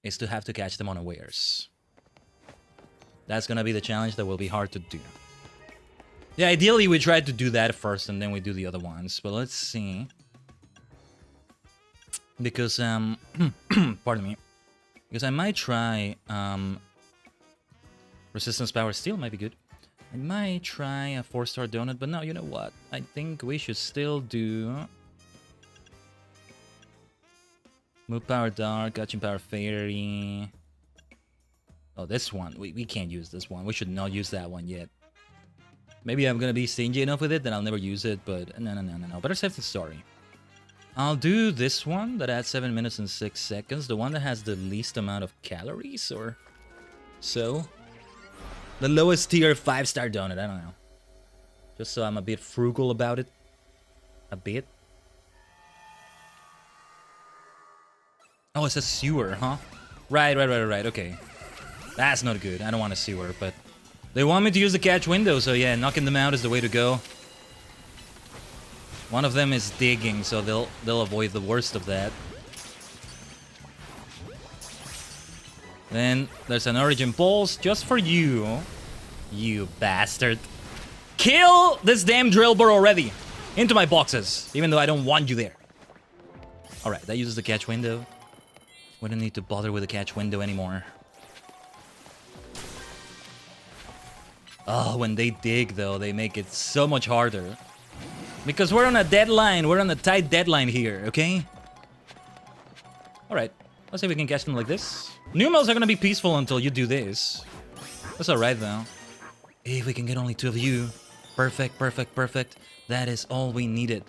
is to have to catch them unawares. That's gonna be the challenge that will be hard to do. Yeah, ideally we try to do that first and then we do the other ones. But let's see. Because, pardon me. Because I might try, Resistance Power Steel might be good. I might try a 4-star donut, but no, you know what? I think we should still do... Move Power Dark, Catching Power Fairy... Oh, this one. We can't use this one. We should not use that one yet. Maybe I'm gonna be stingy enough with it that I'll never use it, but no. Better safe than sorry. I'll do this one that adds 7 minutes and 6 seconds. The one that has the least amount of calories, or so. The lowest tier 5-star donut, I don't know. Just so I'm a bit frugal about it. A bit. Oh, it's a sewer, huh? Right, okay. That's not good. I don't want a sewer, but... They want me to use the catch window, so yeah, knocking them out is the way to go. One of them is digging, so they'll avoid the worst of that. Then there's an Origin Pulse just for you. You bastard. Kill this damn Drillbur already. Into my boxes, even though I don't want you there. Alright, that uses the catch window. We don't need to bother with the catch window anymore. Oh, when they dig, though, they make it so much harder. Because we're on a deadline. We're on a tight deadline here, okay? Alright. Let's see if we can catch them like this. Numos are gonna be peaceful until you do this. That's alright, though. If we can get only 2 of you. Perfect. That is all we needed.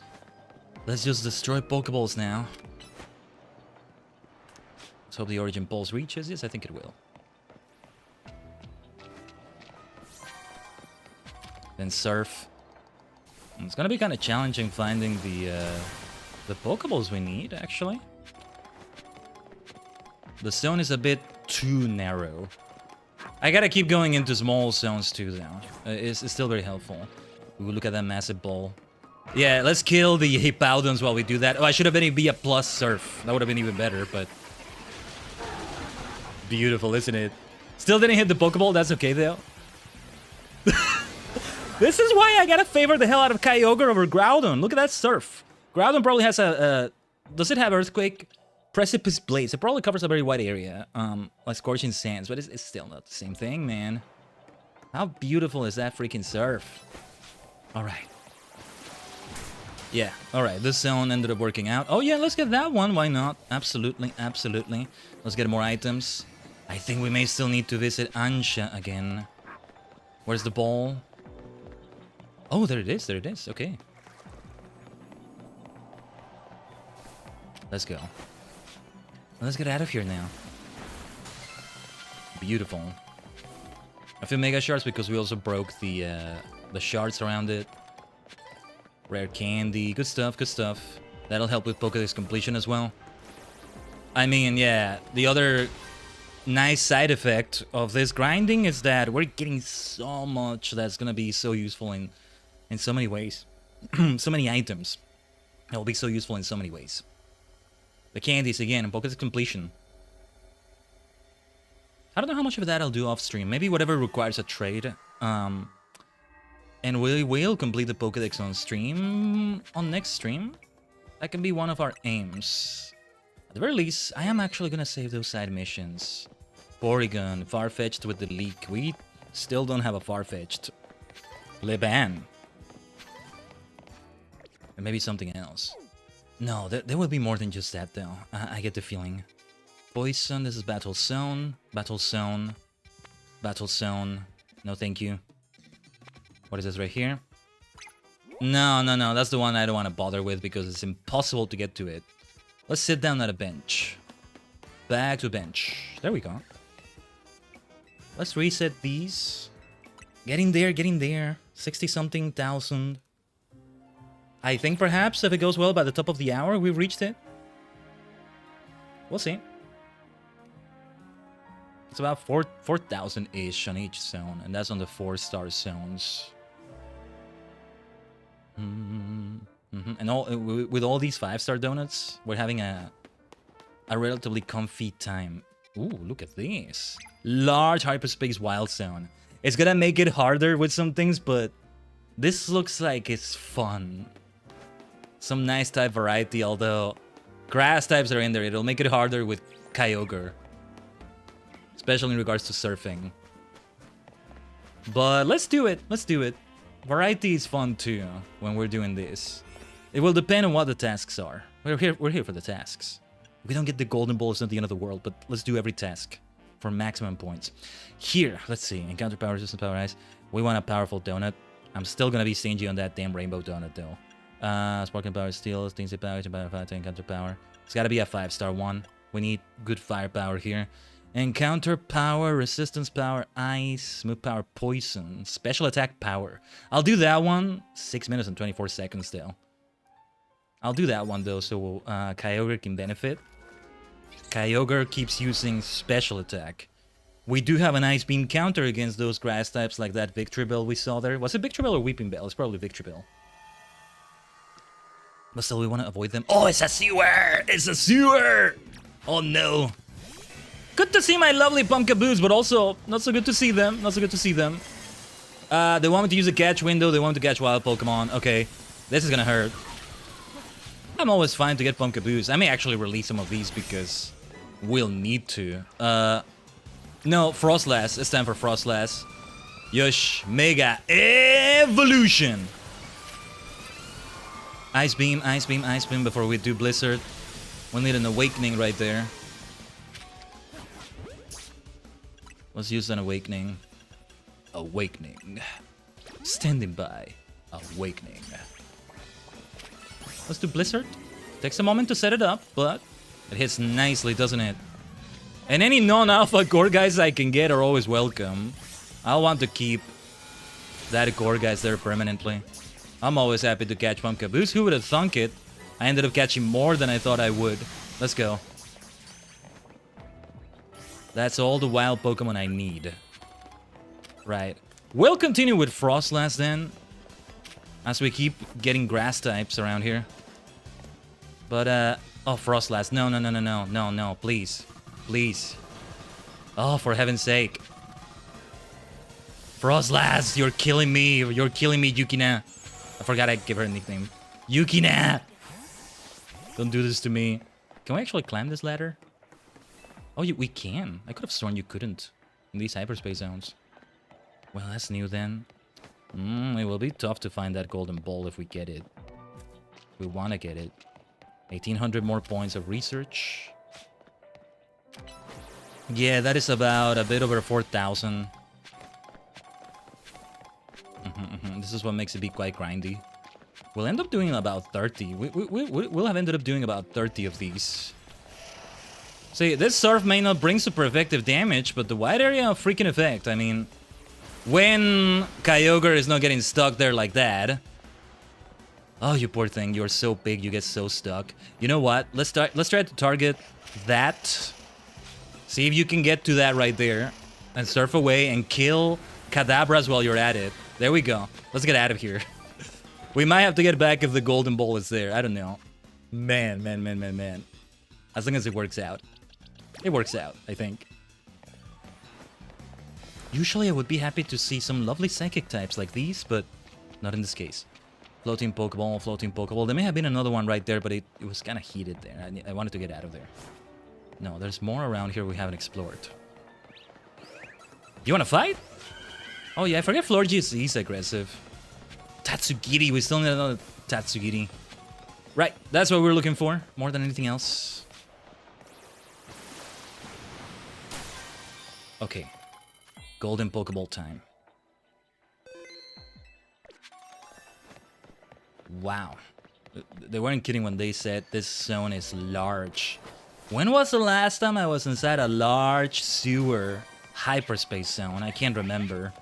Let's just destroy Pokeballs now. Let's hope the Origin Pulse reaches. Yes, I think it will. Then Surf. It's gonna be kind of challenging finding the Pokeballs we need, actually. The zone is a bit too narrow. I gotta keep going into small zones too, though. It's still very helpful. Ooh, look at that massive ball. Yeah, let's kill the Hippowdons while we do that. Oh, I should have been be a plus surf. That would have been even better, but... Beautiful, isn't it? Still didn't hit the Pokeball. That's okay, though. This is why I gotta favor the hell out of Kyogre over Groudon. Look at that surf. Groudon probably has a... Does it have Earthquake? Precipice Blaze. It probably covers a very wide area. Like Scorching Sands, but it's still not the same thing, man. How beautiful is that freaking surf? Alright. Yeah, alright. This zone ended up working out. Oh yeah, let's get that one. Why not? Absolutely, absolutely. Let's get more items. I think we may still need to visit Ansha again. Where's the ball? Oh, there it is. There it is. Okay. Let's go. Let's get out of here now. Beautiful. A few Mega Shards because we also broke the shards around it. Rare candy. Good stuff, good stuff. That'll help with Pokédex completion as well. I mean, yeah, the other nice side effect of this grinding is that we're getting so much that's gonna be so useful in so many ways. So many items. That will be so useful in so many ways. The candies again, and Pokédex completion. I don't know how much of that I'll do off stream. Maybe whatever requires a trade. And we will complete the Pokédex on stream on next stream. That can be one of our aims. At the very least, I am actually gonna save those side missions. Porygon, Farfetch'd with the leak. We still don't have a Farfetch'd. Leban. And maybe something else. No, there will be more than just that, though. I get the feeling. Poison, this is Battle Zone. Battle Zone. Battle Zone. No, thank you. What is this right here? No, no, no. That's the one I don't want to bother with because it's impossible to get to it. Let's sit down at a bench. Back to bench. There we go. Let's reset these. Getting there, getting there. 60-something thousand. I think perhaps if it goes well by the top of the hour, we've reached it. We'll see. It's about 4,000-ish on each zone, and that's on the 4-star zones. And with all these 5-star donuts, we're having a relatively comfy time. Ooh, look at this. Large hyperspace wild zone. It's gonna make it harder with some things, but this looks like it's fun. Some nice type variety, although grass types are in there. It'll make it harder with Kyogre. Especially in regards to surfing. But let's do it. Let's do it. Variety is fun too when we're doing this. It will depend on what the tasks are. We're here for the tasks. If we don't get the golden ball, it's not the end of the world, but let's do every task for maximum points. Here, let's see. Encounter power, resistance power ice. We want a powerful donut. I'm still gonna be stingy on that damn rainbow donut though. Sparkling power, steel, stingy power, to encounter power. It's gotta be a 5-star one. We need good firepower here. Encounter power, resistance power, ice, smooth power, poison, special attack power. I'll do that one. 6 minutes and 24 seconds still. I'll do that one though, so Kyogre can benefit. Kyogre keeps using special attack. We do have an ice beam counter against those grass types like that Victreebel we saw there. Was it Victreebel or Weeping Bell? It's probably Victreebel. But still, we want to avoid them. Oh, it's a sewer! It's a sewer! Oh no. Good to see my lovely Pumpkaboos, but also not so good to see them. Not so good to see them. They want me to use a catch window. They want me to catch wild Pokemon. Okay, this is gonna hurt. I'm always fine to get Pumpkaboos. I may actually release some of these because we'll need to. No, Frostlass. It's time for Frostlass. Yosh, Mega Evolution. Ice Beam, Ice Beam, Ice Beam before we do Blizzard. We'll need an Awakening right there. Let's use an Awakening. Awakening. Standing by. Awakening. Let's do Blizzard. Takes a moment to set it up, but it hits nicely, doesn't it? And any non-alpha Gorgeist I can get are always welcome. I'll want to keep that Gorgeist there permanently. I'm always happy to catch Pumpkaboos. Who would have thunk it? I ended up catching more than I thought I would. Let's go. That's all the wild Pokemon I need. Right. We'll continue with Frostlass then. as we keep getting grass types around here. But, oh, Frostlass. No, please. Please. Oh, for heaven's sake. Frostlass, you're killing me. You're killing me, Yukina. I forgot I gave her a nickname. Yukina! Don't do this to me. Can we actually climb this ladder? Oh, we can. I could have sworn you couldn't in these hyperspace zones. Well, that's new then. It will be tough to find that golden ball if we get it. We want to get it. 1,800 more points of research. Yeah, that is about a bit over 4,000. This is what makes it be quite grindy. We'll end up doing about 30. We'll have ended up doing about 30 of these. See, this surf may not bring super effective damage, but the wide area of freaking effect. I mean, when Kyogre is not getting stuck there like that. Oh, you poor thing. You're so big, you get so stuck. You know what? Let's try to target that. See if you can get to that right there. And surf away and kill Kadabras while you're at it. There we go. Let's get out of here. We might have to get back if the golden ball is there. I don't know. Man. As long as it works out. It works out, I think. Usually I would be happy to see some lovely psychic types like these, but not in this case. Floating Pokeball. There may have been another one right there, but it was kind of heated there. I wanted to get out of there. No, there's more around here we haven't explored. You want to fight? Oh yeah, I forget Florges is aggressive. Tatsugiri, we still need another Tatsugiri. Right, that's what we're looking for, more than anything else. Okay. Golden Pokeball time. Wow. They weren't kidding when they said this zone is large. When was the last time I was inside a large sewer hyperspace zone? I can't remember.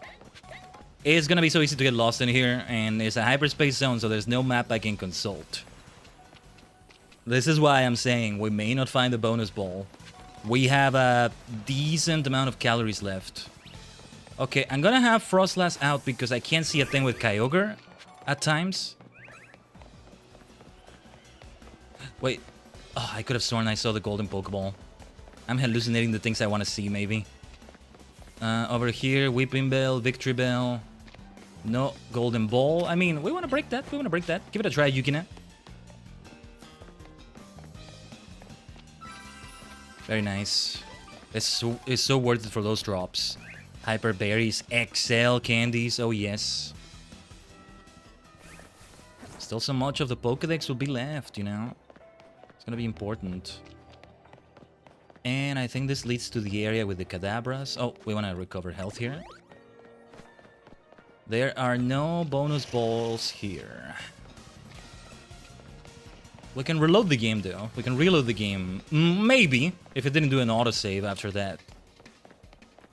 It's gonna be so easy to get lost in here, and it's a hyperspace zone, so there's no map I can consult. This is why I'm saying we may not find the bonus ball. We have a decent amount of calories left. Okay, I'm gonna have Frostlass out because I can't see a thing with Kyogre at times. Wait. Oh, I could have sworn I saw the golden Pokeball. I'm hallucinating the things I want to see, maybe. Over here, Weeping Bell, Victory Bell. No golden ball. I mean, we want to break that. We want to break that. Give it a try, Yukina. Very nice. It's so worth it for those drops. Hyper Berries, XL candies. Oh, yes. Still so much of the Pokedex will be left, you know. It's gonna be important. And I think this leads to the area with the Kadabras. Oh, we want to recover health here. There are no bonus balls here. We can reload the game, though. We can reload the game. Maybe, if it didn't do an autosave after that.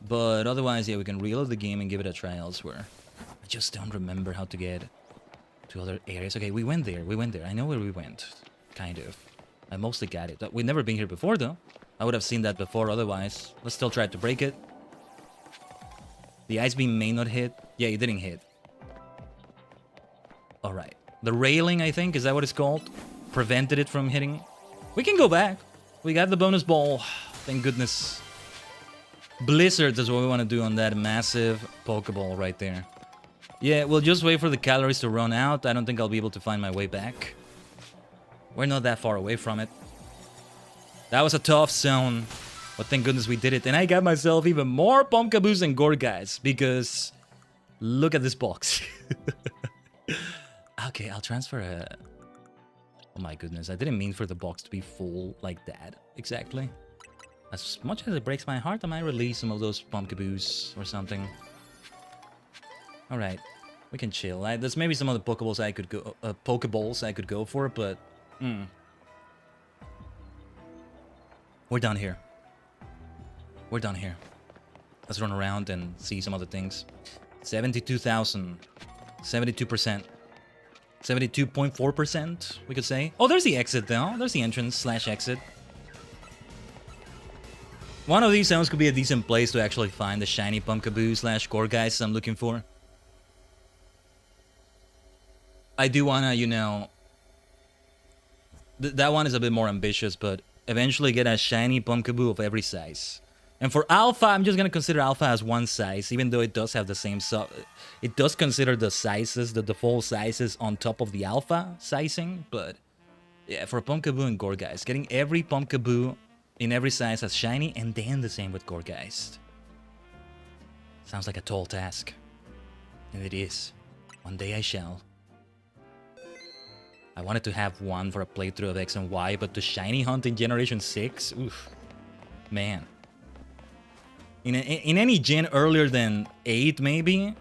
But otherwise, yeah, we can reload the game and give it a try elsewhere. I just don't remember how to get to other areas. Okay, we went there. I know where we went. Kind of. I mostly got it. We've never been here before, though. I would have seen that before otherwise. Let's still try to break it. The ice beam may not hit. Yeah, it didn't hit. Alright. The railing, I think, is that what it's called? Prevented it from hitting. We can go back. We got the bonus ball. Thank goodness. Blizzards is what we want to do on that massive Pokeball right there. Yeah, we'll just wait for the calories to run out. I don't think I'll be able to find my way back. We're not that far away from it. That was a tough zone, but thank goodness we did it. And I got myself even more Pumpkaboos and Gorguys, because look at this box. Okay, I'll transfer a... Oh my goodness, I didn't mean for the box to be full like that, exactly. As much as it breaks my heart, I might release some of those Pumpkaboos or something. Alright, we can chill. There's maybe some other Pokeballs I could go for, but... We're done here. We're done here. Let's run around and see some other things. 72,000. 72%. 72.4%, we could say. Oh, there's the exit, though. There's the entrance/exit. One of these zones could be a decent place to actually find the shiny Pumpkaboo/Gorguys I'm looking for. I do wanna, you know, that one is a bit more ambitious, but eventually get a shiny Pumpkaboo of every size. And for Alpha, I'm just gonna consider Alpha as one size, even though it does have the same it does consider the sizes, the default sizes on top of the Alpha sizing, but yeah, for Pumpkaboo and Gorgeist, getting every Pumpkaboo in every size as shiny, and then the same with Gorgeist. Sounds like a tall task. And it is. One day I shall. I wanted to have one for a playthrough of X and Y, but the shiny hunt in Generation 6? Oof. Man. In any gen earlier than 8, maybe?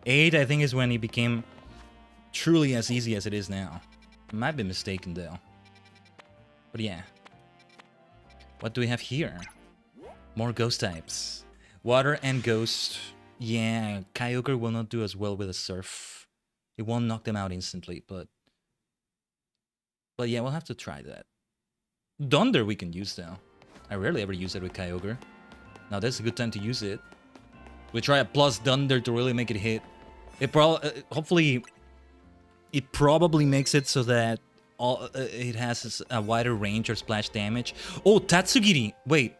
8, I think, is when it became truly as easy as it is now. I might be mistaken, though. But yeah. What do we have here? More ghost types. Water and ghost. Yeah, Kyogre will not do as well with a surf. It won't knock them out instantly, but yeah, we'll have to try that. Thunder we can use, though. I rarely ever use it with Kyogre. Now that's a good time to use it. We try a plus Thunder to really make it hit. It hopefully it probably makes it so that it has a wider range or splash damage. Oh, Tatsugiri! Wait.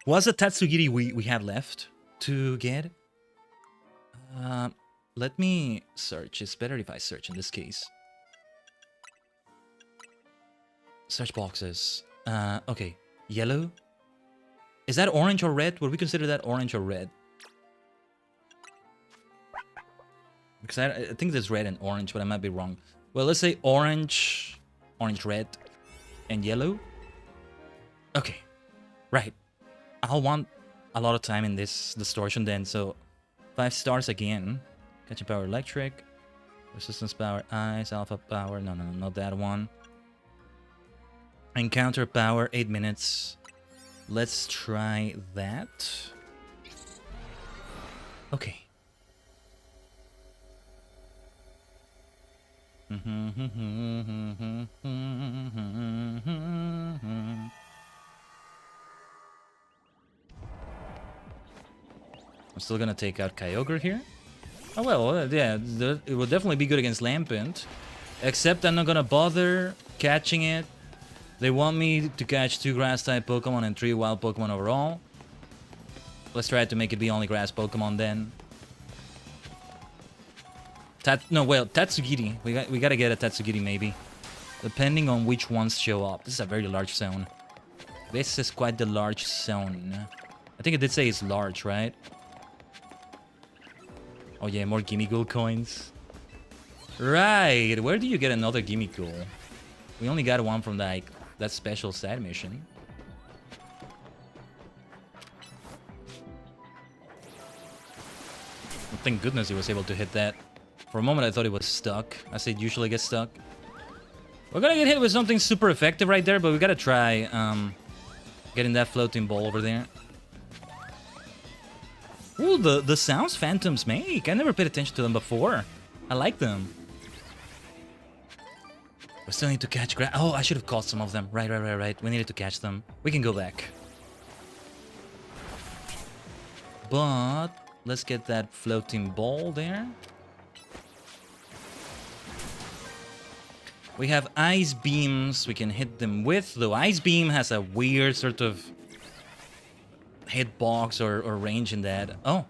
What's the Tatsugiri we had left to get? Let me search. It's better if I search in this case. Search boxes. Okay. Yellow? Is that orange or red? Would we consider that orange or red? Because I think there's red and orange, but I might be wrong. Well, let's say orange, red, and yellow. Okay. Right. I'll want a lot of time in this distortion then, so 5 stars again. Catching power electric. Resistance power ice, alpha power. No, not that one. Encounter power 8 minutes. Let's try that. Okay. I'm still gonna take out Kyogre here. Oh well, yeah, it will definitely be good against Lampent. Except I'm not gonna bother catching it. They want me to catch 2 grass-type Pokemon and 3 wild Pokemon overall. Let's try to make it be only grass Pokemon then. Tatsugiri. We gotta get a Tatsugiri maybe. Depending on which ones show up. This is a very large zone. This is quite the large zone. I think it did say it's large, right? Oh yeah, more Gimmighoul coins. Right, where do you get another Gimmighoul? We only got one from like that special side mission. Well, thank goodness he was able to hit that. For a moment I thought it was stuck, as it usually gets stuck. We're gonna get hit with something super effective right there, but we gotta try getting that floating ball over there. Ooh, the sounds Phantoms make. I never paid attention to them before. I like them. We still need to catch Oh, I should have caught some of them. Right. We needed to catch them. We can go back. But let's get that floating ball there. We have Ice Beams we can hit them with, though Ice Beam has a weird sort of hitbox or range in that. Oh,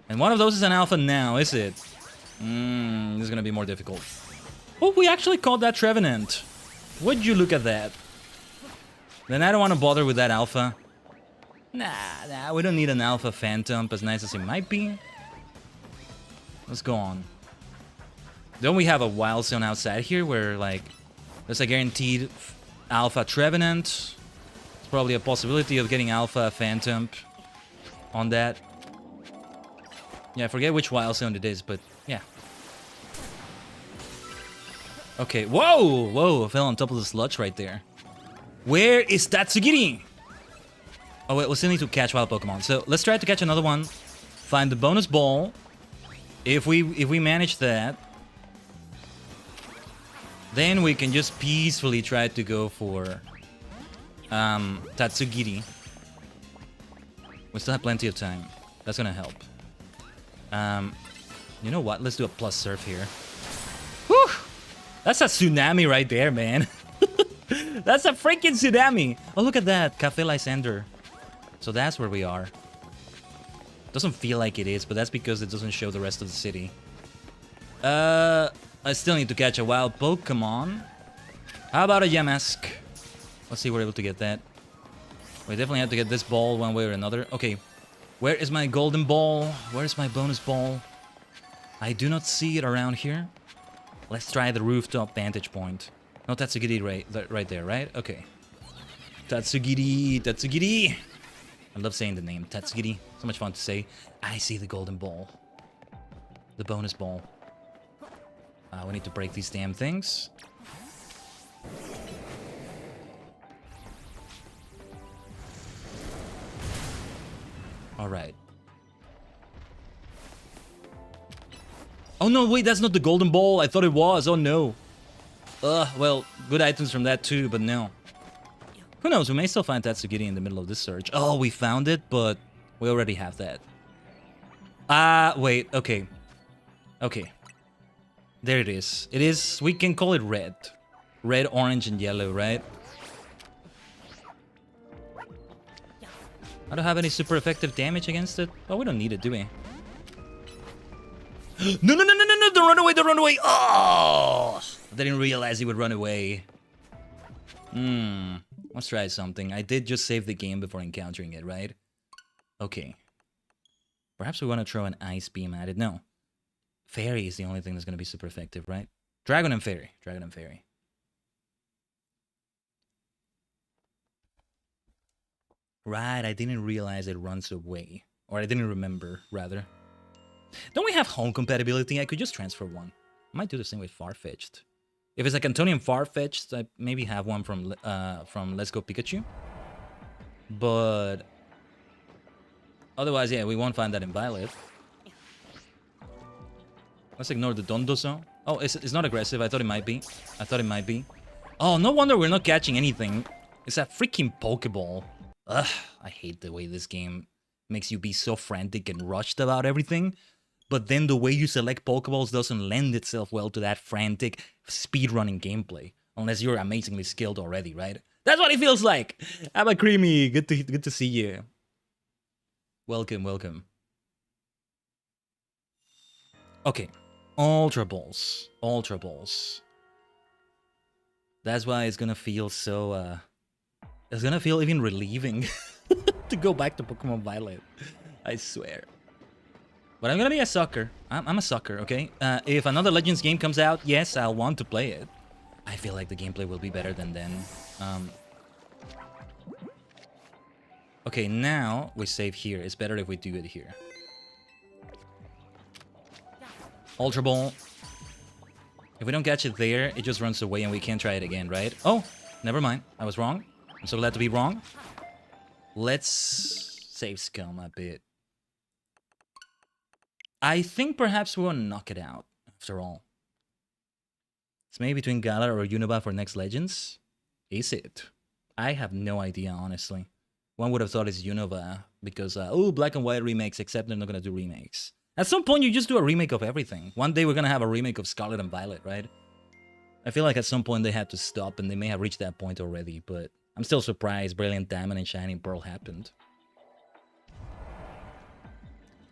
and one of those is an alpha now, is it? This is gonna be more difficult. Oh, we actually caught that Trevenant. Would you look at that? Then I don't want to bother with that alpha. Nah, we don't need an alpha Phantom, as nice as it might be. Let's go on. Don't we have a wild zone outside here where, like, there's a guaranteed alpha Trevenant? There's probably a possibility of getting alpha Phantom on that. Yeah, I forget which wild zone it is, but yeah. Okay, whoa, I fell on top of the sludge right there. Where is Tatsugiri? Oh wait, we still need to catch wild Pokemon. So let's try to catch another one. Find the bonus ball. If we manage that, then we can just peacefully try to go for Tatsugiri. We still have plenty of time. That's gonna help. You know what? Let's do a plus surf here. Whew! That's a tsunami right there, man. That's a freaking tsunami. Oh, look at that. Cafe Lysander. So that's where we are. Doesn't feel like it is, but that's because it doesn't show the rest of the city. I still need to catch a wild Pokemon. How about a Yamask? Let's see if we're able to get that. We definitely have to get this ball one way or another. Okay. Where is my golden ball? Where's my bonus ball? I do not see it around here. Let's try the rooftop vantage point. No, Tatsugiri right there, right? Okay. Tatsugiri, Tatsugiri. I love saying the name, Tatsugiri. So much fun to say. I see the golden ball. The bonus ball. We need to break these damn things. Alright. Oh no, wait, that's not the golden ball. I thought it was. Oh no. Well, good items from that too, but no. Who knows, we may still find Tatsugiri in the middle of this search. Oh, we found it, but we already have that. Wait, okay. Okay. There it is. It is, we can call it red. Red, orange, and yellow, right? I don't have any super effective damage against it. Oh, we don't need it, do we? No, no, no, no, no, no, don't run away, don't run away. Oh, I didn't realize he would run away. Let's try something. I did just save the game before encountering it, right? Okay. Perhaps we want to throw an ice beam at it. No. Fairy is the only thing that's going to be super effective, right? Dragon and Fairy. Dragon and Fairy. Right, I didn't realize it runs away. Or I didn't remember, rather. Don't we have home compatibility? I could just transfer one. I might do the same with Farfetch'd. If it's a Cantonian Farfetch'd, I maybe have one from Let's Go Pikachu. But otherwise, yeah, we won't find that in Violet. Let's ignore the Dondozo. Oh, it's not aggressive. I thought it might be. I thought it might be. Oh, no wonder we're not catching anything. It's a freaking Pokeball. Ugh, I hate the way this game makes you be so frantic and rushed about everything. But then the way you select Pokeballs doesn't lend itself well to that frantic speedrunning gameplay. Unless you're amazingly skilled already, right? That's what it feels like! Abba Creamy, good to see you. Welcome, welcome. Okay. Ultra Balls. Ultra Balls. That's why it's gonna feel so, it's gonna feel even relieving to go back to Pokemon Violet. I swear. But I'm gonna be a sucker. I'm a sucker, okay? If another Legends game comes out, yes, I'll want to play it. I feel like the gameplay will be better than then. Okay, now we save here. It's better if we do it here. Ultra Ball. If we don't catch it there, it just runs away and we can't try it again, right? Oh, never mind. I was wrong. I'm so glad to be wrong. Let's save Scum a bit. I think perhaps we want to knock it out, after all. It's maybe between Galar or Unova for next Legends. Is it? I have no idea, honestly. One would have thought it's Unova, because, oh, Black and White remakes, except they're not going to do remakes. At some point, you just do a remake of everything. One day, we're going to have a remake of Scarlet and Violet, right? I feel like at some point, they had to stop, and they may have reached that point already, but I'm still surprised Brilliant Diamond and Shining Pearl happened.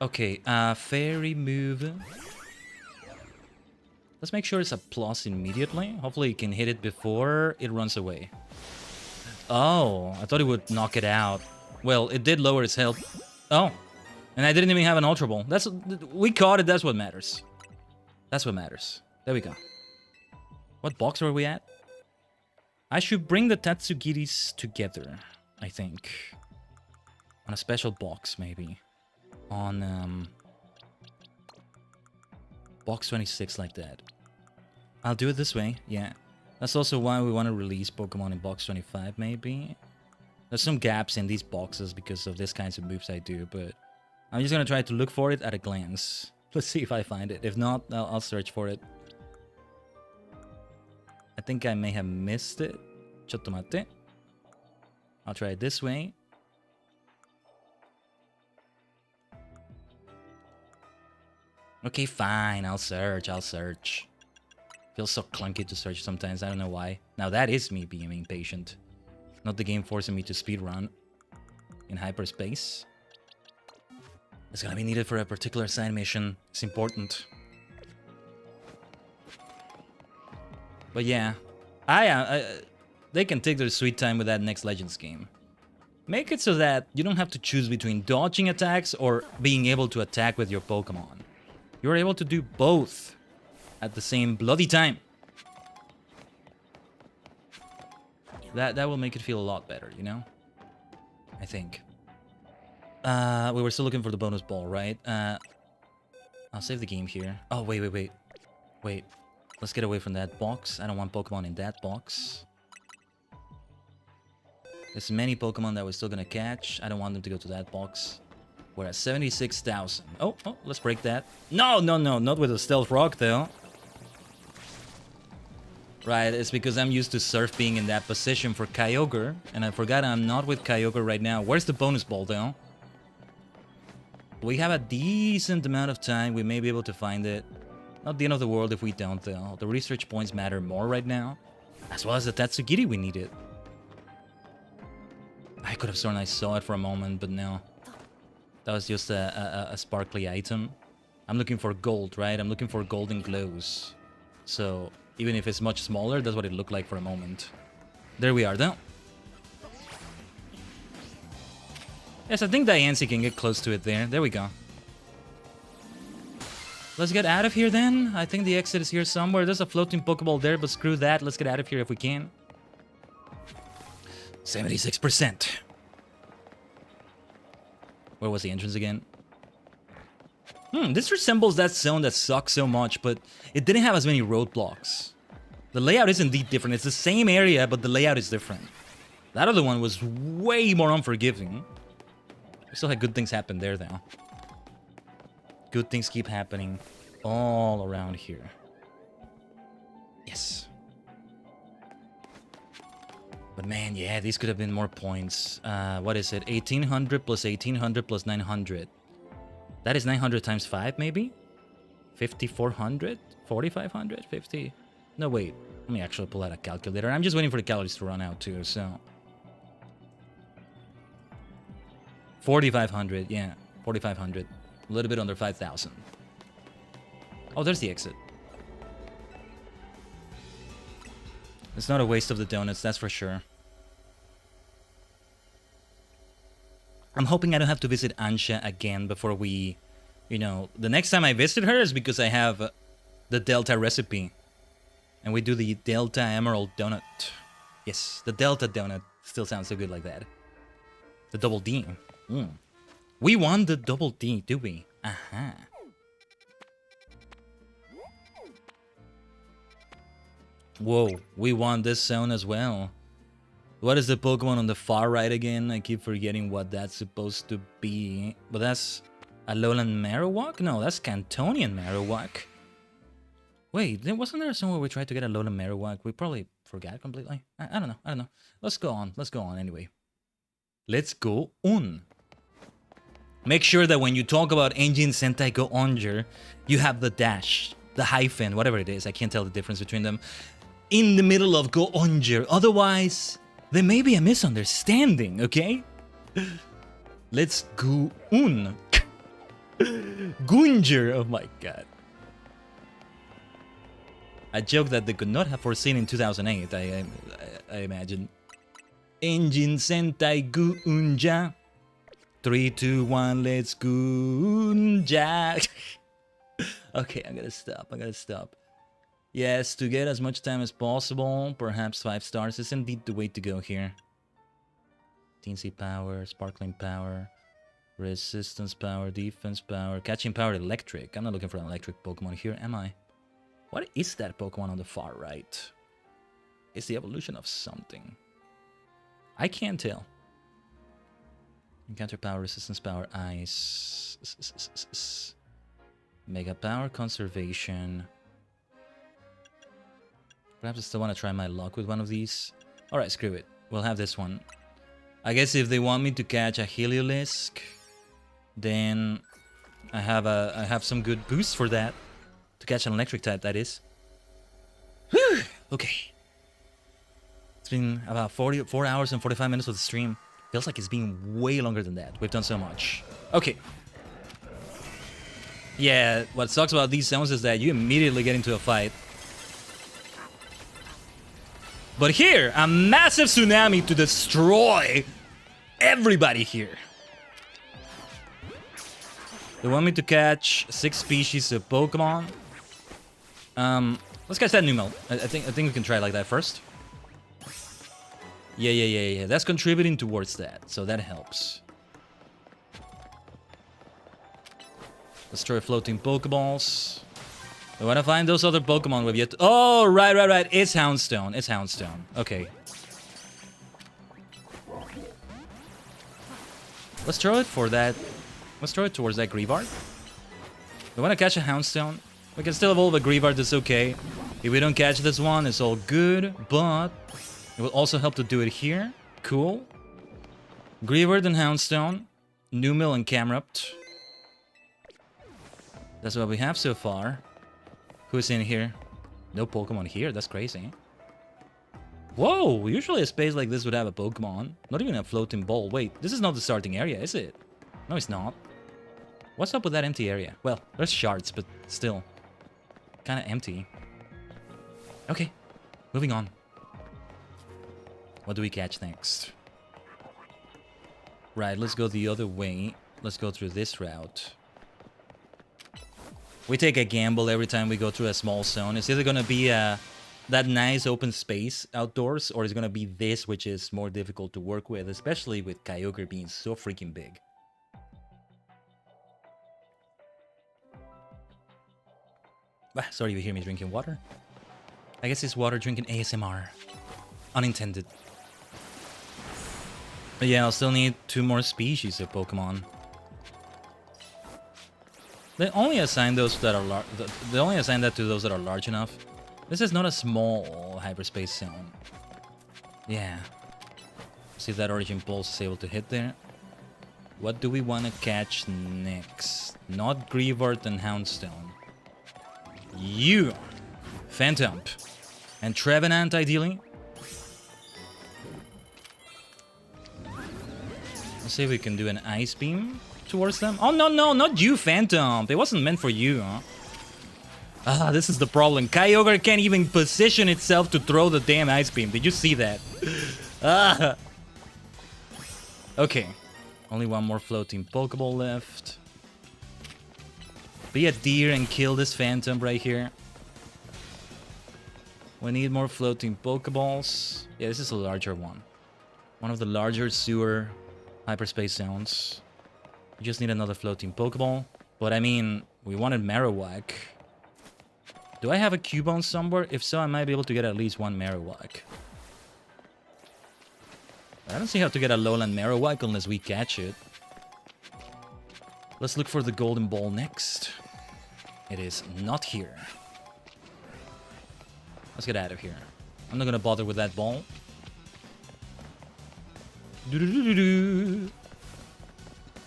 Okay, Fairy move. Let's make sure it's a plus immediately. Hopefully you can hit it before it runs away. Oh, I thought it would knock it out. Well, it did lower its health. Oh, and I didn't even have an Ultra Ball. We caught it, that's what matters. That's what matters. There we go. What box were we at? I should bring the Tatsugiris together, I think. On a special box, maybe. On, box 26 like that. I'll do it this way, yeah. That's also why we want to release Pokemon in box 25, maybe. There's some gaps in these boxes because of this kinds of moves I do, but I'm just gonna try to look for it at a glance. Let's see if I find it. If not, I'll search for it. I think I may have missed it. Chottomate. I'll try it this way. Okay, fine. I'll search. Feels so clunky to search sometimes. I don't know why. Now that is me being impatient. Not the game forcing me to speedrun in hyperspace. It's gonna be needed for a particular side mission. It's important. But yeah, they can take their sweet time with that next Legends game. Make it so that you don't have to choose between dodging attacks or being able to attack with your Pokemon. You're able to do both at the same bloody time. That will make it feel a lot better, you know? I think. We were still looking for the bonus ball, right? I'll save the game here. Oh, wait. Let's get away from that box. I don't want Pokemon in that box. There's many Pokemon that we're still gonna catch. I don't want them to go to that box. We're at 76,000. Oh, let's break that. No, not with a stealth rock, though. Right, it's because I'm used to Surf being in that position for Kyogre, and I forgot I'm not with Kyogre right now. Where's the bonus ball, though? We have a decent amount of time. We may be able to find it. Not the end of the world if we don't, though. The research points matter more right now, as well as the Tatsugiri we needed. I could have sworn I saw it for a moment, but no. That was just a sparkly item. I'm looking for gold, right? I'm looking for golden glows. So, even if it's much smaller, that's what it looked like for a moment. There we are, though. Yes, I think Diancie can get close to it there. There we go. Let's get out of here, then. I think the exit is here somewhere. There's a floating Pokeball there, but screw that. Let's get out of here if we can. 76%. Where was the entrance again? This resembles that zone that sucks so much, but it didn't have as many roadblocks. The layout is indeed different. It's the same area, but the layout is different. That other one was way more unforgiving. We still had good things happen there, though. Good things keep happening all around here. Yes. But man, yeah, these could have been more points. What is it? 1800 plus 1800 plus 900. That is 900 times 5, maybe? 5400? 4500? 50? No, wait. Let me actually pull out a calculator. I'm just waiting for the calories to run out, too, so... 4500, yeah. 4500. A little bit under 5,000. Oh, there's the exit. It's not a waste of the donuts, that's for sure. I'm hoping I don't have to visit Ansha again before we... You know, the next time I visit her is because I have the Delta recipe. And we do the Delta Emerald Donut. Yes, the Delta Donut still sounds so good like that. The double D. We won the double D, do we? Aha. Whoa, we won this zone as well. What is the Pokemon on the far right again? I keep forgetting what that's supposed to be. But that's Alolan Marowak? No, that's Cantonian Marowak. Wait, wasn't there somewhere we tried to get Alolan Marowak? We probably forgot completely. I don't know. Let's go on anyway. Let's go on. Make sure that when you talk about Engine Sentai Go Onger, you have the dash, the hyphen, whatever it is. I can't tell the difference between them. In the middle of Go Onger. Otherwise, there may be a misunderstanding, okay? Let's go on. Gunger, oh my god. A joke that they could not have foreseen in 2008, I imagine. Engine Sentai Gunja. 3, 2, 1, let's Gunja. Okay, I'm gonna stop. Yes, to get as much time as possible, perhaps 5 stars is indeed the way to go here. Teensy power, sparkling power, resistance power, defense power, catching power, electric. I'm not looking for an electric Pokemon here, am I? What is that Pokemon on the far right? It's the evolution of something. I can't tell. Encounter power, resistance power, ice. Mega power, conservation. Perhaps I still want to try my luck with one of these. Alright, screw it. We'll have this one. I guess if they want me to catch a Heliolisk, then I have some good boosts for that. To catch an electric type, that is. Whew. Okay. It's been about 4 hours and 45 minutes of the stream. Feels like it's been way longer than that. We've done so much. Okay. Yeah, what sucks about these zones is that you immediately get into a fight. But here, a massive tsunami to destroy everybody here. They want me to catch 6 species of Pokemon. Let's catch that Numel. I think we can try like that first. Yeah. That's contributing towards that, so that helps. Let's try floating Pokeballs. We want to find those other Pokemon we've yet. Oh, right. It's Houndstone. It's Houndstone. Okay. Let's throw it for that. Let's throw it towards that Greavard. We want to catch a Houndstone. We can still evolve a Greavard, that's okay. If we don't catch this one, it's all good. But it will also help to do it here. Cool. Greavard and Houndstone. Numel and Camerupt. That's what we have so far. Who's in here? No Pokemon here, that's crazy. Whoa, usually a space like this would have a Pokemon. Not even a floating ball. Wait, this is not the starting area, is it? No, it's not. What's up with that empty area? Well, there's shards, but still. Kinda empty. Okay, moving on. What do we catch next? Right, let's go the other way. Let's go through this route. We take a gamble every time we go through a small zone. It's either gonna be that nice open space outdoors, or it's gonna be this, which is more difficult to work with, especially with Kyogre being so freaking big. Sorry if you hear me drinking water. I guess it's water drinking ASMR. Unintended. But yeah, I'll still need 2 more species of Pokemon. They only assign those that are they only assign that to those that are large enough. This is not a small hyperspace zone. Yeah. See if that Origin Pulse is able to hit there. What do we want to catch next? Not Greavard and Houndstone. You! Phantom. And Trevenant, ideally. Let's see if we can do an Ice Beam towards them. Oh, no, not you, Phantom. It wasn't meant for you, huh? Ah, this is the problem. Kyogre can't even position itself to throw the damn Ice Beam. Did you see that? Ah. Okay. Only 1 more floating Pokeball left. Be a deer and kill this Phantom right here. We need more floating Pokeballs. Yeah, this is a larger one. One of the larger sewer hyperspace zones. We just need another floating Pokeball. But I mean, we wanted Marowak. Do I have a Cubone somewhere? If so, I might be able to get at least 1 Marowak. I don't see how to get a lowland Marowak unless we catch it. Let's look for the golden ball next. It is not here. Let's get out of here. I'm not gonna bother with that ball.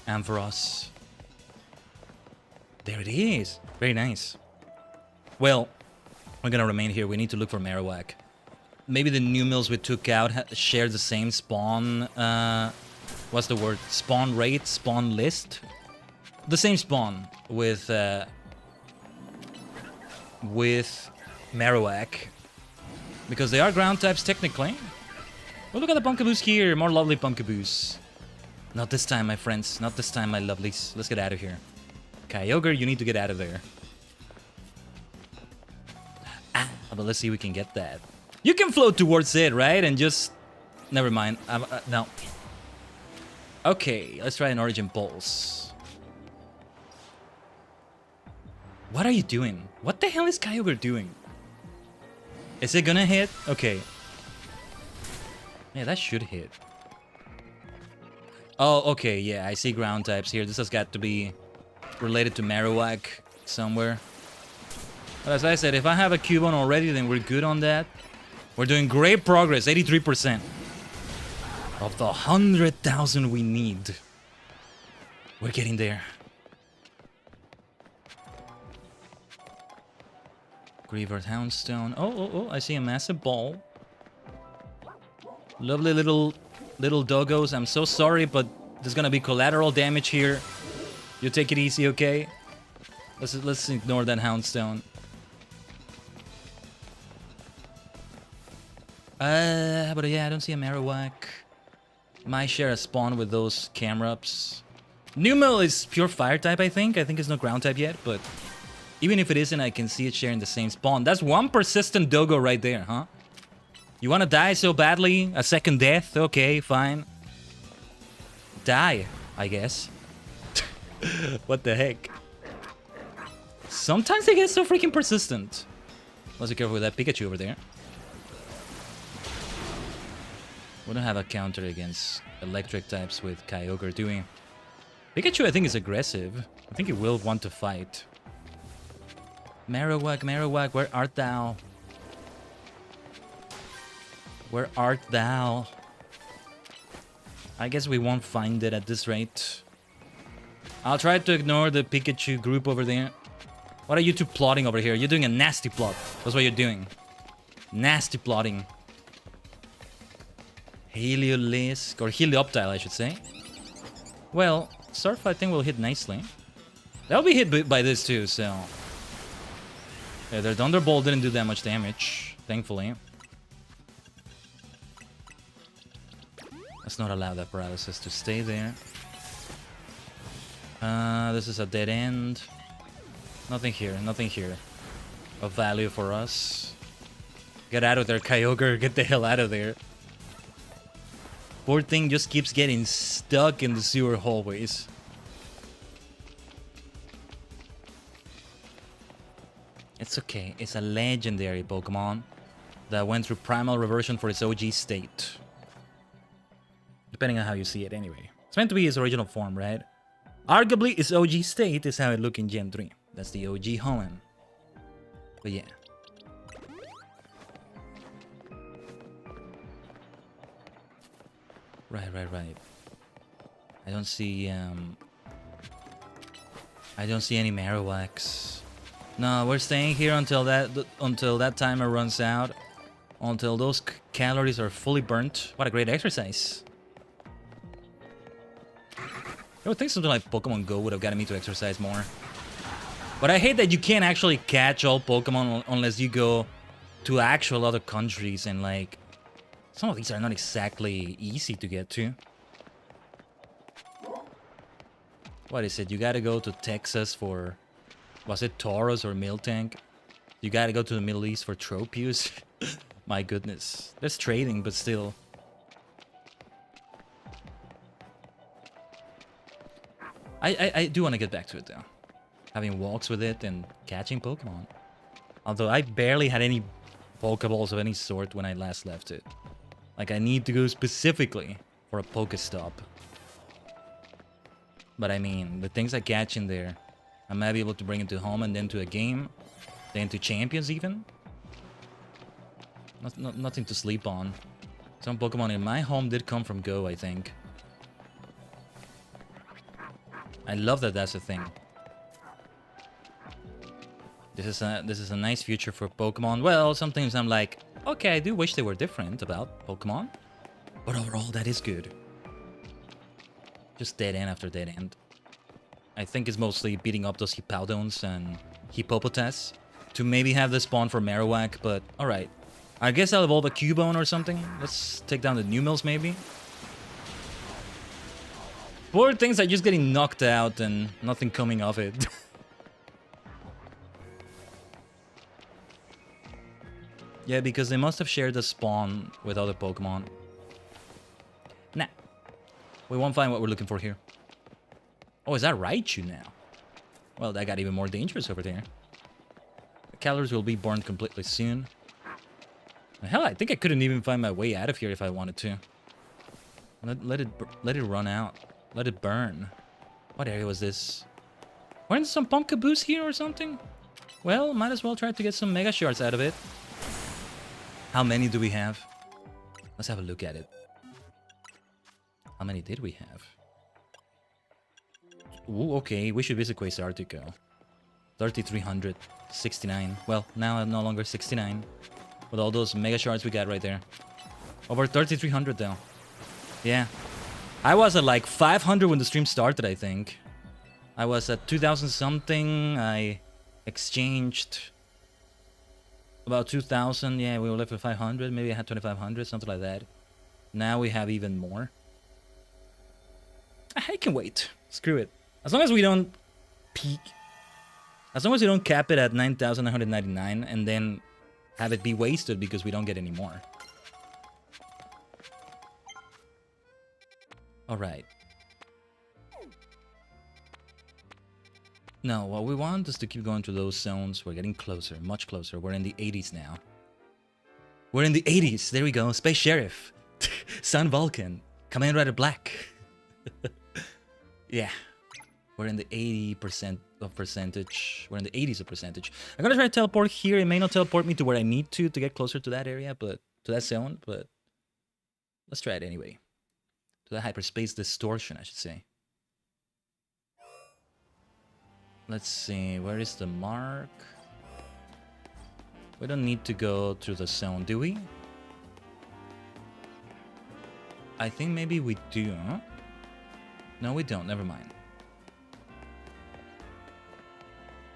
Ampharos. There it is. Very nice. Well, we're gonna remain here. We need to look for Marowak. Maybe the new mills we took out share the same spawn... what's the word? Spawn rate? Spawn list? The same spawn with Marowak. Because they are ground types technically. Oh, look at the Punkaboos here. More lovely Punkaboos. Not this time, my friends. Not this time, my lovelies. Let's get out of here. Kyogre, you need to get out of there. Ah, but let's see if we can get that. You can float towards it, right? And just... Never mind. No. Okay, let's try an Origin Pulse. What are you doing? What the hell is Kyogre doing? Is it gonna hit? Okay. Yeah, that should hit. Oh, okay, yeah, I see ground types here. This has got to be related to Marowak somewhere. But as I said, if I have a Cubone already, then we're good on that. We're doing great progress, 83%. Of the 100,000 we need. We're getting there. Revered Houndstone. Oh, I see a massive ball. Lovely little doggos. I'm so sorry, but there's gonna be collateral damage here. You take it easy, okay? Let's ignore that Houndstone. But yeah, I don't see a Marowak. Might share a spawn with those camera-ups. Numel is pure fire type, I think. I think it's no ground type yet, but even if it isn't, I can see it sharing the same spawn. That's one persistent doggo right there, huh? You wanna die so badly? A second death? Okay, fine. Die, I guess. What the heck? Sometimes they get so freaking persistent. Let's be careful with that Pikachu over there. We don't have a counter against electric types with Kyogre, do we? Pikachu, I think, is aggressive. I think he will want to fight. Marowak, where art thou? Where art thou? I guess we won't find it at this rate. I'll try to ignore the Pikachu group over there. What are you two plotting over here? You're doing a nasty plot. That's what you're doing. Nasty plotting. Heliolisk, or Helioptile, I should say. Well, Surf, I think, will hit nicely. That'll be hit by this too, so... Yeah, their Thunderbolt didn't do that much damage, thankfully. Let's not allow that paralysis to stay there. This is a dead end. Nothing here of value for us. Get out of there, Kyogre. Get the hell out of there. Poor thing just keeps getting stuck in the sewer hallways. It's okay. It's a legendary Pokemon that went through primal reversion for its OG state. Depending on how you see it anyway. It's meant to be its original form, right? Arguably, its OG state is how it looked in Gen 3. That's the OG Hoenn. But yeah. Right. I don't see any Marowaks. No, we're staying here until that timer runs out. Until those calories are fully burnt. What a great exercise. I would think something like Pokemon Go would have gotten me to exercise more. But I hate that you can't actually catch all Pokemon unless you go to actual other countries, and like some of these are not exactly easy to get to. What is it? You gotta go to Texas for... Was it Tauros or Miltank? You gotta go to the Middle East for Tropius? My goodness. There's trading, but still. I do want to get back to it, though. Having walks with it and catching Pokemon. Although I barely had any Pokeballs of any sort when I last left it. Like, I need to go specifically for a Pokestop. But I mean, the things I catch in there, I might be able to bring it to home and then to a game. Then to Champions, even. Nothing to sleep on. Some Pokemon in my home did come from Go, I think. I love that that's a thing. This is a nice future for Pokemon. Well, sometimes I'm like, okay, I do wish they were different about Pokemon. But overall, that is good. Just dead end after dead end. I think it's mostly beating up those Hippowdons and Hippopotas to maybe have the spawn for Marowak, but alright. I guess I'll evolve a Cubone or something. Let's take down the Numels, maybe. Poor things are just getting knocked out and nothing coming of it. Yeah, because they must have shared the spawn with other Pokemon. Nah. We won't find what we're looking for here. Oh, is that Raichu now? Well, that got even more dangerous over there. The calories will be burned completely soon. Hell, I think I couldn't even find my way out of here if I wanted to. Let it run out. Let it burn. What area was this? Weren't some Pumpkaboos here or something? Well, might as well try to get some Mega Shards out of it. How many do we have? Let's have a look at it. How many did we have? Ooh, okay, we should visit Quasartico. 3,300. 69. Well, now I'm no longer 69. With all those mega shards we got right there. Over 3,300 though. Yeah. I was at like 500 when the stream started, I think. I was at 2,000 something. I exchanged about 2,000. Yeah, we were left with 500. Maybe I had 2,500, something like that. Now we have even more. I can wait. Screw it. As long as we don't peak. As long as we don't cap it at 9,999 and then have it be wasted because we don't get any more. Alright. No, what we want is to keep going to those zones. We're getting closer, much closer. We're in the 80s now. We're in the 80s. There we go. Space Sheriff. Sun Vulcan. Kamen Rider Black. Yeah. We're in the 80% of percentage. We're in the 80s of percentage. I'm gonna try to teleport here. It may not teleport me to where I need to get closer to that area, but to that zone, but let's try it anyway. To that hyperspace distortion, I should say. Let's see, where is the mark? We don't need to go through the zone, do we? I think maybe we do, huh? No, we don't, never mind.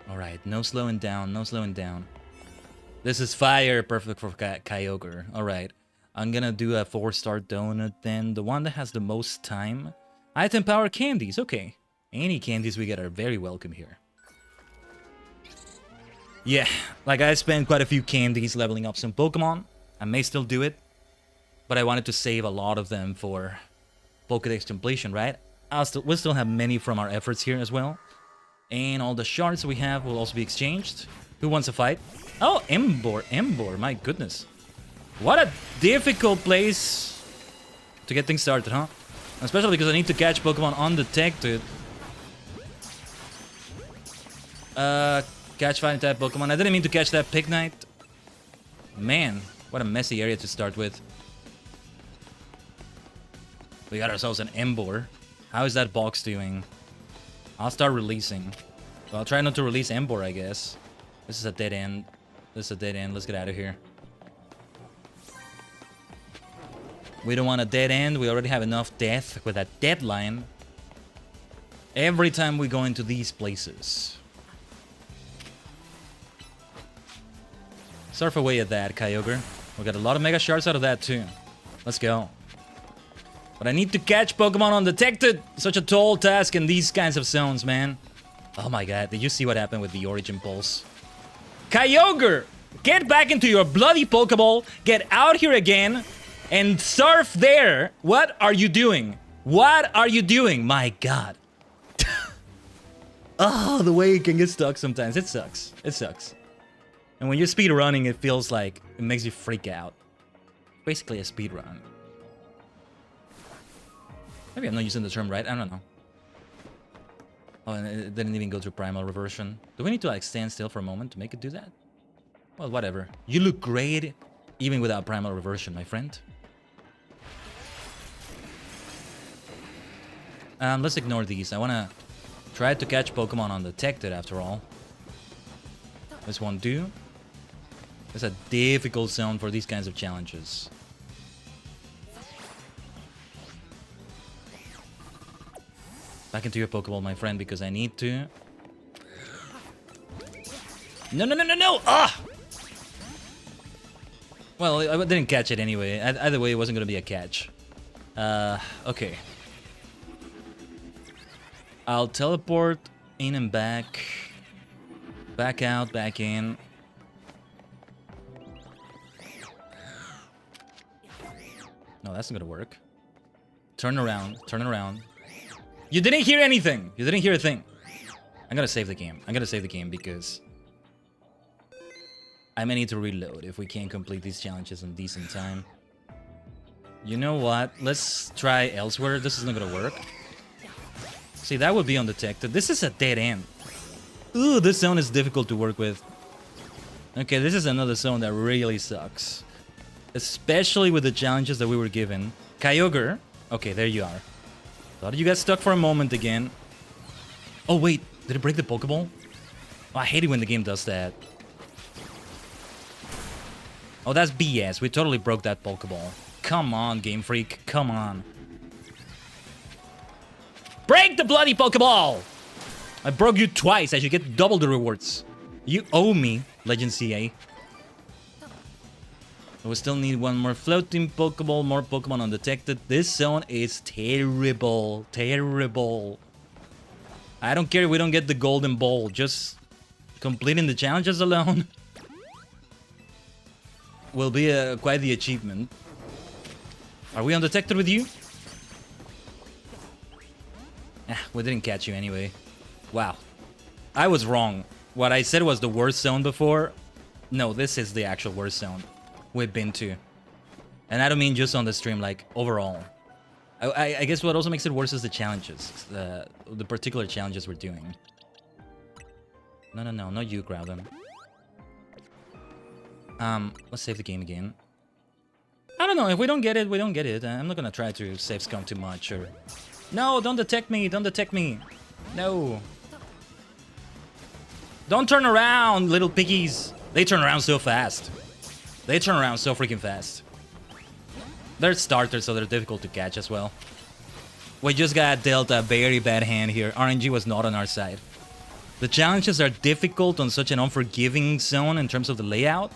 Alright, no slowing down, no slowing down. This is fire, perfect for Kyogre. Alright, I'm gonna do a 4-star donut then. The one that has the most time. Item power candies, okay. Any candies we get are very welcome here. Yeah, like I spent quite a few candies leveling up some Pokemon. I may still do it, but I wanted to save a lot of them for Pokédex completion, right? We'll still have many from our efforts here as well. And all the shards we have will also be exchanged. Who wants a fight? Oh, Embor, my goodness. What a difficult place to get things started, huh? Especially because I need to catch Pokemon undetected. Catch fighting type Pokemon. I didn't mean to catch that Pignite. Man, what a messy area to start with. We got ourselves an Embor. How is that box doing? I'll start releasing. Well, I'll try not to release Embor, I guess. This is a dead end. This is a dead end. Let's get out of here. We don't want a dead end. We already have enough death with that deadline. Every time we go into these places. Surf away at that, Kyogre. We got a lot of Mega Shards out of that, too. Let's go. But I need to catch Pokemon undetected. Such a tall task in these kinds of zones, man. Oh my god, did you see what happened with the Origin Pulse? Kyogre! Get back into your bloody Pokeball. Get out here again. And surf there. What are you doing? What are you doing? My god. Oh, the way it can get stuck sometimes. It sucks. It sucks. And when you're speed running, it feels like it makes you freak out. Basically a speed run. Maybe I'm not using the term right. I don't know. Oh, and it didn't even go through primal reversion. Do we need to like stand still for a moment to make it do that? Well, whatever. You look great even without primal reversion, my friend. Let's ignore these. I want to try to catch Pokemon undetected after all. This won't do. It's a difficult zone for these kinds of challenges. Back into your Pokeball, my friend, because I need to. No, no, no, no, no! Ah! Well, I didn't catch it anyway. Either way, it wasn't going to be a catch. Okay. I'll teleport in and back. Back out, back in. No, that's not going to work. Turn around, turn around. You didn't hear anything. You didn't hear a thing. I'm going to save the game. I'm going to save the game because I may need to reload if we can't complete these challenges in decent time. You know what? Let's try elsewhere. This is not going to work. See, that would be undetected. This is a dead end. Ooh, this zone is difficult to work with. Okay, this is another zone that really sucks. Especially with the challenges that we were given. Kyogre. Okay, there you are. Thought you got stuck for a moment again. Oh, wait. Did it break the Pokeball? Oh, I hate it when the game does that. Oh, that's BS. We totally broke that Pokeball. Come on, Game Freak. Come on. Break the bloody Pokeball! I broke you twice. I should get double the rewards. You owe me, Legends Z-A. We still need one more floating Pokeball, more Pokemon undetected. This zone is terrible. Terrible. I don't care if we don't get the golden ball. Just completing the challenges alone will be quite the achievement. Are we undetected with you? We didn't catch you anyway. Wow. I was wrong. What I said was the worst zone before. No, this is the actual worst zone we've been to. And I don't mean just on the stream, like overall. I guess what also makes it worse is the challenges. The particular challenges we're doing. No, not you, Groudon. Let's save the game again. I don't know, if we don't get it, we don't get it. I'm not gonna try to save scum too much or... No, don't detect me, don't detect me. No. Don't turn around, little piggies. They turn around so fast. They turn around so freaking fast. They're starters, so they're difficult to catch as well. We just got dealt a very bad hand here. RNG was not on our side. The challenges are difficult on such an unforgiving zone in terms of the layout.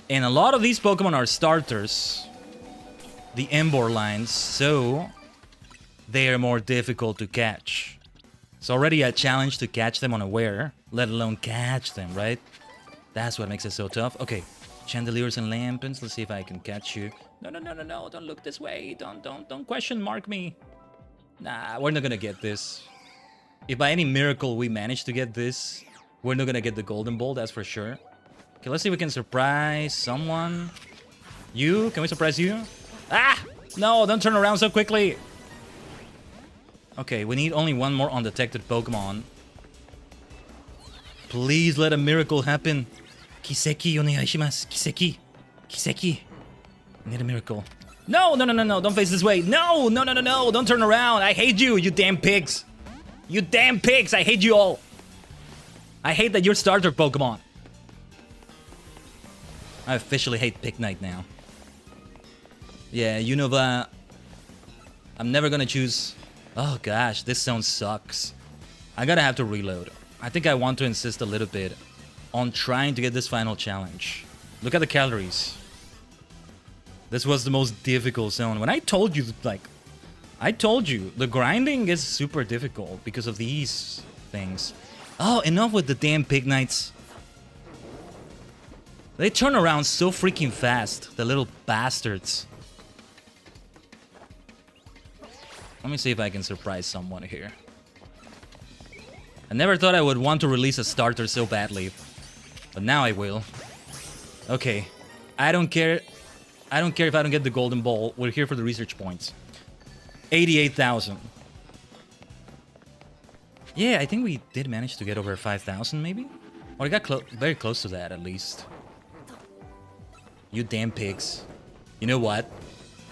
And a lot of these Pokemon are starters. The Emboar lines, so they are more difficult to catch. It's already a challenge to catch them unaware, let alone catch them, right? That's what makes it so tough. Okay, Chandeliers and Lampoons. Let's see if I can catch you. No, don't look this way. Don't question mark me. Nah, we're not gonna get this. If by any miracle we manage to get this, we're not gonna get the Golden Ball, that's for sure. Okay, let's see if we can surprise someone. You? Can we surprise you? Ah! No, don't turn around so quickly. Okay, we need only one more undetected Pokemon. Please let a miracle happen. Kiseki, onegaishimasu. Kiseki. Kiseki. I need a miracle. No, don't face this way. No, don't turn around. I hate you, you damn pigs. You damn pigs, I hate you all. I hate that you're starter Pokemon. I officially hate Pignite now. Yeah, Unova. I'm never gonna choose... Oh gosh, this zone sucks. I gotta have to reload. I think I want to insist a little bit on trying to get this final challenge. Look at the calories. This was the most difficult zone. When I told you, like... I told you, the grinding is super difficult because of these things. Oh, enough with the damn Pignites. They turn around so freaking fast, the little bastards. Let me see if I can surprise someone here. I never thought I would want to release a starter so badly, but now I will. Okay, I don't care. I don't care if I don't get the golden ball. We're here for the research points. 88,000. Yeah, I think we did manage to get over 5,000 maybe? Or I got very close to that at least. You damn pigs. You know what?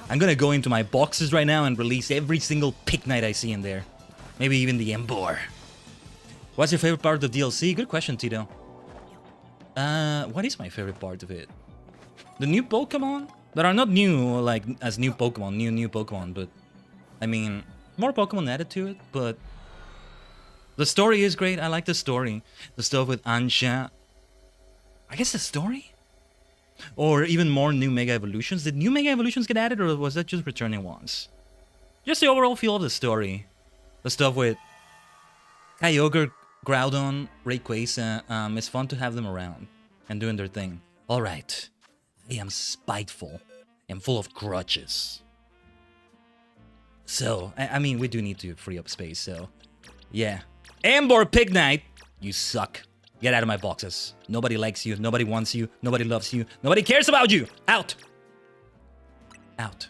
I'm gonna go into my boxes right now and release every single Pignite I see in there. Maybe even the Emboar. What's your favorite part of the DLC? Good question, Tito. What is my favorite part of it? The new Pokemon? That are not new, like, as new Pokemon, new Pokemon, but... I mean, more Pokemon added to it, but... The story is great, I like the story. The stuff with Ansha. I guess the story? Or even more new Mega Evolutions. Did new Mega Evolutions get added, or was that just returning ones? Just the overall feel of the story. The stuff with Kyogre, Groudon, Rayquaza. It's fun to have them around and doing their thing. Alright. I am spiteful and full of grudges. So, I mean, we do need to free up space, so... Yeah. Emboar Pignite! You suck. Get out of my boxes. Nobody likes you, nobody wants you, nobody loves you, nobody cares about you! Out! Out.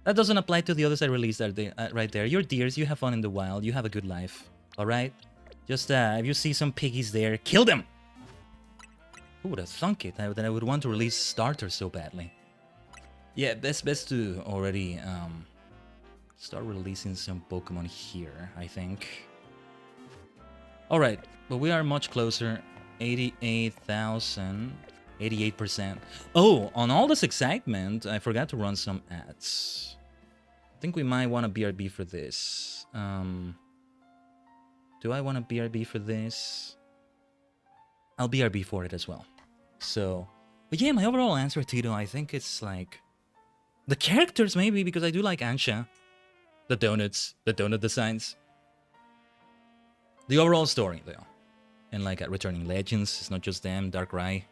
That doesn't apply to the others I released right there. You're deers, you have fun in the wild, you have a good life. Alright? Just, if you see some piggies there, kill them! Who would have thunk it, that I would want to release starters so badly? Yeah, best to already, start releasing some Pokemon here, I think. Alright, but we are much closer. 88,000. 88%. Oh, on all this excitement, I forgot to run some ads. I think we might want a BRB for this. Do I want a BRB for this? I'll BRB for it as well. So, but yeah, my overall answer, Tito, I think it's like... the characters, maybe, because I do like Ansha. The donuts, the donut designs. The overall story, though. And like at Returning Legends, it's not just them, Dark Rai.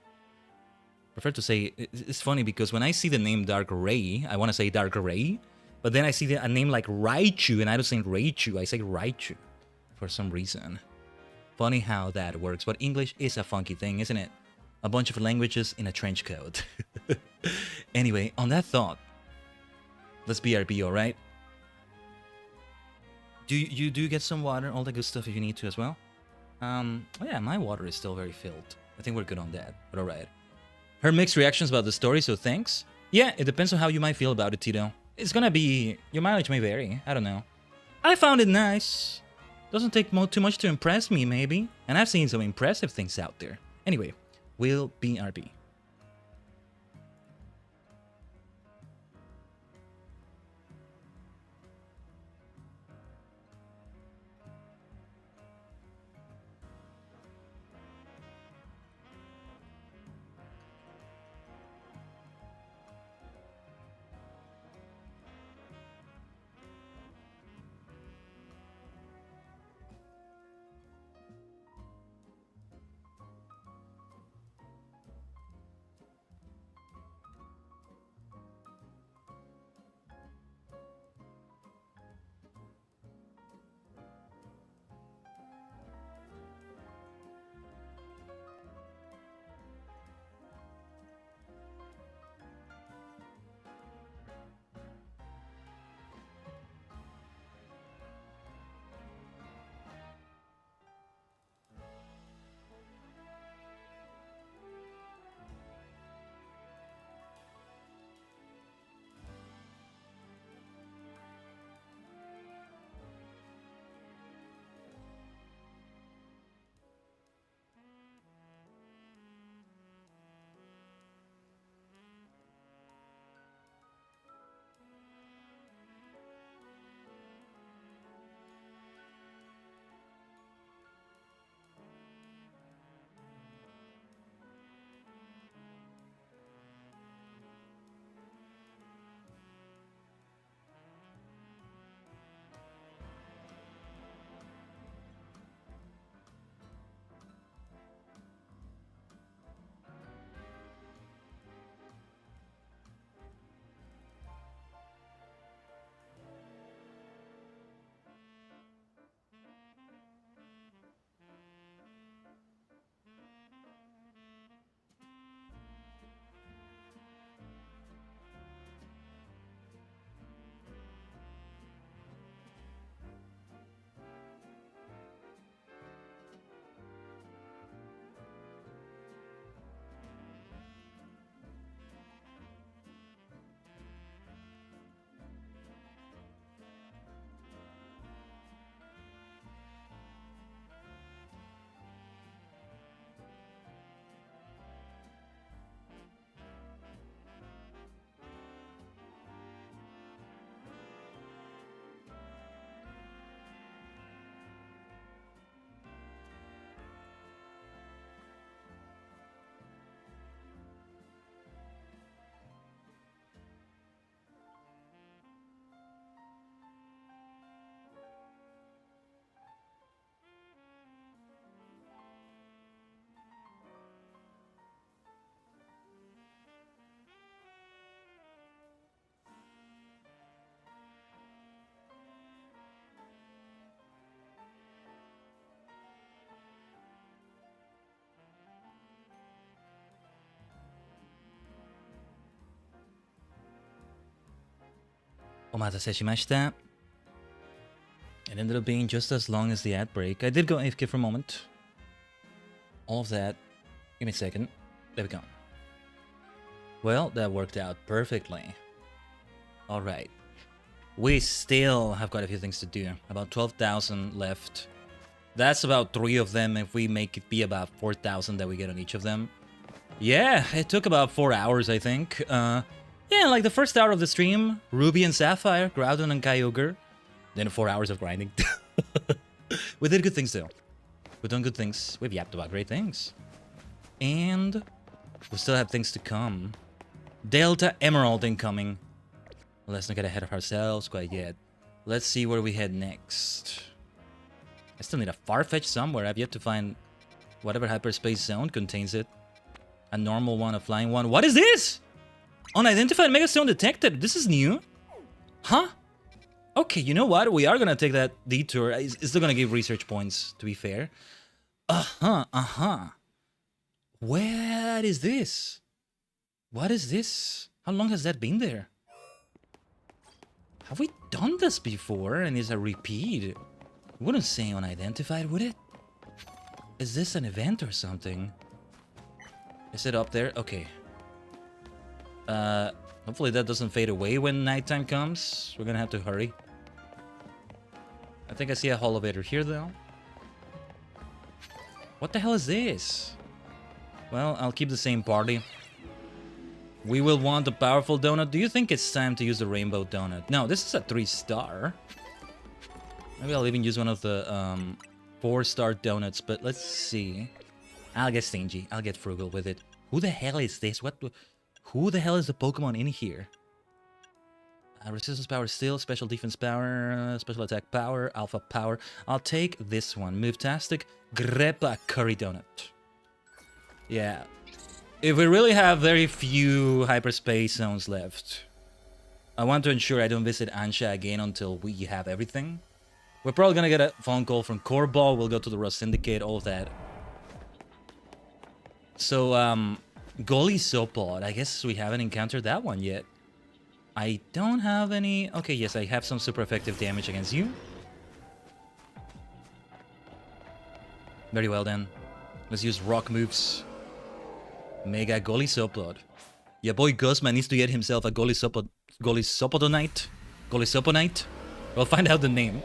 Prefer to say, it's funny because when I see the name Dark Rai, I want to say Dark Rai. But then I see a name like Raichu, and I don't say Raichu, I say Raichu. For some reason. Funny how that works, but English is a funky thing, isn't it? A bunch of languages in a trench coat. Anyway, on that thought, let's BRB, alright? Do you get some water, all the good stuff if you need to as well? Oh yeah, my water is still very filled. I think we're good on that, but alright. Her mixed reactions about the story, so thanks. Yeah, it depends on how you might feel about it, Tito. It's gonna be... your mileage may vary, I don't know. I found it nice. Doesn't take too much to impress me, maybe. And I've seen some impressive things out there. Anyway, we'll BRB. Omatase shimashita. It ended up being just as long as the ad break. I did go AFK for a moment. All of that. Give me a second. There we go. Well, that worked out perfectly. Alright. We still have quite a few things to do. About 12,000 left. That's about 3 of them if we make it be about 4,000 that we get on each of them. Yeah, it took about 4 hours, I think. Yeah, like the first hour of the stream, Ruby and Sapphire, Groudon and Kyogre. Then 4 hours of grinding. We did good things, though. We've done good things. We've yapped about great things. And we still have things to come. Delta Emerald incoming. Let's not get ahead of ourselves quite yet. Let's see where we head next. I still need a Farfetch somewhere. I've yet to find whatever hyperspace zone contains it. A normal one, a flying one. What is this? Unidentified Megastone detected. This is new. Huh? Okay, you know what? We are gonna take that detour. It's still gonna give research points, to be fair. What is this? What is this? How long has that been there? Have we done this before and is a repeat? Wouldn't say unidentified, would it? Is this an event or something? Is it up there? Okay. Hopefully that doesn't fade away when nighttime comes. We're gonna have to hurry. I think I see a holovator here, though. What the hell is this? Well, I'll keep the same party. We will want a powerful donut. Do you think it's time to use the rainbow donut? No, this is a 3-star. Maybe I'll even use one of the 4-star donuts, but let's see. I'll get stingy. I'll get frugal with it. Who the hell is this? Who the hell is the Pokemon in here? Resistance power still, special defense power, special attack power, alpha power. I'll take this one. Move-tastic, Greppa Curry Donut. Yeah. If we really have very few hyperspace zones left, I want to ensure I don't visit Ansha again until we have everything. We're probably gonna get a phone call from Corball, we'll go to the Rust Syndicate, all of that. So, Golisopod, I guess we haven't encountered that one yet. I don't have any... Okay, yes, I have some super effective damage against you. Very well then. Let's use rock moves. Mega Golisopod. Your boy Guzman needs to get himself a Golisopodonite. Golisoponite? We'll find out the name.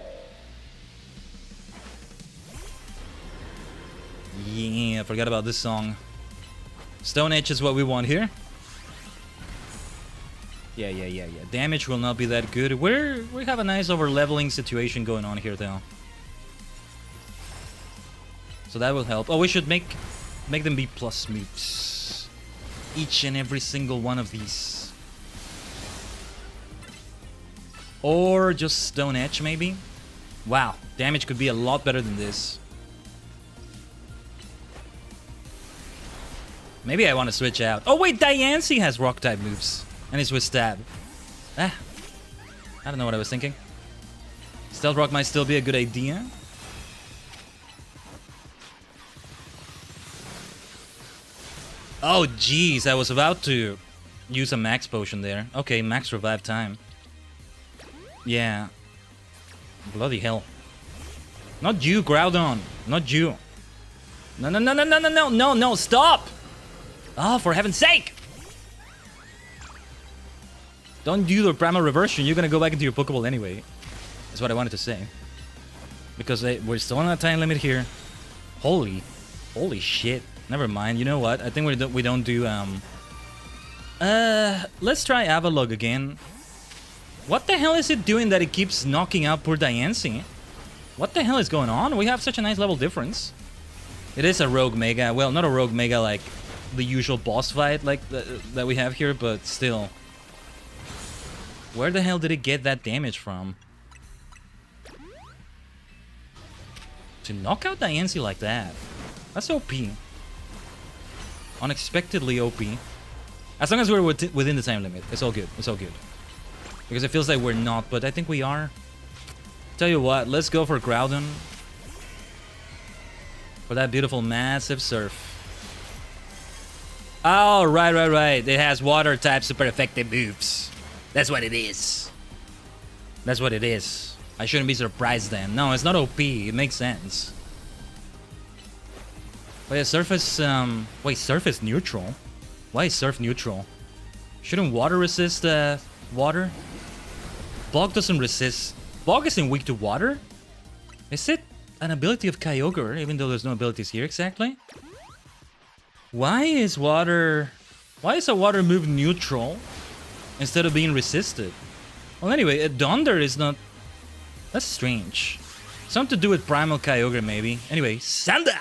Yeah, I forgot about this song. Stone Edge is what we want here. Yeah. Damage will not be that good. We have a nice over-leveling situation going on here, though. So that will help. Oh, we should make them be plus moves. Each and every single one of these. Or just Stone Edge, maybe? Wow, damage could be a lot better than this. Maybe I want to switch out. Oh wait, Diancie has rock-type moves. And it's with stab. I don't know what I was thinking. Stealth Rock might still be a good idea. Oh jeez, I was about to use a max potion there. Okay, max revive time. Yeah. Bloody hell. Not you, Groudon. Not you. No, stop! Oh, for heaven's sake! Don't do the primal reversion, you're gonna go back into your Pokeball anyway. That's what I wanted to say. Because we're still on a time limit here. Holy shit. Never mind, you know what? I think we don't do, let's try Avalugg again. What the hell is it doing that it keeps knocking out poor Diancie? What the hell is going on? We have such a nice level difference. It is a Rogue Mega. Well, not a Rogue Mega like the usual boss fight like that we have here, but still. Where the hell did it get that damage from? To knock out Diancie like that. That's OP. Unexpectedly OP. As long as we're within the time limit, it's all good. It's all good. Because it feels like we're not, but I think we are. Tell you what, let's go for Groudon. For that beautiful massive surf. Oh, right. It has water type super effective moves. That's what it is. That's what it is. I shouldn't be surprised then. No, it's not OP. It makes sense. But yeah, surface... Wait, surface neutral? Why is surf neutral? Shouldn't water resist water? Bog doesn't resist... Bog isn't weak to water? Is it? an ability of Kyogre, even though there's no abilities here exactly. Why is water... Why is a water move neutral instead of being resisted? Well, anyway, a Thunder is not... That's strange. Something to do with Primal Kyogre, maybe. Anyway, Sanda!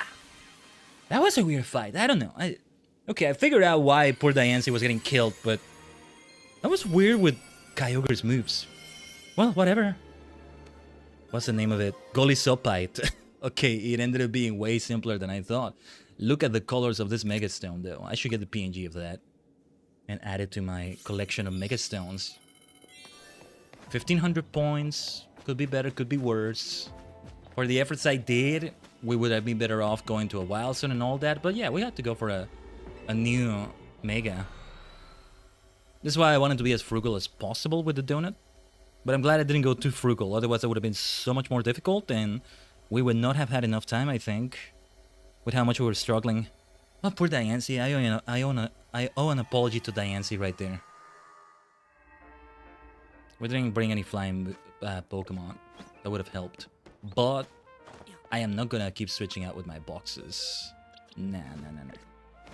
That was a weird fight. I don't know. Okay, I figured out why poor Diancie was getting killed, but... That was weird with Kyogre's moves. Well, whatever. What's the name of it? Golisopite. Okay, it ended up being way simpler than I thought. Look at the colors of this Megastone, though. I should get the PNG of that and add it to my collection of Megastones. 1,500 points. Could be better, could be worse. For the efforts I did, we would have been better off going to a Wild Zone and all that. But yeah, we had to go for a new Mega. This is why I wanted to be as frugal as possible with the donut. But I'm glad I didn't go too frugal. Otherwise, it would have been so much more difficult. And we would not have had enough time, I think, with how much we were struggling. Oh, poor Diancie. I owe an apology to Diancie right there. We didn't bring any flying Pokemon. That would have helped. But I am not gonna keep switching out with my boxes. Nah.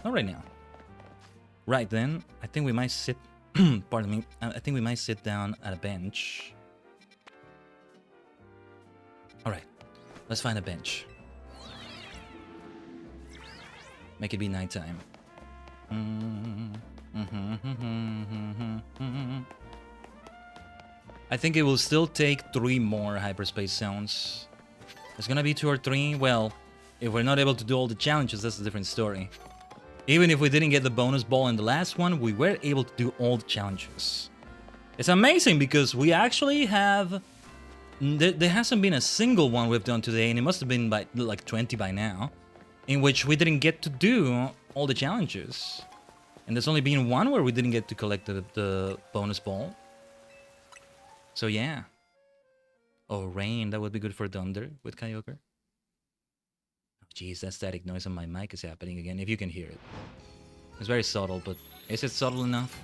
Not right now. Right then, I think we might sit... Pardon me. I think we might sit down at a bench. Alright. Let's find a bench. Make it be nighttime. I think it will still take 3 more hyperspace zones. It's gonna be 2 or 3. Well, if we're not able to do all the challenges, that's a different story. Even if we didn't get the bonus ball in the last one, we were able to do all the challenges. It's amazing because we actually have... There hasn't been a single one we've done today, and it must have been by like 20 by now, in which we didn't get to do all the challenges. And there's only been one where we didn't get to collect the bonus ball. So yeah. Oh, rain, that would be good for Thunder with Kyogre. Jeez, that static noise on my mic is happening again, if you can hear it. It's very subtle, but is it subtle enough?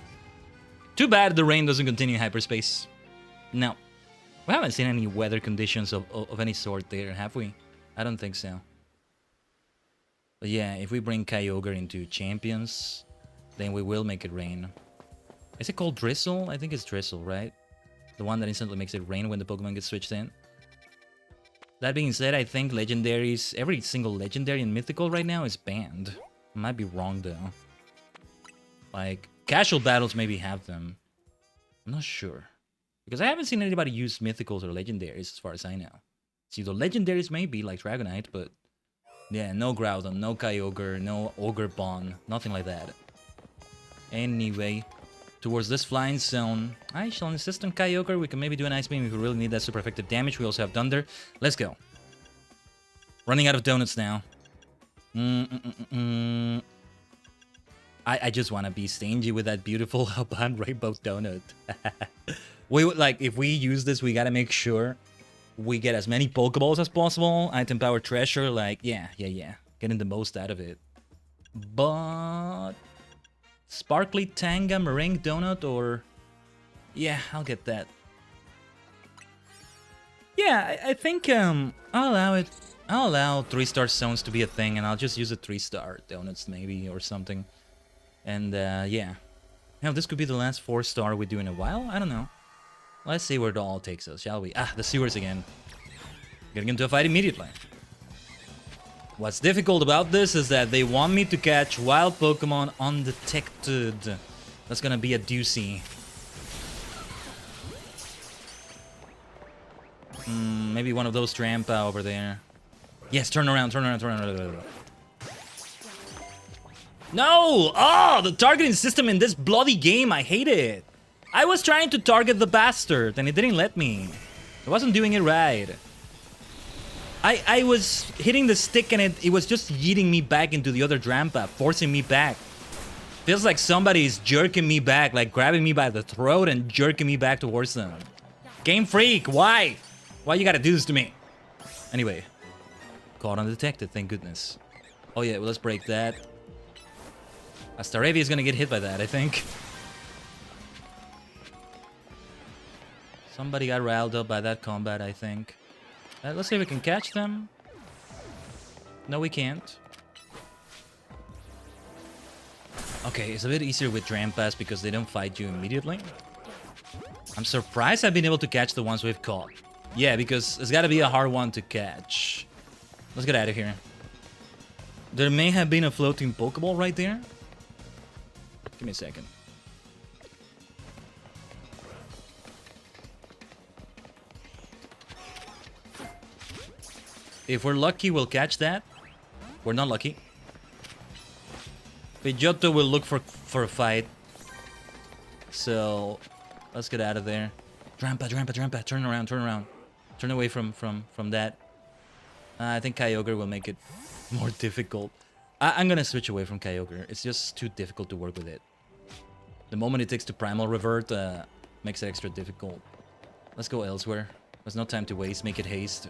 Too bad the rain doesn't continue in hyperspace. No. We haven't seen any weather conditions of any sort there, have we? I don't think so. But yeah, if we bring Kyogre into Champions, then we will make it rain. Is it called Drizzle? I think it's Drizzle, right? The one that instantly makes it rain when the Pokemon gets switched in. That being said, I think legendaries, every single legendary and mythical right now is banned. I might be wrong though. Like, casual battles maybe have them. I'm not sure. Because I haven't seen anybody use mythicals or legendaries as far as I know. See, the legendaries may be like Dragonite, but yeah, no Groudon, no Kyogre, no Ogre Bon, nothing like that. Anyway, towards this flying zone, I shall insist on Kyogre. We can maybe do an Ice Beam if we really need that super effective damage. We also have Thunder. Let's go. Running out of donuts now. I just want to be stingy with that beautiful Alban Rainbow donut. If we use this, we gotta make sure we get as many Pokeballs as possible. Item Power Treasure, like, yeah. Getting the most out of it. But... Sparkly Tanga Meringue Donut, or... Yeah, I'll get that. Yeah, I think I'll allow it. I'll allow 3-star zones to be a thing, and I'll just use a 3-star donuts maybe, or something. And yeah. Now, this could be the last 4-star we do in a while? I don't know. Let's see where it all takes us, shall we? Ah, the sewers again. Getting into a fight immediately. What's difficult about this is that they want me to catch wild Pokemon undetected. That's gonna be a doozy. Maybe one of those Trampa over there. Yes, turn around. No! Oh, the targeting system in this bloody game, I hate it. I was trying to target the bastard, and it didn't let me. I wasn't doing it right. I was hitting the stick, and it was just yeeting me back into the other Trampa, forcing me back. Feels like somebody's jerking me back, like grabbing me by the throat and jerking me back towards them. Game Freak, why? Why you gotta do this to me? Anyway. Caught undetected, thank goodness. Oh yeah, well, let's break that. Staravia is gonna get hit by that, I think. Somebody got riled up by that combat, I think. Let's see if we can catch them. No, we can't. Okay, it's a bit easier with Trampas because they don't fight you immediately. I'm surprised I've been able to catch the ones we've caught. Yeah, because it's gotta be a hard one to catch. Let's get out of here. There may have been a floating Pokeball right there. Give me a second. If we're lucky, we'll catch that. We're not lucky. Pidgeotto will look for a fight. So, let's get out of there. Drampa, turn around. Turn away from that. I think Kyogre will make it more difficult. I'm gonna switch away from Kyogre. It's just too difficult to work with it. The moment it takes to Primal Revert, makes it extra difficult. Let's go elsewhere. There's no time to waste. Make it haste.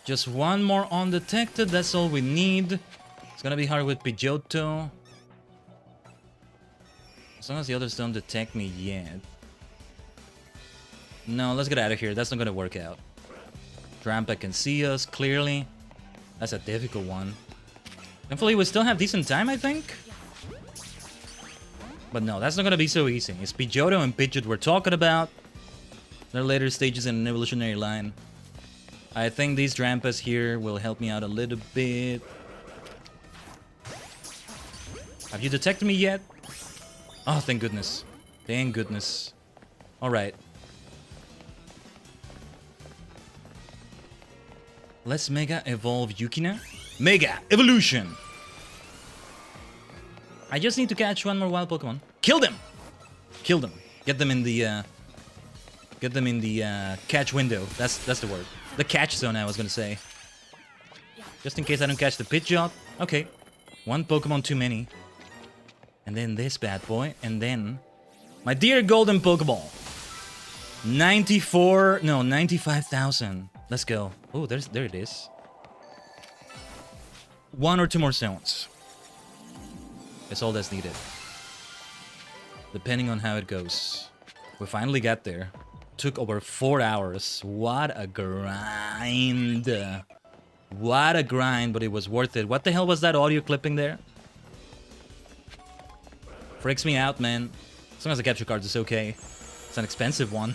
Just one more undetected. That's all we need. It's gonna be hard with Pidgeotto. As long as the others don't detect me yet. No, let's get out of here. That's not gonna work out. Drampa can see us clearly. That's a difficult one. Thankfully, we still have decent time, I think. But no, that's not gonna be so easy. It's Pidgeotto and Pidgeot we're talking about. They're later stages in an evolutionary line. I think these Drampas here will help me out a little bit. Have you detected me yet? Oh, thank goodness. Thank goodness. Alright. Let's Mega Evolve Yukina. Mega Evolution! I just need to catch one more wild Pokemon. Kill them! Kill them. Get them in the catch window. That's the word. The catch zone, I was gonna say. Just in case I don't catch the Pidgeot. Okay. One Pokemon too many. And then this bad boy. And then my dear golden Pokeball. 95,000. Let's go. Oh, there it is. One or two more zones. That's all that's needed. Depending on how it goes. We finally got there. Took over 4 hours. What a grind. What a grind, but it was worth it. What the hell was that audio clipping there? Freaks me out, man. As long as the capture card is okay. It's an expensive one.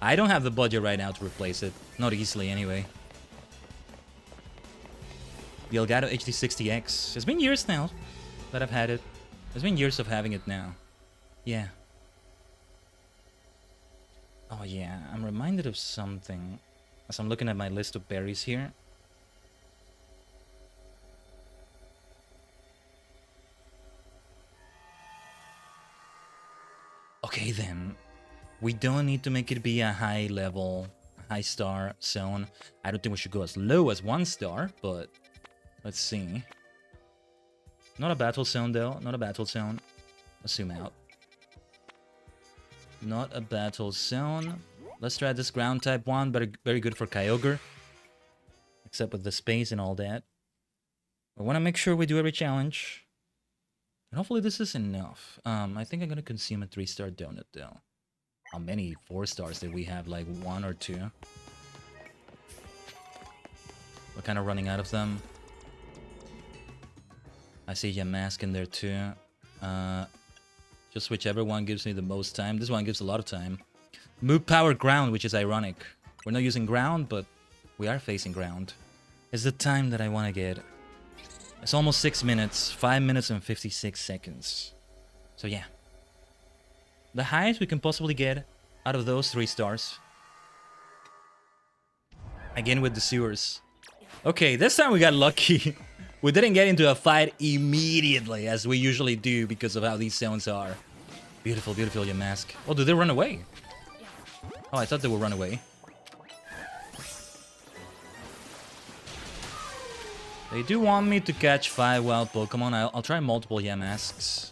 I don't have the budget right now to replace it. Not easily, anyway. The Elgato HD60X. It's been years now that I've had it. It's been years of having it now. Yeah. Oh yeah, I'm reminded of something as I'm looking at my list of berries here. Okay then, we don't need to make it be a high level, high star zone. I don't think we should go as low as 1 star, but let's see. Not a battle zone though, not a battle zone. Let's zoom out. Not a battle zone. Let's try this ground type one, but very good for Kyogre. Except with the space and all that. I want to make sure we do every challenge. And hopefully this is enough. I think I'm going to consume a 3-star donut though. How many 4 stars did we have? Like 1 or 2? We're kind of running out of them. I see Yamask in there too. Just whichever one gives me the most time. This one gives a lot of time. Move power ground, which is ironic. We're not using ground, but we are facing ground. It's the time that I want to get. It's almost 6 minutes. 5 minutes and 56 seconds. So yeah. The highest we can possibly get out of those 3 stars. Again with the sewers. Okay, this time we got lucky. We didn't get into a fight immediately, as we usually do because of how these zones are. Beautiful, beautiful, Yamask. Oh, did they run away? Oh, I thought they would run away. They do want me to catch 5 wild Pokemon. I'll try multiple Yamasks.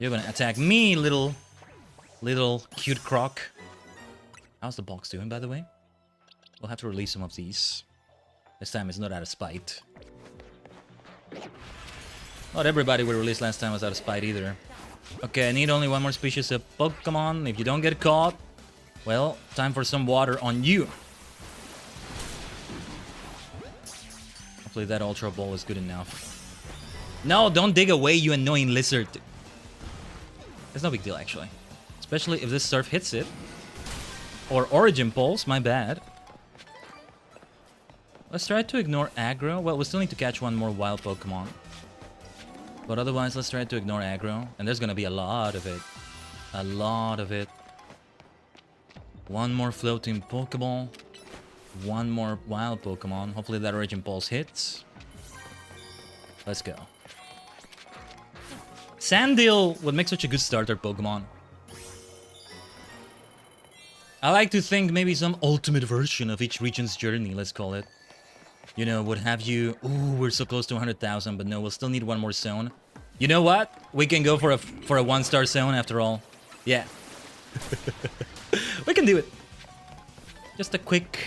You're gonna attack me, little cute croc. How's the box doing, by the way? We'll have to release some of these. This time it's not out of spite. Not everybody we released last time was out of spite either. Okay, I need only 1 more species of Pokemon. If you don't get caught, well, time for some water on you. Hopefully that Ultra Ball is good enough. No, don't dig away, you annoying lizard. It's no big deal, actually. Especially if this Surf hits it. Or Origin Pulse, my bad. Let's try to ignore aggro. Well, we still need to catch one more wild Pokemon. But otherwise, let's try to ignore aggro. And there's gonna be a lot of it. A lot of it. One more floating Pokeball. One more wild Pokemon. Hopefully that Origin Pulse hits. Let's go. Sandil would make such a good starter Pokemon. I like to think maybe some ultimate version of each region's journey, let's call it. You know, would have you... Ooh, we're so close to 100,000, but no, we'll still need one more zone. You know what? We can go for a 1-star zone after all. Yeah. We can do it. Just a quick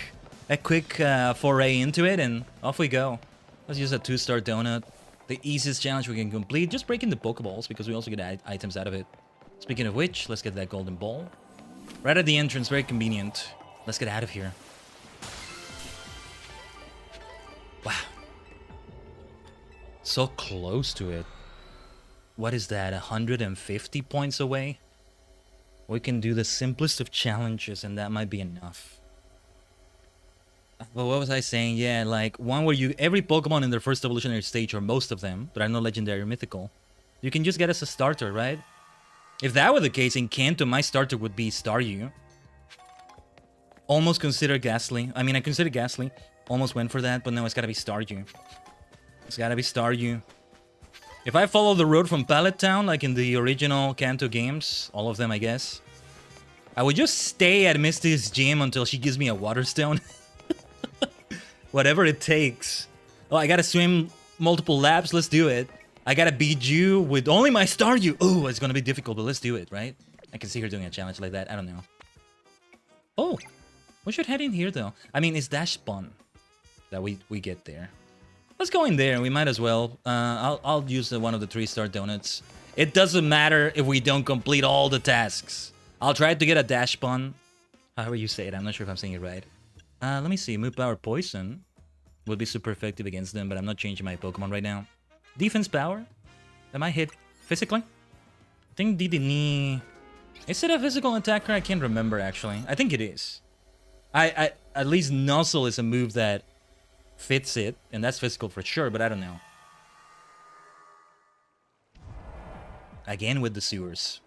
foray into it, and off we go. Let's use a 2-star donut. The easiest challenge we can complete. Just breaking the Pokeballs, because we also get items out of it. Speaking of which, let's get that golden ball. Right at the entrance, very convenient. Let's get out of here. Wow. So close to it. What is that, 150 points away? We can do the simplest of challenges, and that might be enough. But what was I saying? Yeah, like one where every Pokemon in their first evolutionary stage, or most of them, that are not legendary or mythical, you can just get as a starter, right? If that were the case, in Kanto, my starter would be Staryu. Almost consider Ghastly. I mean, I consider Ghastly. Almost went for that, but no, it's gotta be Staryu. It's gotta be Staryu. If I follow the road from Pallet Town, like in the original Kanto games, all of them, I guess, I would just stay at Misty's gym until she gives me a Water Stone. Whatever it takes. Oh, I gotta swim multiple laps. Let's do it. I gotta beat you with only my Staryu. Oh, it's gonna be difficult, but let's do it, right? I can see her doing a challenge like that. I don't know. Oh, we should head in here, though. I mean, it's Dash Spawn that we get there. Let's go in there. We might as well. I'll use one of the 3-star donuts. It doesn't matter if we don't complete all the tasks. I'll try to get a Dash Spawn. However you say it. I'm not sure if I'm saying it right. Let me see. Move Power Poison would be super effective against them, but I'm not changing my Pokemon right now. Defense Power? That might hit physically? I think Didini... Is it a physical attacker? I can't remember, actually. I think it is. At least Nuzzle is a move that fits it, and that's physical for sure, but I don't know. Again with the sewers.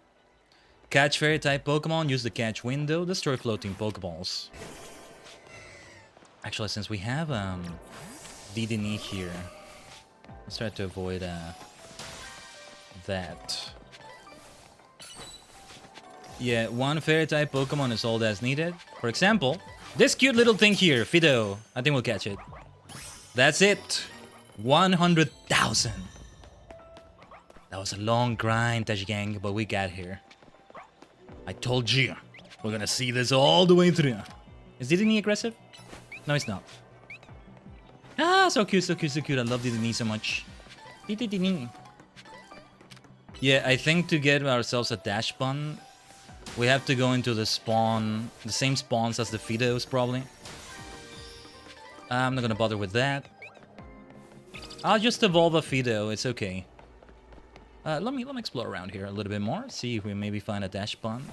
Catch Fairy-type Pokemon, use the catch window, destroy floating Pokeballs. Actually, since we have Didini here, let's try to avoid that. Yeah, one Fairy-type Pokemon is all that's needed. For example, this cute little thing here, Fido. I think we'll catch it. That's it. 100,000. That was a long grind, Tajigen, but we got here. I told you, we're gonna see this all the way through. Is Didini aggressive? No, it's not. Ah, so cute, so cute, so cute. I love Didini so much. Didini. Yeah, I think to get ourselves a Dash Bun, we have to go into the spawn, the same spawns as the Fidos, probably. I'm not gonna bother with that. I'll just evolve a Fido, it's okay. Let me explore around here a little bit more, see if we maybe find a Dash Bun.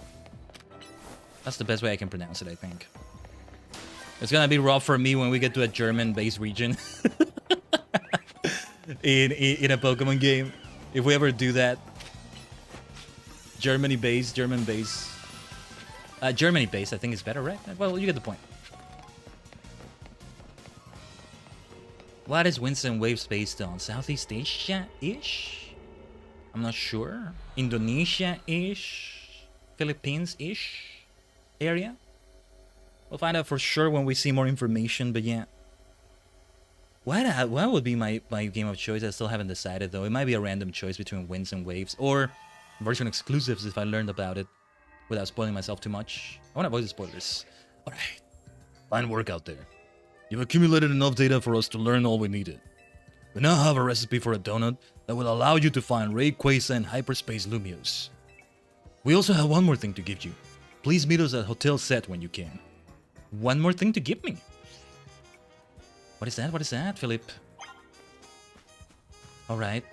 That's the best way I can pronounce it, I think. It's gonna be rough for me when we get to a German-based region in a Pokemon game. If we ever do that. Germany-based, German-based. Germany-based, I think is better, right? Well, you get the point. What is Winds and Waves based on? Southeast Asia-ish? I'm not sure. Indonesia-ish? Philippines-ish area? We'll find out for sure when we see more information, but yeah. What would be my game of choice? I still haven't decided, though. It might be a random choice between Winds and Waves, or version exclusives if I learned about it without spoiling myself too much. I want to avoid the spoilers. Alright. Fine work out there. You've accumulated enough data for us to learn all we needed. We now have a recipe for a donut that will allow you to find Rayquaza and Hyperspace Lumios. We also have one more thing to give you. Please meet us at Hotel Set when you can. One more thing to give me? What is that? What is that, Philip? Alright.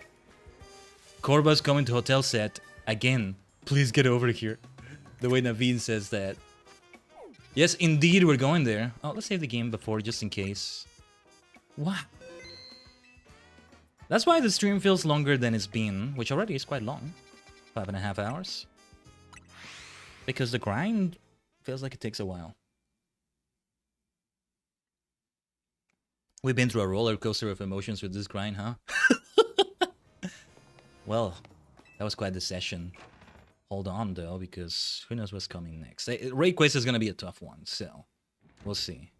Korba's coming to hotel set. Again. Please get over here. The way Naveen says that. Yes, indeed, we're going there. Oh, let's save the game before, just in case. Wow. That's why the stream feels longer than it's been, which already is quite long. 5.5 hours. Because the grind feels like it takes a while. We've been through a roller coaster of emotions with this grind, huh? Well, that was quite the session. Hold on, though, because who knows what's coming next. Raid Quest is going to be a tough one, so we'll see.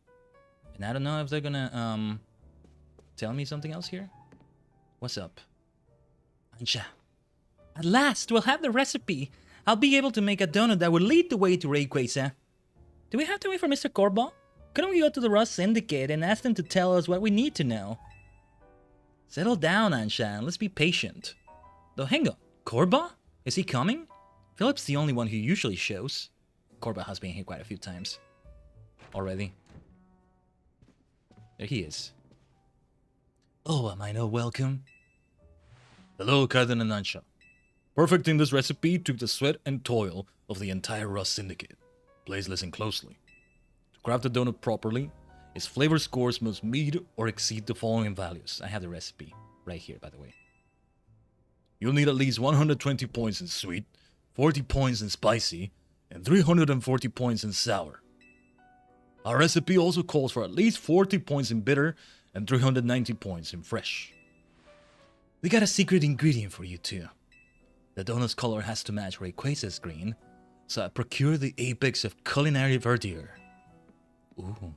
And I don't know if they're going to tell me something else here. What's up? Anja. At last, we'll have the recipe. I'll be able to make a donut that will lead the way to Raid Quest. Do we have to wait for Mr. Korba? Couldn't we go to the Rust Syndicate and ask them to tell us what we need to know? Settle down, Anshan. Let's be patient. Though, hang on. Korba? Is he coming? Philip's the only one who usually shows. Korba has been here quite a few times. Already. There he is. Oh, am I not welcome? Hello, Khaiden and Ansha. Perfecting this recipe took the sweat and toil of the entire Rust Syndicate. Please listen closely. To craft the donut properly, its flavor scores must meet or exceed the following values. I have the recipe right here, by the way. You'll need at least 120 points in sweet, 40 points in spicy, and 340 points in sour. Our recipe also calls for at least 40 points in bitter and 390 points in fresh. We got a secret ingredient for you too. The donut's color has to match Rayquaza's green, so I procured the apex of culinary verdure. Ooh,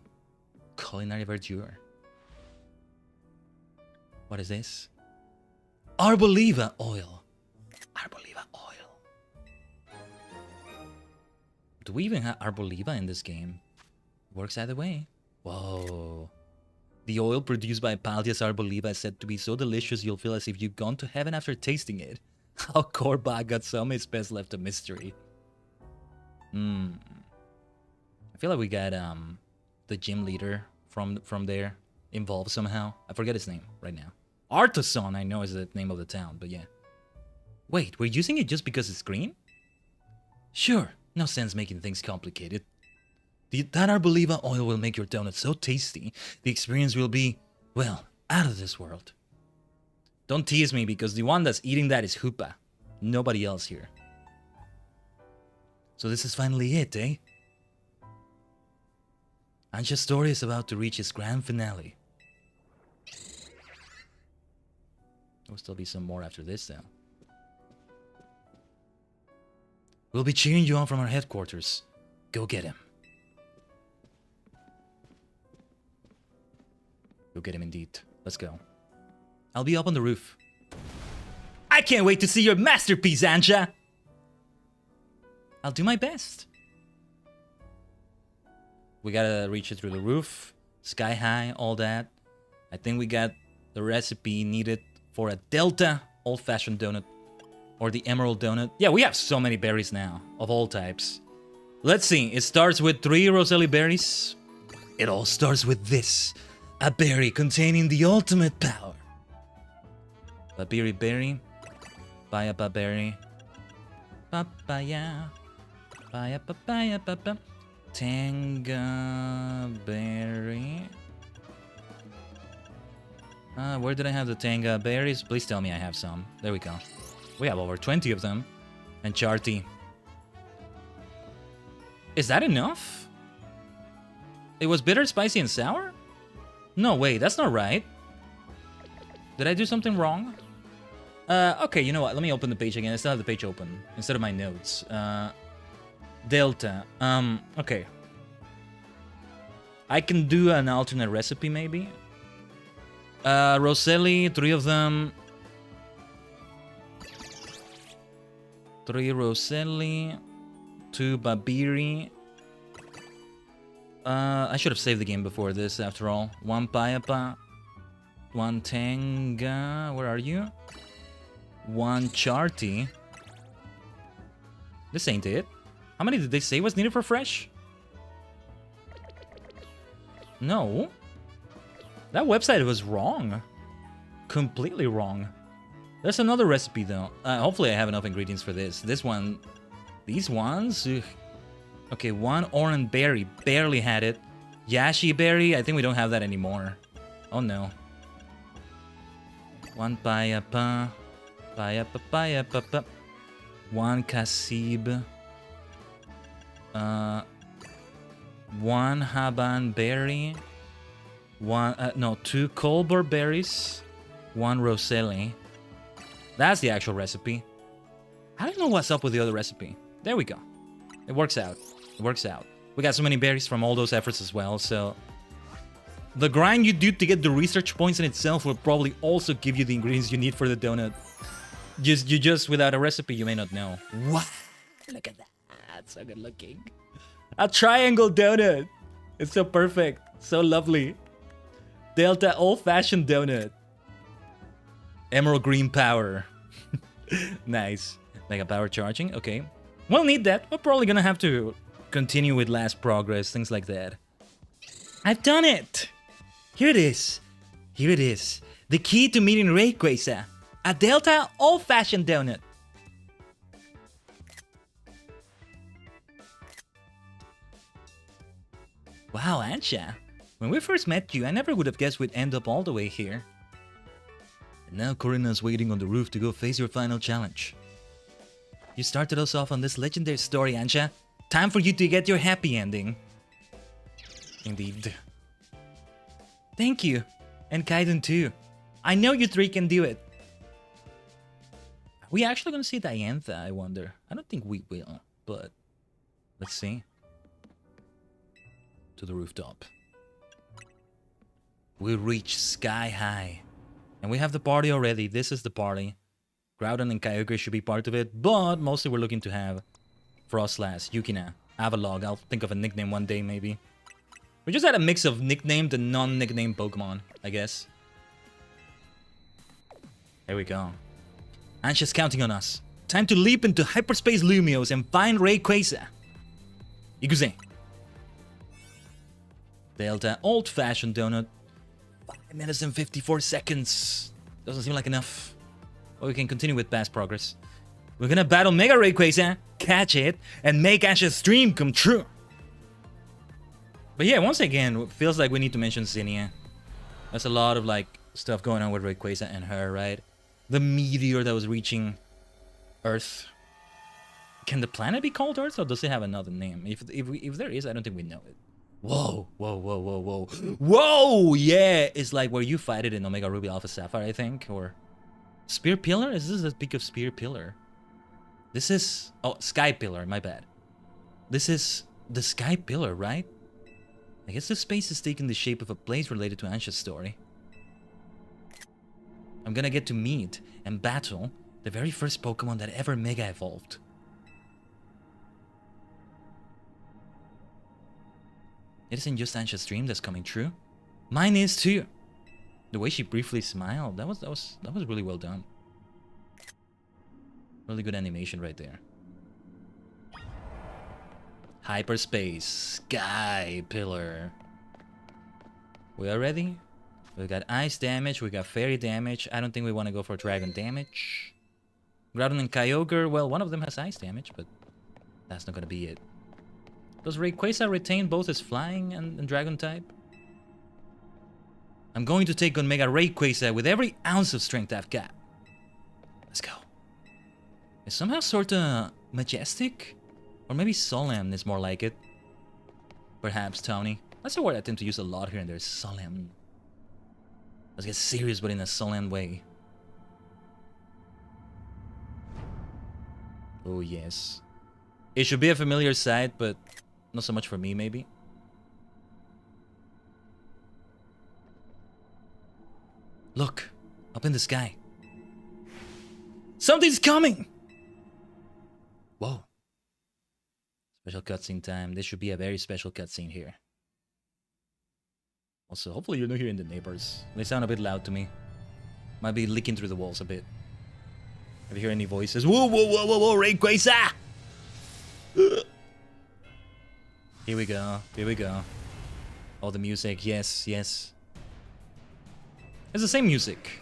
culinary verdure. What is this? Arboliva oil. Arboliva oil. Do we even have Arboliva in this game? Works either way. Whoa. The oil produced by Paldia's Arboliva is said to be so delicious you'll feel as if you've gone to heaven after tasting it. How Korba got some is best left a mystery. I feel like we got the gym leader from there involved somehow. I forget his name right now. Artisan, I know is the name of the town, but yeah. Wait, we're using it just because it's green? Sure, no sense making things complicated. That Arboliva oil will make your donut so tasty, the experience will be, well, out of this world. Don't tease me, because the one that's eating that is Hoopa. Nobody else here. So this is finally it, eh? Ansha's story is about to reach its grand finale. There will still be some more after this, though. We'll be cheering you on from our headquarters. Go get him. Go get him indeed. Let's go. I'll be up on the roof. I can't wait to see your masterpiece, Ansha! I'll do my best. We gotta reach it through the roof. Sky high, all that. I think we got the recipe needed for a Delta old-fashioned donut. Or the Emerald donut. Yeah, we have so many berries now, of all types. Let's see, it starts with 3 Roselli berries. It all starts with this. A berry containing the ultimate power. Babiri berry. Papaya berry. Papaya. Papaya. Tanga berry. Where did I have the Tanga berries? Please tell me I have some. There we go. We have over 20 of them. And Charty. Is that enough? It was bitter, spicy, and sour? No, wait, that's not right. Did I do something wrong? Okay, you know what? Let me open the page again. I still have the page open instead of my notes. Delta. Okay. I can do an alternate recipe, maybe. Roselli, 3 of them. 3 Roselli. 2 Babiri. I should have saved the game before this, after all. 1 Payapa. 1 Tanga. Where are you? 1 Charty. This ain't it. How many did they say was needed for fresh? No. That website was wrong. Completely wrong. There's another recipe though. Hopefully I have enough ingredients for this. This one, these ones. Ugh. Okay, one orange berry. Barely had it. Yashi berry. I think we don't have that anymore. Oh no. One payapa. Payapa. One kasib. One haban berry. Two colbur berries. One roselle. That's the actual recipe. I don't know what's up with the other recipe. There we go. It works out. It works out. We got so many berries from all those efforts as well, so... The grind you do to get the research points in itself will probably also give you the ingredients you need for the donut. Just without a recipe, you may not know. What? Look at that. That's so good looking. A triangle donut. It's so perfect. So lovely. Delta old-fashioned donut. Emerald green power. Nice. Mega power charging. Okay. We'll need that. We're probably gonna have to continue with last progress. Things like that. I've done it. Here it is. Here it is. The key to meeting Rayquaza. A Delta old-fashioned donut. Wow, Ansha. When we first met you, I never would have guessed we'd end up all the way here. And now Corina's waiting on the roof to go face your final challenge. You started us off on this legendary story, Ansha. Time for you to get your happy ending. Indeed. Thank you. And Khaiden too. I know you three can do it. Are we actually gonna see Diantha, I wonder? I don't think we will, but... Let's see. To the rooftop. We reach sky high. And we have the party already. This is the party. Groudon and Kyogre should be part of it, but mostly we're looking to have Frostlass, Yukina, Avalog. I'll think of a nickname one day, maybe. We just had a mix of nicknamed and non-nicknamed Pokemon, I guess. There we go. Ansha's counting on us. Time to leap into hyperspace Lumios and find Rayquaza. Ikuze. Delta old-fashioned donut. 5 minutes and 54 seconds. Doesn't seem like enough. But we can continue with past progress. We're gonna battle Mega Rayquaza, catch it, and make Ash's dream come true. But yeah, once again, it feels like we need to mention Zinnia. There's a lot of like stuff going on with Rayquaza and her, right? The meteor that was reaching Earth. Can the planet be called Earth, or does it have another name? If there is, I don't think we know it. Whoa, whoa, whoa, whoa, whoa. Whoa, yeah! It's like where you fight it in Omega Ruby Alpha Sapphire, I think, or... Spear Pillar? Is this the peak of Spear Pillar? This is... Oh, Sky Pillar, my bad. This is the Sky Pillar, right? I guess this space is taking the shape of a place related to Ansha's story. I'm gonna get to meet and battle the very first Pokemon that ever Mega Evolved. It isn't just Ansha's dream that's coming true. Mine is too. The way she briefly smiled, that was really well done. Really good animation right there. Hyperspace, Sky Pillar. We are ready. We got ice damage, we got fairy damage. I don't think we want to go for dragon damage. Groudon and Kyogre, well, one of them has ice damage, but that's not gonna be it. Does Rayquaza retain both his flying and dragon type? I'm going to take on Mega Rayquaza with every ounce of strength I've got. Let's go. It's somehow sorta majestic? Or maybe solemn is more like it. Perhaps, Tony. That's a word I tend to use a lot here and there. Solemn. Let's get serious, but in a solemn way. Oh, yes. It should be a familiar sight, but not so much for me, maybe. Look, up in the sky. Something's coming! Whoa. Special cutscene time. This should be a very special cutscene here. Also, hopefully you're not hearing the neighbors. They sound a bit loud to me. Might be leaking through the walls a bit. If you hear any voices, whoa, whoa, whoa, whoa, whoa, Rayquaza! Here we go, here we go. Oh, the music, yes, yes. It's the same music.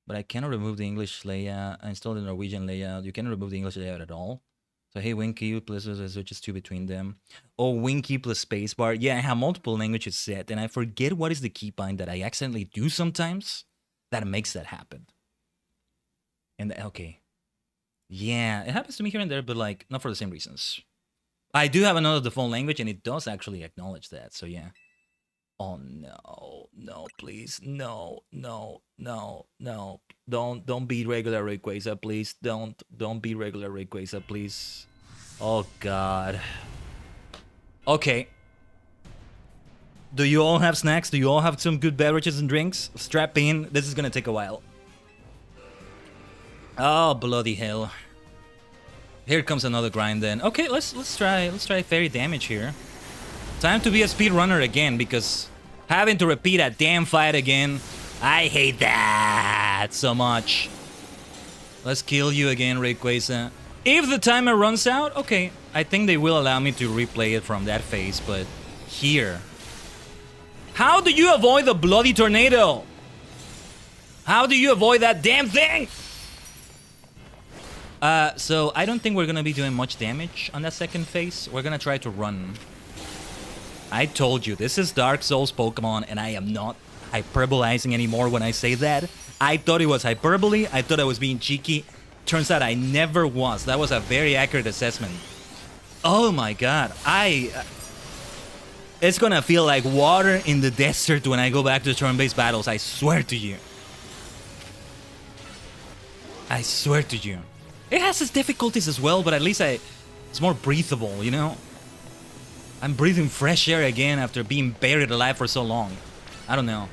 But I cannot remove the English layout. I installed the Norwegian layout. You cannot remove the English layout at all. So hey, Winky plus switches two between them. Oh, Winky plus spacebar. Yeah, I have multiple languages set, and I forget what is the keybind that I accidentally do sometimes that makes that happen. And okay. Yeah, it happens to me here and there, but like not for the same reasons. I do have another default language, and it does actually acknowledge that. So yeah. Oh no, no, please, no, no, no, no. Don't be regular Rayquaza, please. Don't be regular Rayquaza, please. Oh god. Okay. Do you all have snacks? Do you all have some good beverages and drinks? Strap in. This is gonna take a while. Oh bloody hell. Here comes another grind then. Okay, let's try fairy damage here. Time to be a speedrunner again, because having to repeat a damn fight again, I hate that so much. Let's kill you again, Rayquaza. If the timer runs out, okay, I think they will allow me to replay it from that phase, but here. How do you avoid the bloody tornado? How do you avoid that damn thing? So I don't think we're gonna be doing much damage on that second phase. We're gonna try to run. I told you, this is Dark Souls Pokemon, and I am not hyperbolizing anymore when I say that. I thought it was hyperbole. I thought I was being cheeky. Turns out I never was. That was a very accurate assessment. Oh my god. It's gonna feel like water in the desert when I go back to turn-based battles. I swear to you. I swear to you. It has its difficulties as well, but at least it's more breathable, you know? I'm breathing fresh air again after being buried alive for so long. I don't know.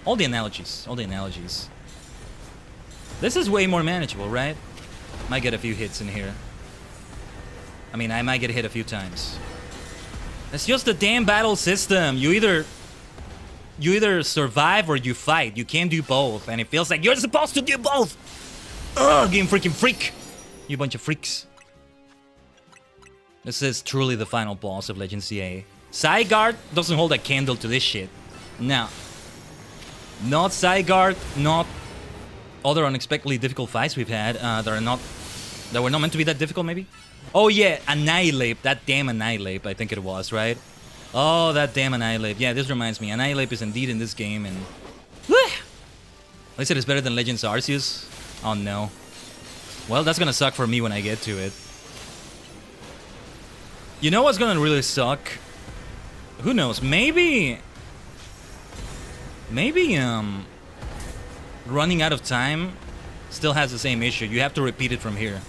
All the analogies. All the analogies. This is way more manageable, right? Might get a few hits in here. I mean, I might get hit a few times. It's just the damn battle system. You either survive or you fight. You can't do both. And it feels like you're supposed to do both. Ugh, game freaking freak. You bunch of freaks. This is truly the final boss of Legends Z-A. Zygarde doesn't hold a candle to this shit. No. Not Zygarde, not other unexpectedly difficult fights we've had that were not meant to be that difficult, maybe? Oh yeah, Annihilate. That damn Annihilate, I think it was, right? Oh, that damn Annihilate. Yeah, this reminds me. Annihilate is indeed in this game, and... At least it is better than Legends Arceus. Oh no. Well, that's gonna suck for me when I get to it. You know what's gonna really suck? Who knows? Maybe, running out of time still has the same issue. You have to repeat it from here.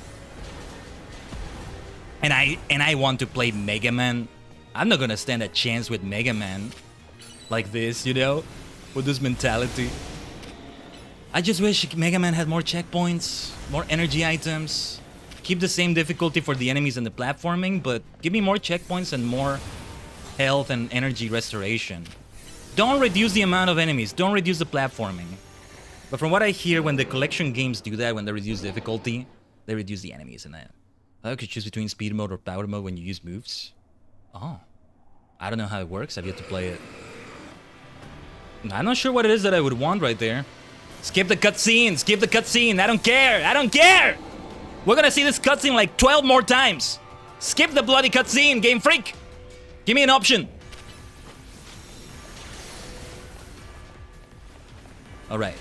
And I want to play Mega Man. I'm not gonna stand a chance with Mega Man like this, you know? With this mentality. I just wish Mega Man had more checkpoints, more energy items. Keep the same difficulty for the enemies and the platforming, but give me more checkpoints and more health and energy restoration. Don't reduce the amount of enemies. Don't reduce the platforming. But from what I hear, when the collection games do that, when they reduce difficulty, they reduce the enemies in that. I could choose between speed mode or power mode when you use moves. Oh. I don't know how it works. I've yet to play it. I'm not sure what it is that I would want right there. Skip the cutscene! Skip the cutscene! I don't care! I don't care! We're gonna see this cutscene like 12 more times! Skip the bloody cutscene, Game Freak! Give me an option! Alright.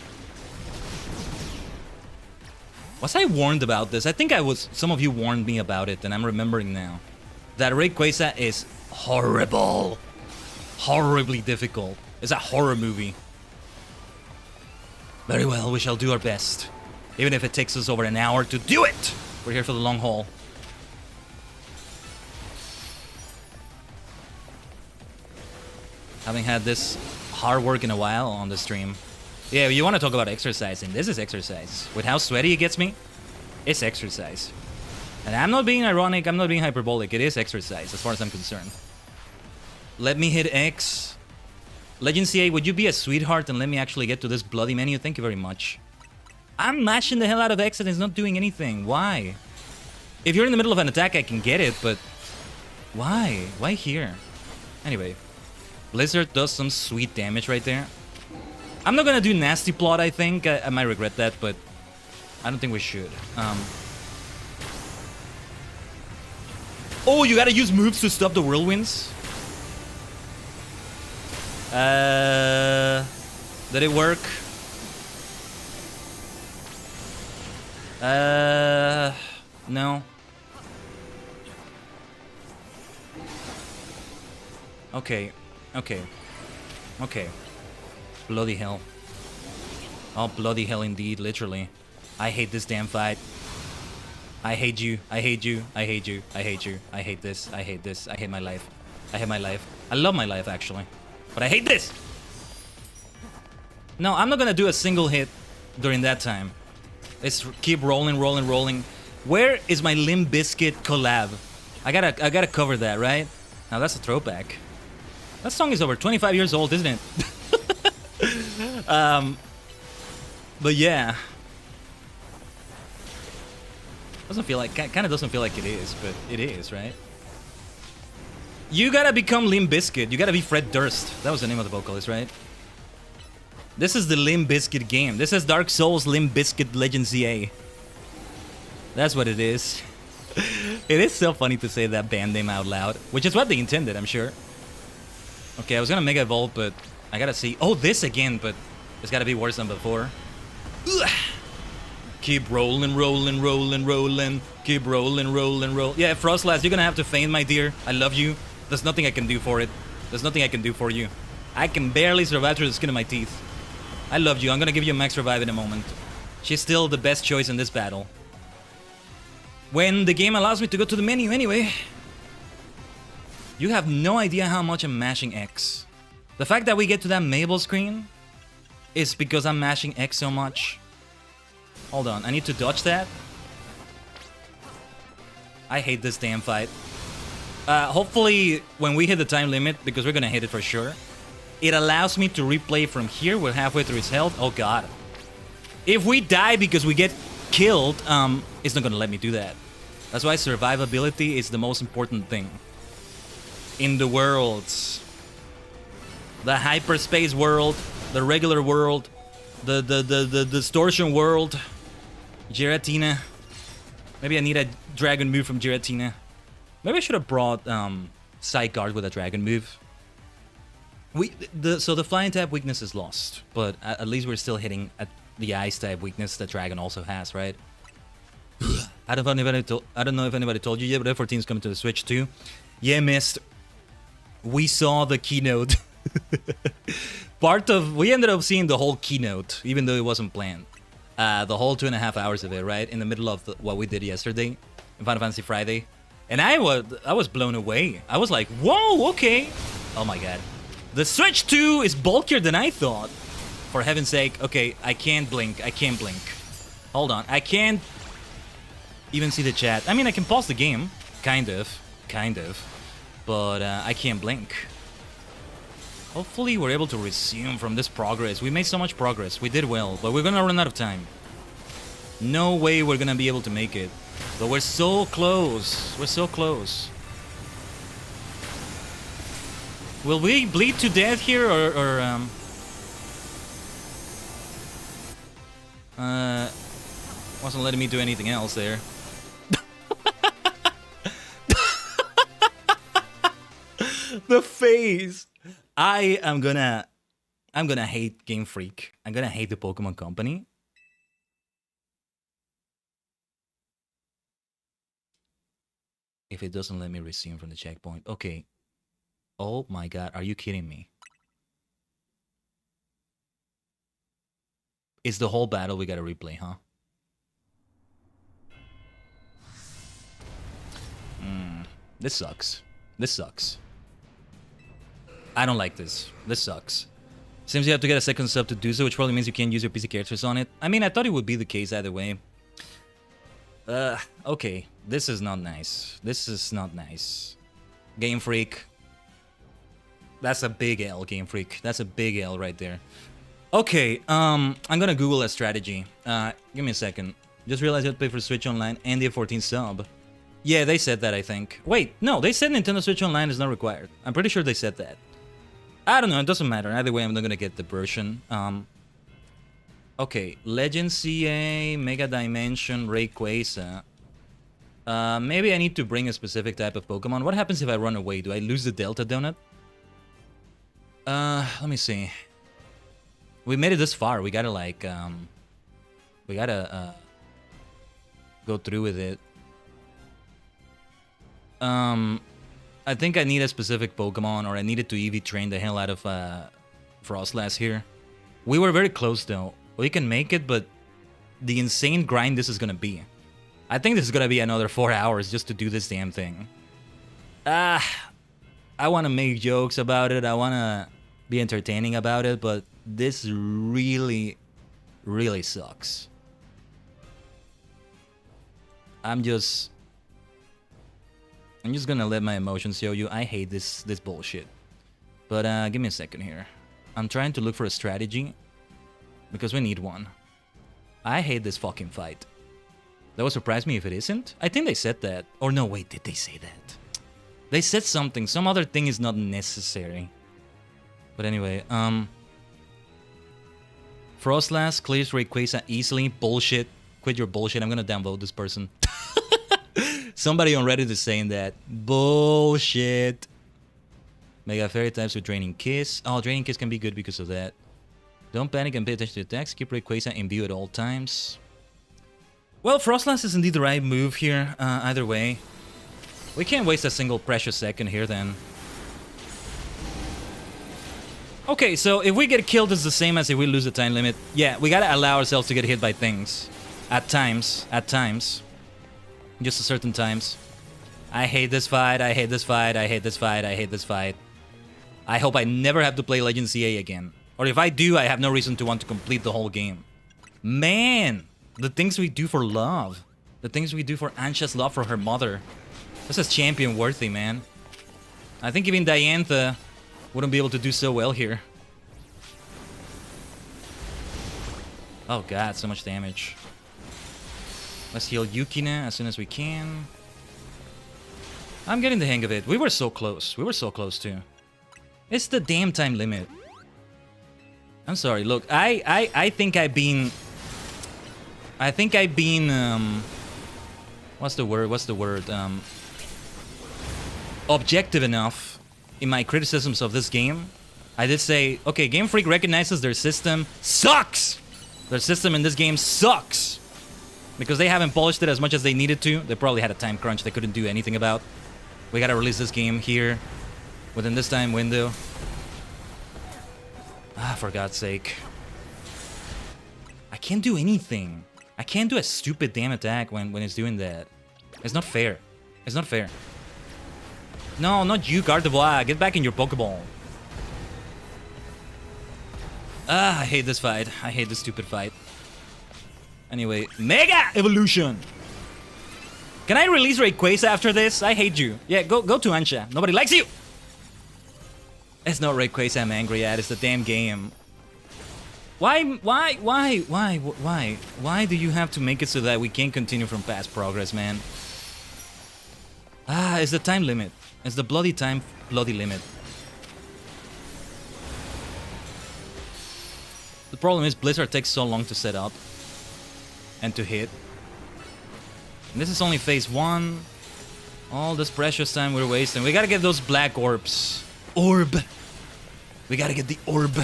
Was I warned about this? I think I was... Some of you warned me about it, and I'm remembering now. That Rayquaza is horrible. Horribly difficult. It's a horror movie. Very well, we shall do our best. Even if it takes us over an hour to do it! We're here for the long haul. Having had this hard work in a while on the stream. Yeah, you want to talk about exercising. This is exercise. With how sweaty it gets me, it's exercise. And I'm not being ironic, I'm not being hyperbolic. It is exercise, as far as I'm concerned. Let me hit X. Legends Z-A, would you be a sweetheart and let me actually get to this bloody menu? Thank you very much. I'm mashing the hell out of X and it's not doing anything. Why? If you're in the middle of an attack, I can get it, but... Why? Why here? Anyway. Blizzard does some sweet damage right there. I'm not gonna do nasty plot, I think. I might regret that, but I don't think we should. Oh, you gotta use moves to stop the whirlwinds? Did it work? No. Okay. Bloody hell. Oh, bloody hell indeed, literally. I hate this damn fight. I hate you. I hate you. I hate you. I hate you. I hate this. I hate this. I hate my life. I hate my life. I love my life, actually. But I hate this! No, I'm not gonna do a single hit during that time. Let's keep rolling. Where is my Limp Bizkit collab? I gotta cover that, right? Now that's a throwback. That song is over 25 years old, isn't it? But yeah. Doesn't feel like, kind of doesn't feel like it is, but it is, right? You gotta become Limp Bizkit. You gotta be Fred Durst. That was the name of the vocalist, right? This is the Limp Bizkit game. This is Dark Souls Limp Bizkit Legends Z-A. That's what it is. It is so funny to say that band name out loud, which is what they intended, I'm sure. Okay, I was gonna Mega Evolve, but I gotta see. Oh, this again, but it's gotta be worse than before. Ugh. Keep rolling. Keep rolling. Yeah, Frostlass, you're gonna have to faint, my dear. I love you. There's nothing I can do for it. There's nothing I can do for you. I can barely survive through the skin of my teeth. I love you. I'm gonna give you a max revive in a moment. She's still the best choice in this battle. When the game allows me to go to the menu anyway. You have no idea how much I'm mashing X. The fact that we get to that Mabel screen is because I'm mashing X so much. Hold on, I need to dodge that. I hate this damn fight. Hopefully, when we hit the time limit, because we're gonna hit it for sure, it allows me to replay from here. We're halfway through his health. Oh god. If we die because we get killed, it's not gonna let me do that. That's why survivability is the most important thing. In the worlds. The hyperspace world, the regular world, the distortion world. Giratina. Maybe I need a dragon move from Giratina. Maybe I should have brought Sideguard with a dragon move. So the flying type weakness is lost, but at least we're still hitting at the ice type weakness that dragon also has, right? I don't know if anybody told you yet, but F14 is coming to the Switch too. Yeah, missed. We saw the keynote. We ended up seeing the whole keynote, even though it wasn't planned. The whole 2.5 hours of it, right? In the middle of what we did yesterday in Final Fantasy Friday. And I was blown away. I was like, whoa, okay. Oh my god. The Switch 2 is bulkier than I thought. For heaven's sake. Okay, I can't blink. Hold on. I can't even see the chat. I mean, I can pause the game. Kind of. But I can't blink. Hopefully we're able to resume from this progress. We made so much progress. We did well, but we're gonna run out of time. No way we're gonna be able to make it. But we're so close. We're so close. Will we bleed to death here, or wasn't letting me do anything else there. The face. I'm gonna hate Game Freak. I'm gonna hate the Pokemon Company. If it doesn't let me resume from the checkpoint. Okay. Oh my god, are you kidding me? It's the whole battle we gotta replay, huh? This sucks. This sucks. I don't like this. This sucks. Seems you have to get a second sub to do so, which probably means you can't use your PC characters on it. I mean, I thought it would be the case either way. Okay. This is not nice. This is not nice. Game Freak. That's a big L, Game Freak. That's a big L right there. Okay, I'm gonna Google a strategy. Give me a second. Just realized you have to pay for Switch Online and the 14 sub. Yeah, they said that, I think. Wait, no, they said Nintendo Switch Online is not required. I'm pretty sure they said that. I don't know, it doesn't matter. Either way, I'm not gonna get the version. Okay, Legends Z-A, Mega Dimension, Rayquaza. Maybe I need to bring a specific type of Pokemon. What happens if I run away? Do I lose the Delta Donut? Let me see. We made it this far. We gotta like, we gotta go through with it. I think I need a specific Pokemon, or I needed to EV train the hell out of Frostlass here. We were very close though. We can make it, but the insane grind this is gonna be. I think this is gonna be another 4 hours just to do this damn thing. I wanna make jokes about it, I wanna be entertaining about it, but this really, really sucks. I'm just gonna let my emotions show you. I hate this bullshit. But give me a second here. I'm trying to look for a strategy, because we need one. I hate this fucking fight. That would surprise me if it isn't. I think they said that. Or no, wait, did they say that? They said something. Some other thing is not necessary. But anyway, Frostlass clears Rayquaza easily. Bullshit. Quit your bullshit. I'm gonna downvote this person. Somebody on Reddit is saying that. Bullshit. Mega Fairy types with Draining Kiss. Oh, Draining Kiss can be good because of that. Don't panic and pay attention to attacks. Keep Rayquaza in view at all times. Well, Frostlass is indeed the right move here. Either way. We can't waste a single precious second here then. Okay, so if we get killed, it's the same as if we lose the time limit. Yeah, we gotta allow ourselves to get hit by things. At times. At times. Just at certain times. I hate this fight, I hate this fight, I hate this fight, I hate this fight. I hope I never have to play Legends Z-A again. Or if I do, I have no reason to want to complete the whole game. Man! The things we do for love. The things we do for Ansha's love for her mother. This is champion worthy, man. I think even Diantha wouldn't be able to do so well here. Oh god, so much damage. Let's heal Yukina as soon as we can. I'm getting the hang of it. We were so close. We were so close too. It's the damn time limit. I'm sorry, look, I think I've been... what's the word? Objective enough in my criticisms of this game. I did say, okay, Game Freak recognizes their system sucks! Their system in this game sucks! Because they haven't polished it as much as they needed to. They probably had a time crunch they couldn't do anything about. We gotta release this game here, within this time window. Ah, for God's sake. I can't do anything. I can't do a stupid damn attack when it's doing that. It's not fair. It's not fair. No, not you, Gardevoir. Get back in your Pokeball. Ah, I hate this fight. I hate this stupid fight. Anyway, Mega Evolution! Can I release Rayquaza after this? I hate you. Yeah, go to Ansha. Nobody likes you! It's not Rayquaza I'm angry at, it's the damn game. Why do you have to make it so that we can't continue from past progress, man? Ah, it's the time limit. It's the bloody limit. The problem is Blizzard takes so long to set up and to hit. And this is only phase 1. All this precious time we're wasting. We gotta get those black orbs. Orb! We gotta get the orb.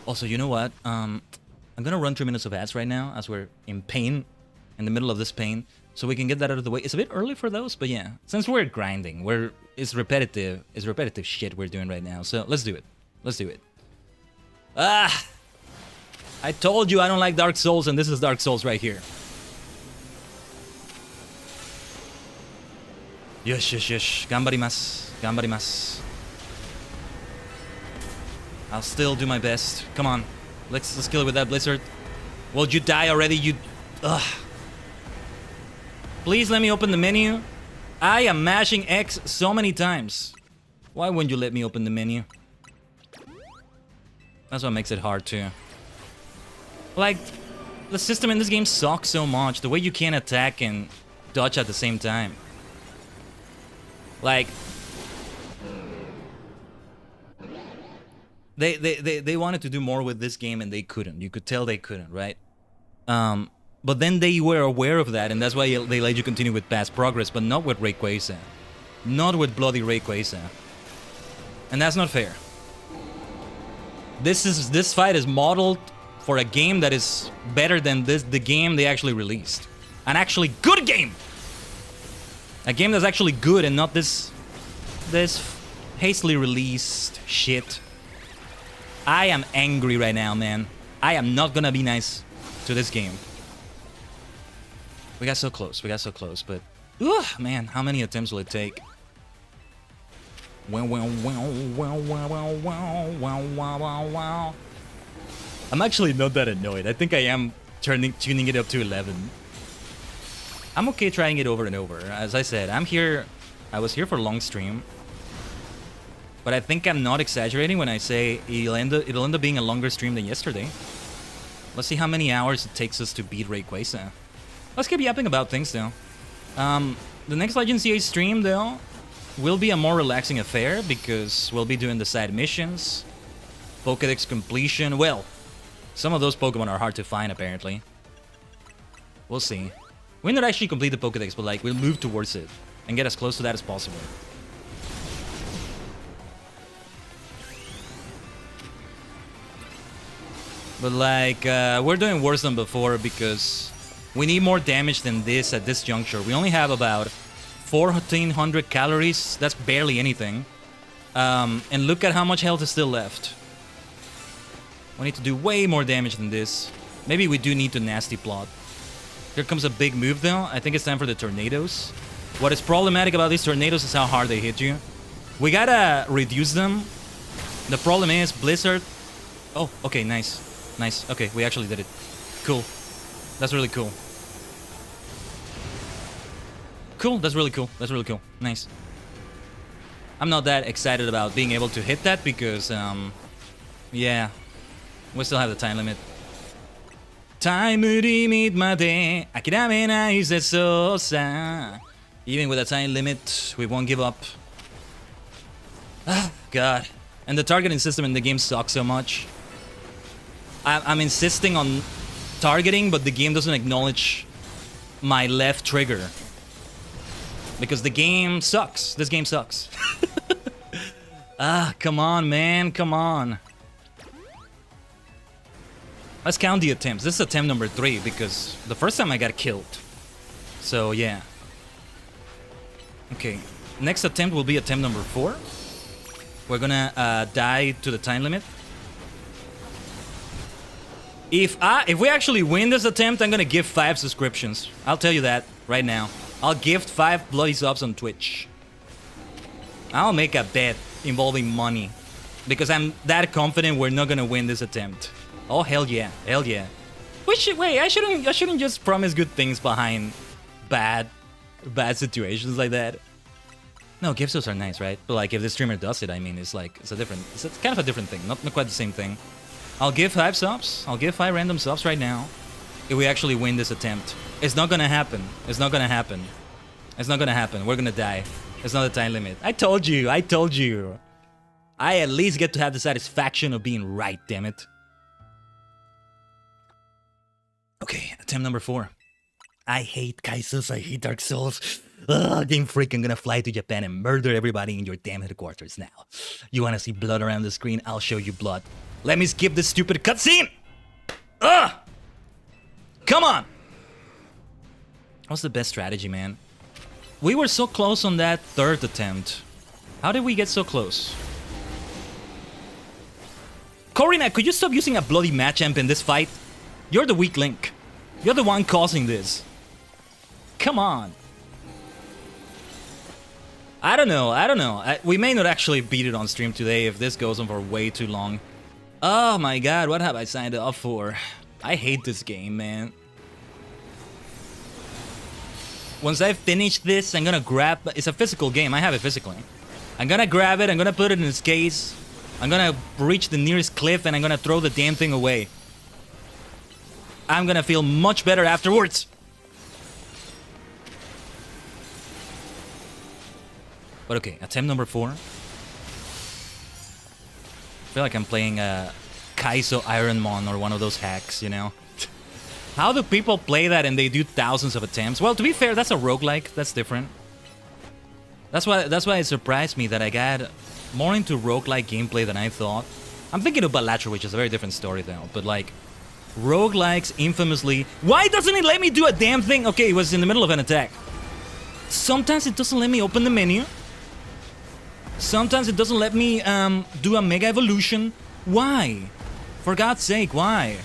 Also, you know what? I'm gonna run 3 minutes of ads right now as we're in pain, in the middle of this pain, so we can get that out of the way. It's a bit early for those, but yeah, since we're grinding, it's repetitive shit we're doing right now. So let's do it. Let's do it. Ah! I told you I don't like Dark Souls, and this is Dark Souls right here. Yes. Gambarimasu. Gambarimasu. I'll still do my best. Come on. Let's kill it with that Blizzard. Won't you die already, you... Ugh. Please let me open the menu. I am mashing X so many times. Why wouldn't you let me open the menu? That's what makes it hard too. Like, the system in this game sucks so much. The way you can't attack and dodge at the same time. Like... They wanted to do more with this game and they couldn't. You could tell they couldn't, right? But then they were aware of that, and that's why they let you continue with past progress, but not with Rayquaza. Not with bloody Rayquaza. And that's not fair. This fight is modeled for a game that is better than the game they actually released. An actually good game! A game that's actually good and not this hastily released shit. I am angry right now, man. I am not gonna be nice to this game. We got so close, but... Ugh, man, how many attempts will it take? I'm actually not that annoyed. I think I am tuning it up to 11. I'm okay trying it over and over. As I said, I was here for a long stream. But I think I'm not exaggerating when I say it'll end up being a longer stream than yesterday. Let's see how many hours it takes us to beat Rayquaza. Let's keep yapping about things, though. The next Legends Z-A stream, though, will be a more relaxing affair because we'll be doing the side missions, Pokédex completion. Well, some of those Pokemon are hard to find, apparently. We'll see. We may not actually complete the Pokédex, but like we'll move towards it and get as close to that as possible. But like, we're doing worse than before because we need more damage than this at this juncture. We only have about 1,400 calories. That's barely anything. And look at how much health is still left. We need to do way more damage than this. Maybe we do need to nasty plot. Here comes a big move though. I think it's time for the tornadoes. What is problematic about these tornadoes is how hard they hit you. We gotta reduce them. The problem is Blizzard... Oh, okay, nice. Nice. Okay, we actually did it. Cool. That's really cool. Cool, that's really cool. That's really cool. Nice. I'm not that excited about being able to hit that because, yeah. We still have the time limit. Time limit まで諦めないぜそうさ Even with a time limit, we won't give up. Ah, God. And the targeting system in the game sucks so much. I'm insisting on targeting, but the game doesn't acknowledge my left trigger. Because the game sucks. This game sucks. Ah, come on, man. Come on. Let's count the attempts. This is attempt number 3 because the first time I got killed. So, yeah. Okay. Next attempt will be attempt number 4. We're gonna die to the time limit. If we actually win this attempt, I'm gonna give 5 subscriptions. I'll tell you that right now. I'll gift 5 bloody subs on Twitch. I'll make a bet involving money. Because I'm that confident we're not gonna win this attempt. Oh, hell yeah. Hell yeah. Wait, I shouldn't just promise good things behind bad situations like that. No, gift subs are nice, right? But like, if the streamer does it, I mean, it's like, it's kind of a different thing. Not quite the same thing. I'll give 5 subs. I'll give 5 random subs right now. If we actually win this attempt. It's not gonna happen. It's not gonna happen. It's not gonna happen. We're gonna die. It's not a time limit. I told you. I told you. I at least get to have the satisfaction of being right, damn it. Okay, attempt number 4. I hate Kaisos. I hate Dark Souls. Ugh, Game Freak, I'm gonna fly to Japan and murder everybody in your damn headquarters now. You wanna see blood around the screen? I'll show you blood. Let me skip this stupid cutscene! Ugh! Come on! What's the best strategy, man? We were so close on that 3rd attempt. How did we get so close? Corina, could you stop using a bloody Machamp in this fight? You're the weak link. You're the one causing this. Come on. I don't know. We may not actually beat it on stream today if this goes on for way too long. Oh my god, what have I signed up for? I hate this game, man. Once I finish this, I'm gonna grab... It's a physical game, I have it physically. I'm gonna grab it, I'm gonna put it in its case. I'm gonna reach the nearest cliff and I'm gonna throw the damn thing away. I'm gonna feel much better afterwards. But okay, attempt number 4. feel like I'm playing Kaizo Ironmon or one of those hacks, you know? How do people play that and they do thousands of attempts? Well, to be fair, that's a roguelike. That's different. That's why it surprised me that I got more into roguelike gameplay than I thought. I'm thinking of Balatro, which is a very different story though. But like, roguelikes infamously... Why doesn't it let me do a damn thing? Okay, it was in the middle of an attack. Sometimes it doesn't let me open the menu. Sometimes it doesn't let me do a Mega Evolution. Why? For God's sake, why?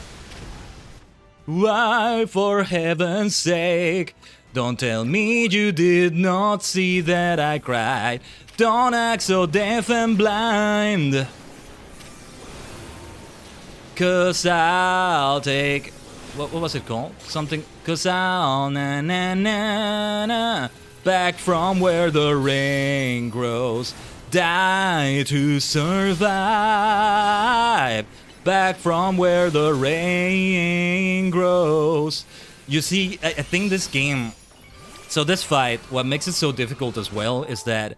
Why, for heaven's sake? Don't tell me you did not see that I cried. Don't act so deaf and blind. 'Cause I'll take... What was it called? Something... 'Cause I'll na-na-na-na back from where the rain grows. Die to survive. Back from where the rain grows. You see, I think this game... So this fight, what makes it so difficult as well is that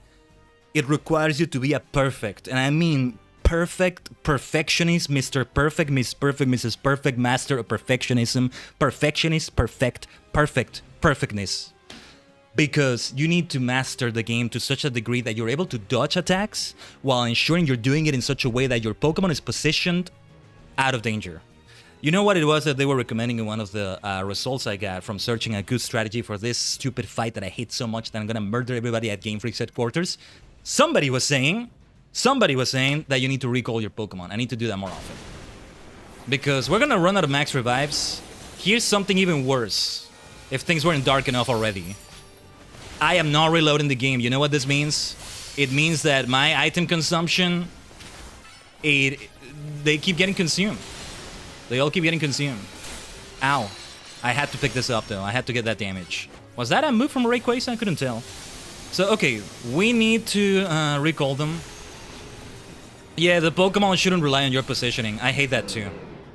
it requires you to be a perfect, and I mean perfect perfectionist, Mr. Perfect, Miss Perfect, Mrs. Perfect, Master of Perfectionism, perfectionist, perfectness. Because you need to master the game to such a degree that you're able to dodge attacks while ensuring you're doing it in such a way that your Pokemon is positioned out of danger. You know what it was that they were recommending in one of the results I got from searching a good strategy for this stupid fight that I hate so much that I'm gonna murder everybody at Game Freak's headquarters? Somebody was saying that you need to recall your Pokemon. I need to do that more often. Because we're gonna run out of max revives. Here's something even worse. If things weren't dark enough already. I am not reloading the game. You know what this means? It means that my item consumption... They keep getting consumed. They all keep getting consumed. Ow. I had to pick this up, though. I had to get that damage. Was that a move from Rayquaza? I couldn't tell. So, okay. We need to recall them. Yeah, the Pokemon shouldn't rely on your positioning. I hate that, too.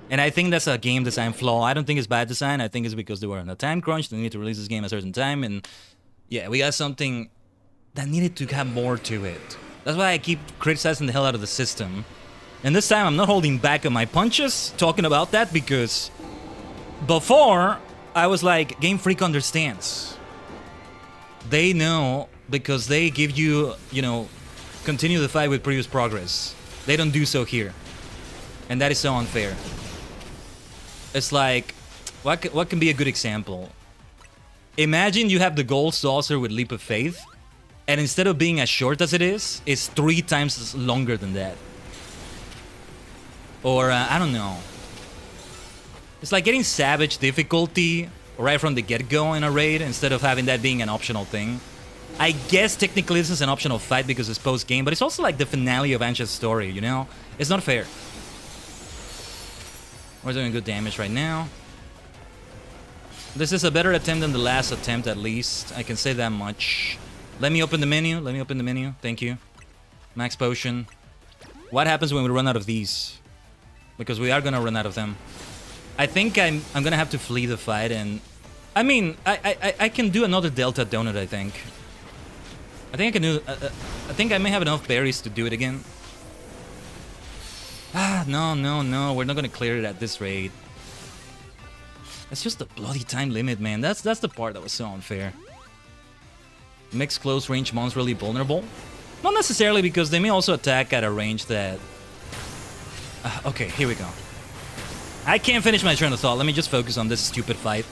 And I think that's a game design flaw. I don't think it's bad design. I think it's because they were on a time crunch. They need to release this game at a certain time. And yeah, we got something that needed to have more to it. That's why I keep criticizing the hell out of the system. And this time, I'm not holding back on my punches talking about that because before, I was like, Game Freak understands. They know because they give you, you know, continue the fight with previous progress. They don't do so here. And that is so unfair. It's like, what can be a good example? Imagine you have the Gold Saucer with Leap of Faith, and instead of being as short as it is, it's 3 times longer than that. Or, I don't know. It's like getting Savage difficulty right from the get-go in a raid instead of having that being an optional thing. I guess technically this is an optional fight because it's post-game, but it's also like the finale of Ancha's story, you know? It's not fair. We're doing good damage right now. This is a better attempt than the last attempt, at least. I can say that much. Let me open the menu. Let me open the menu. Thank you. Max Potion. What happens when we run out of these? Because we are gonna run out of them. I think I'm gonna have to flee the fight and... I mean, I can do another Delta Donut, I think. I think I can do... I think I may have enough berries to do it again. Ah, no. We're not gonna clear it at this rate. It's just the bloody time limit, man. That's the part that was so unfair. Makes close range mons really vulnerable? Not necessarily, because they may also attack at a range that... okay, here we go. I can't finish my train of thought. Let me just focus on this stupid fight.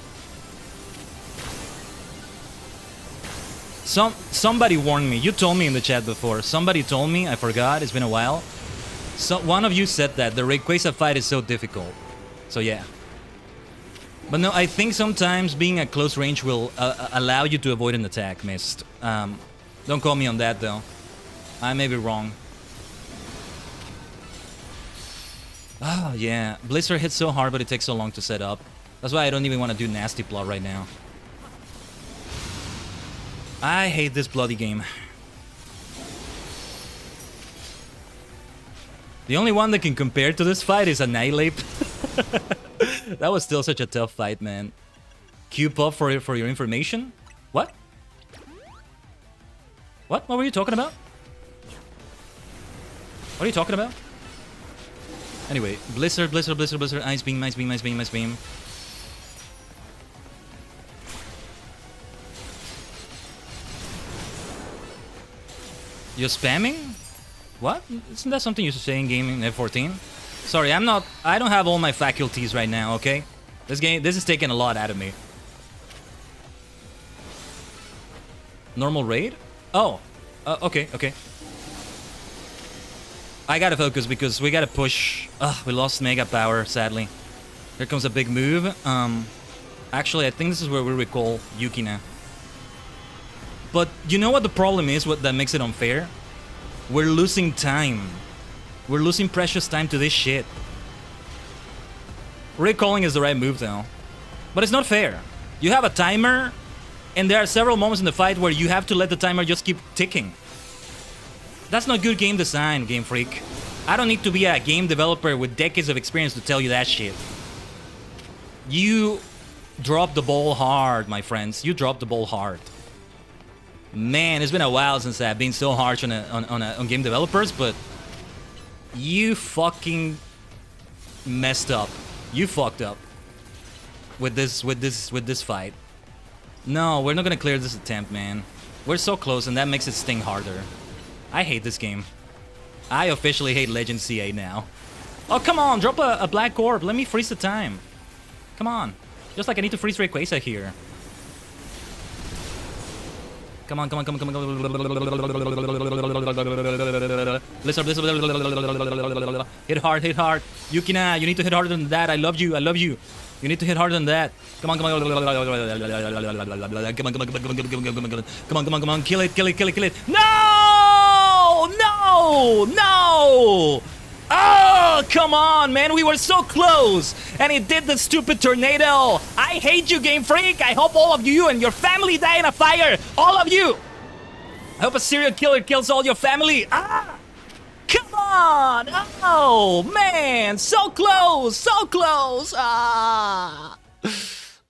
Somebody warned me. You told me in the chat before. Somebody told me. I forgot. It's been a while. So one of you said that the Rayquaza fight is so difficult. So yeah. But no, I think sometimes being at close range will allow you to avoid an attack, Mist. Don't call me on that, though. I may be wrong. Oh, yeah. Blizzard hits so hard, but it takes so long to set up. That's why I don't even want to do Nasty Plot right now. I hate this bloody game. The only one that can compare to this fight is Annihilate. That was still such a tough fight, man. Cube up for your information? What? What? What were you talking about? What are you talking about? Anyway, Blizzard, Blizzard, Blizzard, Blizzard, Ice Beam, Ice Beam, Ice Beam, Ice Beam. You're spamming? What? Isn't that something you should say in gaming F14? Sorry, I don't have all my faculties right now, okay? This is taking a lot out of me. Normal raid? Oh. Okay, okay. I gotta focus because we gotta push. Ugh, we lost mega power, sadly. Here comes a big move. Actually, I think this is where we recall Yukina. But you know what the problem is, what that makes it unfair? We're losing time. We're losing precious time to this shit. Recalling is the right move though. But it's not fair. You have a timer, and there are several moments in the fight where you have to let the timer just keep ticking. That's not good game design, Game Freak. I don't need to be a game developer with decades of experience to tell you that shit. You dropped the ball hard, my friends. You dropped the ball hard. Man, it's been a while since I've been so harsh on game developers, but you fucking messed up. You fucked up with this fight. No, we're not gonna clear this attempt, man. We're so close, and that makes it sting harder. I hate this game. I officially hate Legends Z-A now. Oh, come on, drop a black orb. Let me freeze the time. Come on. Just like I need to freeze Rayquaza here. Come on, come on, come on, come on. Blizzard, Blizzard. Hit hard, hit hard. Yukina, you need to hit harder than that. I love you, I love you. You need to hit harder than that. Come on, come on. Come on, come on, come on. Kill it, kill it, kill it, kill it. No! No! No! Oh, come on, man. We were so close. And it did the stupid tornado. I hate you, Game Freak. I hope all of you and your family die in a fire. All of you. I hope a serial killer kills all your family. Ah! Come on. Oh, man. So close. So close. Ah.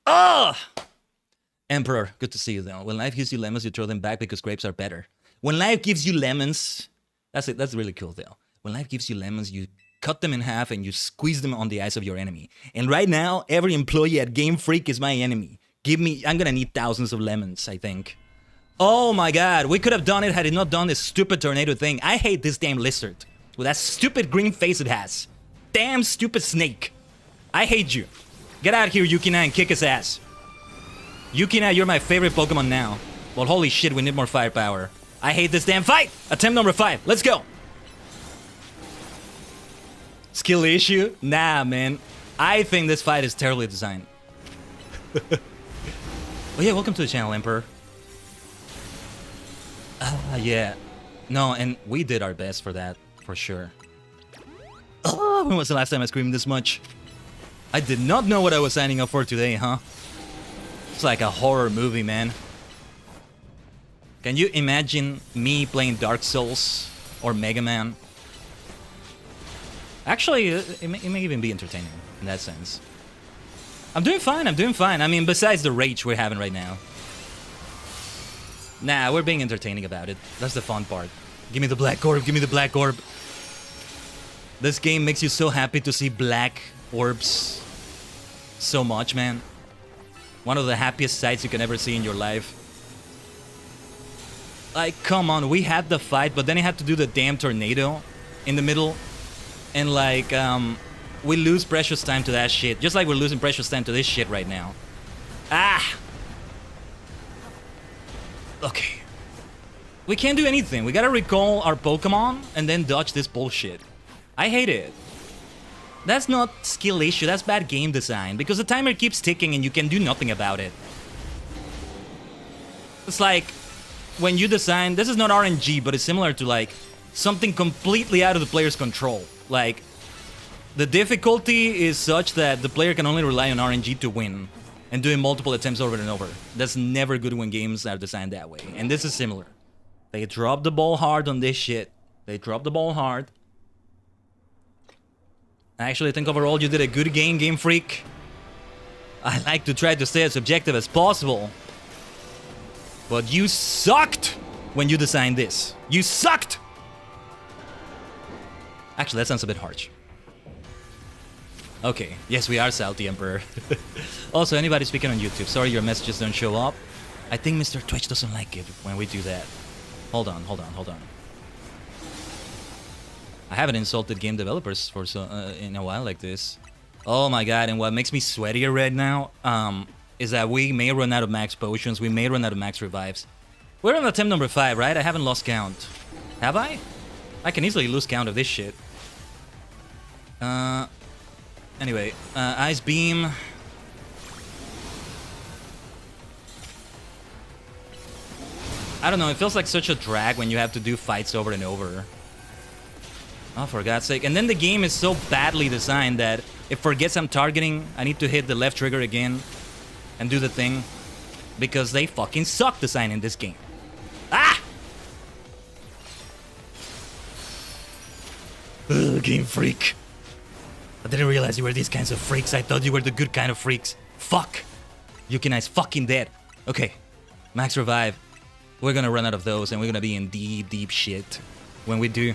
Ugh. Emperor, good to see you, though. When life gives you lemons, you throw them back because grapes are better. When life gives you lemons... That's it. That's really cool, though. When life gives you lemons, you cut them in half and you squeeze them on the eyes of your enemy. And right now, every employee at Game Freak is my enemy. I'm gonna need thousands of lemons, I think. Oh my god, we could have done it had it not done this stupid tornado thing. I hate this damn lizard. With that stupid green face it has. Damn stupid snake. I hate you. Get out here, Yukina, and kick his ass. Yukina, you're my favorite Pokemon now. Well, holy shit, we need more firepower. I hate this damn fight! Attempt number 5, let's go! Skill issue? Nah, man. I think this fight is terribly designed. Oh yeah, welcome to the channel, Emperor. Yeah. No, and we did our best for that, for sure. Oh, when was the last time I screamed this much? I did not know what I was signing up for today, huh? It's like a horror movie, man. Can you imagine me playing Dark Souls or Mega Man? Actually, it may even be entertaining in that sense. I'm doing fine, I'm doing fine. I mean, besides the rage we're having right now. Nah, we're being entertaining about it. That's the fun part. Give me the black orb, give me the black orb. This game makes you so happy to see black orbs so much, man. One of the happiest sights you can ever see in your life. Like, come on, we had the fight, but then he had to do the damn tornado in the middle. And like, we lose precious time to that shit. Just like we're losing precious time to this shit right now. Ah! Okay. We can't do anything. We gotta recall our Pokemon and then dodge this bullshit. I hate it. That's not skill issue, that's bad game design. Because the timer keeps ticking and you can do nothing about it. It's like, when you design... This is not RNG, but it's similar to like... something completely out of the player's control. Like, the difficulty is such that the player can only rely on RNG to win. And doing multiple attempts over and over. That's never good when games are designed that way. And this is similar. They dropped the ball hard on this shit. They dropped the ball hard. I actually think overall you did a good game, Game Freak. I like to try to stay as objective as possible. But you sucked when you designed this. You sucked! Actually, that sounds a bit harsh. Okay, yes, we are Salty Emperor. Also, anybody speaking on YouTube, sorry your messages don't show up. I think Mr. Twitch doesn't like it when we do that. Hold on. I haven't insulted game developers for in a while like this. Oh my god, and what makes me sweatier right now is that we may run out of max potions, we may run out of max revives. We're on attempt number 5, right? I haven't lost count. Have I? I can easily lose count of this shit. Anyway, Ice Beam. I don't know, it feels like such a drag when you have to do fights over and over. Oh, for God's sake. And then the game is so badly designed that it forgets I'm targeting. I need to hit the left trigger again and do the thing. Because they fucking suck designing this game. Ah! Ugh, Game Freak. I didn't realize you were these kinds of freaks. I thought you were the good kind of freaks. Fuck. Yukinai's fucking dead. Okay. Max revive. We're gonna run out of those and we're gonna be in deep, deep shit when we do.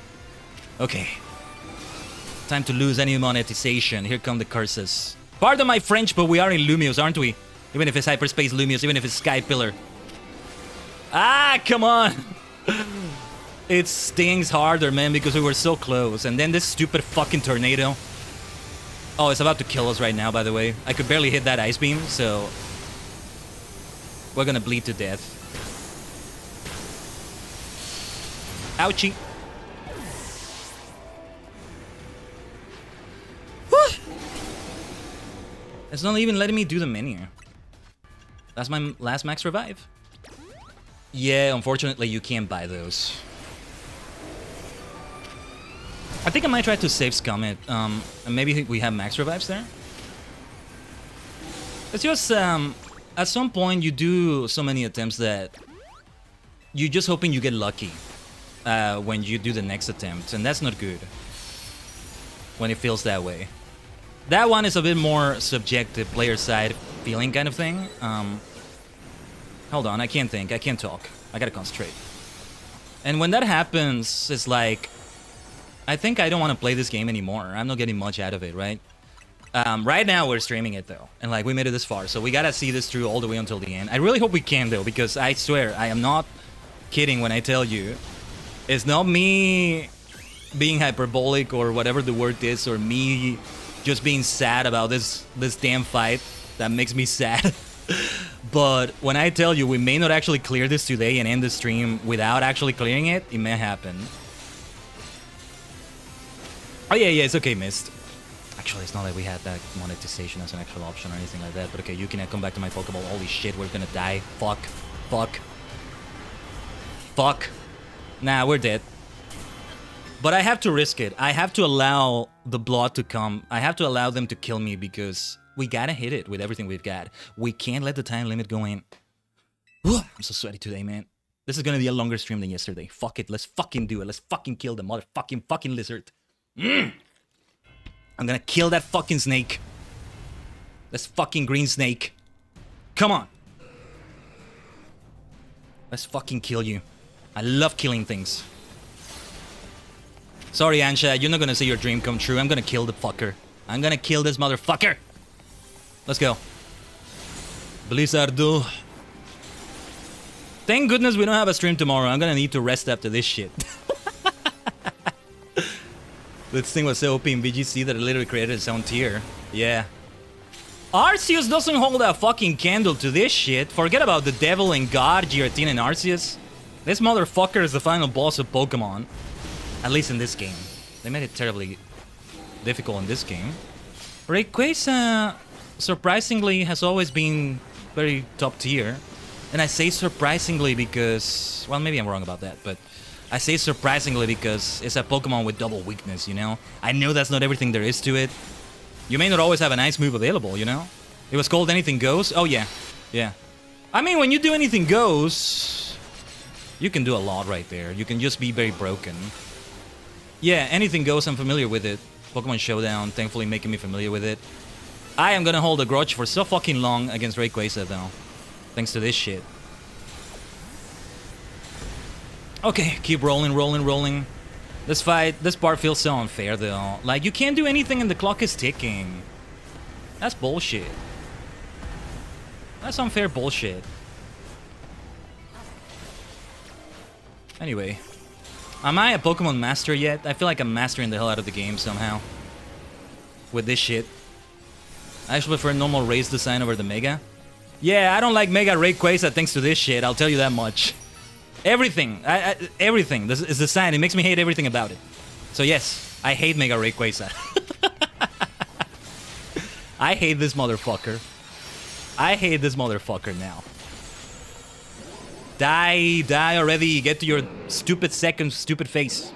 Okay. Time to lose any monetization. Here come the curses. Pardon my French, but we are in Lumios, aren't we? Even if it's Hyperspace Lumios, even if it's Sky Pillar. Ah, come on! It stings harder, man, because we were so close. And then this stupid fucking tornado. Oh, it's about to kill us right now, by the way. I could barely hit that ice beam, so... we're gonna bleed to death. Ouchie. It's not even letting me do the menu. That's my last max revive. Yeah, unfortunately you can't buy those. I think I might try to save Scum it. And maybe we have max revives there. It's just, at some point you do so many attempts that you're just hoping you get lucky when you do the next attempt, and that's not good when it feels that way. That one is a bit more subjective, player side feeling kind of thing. Hold on, I can't think, I can't talk. I gotta concentrate. And when that happens, it's like, I think I don't want to play this game anymore. I'm not getting much out of it, right? Right now we're streaming it though, and like we made it this far, so we gotta see this through all the way until the end. I really hope we can though, because I swear, I am not kidding when I tell you, it's not me being hyperbolic or whatever the word is, or me just being sad about this damn fight that makes me sad. But when I tell you we may not actually clear this today and end the stream without actually clearing it, it may happen. Oh yeah, it's okay, Mist. Actually, it's not like we had that monetization as an actual option or anything like that, but okay, you can come back to my Pokeball. Holy shit, we're gonna die. Fuck. Nah, we're dead. But I have to risk it. I have to allow the blood to come. I have to allow them to kill me because we gotta hit it with everything we've got. We can't let the time limit go in. I'm so sweaty today, man. This is gonna be a longer stream than yesterday. Fuck it, let's fucking do it. Let's fucking kill the motherfucking lizard. I'm gonna kill that fucking snake. This fucking green snake. Come on. Let's fucking kill you. I love killing things. Sorry, Ansha, you're not gonna see your dream come true. I'm gonna kill the fucker. I'm gonna kill this motherfucker. Let's go. Blizzardo. Thank goodness we don't have a stream tomorrow. I'm gonna need to rest after this shit. This thing was so OP in VGC that it literally created its own tier. Yeah. Arceus doesn't hold a fucking candle to this shit. Forget about the devil and god, Giratina and Arceus. This motherfucker is the final boss of Pokemon. At least in this game. They made it terribly difficult in this game. Rayquaza, surprisingly, has always been very top tier. And I say surprisingly because... well, maybe I'm wrong about that, but... I say surprisingly because it's a Pokemon with double weakness, you know? I know that's not everything there is to it. You may not always have a nice move available, you know? It was called Anything Goes? Oh, yeah. Yeah. I mean, when you do Anything Goes, you can do a lot right there. You can just be very broken. Yeah, Anything Goes, I'm familiar with it. Pokemon Showdown, thankfully making me familiar with it. I am gonna hold a grudge for so fucking long against Rayquaza, though. Thanks to this shit. Okay, keep rolling. This fight, this part feels so unfair, though. Like, you can't do anything and the clock is ticking. That's bullshit. That's unfair bullshit. Anyway. Am I a Pokemon master yet? I feel like I'm mastering the hell out of the game somehow. With this shit. I actually prefer normal race design over the Mega. Yeah, I don't like Mega Rayquaza thanks to this shit, I'll tell you that much. Everything. Everything. This is design. It makes me hate everything about it. So yes, I hate Mega Rayquaza. I hate this motherfucker. I hate this motherfucker now. Die already. Get to your stupid second stupid face.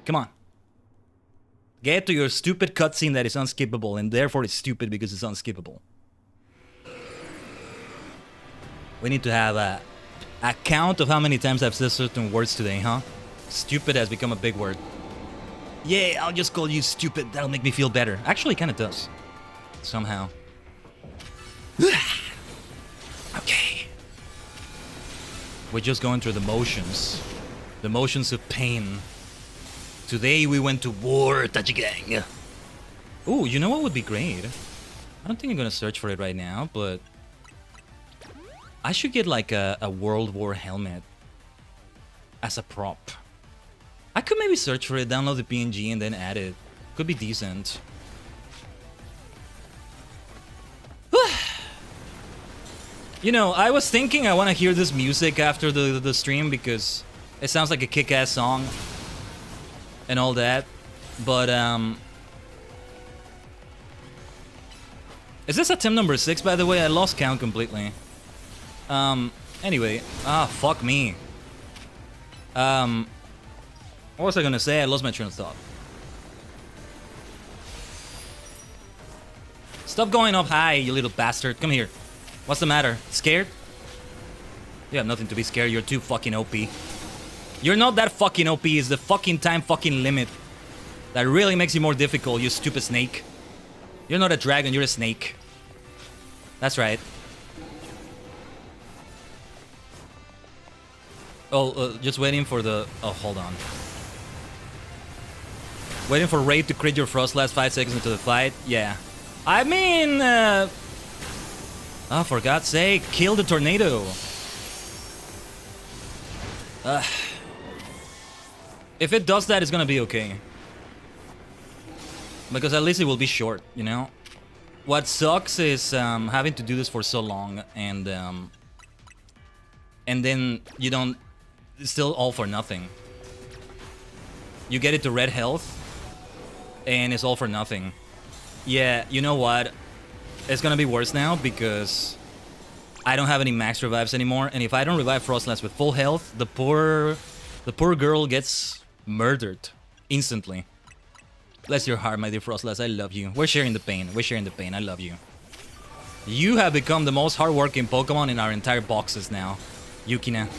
Come on. Get to your stupid cutscene that is unskippable, and therefore it's stupid because it's unskippable. We need to have a count of how many times I've said certain words today, huh? Stupid has become a big word. Yeah, I'll just call you stupid. That'll make me feel better. Actually, it kind of does. Somehow. Okay. We're just going through the motions. The motions of pain. Today we went to war, Tajigen. Ooh, you know what would be great? I don't think I'm gonna search for it right now, but... I should get like a World War helmet. As a prop. I could maybe search for it, download the PNG, and then add it. Could be decent. You know, I was thinking I want to hear this music after the stream because it sounds like a kick-ass song and all that. But, is this attempt number 6, by the way? I lost count completely. Anyway. Ah, fuck me. What was I gonna say? I lost my train of thought. Stop going up high, you little bastard. Come here. What's the matter? Scared? You have nothing to be scared. You're too fucking OP. You're not that fucking OP. It's the fucking time fucking limit that really makes you more difficult, you stupid snake. You're not a dragon, you're a snake. That's right. Oh, just waiting for the... Oh, hold on. Waiting for Raid to crit your Frost last 5 seconds into the fight? Yeah. I mean... Oh, for God's sake, kill the tornado. If it does that, it's gonna be okay. Because at least it will be short, you know? What sucks is having to do this for so long and then you don't... It's still all for nothing. You get it to red health and it's all for nothing. Yeah, you know what? It's gonna be worse now because I don't have any max revives anymore, and if I don't revive Frostlass with full health, the poor girl gets murdered instantly. Bless your heart, my dear Frostlass, I love you. We're sharing the pain. We're sharing the pain. I love you. You have become the most hardworking Pokemon in our entire boxes now, Yukina.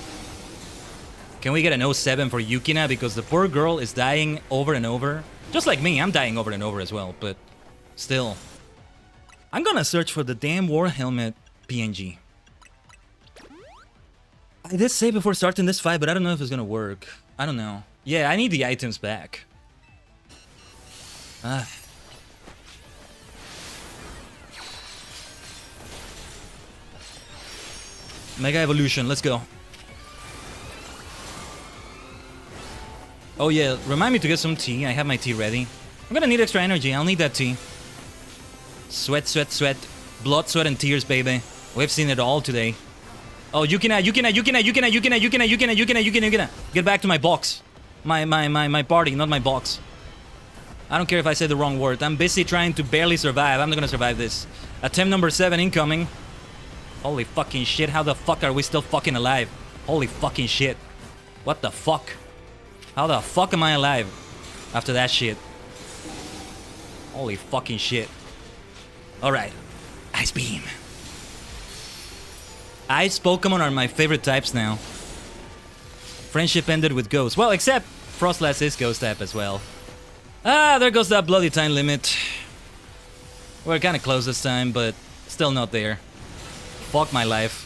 Can we get an 07 for Yukina because the poor girl is dying over and over? Just like me, I'm dying over and over as well, but still. I'm gonna search for the damn War Helmet PNG. I did say before starting this fight, but I don't know if it's gonna work. I don't know. Yeah, I need the items back. Mega Evolution, let's go. Oh yeah, remind me to get some tea. I have my tea ready. I'm gonna need extra energy. I'll need that tea. Sweat, sweat, sweat. Blood, sweat, and tears, baby. We've seen it all today. Oh, Yukina. Get back to my box. My party, not my box. I don't care if I say the wrong word. I'm busy trying to barely survive. I'm not gonna survive this. Attempt number 7 incoming. Holy fucking shit. How the fuck are we still fucking alive? Holy fucking shit. What the fuck? How the fuck am I alive after that shit? Holy fucking shit. Alright. Ice Beam. Ice Pokemon are my favorite types now. Friendship ended with Ghost. Well, except Frostlass is Ghost type as well. Ah, there goes that bloody time limit. We're kinda close this time, but still not there. Fuck my life.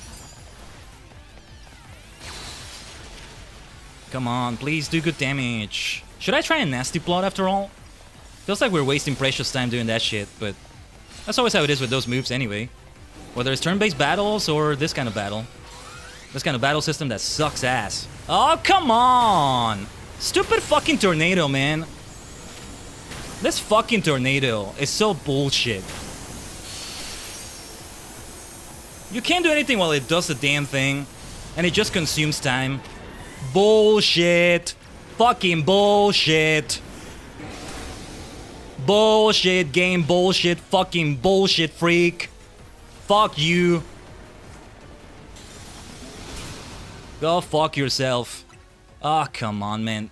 Come on, please do good damage. Should I try a nasty plot after all? Feels like we're wasting precious time doing that shit, but That's always how it is with those moves anyway. Whether it's turn-based battles or this kind of battle. This kind of battle system that sucks ass. Oh, come on! Stupid fucking tornado, man. This fucking tornado is so bullshit. You can't do anything while it does the damn thing. And it just consumes time. Bullshit. Fucking bullshit. Bullshit game, bullshit, fucking bullshit freak. Fuck you. Go fuck yourself. Oh, come on, man.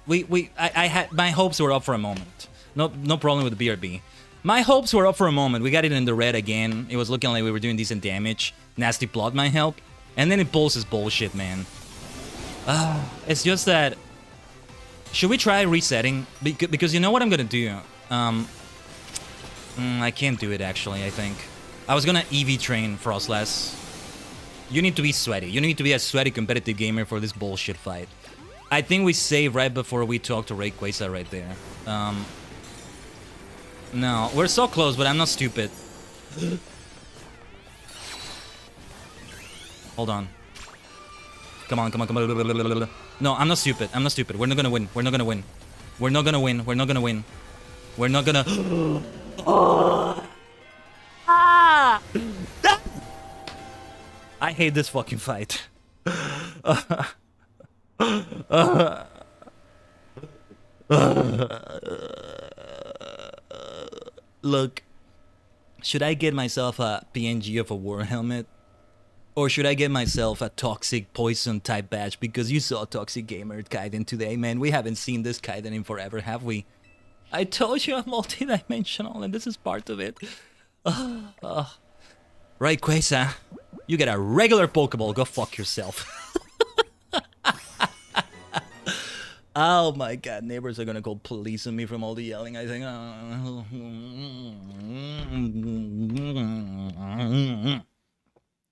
I had my hopes were up for a moment. No problem with the BRB. My hopes were up for a moment. We got it in the red again. It was looking like we were doing decent damage. Nasty plot might help. And then it pulls his bullshit, man. It's just that... Should we try resetting? Because you know what I'm gonna do? I can't do it, actually, I think. I was gonna EV train Frostless. You need to be sweaty. You need to be a sweaty competitive gamer for this bullshit fight. I think we save right before we talk to Rayquaza right there. No, we're so close, but I'm not stupid. Hold on. Come on, come on, come on. No, I'm not stupid. I'm not stupid. We're not gonna win. We're not gonna win. We're not gonna win. We're not gonna win. We're not gonna... I hate this fucking fight. Look, should I get myself a PNG of a war helmet? Or should I get myself a toxic poison type badge? Because you saw Toxic Gamer Khaiden today, man. We haven't seen this Khaiden in forever, have we? I told you I'm multidimensional and this is part of it. Right, Quasa. You get a regular Pokeball. Go fuck yourself. Oh my god, neighbors are gonna call police on me from all the yelling, I think.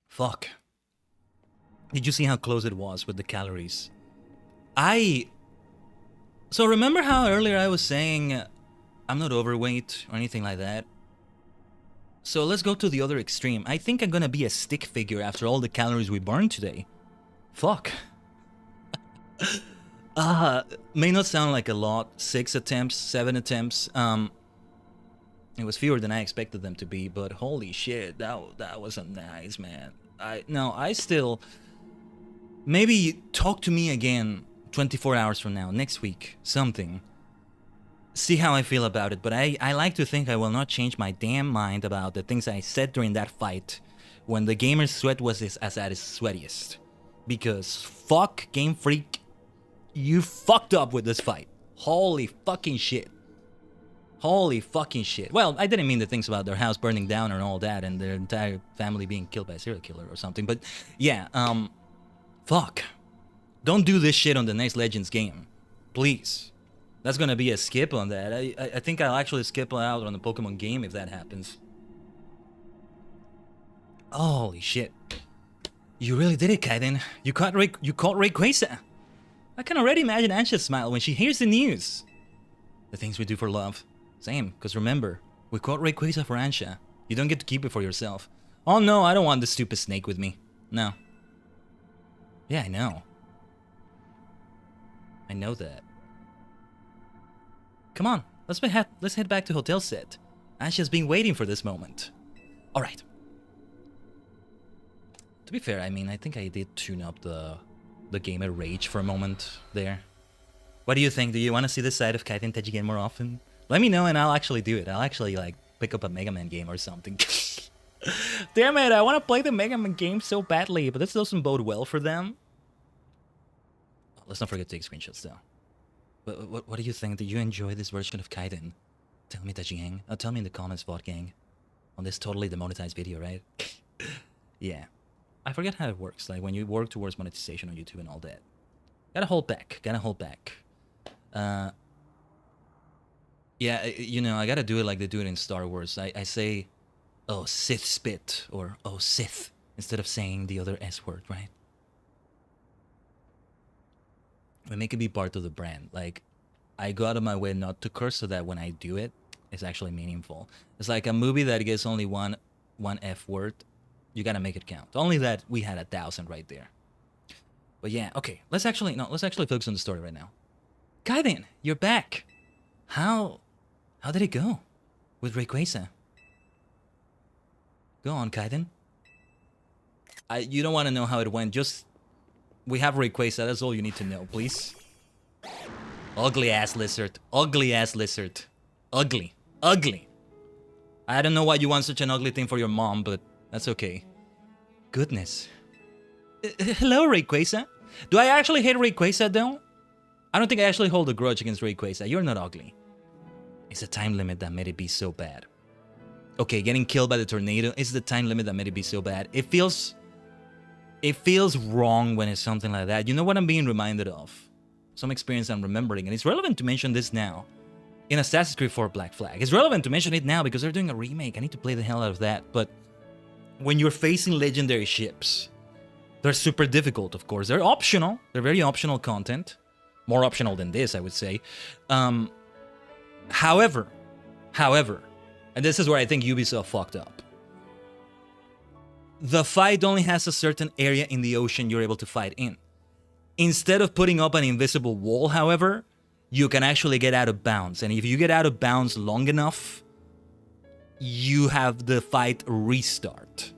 Fuck. Did you see how close it was with the calories? So remember how earlier I was saying I'm not overweight or anything like that? So let's go to the other extreme. I think I'm gonna be a stick figure after all the calories we burned today. Fuck. May not sound like a lot. 6 attempts, 7 attempts. It was fewer than I expected them to be, but holy shit, that wasn't nice, man. I still... Maybe talk to me again 24 hours from now, next week, something. See how I feel about it, but I like to think I will not change my damn mind about the things I said during that fight when the gamer's sweat was at its sweatiest. Because fuck Game Freak, you fucked up with this fight. Holy fucking shit. Holy fucking shit. Well, I didn't mean the things about their house burning down and all that and their entire family being killed by a serial killer or something, but yeah, fuck. Don't do this shit on the next Legends game. Please. That's gonna be a skip on that. I think I'll actually skip out on the Pokemon game if that happens. Holy shit. You really did it, Khaiden. You caught Rayquaza. I can already imagine Ansha's smile when she hears the news. The things we do for love. Same, because remember, we caught Rayquaza for Ansha. You don't get to keep it for yourself. Oh no, I don't want this stupid snake with me. No. Yeah, I know. I know that. Come on, let's head back to Hotel Set. Ansha's been waiting for this moment. Alright. To be fair, I mean, I think I did tune up the gamer rage for a moment there. What do you think? Do you want to see this side of Khaiden Tajigen more often? Let me know and I'll actually do it. I'll actually, like, pick up a Mega Man game or something. Damn it, I want to play the Mega Man game so badly, but this doesn't bode well for them. Let's not forget to take screenshots, though. What do you think? Do you enjoy this version of Khaiden? Tell me, Tajigen. Tell me in the comments, Bot Gang. On this totally demonetized video, right? Yeah. I forget how it works, like when you work towards monetization on YouTube and all that. Gotta hold back. Yeah, you know, I gotta do it like they do it in Star Wars. I say, oh, Sith spit, or oh, Sith, instead of saying the other S word, right? We make it be part of the brand. Like, I go out of my way not to curse so that when I do it, is actually meaningful. It's like a movie that gets only one F word. You gotta make it count. Only that we had 1,000 right there. But yeah, okay. Let's actually focus on the story right now. Khaiden, you're back. How did it go with Rayquaza? Go on, Khaiden. You don't want to know how it went. Just we have Rayquaza. That's all you need to know, please. Ugly ass lizard. Ugly ass lizard. Ugly. Ugly. I don't know why you want such an ugly thing for your mom, but that's okay. Goodness. Hello, Rayquaza. Do I actually hate Rayquaza though? I don't think I actually hold a grudge against Rayquaza. You're not ugly. It's a time limit that made it be so bad. Okay, getting killed by the tornado is the time limit that made it be so bad. It feels wrong when it's something like that. You know what I'm being reminded of? Some experience I'm remembering, and it's relevant to mention this now. In Assassin's Creed 4 Black Flag. It's relevant to mention it now because they're doing a remake. I need to play the hell out of that. But when you're facing legendary ships, they're super difficult, of course. They're optional. They're very optional content. More optional than this, I would say. However, and this is where I think Ubisoft fucked up. The fight only has a certain area in the ocean you're able to fight in. Instead of putting up an invisible wall, however, you can actually get out of bounds. And if you get out of bounds long enough, you have the fight restart.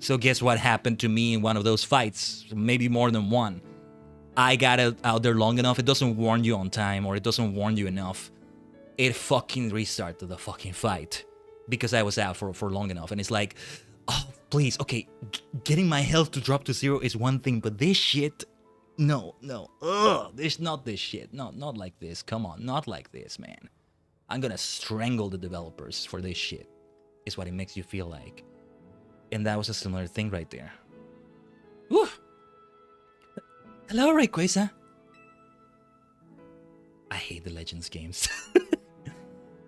So guess what happened to me in one of those fights? Maybe more than one. I got out there long enough. It doesn't warn you on time, or it doesn't warn you enough. It fucking restarted the fucking fight because I was out for long enough. And it's like, oh, please, okay, getting my health to drop to 0 is one thing, but this shit, no, not this shit. No, not like this. Come on, not like this, man. I'm gonna strangle the developers for this shit, is what it makes you feel like. And that was a similar thing right there. Whew. Hello, Rayquaza. I hate the Legends games.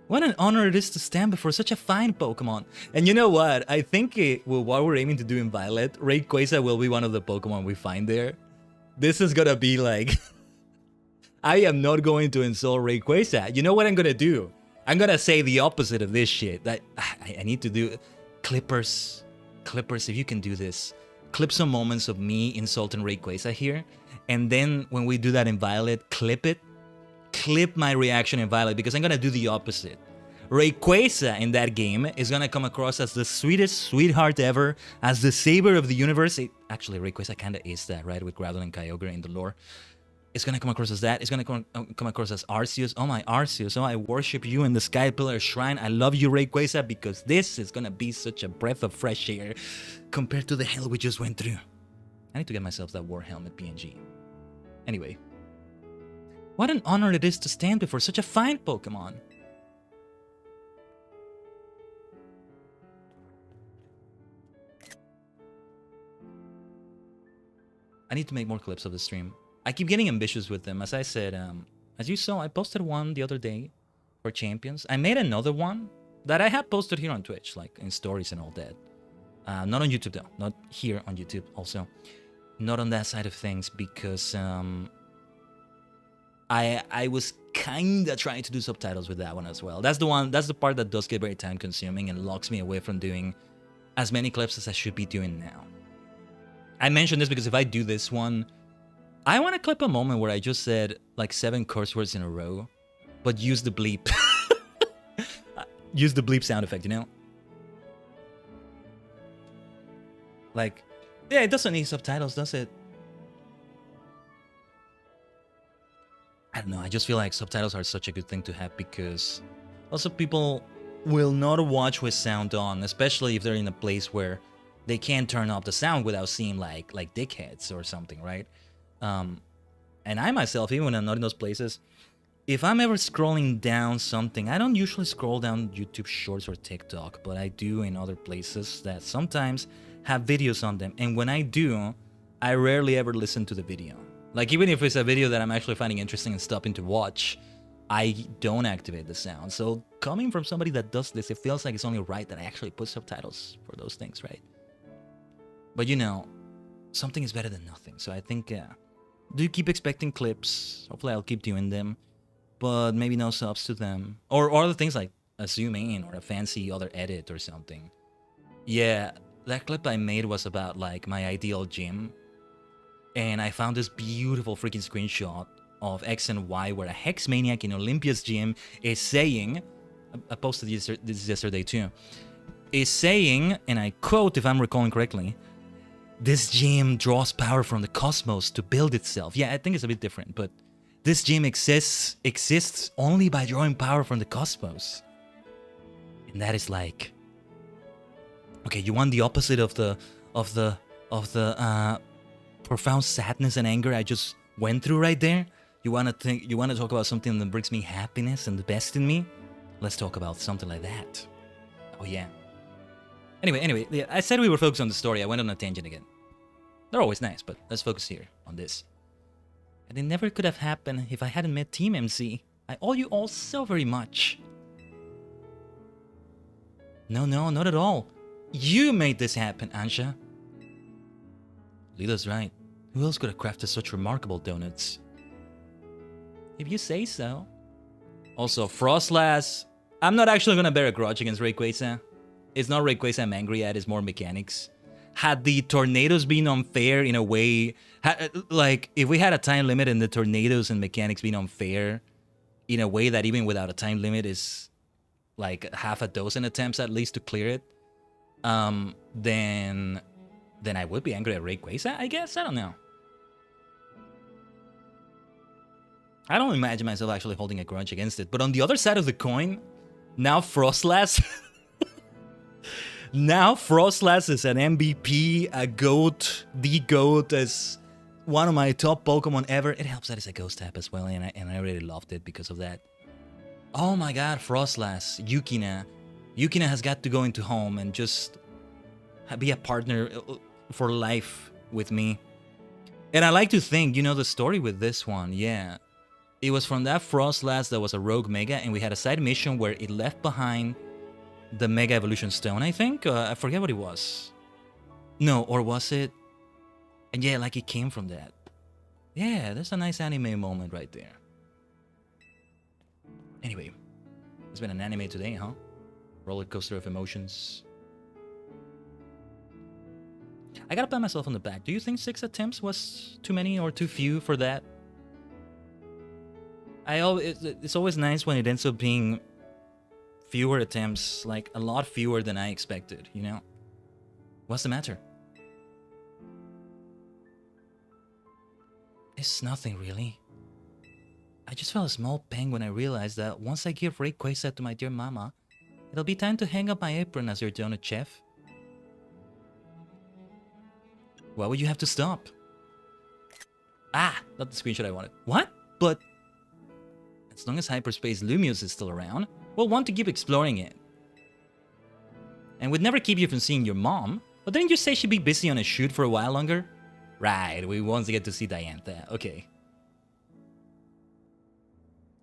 What an honor it is to stand before such a fine Pokemon. And you know what? I think with what we're aiming to do in Violet, Rayquaza will be one of the Pokemon we find there. This is gonna be like... I am not going to insult Rayquaza. You know what I'm gonna do? I'm gonna say the opposite of this shit. That I need to do... Clippers, if you can do this. Clip some moments of me insulting Rayquaza here. And then when we do that in Violet, clip it. Clip my reaction in Violet, because I'm gonna do the opposite. Rayquaza in that game is gonna come across as the sweetest sweetheart ever, as the savior of the universe. Actually, Rayquaza kinda is that, right? With Groudon and Kyogre in the lore. It's gonna come across as that. It's gonna come across as Arceus. Oh my Arceus, oh I worship you in the Sky Pillar Shrine. I love you, Rayquaza, because this is gonna be such a breath of fresh air compared to the hell we just went through. I need to get myself that War Helmet PNG. Anyway. What an honor it is to stand before such a fine Pokemon. I need to make more clips of the stream. I keep getting ambitious with them. As I said, as you saw, I posted one the other day for Champions. I made another one that I have posted here on Twitch, like in stories and all that. Not on YouTube though. Not here on YouTube also. Not on that side of things because... I was kinda trying to do subtitles with that one as well. That's the part that does get very time consuming and locks me away from doing as many clips as I should be doing now. I mentioned this because if I do this one, I want to clip a moment where I just said like 7 curse words in a row, but use the bleep. Use the bleep sound effect, you know? Like, yeah, it doesn't need subtitles, does it? I don't know, I just feel like subtitles are such a good thing to have because also people will not watch with sound on, especially if they're in a place where they can't turn off the sound without seeing like dickheads or something, right? And I myself, even when I'm not in those places, if I'm ever scrolling down something, I don't usually scroll down YouTube Shorts or TikTok, but I do in other places that sometimes have videos on them. And when I do, I rarely ever listen to the video. Like, even if it's a video that I'm actually finding interesting and stopping to watch, I don't activate the sound. So coming from somebody that does this, it feels like it's only right that I actually put subtitles for those things, right? But you know, something is better than nothing. So I think, do keep expecting clips. Hopefully I'll keep doing them. But maybe no subs to them. Or other things like a zoom in or a fancy other edit or something. Yeah, that clip I made was about like my ideal gym. And I found this beautiful freaking screenshot of X and Y where a hex maniac in Olympia's gym is saying, I posted this yesterday too, is saying, and I quote if I'm recalling correctly, this gym draws power from the cosmos to build itself. Yeah, I think it's a bit different, but this gym exists only by drawing power from the cosmos. And that is like, okay, you want the opposite of the profound sadness and anger I just went through right there? You want to talk about something that brings me happiness and the best in me? Let's talk about something like that. Oh yeah. Anyway, yeah, I said we were focused on the story. I went on a tangent again. They're always nice, but let's focus here on this. And it never could have happened if I hadn't met Team MC. I owe you all so very much. No, not at all. You made this happen, Ansha. Lila's right. Who else could have crafted such remarkable donuts? If you say so. Also, Frostlass. I'm not actually gonna bear a grudge against Rayquaza. It's not Rayquaza I'm angry at, it's more mechanics. Had the tornadoes been unfair in a way... like, if we had a time limit and the tornadoes and mechanics being unfair in a way that even without a time limit is like half a dozen attempts at least to clear it, then I would be angry at Rayquaza, I guess? I don't know. I don't imagine myself actually holding a grudge against it. But on the other side of the coin, now Frostlass... now Frostlass is an MVP, a GOAT, the GOAT, as one of my top Pokemon ever. It helps that it's a ghost type as well, and I really loved it because of that. Oh my god, Frostlass, Yukina. Yukina has got to go into home and just be a partner for life with me. And I like to think, you know, the story with this one, yeah. It was from that Frostlass that was a rogue Mega, and we had a side mission where it left behind the Mega Evolution Stone, I think? I forget what it was. No, or was it? And yeah, like it came from that. Yeah, that's a nice anime moment right there. Anyway, it's been an anime today, huh? Roller coaster of emotions. I gotta pat myself on the back. Do you think 6 attempts was too many or too few for that? It's always nice when it ends up being fewer attempts, like a lot fewer than I expected, you know? What's the matter? It's nothing really. I just felt a small pang when I realized that once I give Rayquaza to my dear mama, it'll be time to hang up my apron as your donut chef. Why would you have to stop? Ah, not the screenshot I wanted. What? But as long as Hyperspace Lumiose is still around, we'll want to keep exploring it. And we'd never keep you from seeing your mom. But didn't you say she'd be busy on a shoot for a while longer? Right, we want to get to see Diantha. Okay.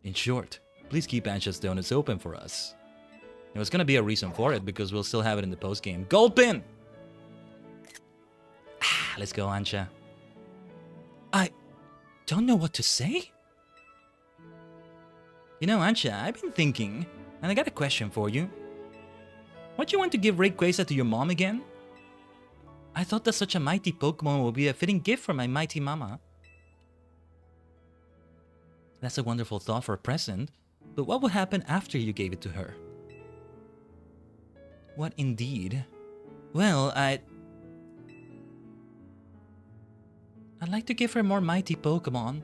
In short, please keep Ansha's Donuts open for us. There's gonna be a reason for it because we'll still have it in the post-game. Gold pin! Ah, let's go, Ansha. I don't know what to say. You know, Ansha, I've been thinking, and I got a question for you. What you want to give Rayquaza to your mom again? I thought that such a mighty Pokemon would be a fitting gift for my mighty mama. That's a wonderful thought for a present, but what would happen after you gave it to her? What indeed? Well, I'd like to give her more mighty Pokemon,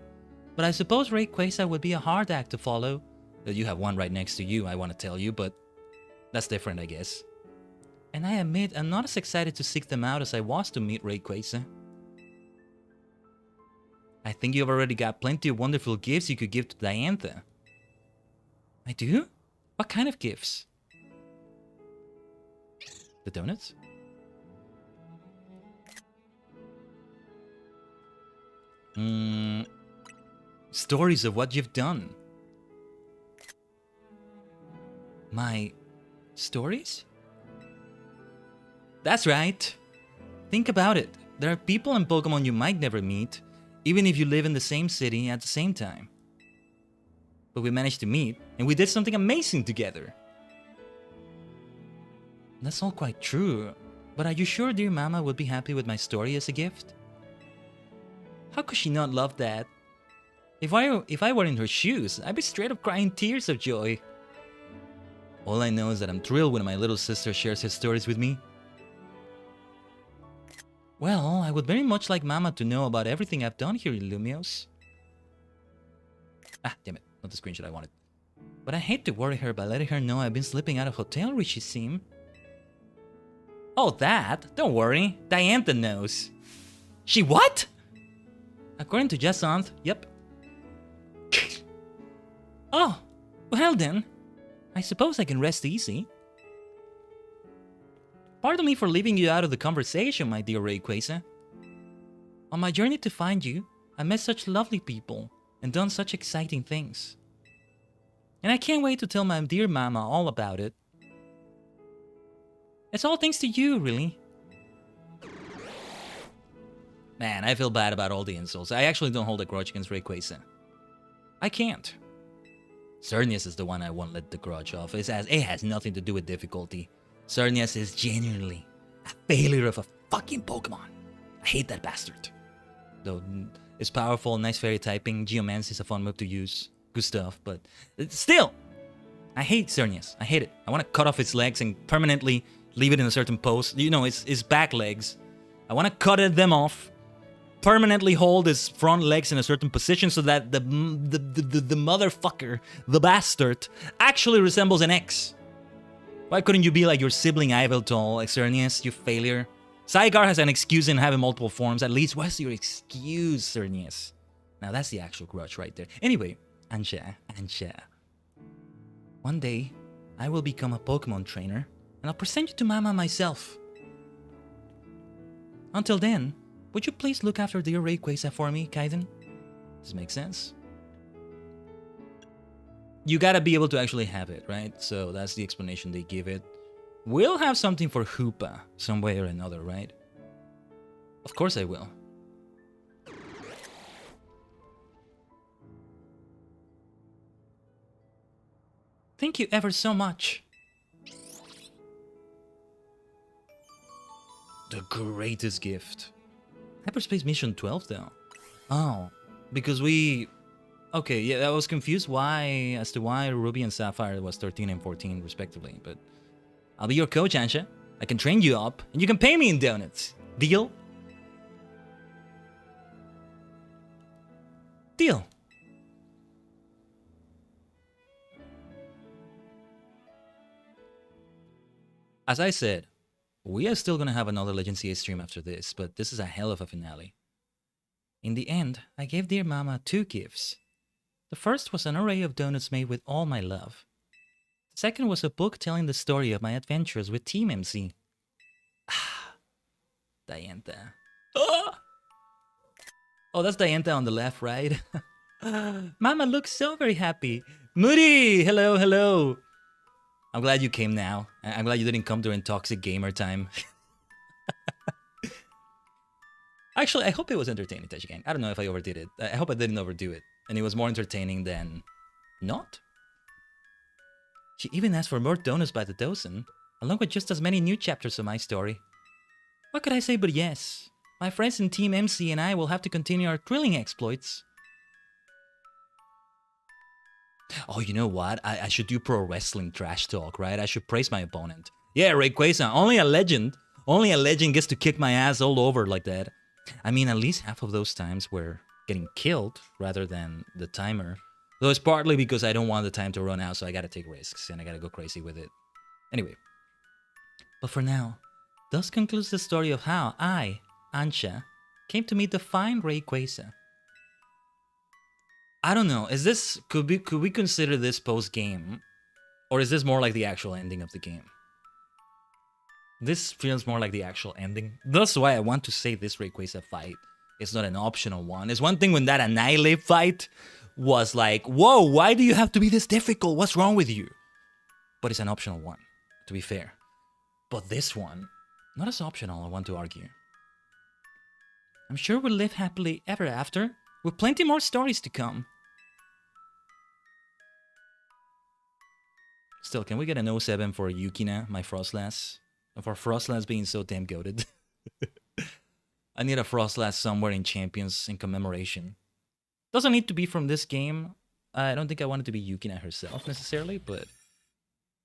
but I suppose Rayquaza would be a hard act to follow. You have one right next to you, I want to tell you, but that's different, I guess. And I admit, I'm not as excited to seek them out as I was to meet Rayquaza. I think you've already got plenty of wonderful gifts you could give to Diantha. I do? What kind of gifts? The donuts? Stories of what you've done. My stories? That's right. Think about it. There are people in Pokemon you might never meet, even if you live in the same city at the same time. But we managed to meet, and we did something amazing together. That's all quite true. But are you sure dear Mama would be happy with my story as a gift? How could she not love that? If I were in her shoes, I'd be straight up crying tears of joy. All I know is that I'm thrilled when my little sister shares her stories with me. Well, I would very much like Mama to know about everything I've done here in Lumios. Ah, damn it. Not the screenshot I wanted. But I hate to worry her by letting her know I've been slipping out of hotel Rishi-sim. Oh, that? Don't worry. Diantha knows. She what? According to Jasanth, yep. Oh, well then. I suppose I can rest easy. Pardon me for leaving you out of the conversation, my dear Rayquaza. On my journey to find you, I met such lovely people and done such exciting things. And I can't wait to tell my dear Mama all about it. It's all thanks to you, really. Man, I feel bad about all the insults. I actually don't hold a grudge against Rayquaza. I can't. Xerneas is the one I won't let the grudge off. It has nothing to do with difficulty. Xerneas is genuinely a failure of a fucking Pokemon. I hate that bastard. Though it's powerful, nice fairy typing, Geomancy is a fun move to use. Good stuff, but still, I hate Xerneas. I hate it. I want to cut off its legs and permanently leave it in a certain pose. You know, its back legs. I want to cut them off. Permanently hold his front legs in a certain position so that the motherfucker, the bastard, actually resembles an X. Why couldn't you be like your sibling Yveltal, Xerneas, you failure? Zygarde has an excuse in having multiple forms. At least, what's your excuse, Xerneas? Now that's the actual grudge right there. Anyway, Ansha. One day, I will become a Pokemon trainer, and I'll present you to Mama myself. Until then, would you please look after dear Rayquaza for me, Khaiden? Does this make sense? You gotta be able to actually have it, right? So that's the explanation they give it. We'll have something for Hoopa, some way or another, right? Of course I will. Thank you ever so much. The greatest gift. Hyperspace Mission 12 though. Oh, because we... Okay, yeah, I was confused as to why Ruby and Sapphire was 13 and 14 respectively, but I'll be your coach, Ansha. I can train you up, and you can pay me in donuts. Deal? Deal. As I said, we are still gonna have another Legends Z-A stream after this, but this is a hell of a finale. In the end, I gave dear Mama 2 gifts. The first was an array of donuts made with all my love. The second was a book telling the story of my adventures with Team MC. Ah, Diantha. Oh! Oh, that's Diantha on the left, right? Mama looks so very happy. Moody! Hello, hello! I'm glad you came now. I'm glad you didn't come during Toxic Gamer time. Actually, I hope it was entertaining, Tajigen. I don't know if I overdid it. I hope I didn't overdo it. And it was more entertaining than not. She even asked for more donuts by the dozen, along with just as many new chapters of my story. What could I say but yes? My friends in Team MC and I will have to continue our thrilling exploits. Oh, you know what? I should do pro wrestling trash talk, right? I should praise my opponent. Yeah, Rayquaza, only a legend gets to kick my ass all over like that. I mean, at least half of those times were getting killed rather than the timer. Though it's partly because I don't want the time to run out, so I gotta take risks and I gotta go crazy with it. Anyway. But for now, thus concludes the story of how I, Ansha, came to meet the fine Rayquaza. I don't know, is this, could we consider this post-game? Or is this more like the actual ending of the game? This feels more like the actual ending. That's why I want to say this Rayquaza fight is not an optional one. It's one thing when that Annihilate fight was like, whoa, why do you have to be this difficult? What's wrong with you? But it's an optional one, to be fair. But this one, not as optional, I want to argue. I'm sure we'll live happily ever after, with plenty more stories to come. Still, can we get an 07 for Yukina, my Frostlass? For Frostlass being so damn goated. I need a Frostlass somewhere in Champions in commemoration. Doesn't need to be from this game. I don't think I want it to be Yukina herself necessarily, but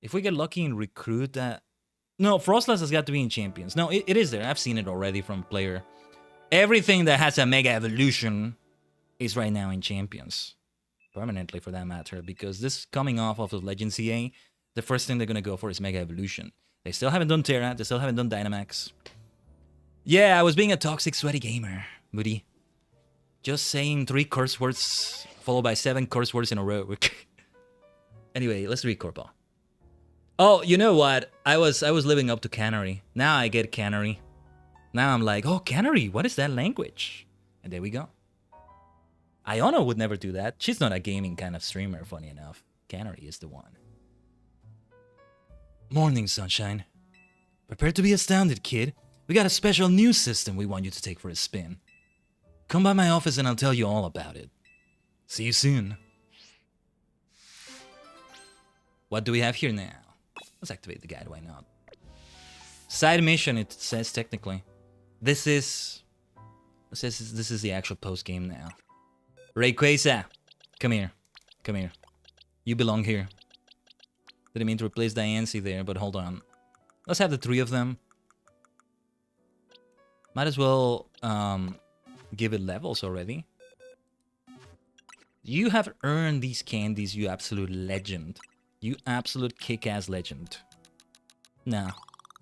if we get lucky and recruit that... No, Frostlass has got to be in Champions. No, it is there. I've seen it already from player. Everything that has a Mega Evolution is right now in Champions. Permanently, for that matter, because this coming off of the Legends Z-A, the first thing they're going to go for is Mega Evolution. They still haven't done Terra, they still haven't done Dynamax. Yeah, I was being a toxic, sweaty gamer, Moody. Just saying 3 curse words followed by 7 curse words in a row. Anyway, let's read Corpa. Oh, you know what? I was living up to Canary. Now I get Canary. Now I'm like, oh, Canary, what is that language? And there we go. Iona would never do that. She's not a gaming kind of streamer, funny enough. Canary is the one. Morning, sunshine. Prepare to be astounded, kid. We got a special news system we want you to take for a spin. Come by my office and I'll tell you all about it. See you soon. What do we have here now? Let's activate the guide, why not? Side mission, it says technically. This is the actual post game now. Rayquaza, come here. Come here. You belong here. Didn't mean to replace Diancie there, but hold on. Let's have the 3 of them. Might as well give it levels already. You have earned these candies, you absolute legend. You absolute kick-ass legend. Nah,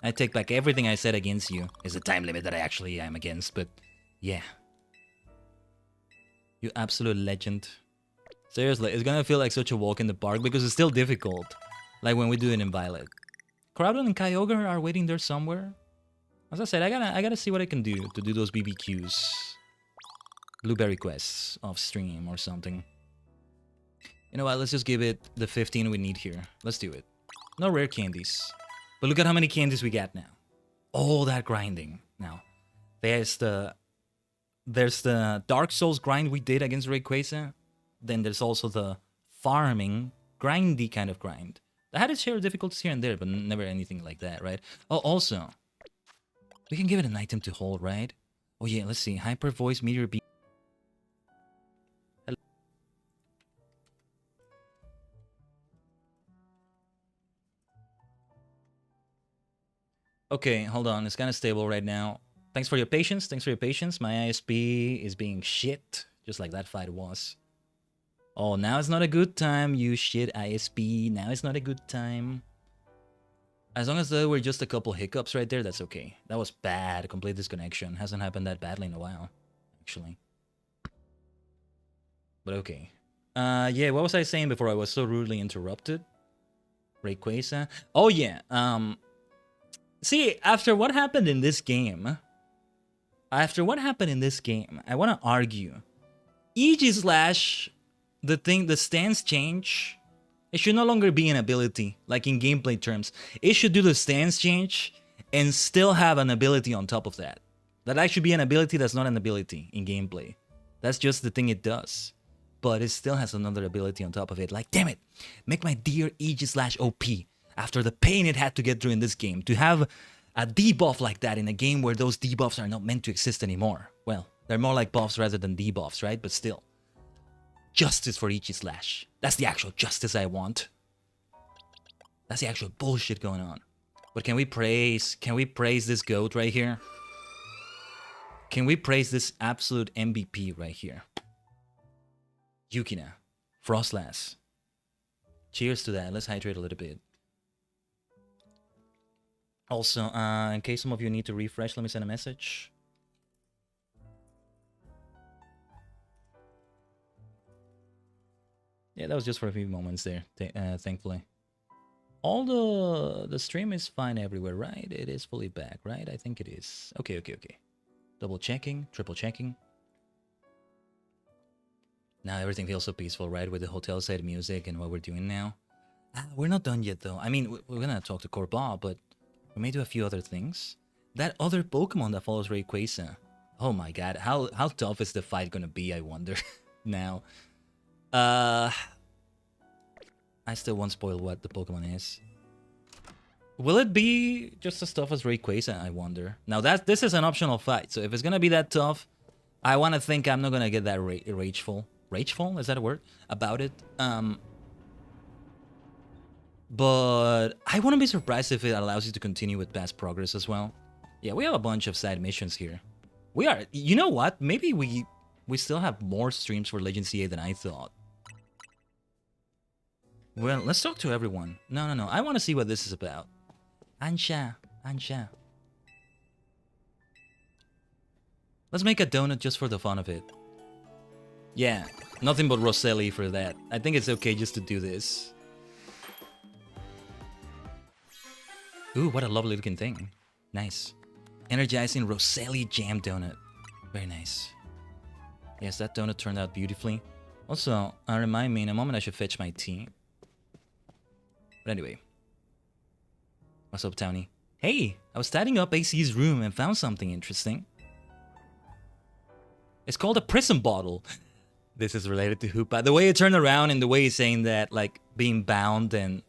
I take back everything I said against you. It's a time limit that I actually am against, but yeah. You absolute legend. Seriously, it's gonna feel like such a walk in the park because it's still difficult. Like when we do it in Violet. Crowdon and Kyogre are waiting there somewhere. As I said, I gotta see what I can do to do those BBQs. Blueberry quests off stream or something. You know what, let's just give it the 15 we need here. Let's do it. No rare candies. But look at how many candies we got now. All that grinding. Now, there's the Dark Souls grind we did against Rayquaza. Then there's also the farming, grindy kind of grind. I had its share of difficulties here and there, but never anything like that, right? Oh, also, we can give it an item to hold, right? Oh yeah, let's see. Hyper Voice, Meteor Beam. Hello. Okay, hold on. It's kind of stable right now. Thanks for your patience. Thanks for your patience. My ISP is being shit, just like that fight was. Oh, now it's not a good time, you shit ISP. Now it's not a good time. As long as there were just a couple hiccups right there, that's okay. That was bad. Complete disconnection. Hasn't happened that badly in a while, actually. But okay. Yeah, what was I saying before I was so rudely interrupted? Rayquaza. Oh, yeah. See, after what happened in this game... I want to argue. Aegislash... The stance change, it should no longer be an ability, like in gameplay terms. It should do the stance change and still have an ability on top of that. That actually be an ability that's not an ability in gameplay. That's just the thing it does. But it still has another ability on top of it. Like, damn it, make my dear Aegislash OP. After the pain it had to get through in this game, to have a debuff like that in a game where those debuffs are not meant to exist anymore. Well, they're more like buffs rather than debuffs, right? But still. Justice for Aegislash. That's the actual justice I want. That's the actual bullshit going on. But can we praise this goat right here? Can we praise this absolute MVP right here? Yukina. Frostlass. Cheers to that. Let's hydrate a little bit. Also, in case some of you need to refresh, let me send a message. Yeah, that was just for a few moments there, thankfully. All the stream is fine everywhere, right? It is fully back, right? I think it is. Okay. Double checking, triple checking. Now everything feels so peaceful, right? With the hotel side music and what we're doing now. We're not done yet, though. I mean, we're gonna talk to Corba, but we may do a few other things. That other Pokemon that follows Rayquaza. Oh my god, how tough is the fight gonna be, I wonder, now. I still won't spoil what the Pokemon is. Will it be just as tough as Rayquaza, I wonder? Now this is an optional fight, so if it's gonna be that tough, I wanna think I'm not gonna get that rageful. Rageful? Is that a word? About it. But I wouldn't be surprised if it allows you to continue with past progress as well. Yeah, we have a bunch of side missions here. We are, you know what? Maybe we still have more streams for Legends Z-A than I thought. Well, let's talk to everyone. No. I want to see what this is about. Ansha. Let's make a donut just for the fun of it. Yeah, nothing but Rosselli for that. I think it's okay just to do this. Ooh, what a lovely looking thing. Nice. Energizing Rosselli jam donut. Very nice. Yes, that donut turned out beautifully. Also, remind me in a moment I should fetch my tea. But anyway. What's up, Townie? Hey, I was tidying up AC's room and found something interesting. It's called a prison bottle. This is related to Hoopa. The way it turned around and the way he's saying that, like, being bound and...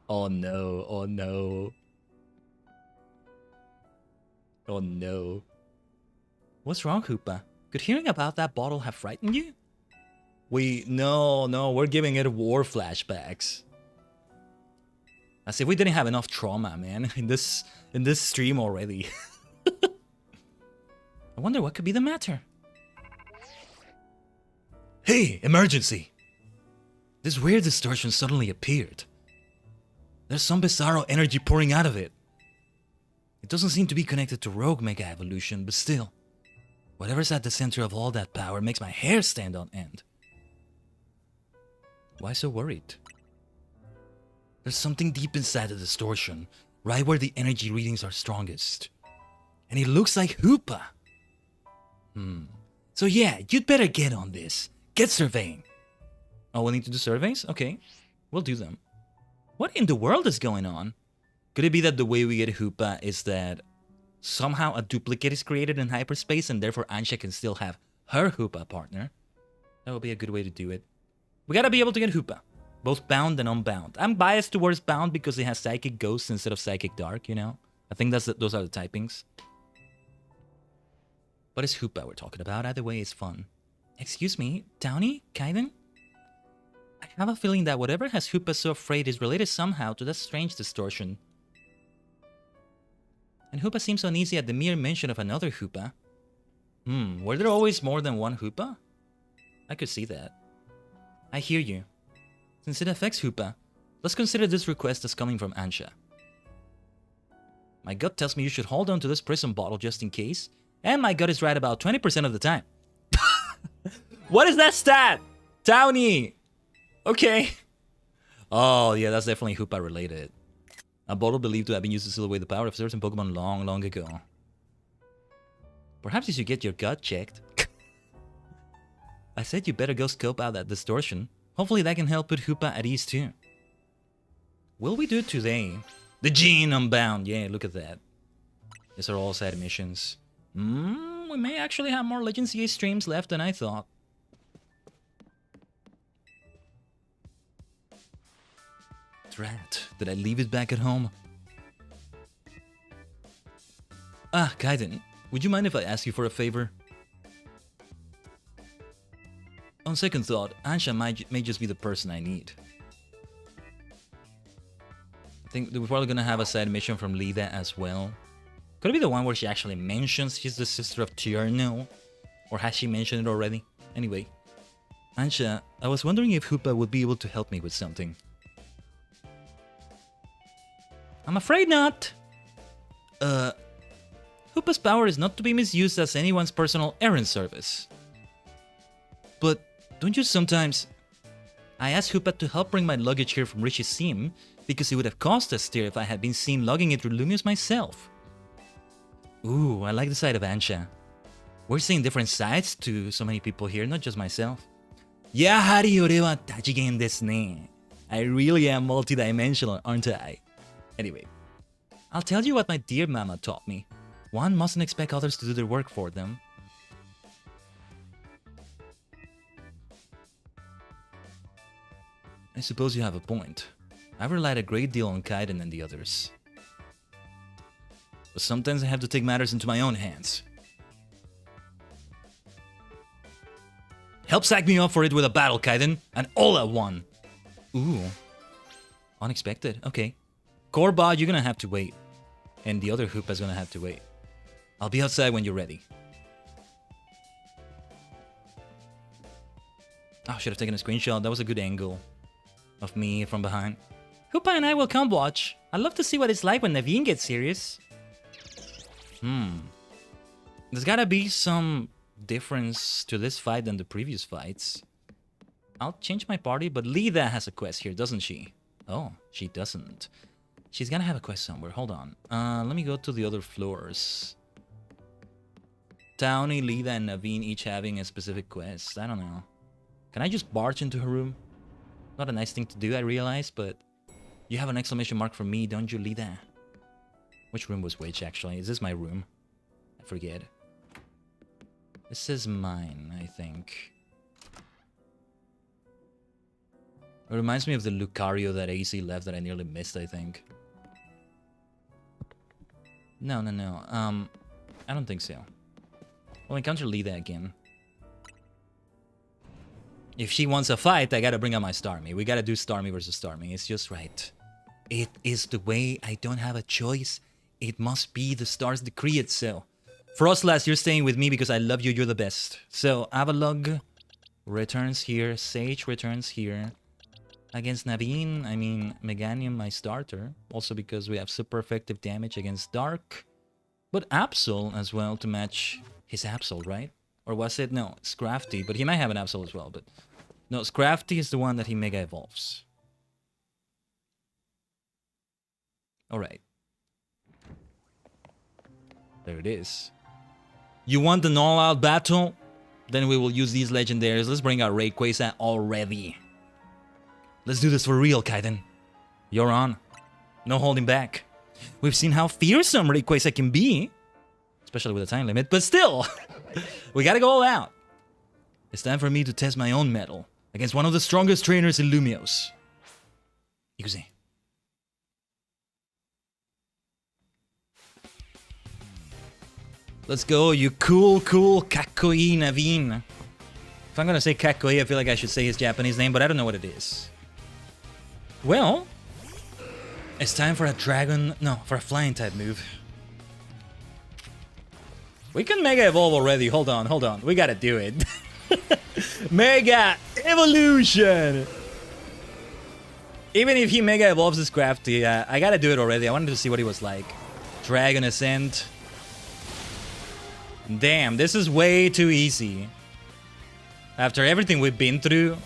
Oh no, oh no. Oh no. What's wrong, Hoopa? Could hearing about that bottle have frightened you? No, we're giving it war flashbacks. As if we didn't have enough trauma, man, in this stream already. I wonder what could be the matter. Hey, emergency! This weird distortion suddenly appeared. There's some bizarro energy pouring out of it. It doesn't seem to be connected to Rogue Mega Evolution, but still, whatever's at the center of all that power makes my hair stand on end. Why so worried? There's something deep inside the distortion, right where the energy readings are strongest. And it looks like Hoopa. So yeah, you'd better get on this. Get surveying. Oh, we need to do surveys? Okay, we'll do them. What in the world is going on? Could it be that the way we get Hoopa is that somehow a duplicate is created in hyperspace and therefore Ansha can still have her Hoopa partner? That would be a good way to do it. We gotta be able to get Hoopa, both bound and unbound. I'm biased towards bound because it has psychic ghosts instead of psychic dark, you know? I think those are the typings. But it's Hoopa we're talking about. Either way, it's fun. Excuse me, Downy? Khaiden? I have a feeling that whatever has Hoopa so afraid is related somehow to that strange distortion. And Hoopa seems uneasy at the mere mention of another Hoopa. Were there always more than one Hoopa? I could see that. I hear you. Since it affects Hoopa, let's consider this request as coming from Ansha. My gut tells me you should hold on to this prison bottle just in case, and my gut is right about 20% of the time. What is that stat? Townie! Okay. Oh, yeah, that's definitely Hoopa related. A bottle believed to have been used to seal away the power of certain Pokemon long, long ago. Perhaps you should get your gut checked. I said you better go scope out that distortion. Hopefully that can help put Hoopa at ease too. Will we do it today? The Gene Unbound. Yeah, look at that. These are all side missions. We may actually have more Legends Z-A streams left than I thought. Drat, did I leave it back at home? Ah, Khaiden, would you mind if I ask you for a favor? On second thought, Ansha may just be the person I need. I think we're probably gonna have a side mission from Lida as well. Could it be the one where she actually mentions she's the sister of Tierno? Or has she mentioned it already? Anyway, Ansha, I was wondering if Hoopa would be able to help me with something. I'm afraid not. Hoopa's power is not to be misused as anyone's personal errand service. But don't you sometimes... I asked Hoopa to help bring my luggage here from Rishi's Sim because it would have cost us dear if I had been seen lugging it through Lumios myself. Ooh, I like the side of Ansha. We're seeing different sides to so many people here, not just myself. Yahari ore wa Tajigen desu ne. I really am multidimensional, aren't I? Anyway, I'll tell you what my dear mama taught me. One mustn't expect others to do their work for them. I suppose you have a point. I've relied a great deal on Khaiden and the others. But sometimes I have to take matters into my own hands. Help sack me up for it with a battle, Khaiden, and all at one. Ooh. Unexpected. Okay. Korbot, you're gonna have to wait. And the other Hoopa's gonna have to wait. I'll be outside when you're ready. Oh, should have taken a screenshot. That was a good angle of me from behind. Hoopa and I will come watch. I'd love to see what it's like when Naveen gets serious. There's gotta be some difference to this fight than the previous fights. I'll change my party, but Lida has a quest here, doesn't she? Oh, she doesn't. She's gonna have a quest somewhere. Hold on. Let me go to the other floors. Townie, Lida, and Naveen each having a specific quest. I don't know. Can I just barge into her room? Not a nice thing to do, I realize, but... You have an exclamation mark for me, don't you, Lida? Which room was which, actually? Is this my room? I forget. This is mine, I think. It reminds me of the Lucario that AC left that I nearly missed, I think. No. I don't think so. We'll encounter Lida again. If she wants a fight, I gotta bring out my Starmie. We gotta do Starmie versus Starmie. It's just right. It is the way. I don't have a choice. It must be. The stars decree it so. Frostlass, you're staying with me because I love you. You're the best. So, Avalug returns here. Sage returns here. Against Naveen, I mean, Meganium, my starter. Also because we have super effective damage against Dark. But Absol as well to match his Absol, right? Or was it? No, Scrafty. But he might have an Absol as well. But no, Scrafty is the one that he Mega Evolves. Alright. There it is. You want an all-out battle? Then we will use these legendaries. Let's bring out Rayquaza already. Let's do this for real, Khaiden. You're on. No holding back. We've seen how fearsome Rayquaza can be. Especially with a time limit, but still. We gotta go all out. It's time for me to test my own mettle against one of the strongest trainers in Lumios. Ikuze. Let's go, you cool Kakoi Naveen. If I'm gonna say Kakoi, I feel like I should say his Japanese name, but I don't know what it is. Well, it's time for a dragon... No, for a flying type move. We can Mega Evolve already. Hold on. We gotta do it. Mega Evolution! Even if he Mega Evolves his Crafty, I gotta do it already. I wanted to see what he was like. Dragon Ascent. Damn, this is way too easy. After everything we've been through,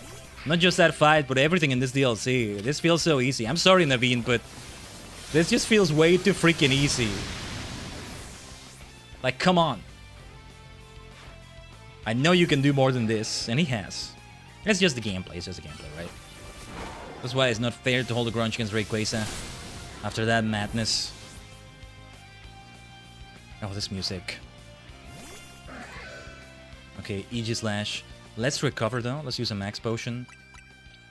not just that fight, but everything in this DLC, this feels so easy. I'm sorry, Naveen, but this just feels way too freaking easy. Like, come on. I know you can do more than this, and he has. It's just the gameplay, right? That's why it's not fair to hold a grudge against Rayquaza after that madness. Oh, this music. Okay, Aegislash. Let's recover though. Let's use a max potion.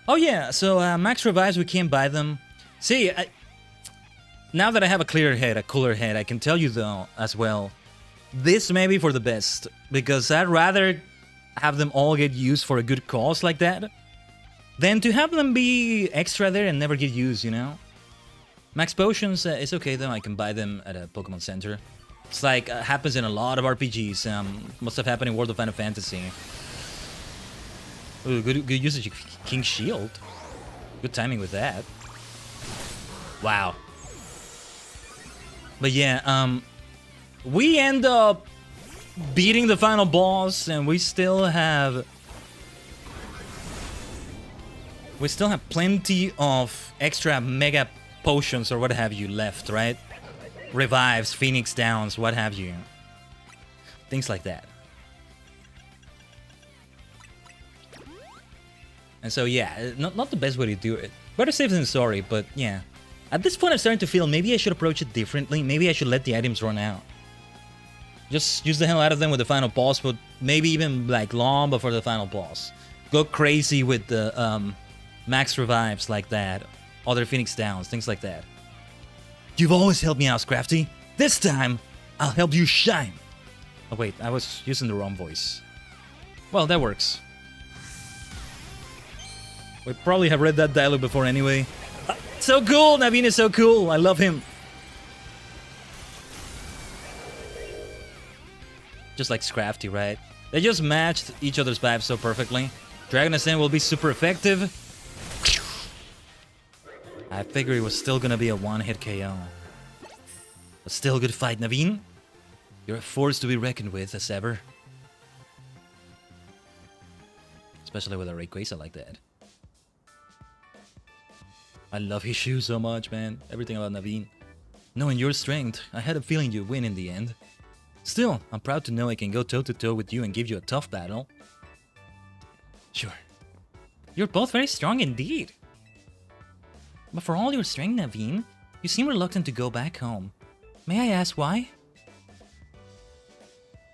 Oh yeah, so max revives, we can't buy them. See, now that I have a clearer head, a cooler head, I can tell you though, as well, this may be for the best. Because I'd rather have them all get used for a good cause like that than to have them be extra there and never get used, you know? Max potions is okay though, I can buy them at a Pokemon Center. It's like, happens in a lot of RPGs. Must have happened in World of Final Fantasy. Ooh, good usage of King's Shield. Good timing with that. Wow. But yeah, we end up beating the final boss, and we still have plenty of extra mega potions or what have you left, right? Revives, Phoenix Downs, what have you. Things like that. And so yeah, not the best way to do it. Better safe than sorry, but yeah. At this point I'm starting to feel maybe I should approach it differently. Maybe I should let the items run out. Just use the hell out of them with the final boss, but maybe even like long before the final boss. Go crazy with the max revives like that. other Phoenix Downs, things like that. You've always helped me out, Scrafty. This time, I'll help you shine. Oh wait, I was using the wrong voice. Well, that works. We probably have read that dialogue before anyway. So cool! Naveen is so cool! I love him. Just like Scrafty, right? They just matched each other's vibes so perfectly. Dragon Ascent will be super effective. I figured it was still gonna be a one-hit KO. But still a good fight, Naveen. You're a force to be reckoned with, as ever. Especially with a Rayquaza like that. I love his shoes so much, man. Everything about Naveen. Knowing your strength, I had a feeling you'd win in the end. Still, I'm proud to know I can go toe-to-toe with you and give you a tough battle. Sure. You're both very strong indeed. But for all your strength, Naveen, you seem reluctant to go back home. May I ask why?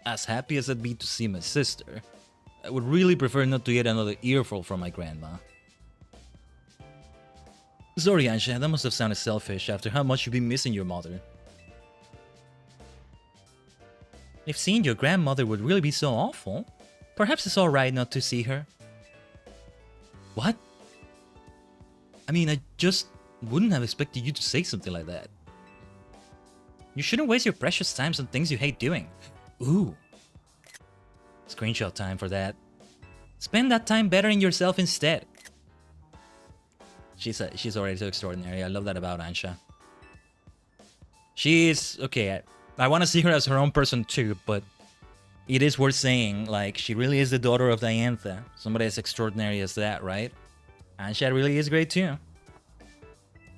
As happy as I'd be to see my sister, I would really prefer not to get another earful from my grandma. Sorry, Ansha, that must have sounded selfish after how much you've been missing your mother. If seeing your grandmother would really be so awful, perhaps it's alright not to see her. What? I mean, I just wouldn't have expected you to say something like that. You shouldn't waste your precious time on things you hate doing. Ooh. Screenshot time for that. Spend that time bettering yourself instead. She's already so extraordinary. I love that about Ansha. She's... okay, I want to see her as her own person too, but it is worth saying, like, she really is the daughter of Diantha. Somebody as extraordinary as that, right? Ansha really is great too.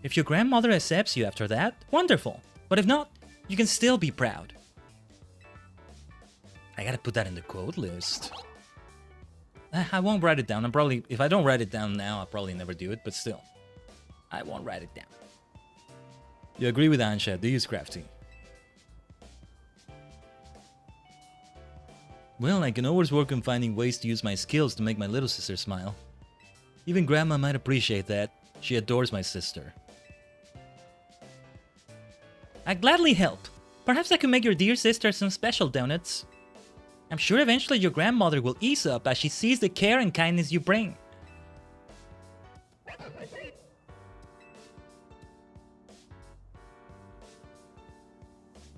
If your grandmother accepts you after that, wonderful. But if not, you can still be proud. I gotta put that in the quote list. I won't write it down. I'm probably... if I don't write it down now, I'll probably never do it, but still. I won't write it down. You agree with Ansha, do you, Scrafty? Well, I can always work on finding ways to use my skills to make my little sister smile. Even Grandma might appreciate that. She adores my sister. I'd gladly help. Perhaps I could make your dear sister some special donuts. I'm sure eventually your grandmother will ease up as she sees the care and kindness you bring.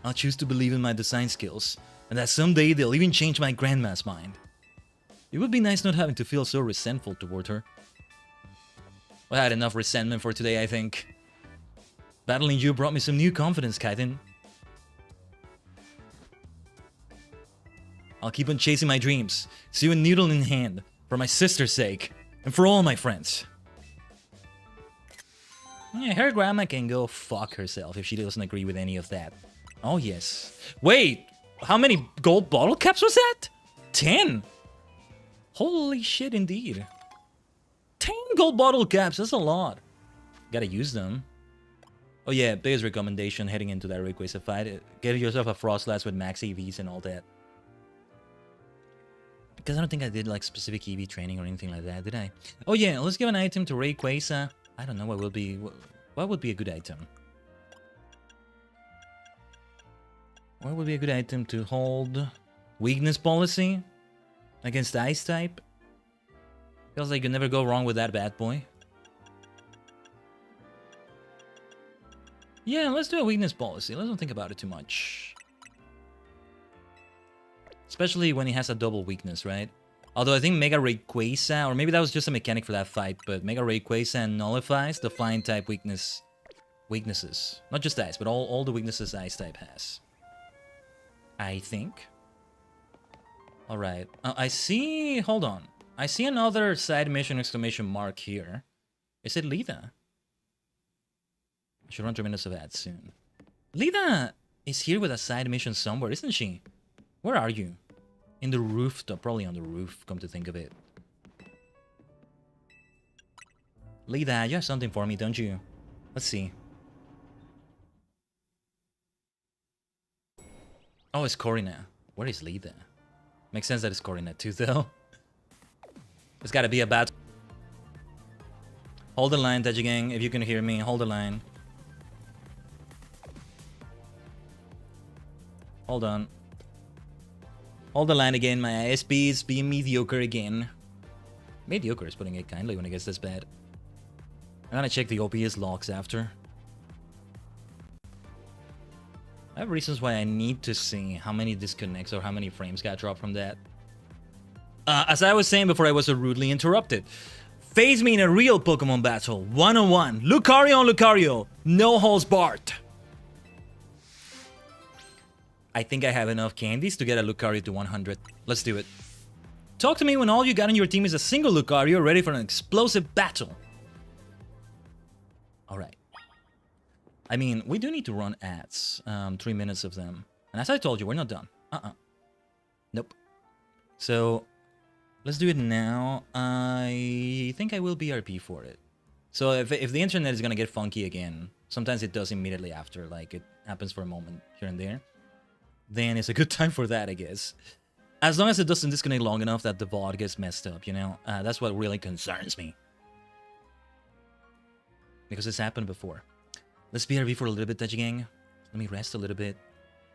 I'll choose to believe in my design skills, and that someday they'll even change my grandma's mind. It would be nice not having to feel so resentful toward her. I had enough resentment for today, I think. Battling you brought me some new confidence, Khaiden. I'll keep on chasing my dreams, sew a needle in hand, for my sister's sake, and for all my friends. Yeah, her grandma can go fuck herself if she doesn't agree with any of that. Oh yes. Wait, how many gold bottle caps was that? 10! Holy shit indeed. 10 gold bottle caps, that's a lot. Gotta use them. Oh yeah, biggest recommendation heading into that Rayquaza fight. Get yourself a Frostlass with max EVs and all that. Because I don't think I did like specific EV training or anything like that, did I? Oh yeah, let's give an item to Rayquaza. I don't know what would be a good item. What would be a good item to hold? Weakness policy against Ice type. Feels like you can never go wrong with that bad boy. Yeah, let's do a weakness policy. Let's not think about it too much. Especially when he has a double weakness, right? Although I think Mega Rayquaza, or maybe that was just a mechanic for that fight, but Mega Rayquaza nullifies the flying type weaknesses. Not just Ice, but all the weaknesses Ice type has. I think. Alright. I see... hold on. I see another side mission exclamation mark here. Is it Lita? I should run 3 minutes of ads soon. Lita is here with a side mission somewhere, isn't she? Where are you? In the rooftop. Probably on the roof, come to think of it. Lita, you have something for me, don't you? Let's see. Oh, it's Corina. Where is Lita? Makes sense that it's Corina too, though. It's gotta be a bad... Hold the line, Tajigen, if you can hear me. Hold the line. Hold on. Hold the line again. My ISP is being mediocre again. Mediocre is putting it kindly when it gets this bad. I'm gonna check the OBS logs after. I have reasons why I need to see how many disconnects or how many frames got dropped from that. As I was saying before I was so rudely interrupted. Face me in a real Pokemon battle. 1-on-1. Lucario on Lucario. No holds barred. I think I have enough candies to get a Lucario to 100. Let's do it. Talk to me when all you got on your team is a single Lucario ready for an explosive battle. Alright. I mean, we do need to run ads. 3 minutes of them. And as I told you, we're not done. Nope. So, let's do it now. I think I will BRP for it. So if the internet is gonna get funky again, sometimes it does immediately after, like it happens for a moment here and there, then it's a good time for that, I guess. As long as it doesn't disconnect long enough that the VOD gets messed up, you know? That's what really concerns me. Because it's happened before. Let's BRB for a little bit, Tajigen. Let me rest a little bit.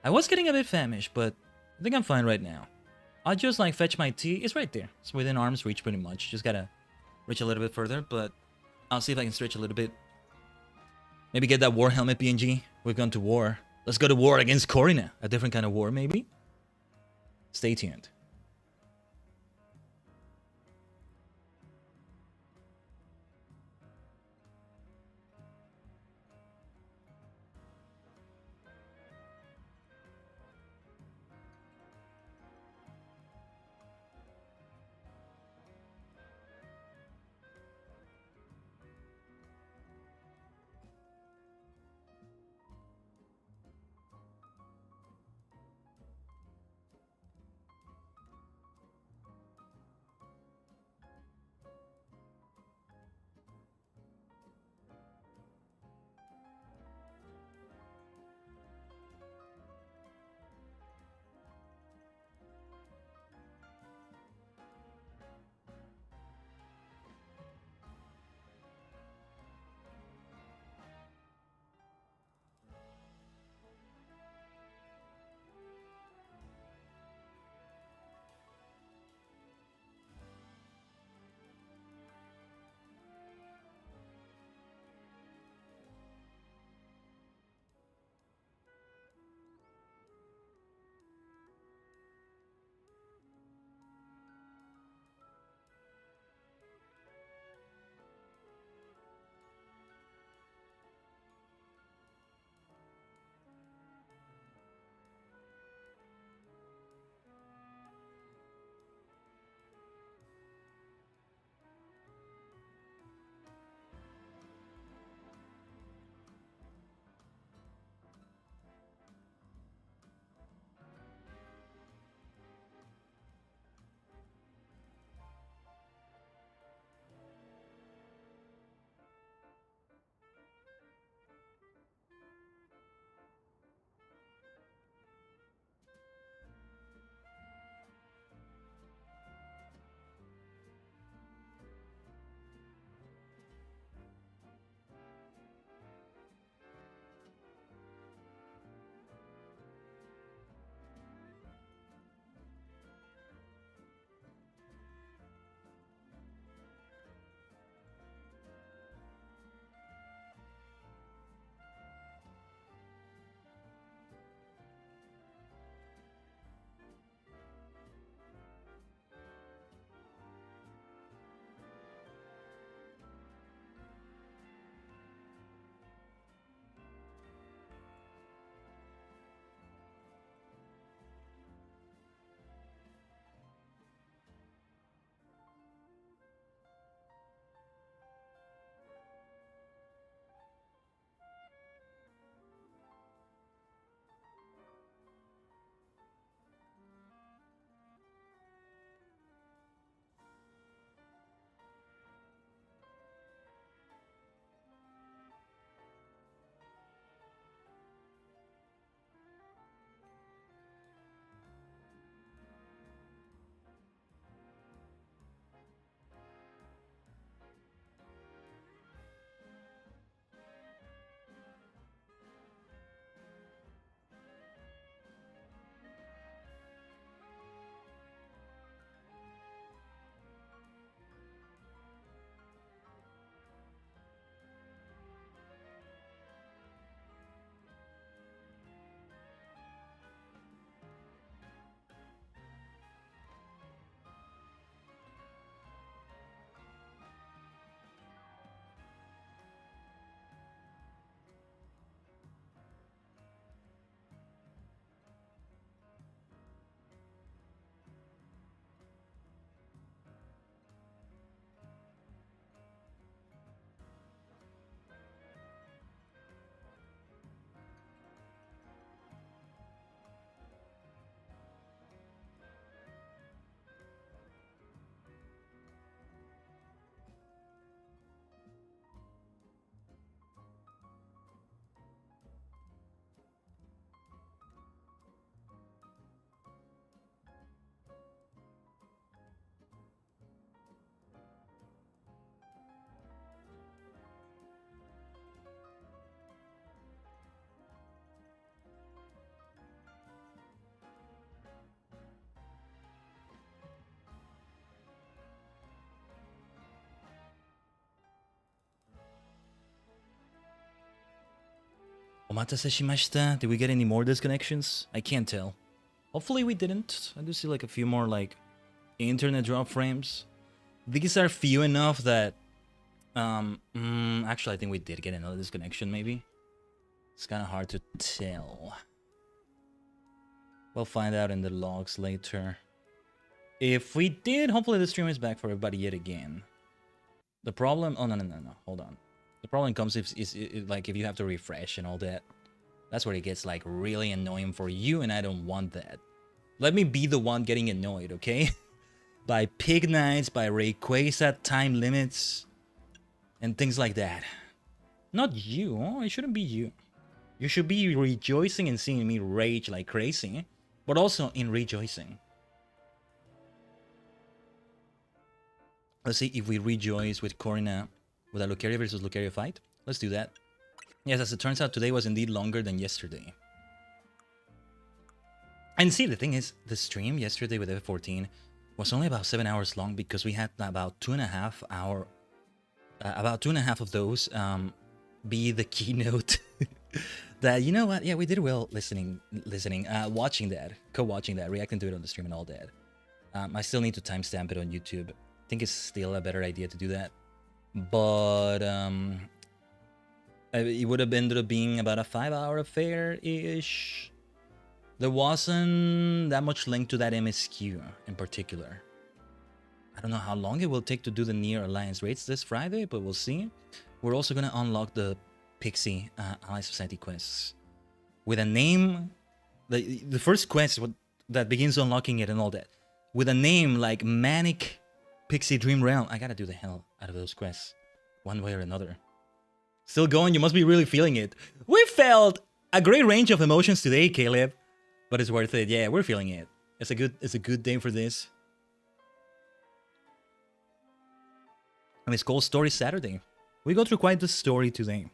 I was getting a bit famished, but I think I'm fine right now. I'll just like fetch my tea. It's right there. It's within arm's reach pretty much. Just gotta reach a little bit further, but I'll see if I can stretch a little bit. Maybe get that war helmet PNG. We've gone to war. Let's go to war against Corina. A different kind of war, maybe? Stay tuned. Omatase shimashita. Did we get any more disconnections? I can't tell. Hopefully we didn't. I do see like a few more like internet drop frames. These are few enough that actually I think we did get another disconnection maybe. It's kind of hard to tell. We'll find out in the logs later. If we did, hopefully the stream is back for everybody yet again. The problem, oh no, hold on. The problem comes if like if you have to refresh and all that. That's where it gets like really annoying for you, and I don't want that. Let me be the one getting annoyed, okay? By pig nights, by Rayquaza time limits, and things like that. Not you, oh, it shouldn't be you. You should be rejoicing and seeing me rage like crazy, but also in rejoicing. Let's see if we rejoice with Corina with a Lucario versus Lucario fight. Let's do that. Yes, as it turns out, today was indeed longer than yesterday. And see, the thing is, the stream yesterday with F14 was only about 7 hours long because we had about 2.5 hours, about 2.5 of those be the keynote. That, you know what? Yeah, we did well watching that, co-watching that, reacting to it on the stream and all that. I still need to timestamp it on YouTube. I think it's still a better idea to do that. But it would have ended up being about a 5-hour affair-ish. There wasn't that much link to that MSQ in particular. I don't know how long it will take to do the Near Alliance raids this Friday, but we'll see. We're also going to unlock the Pixie Ally Society quests. With a name, the first quest that begins unlocking it and all that. With a name like Manic Pixie Dream Realm. I gotta do the hell out of those quests. One way or another. Still going, you must be really feeling it. We felt a great range of emotions today, Caleb. But it's worth it. Yeah, we're feeling it. It's a good day for this. And it's called Story Saturday. We go through quite the story today.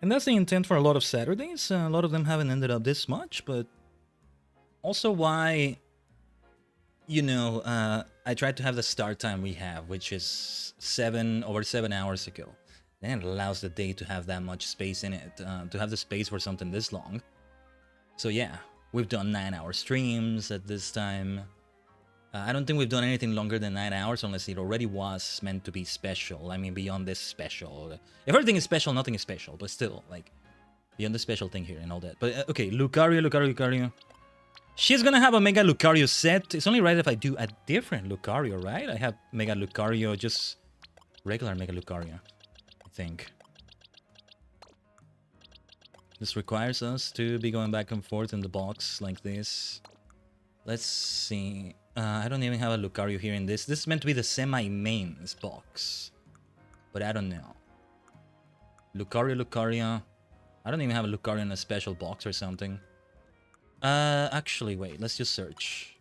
And that's the intent for a lot of Saturdays. A lot of them haven't ended up this much, but also why, you know, I tried to have the start time we have, which is over 7 hours ago. Then it allows the day to have that much space in it, to have the space for something this long. So yeah, we've done 9-hour streams at this time. I don't think we've done anything longer than 9 hours unless it already was meant to be special. I mean, beyond this special. If everything is special, nothing is special. But still, like, beyond the special thing here and all that. But okay, Lucario. She's gonna have a Mega Lucario set. It's only right if I do a different Lucario, right? I have Mega Lucario, just regular Mega Lucario, I think. This requires us to be going back and forth in the box like this. Let's see. I don't even have a Lucario here in this. This is meant to be the semi-mains box. But I don't know. Lucario. I don't even have a Lucario in a special box or something. Actually, wait. Let's just search.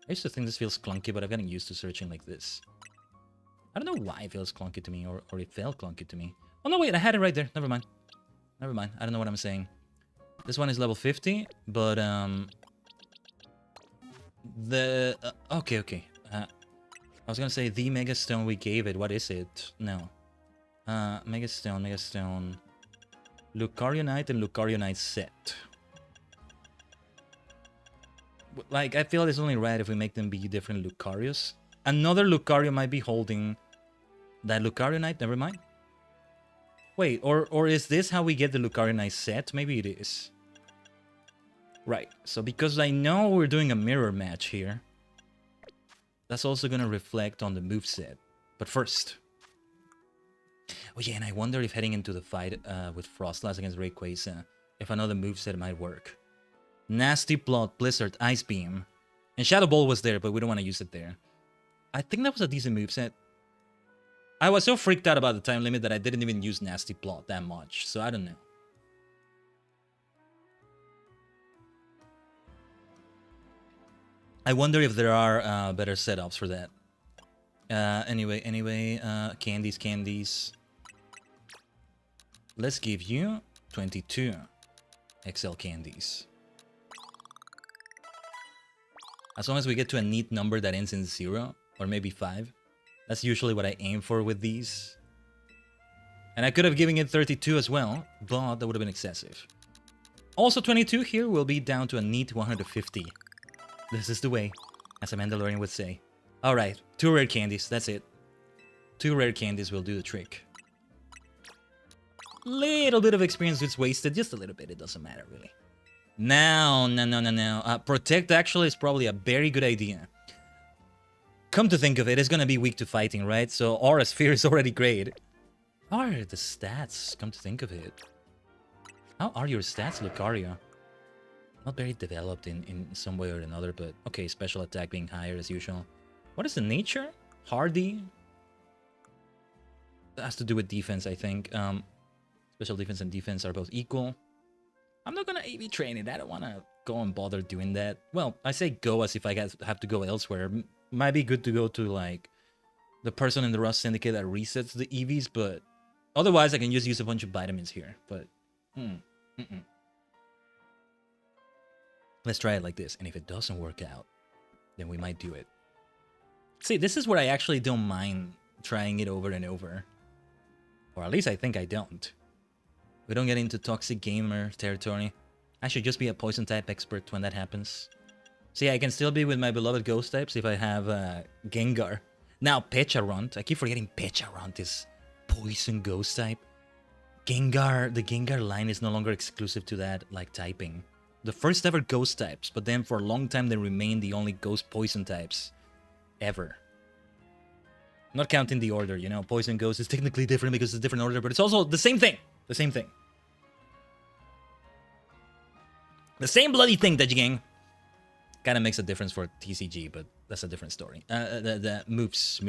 I used to think this feels clunky, but I'm getting used to searching like this. I don't know why it feels clunky to me, or it felt clunky to me. Oh, no, wait. I had it right there. Never mind. I don't know what I'm saying. This one is level 50, but, okay. I was gonna say the Mega Stone we gave it. What is it? No. Mega Stone. Lucario Knight and Lucario Knight set. Like, I feel it's only right if we make them be different Lucarios. Another Lucario might be holding that Lucario Knight. Never mind. Wait, or is this how we get the Lucario Knight set? Maybe it is. Right, so because I know we're doing a mirror match here, that's also going to reflect on the moveset. But first... Oh yeah, and I wonder if heading into the fight with Frostlass against Rayquaza, if another moveset might work. Nasty Plot, Blizzard, Ice Beam. And Shadow Ball was there, but we don't want to use it there. I think that was a decent moveset. I was so freaked out about the time limit that I didn't even use Nasty Plot that much, so I don't know. I wonder if there are better setups for that. Anyway, candies. Let's give you 22 XL candies. As long as we get to a neat number that ends in 0, or maybe 5. That's usually what I aim for with these. And I could have given it 32 as well, but that would have been excessive. Also 22 here will be down to a neat 150. This is the way, as a Mandalorian would say. Alright, 2 rare candies, that's it. 2 rare candies will do the trick. Little bit of experience gets wasted, just a little bit, it doesn't matter really. No. Protect actually is probably a very good idea. Come to think of it, it's gonna be weak to fighting, right? So Aura Sphere is already great. How are the stats, come to think of it? How are your stats, Lucario? Not very developed in some way or another, but okay, special attack being higher as usual. What is the nature? Hardy? That has to do with defense, I think. Special defense and defense are both equal. I'm not gonna AV train it. I don't wanna go and bother doing that. Well, I say go as if I have to go elsewhere. Might be good to go to like the person in the Rust Syndicate that resets the EVs, but otherwise I can just use a bunch of vitamins here. But let's try it like this, and if it doesn't work out, then we might do it. See, this is where I actually don't mind trying it over and over. Or at least I think I don't. We don't get into toxic gamer territory. I should just be a poison type expert when that happens. See, I can still be with my beloved ghost types if I have Gengar. Now, Pecharunt. I keep forgetting Pecharunt is poison ghost type. Gengar, the Gengar line is no longer exclusive to that, like, typing. The first ever ghost types, but then for a long time they remain the only ghost poison types ever. Not counting the order, you know, poison ghost is technically different because it's a different order, but it's also the same thing. The same thing. The same bloody thing, Tajigen. Kind of makes a difference for TCG, but that's a different story. The moves.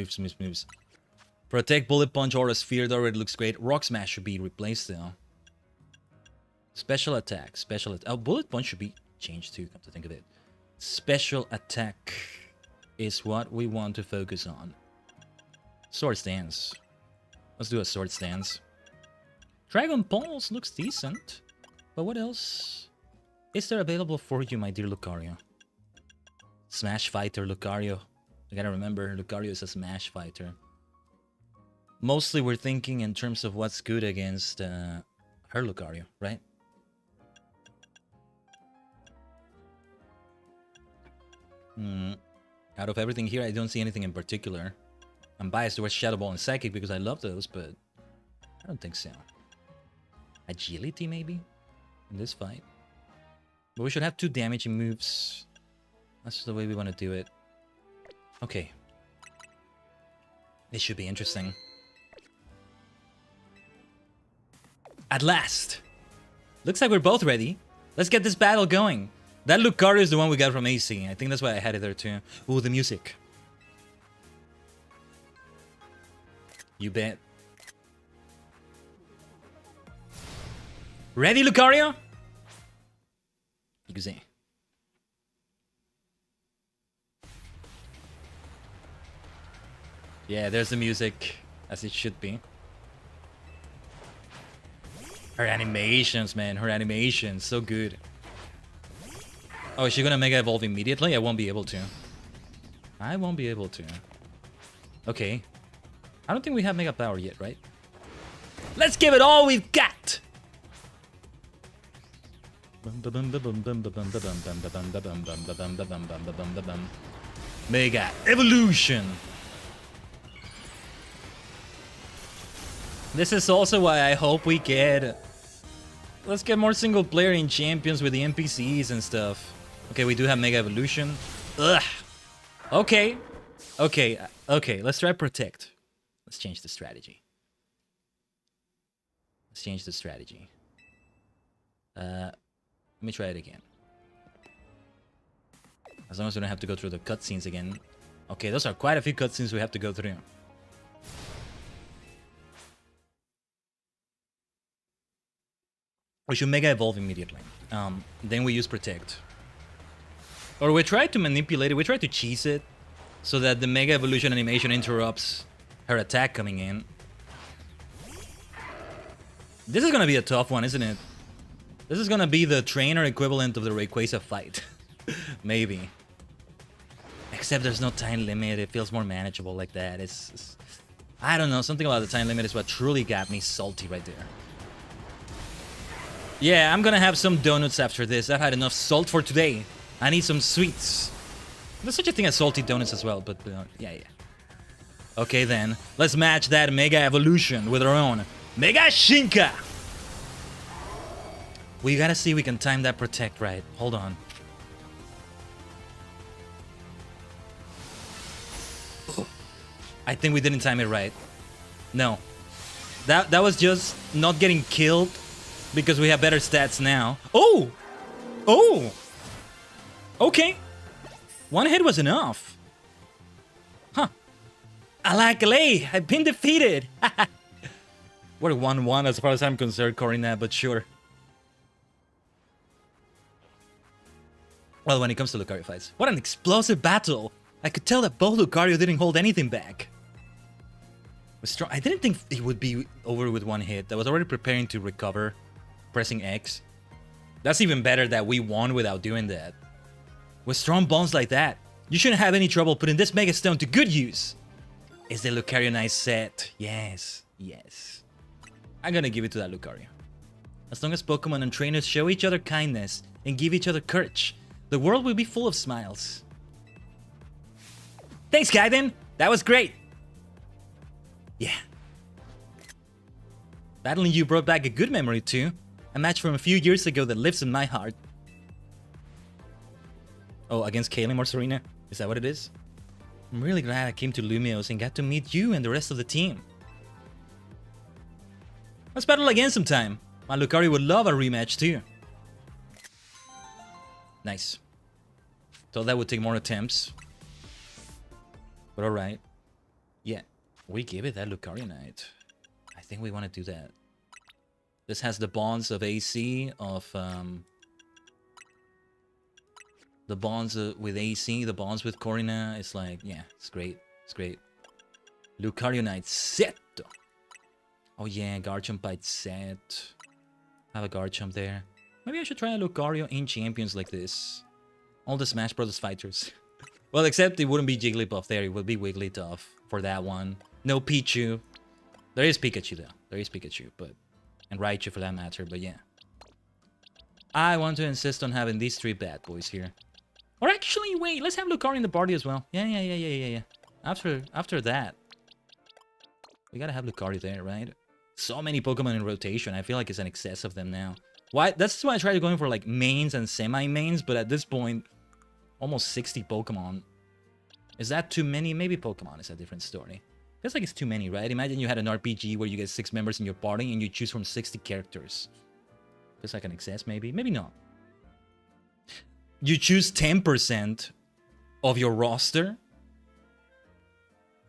Protect, Bullet Punch, Aura Sphere, that already looks great. Rock Smash should be replaced though. Special attack, oh, Bullet Punch should be changed too, come to think of it. Special attack is what we want to focus on. Sword Stance. Let's do a Sword Stance. Dragon Pulse looks decent. But what else is there available for you, my dear Lucario? Smash Fighter Lucario. You gotta remember, Lucario is a Smash Fighter. Mostly we're thinking in terms of what's good against her Lucario, right? Out of everything here, I don't see anything in particular. I'm biased towards Shadow Ball and Psychic because I love those, but I don't think so. Agility, maybe? In this fight. But we should have 2 damaging moves. That's the way we want to do it. Okay. This should be interesting. At last! Looks like we're both ready. Let's get this battle going. That Lucario is the one we got from AC. I think that's why I had it there too. Ooh, the music. You bet. Ready, Lucario? You can see. Yeah, there's the music, as it should be. Her animations, man. Her animations, so good. Oh, is she gonna Mega Evolve immediately? I won't be able to. I won't be able to. Okay. I don't think we have Mega Power yet, right? Let's give it all we've got! Mega Evolution! This is also why I hope we get... Let's get more single player in Champions with the NPCs and stuff. Okay, we do have Mega Evolution. Ugh. Okay. Okay, let's try Protect. Let's change the strategy. Let me try it again. As long as we don't have to go through the cutscenes again. Okay, those are quite a few cutscenes we have to go through. We should Mega Evolve immediately. Then we use Protect. Or we try to manipulate it, we try to cheese it, so that the Mega Evolution animation interrupts her attack coming in. This is gonna be a tough one, isn't it? This is gonna be the trainer equivalent of the Rayquaza fight. Maybe. Except there's no time limit, it feels more manageable like that. I don't know, something about the time limit is what truly got me salty right there. Yeah, I'm gonna have some donuts after this. I've had enough salt for today. I need some sweets. There's such a thing as salty donuts as well, but yeah. Okay then, let's match that Mega Evolution with our own Mega Shinka! We gotta see if we can time that protect right. Hold on. I think we didn't time it right. No. That was just not getting killed because we have better stats now. Oh! Oh! Okay. One hit was enough. Huh. Alakale, I've been defeated. We're 1-1 as far as I'm concerned, Corina, but sure. Well, when it comes to Lucario fights. What an explosive battle! I could tell that both Lucario didn't hold anything back. I didn't think it would be over with one hit. I was already preparing to recover, pressing X. That's even better that we won without doing that. With strong bonds like that, you shouldn't have any trouble putting this Mega Stone to good use. Is the Lucario nice set? Yes, yes. I'm gonna give it to that Lucario. As long as Pokemon and trainers show each other kindness and give each other courage, the world will be full of smiles. Thanks, Khaiden. That was great. Yeah. Battling you brought back a good memory too. A match from a few years ago that lives in my heart. Oh, against Kalim or Serena? Is that what it is? I'm really glad I came to Lumios and got to meet you and the rest of the team. Let's battle again sometime. My Lucario would love a rematch too. Nice. Thought that would take more attempts. But alright. Yeah, we give it that Lucario Knight. I think we want to do that. This has the bonds of AC, of the bonds with AC, the bonds with Corina. It's like, yeah, it's great. It's great. Lucario Knight set. Oh yeah, Garchomp Bite set. Have a Garchomp there. Maybe I should try a Lucario in Champions like this. All the Smash Bros. Fighters. Well, except it wouldn't be Jigglypuff there. It would be Wigglytuff for that one. No Pichu. There is Pikachu though. There is Pikachu, but... And Raichu for that matter, but yeah. I want to insist on having these three bad boys here. Or actually, wait, let's have Lucario in the party as well. Yeah. After that. We gotta have Lucario there, right? So many Pokemon in rotation. I feel like it's an excess of them now. Why? That's why I tried going for like mains and semi-mains, but at this point, almost 60 Pokemon. Is that too many? Maybe Pokemon is a different story. Feels like it's too many, right? Imagine you had an RPG where you get 6 members in your party and you choose from 60 characters. Feels like an excess, maybe. Maybe not. You choose 10% of your roster,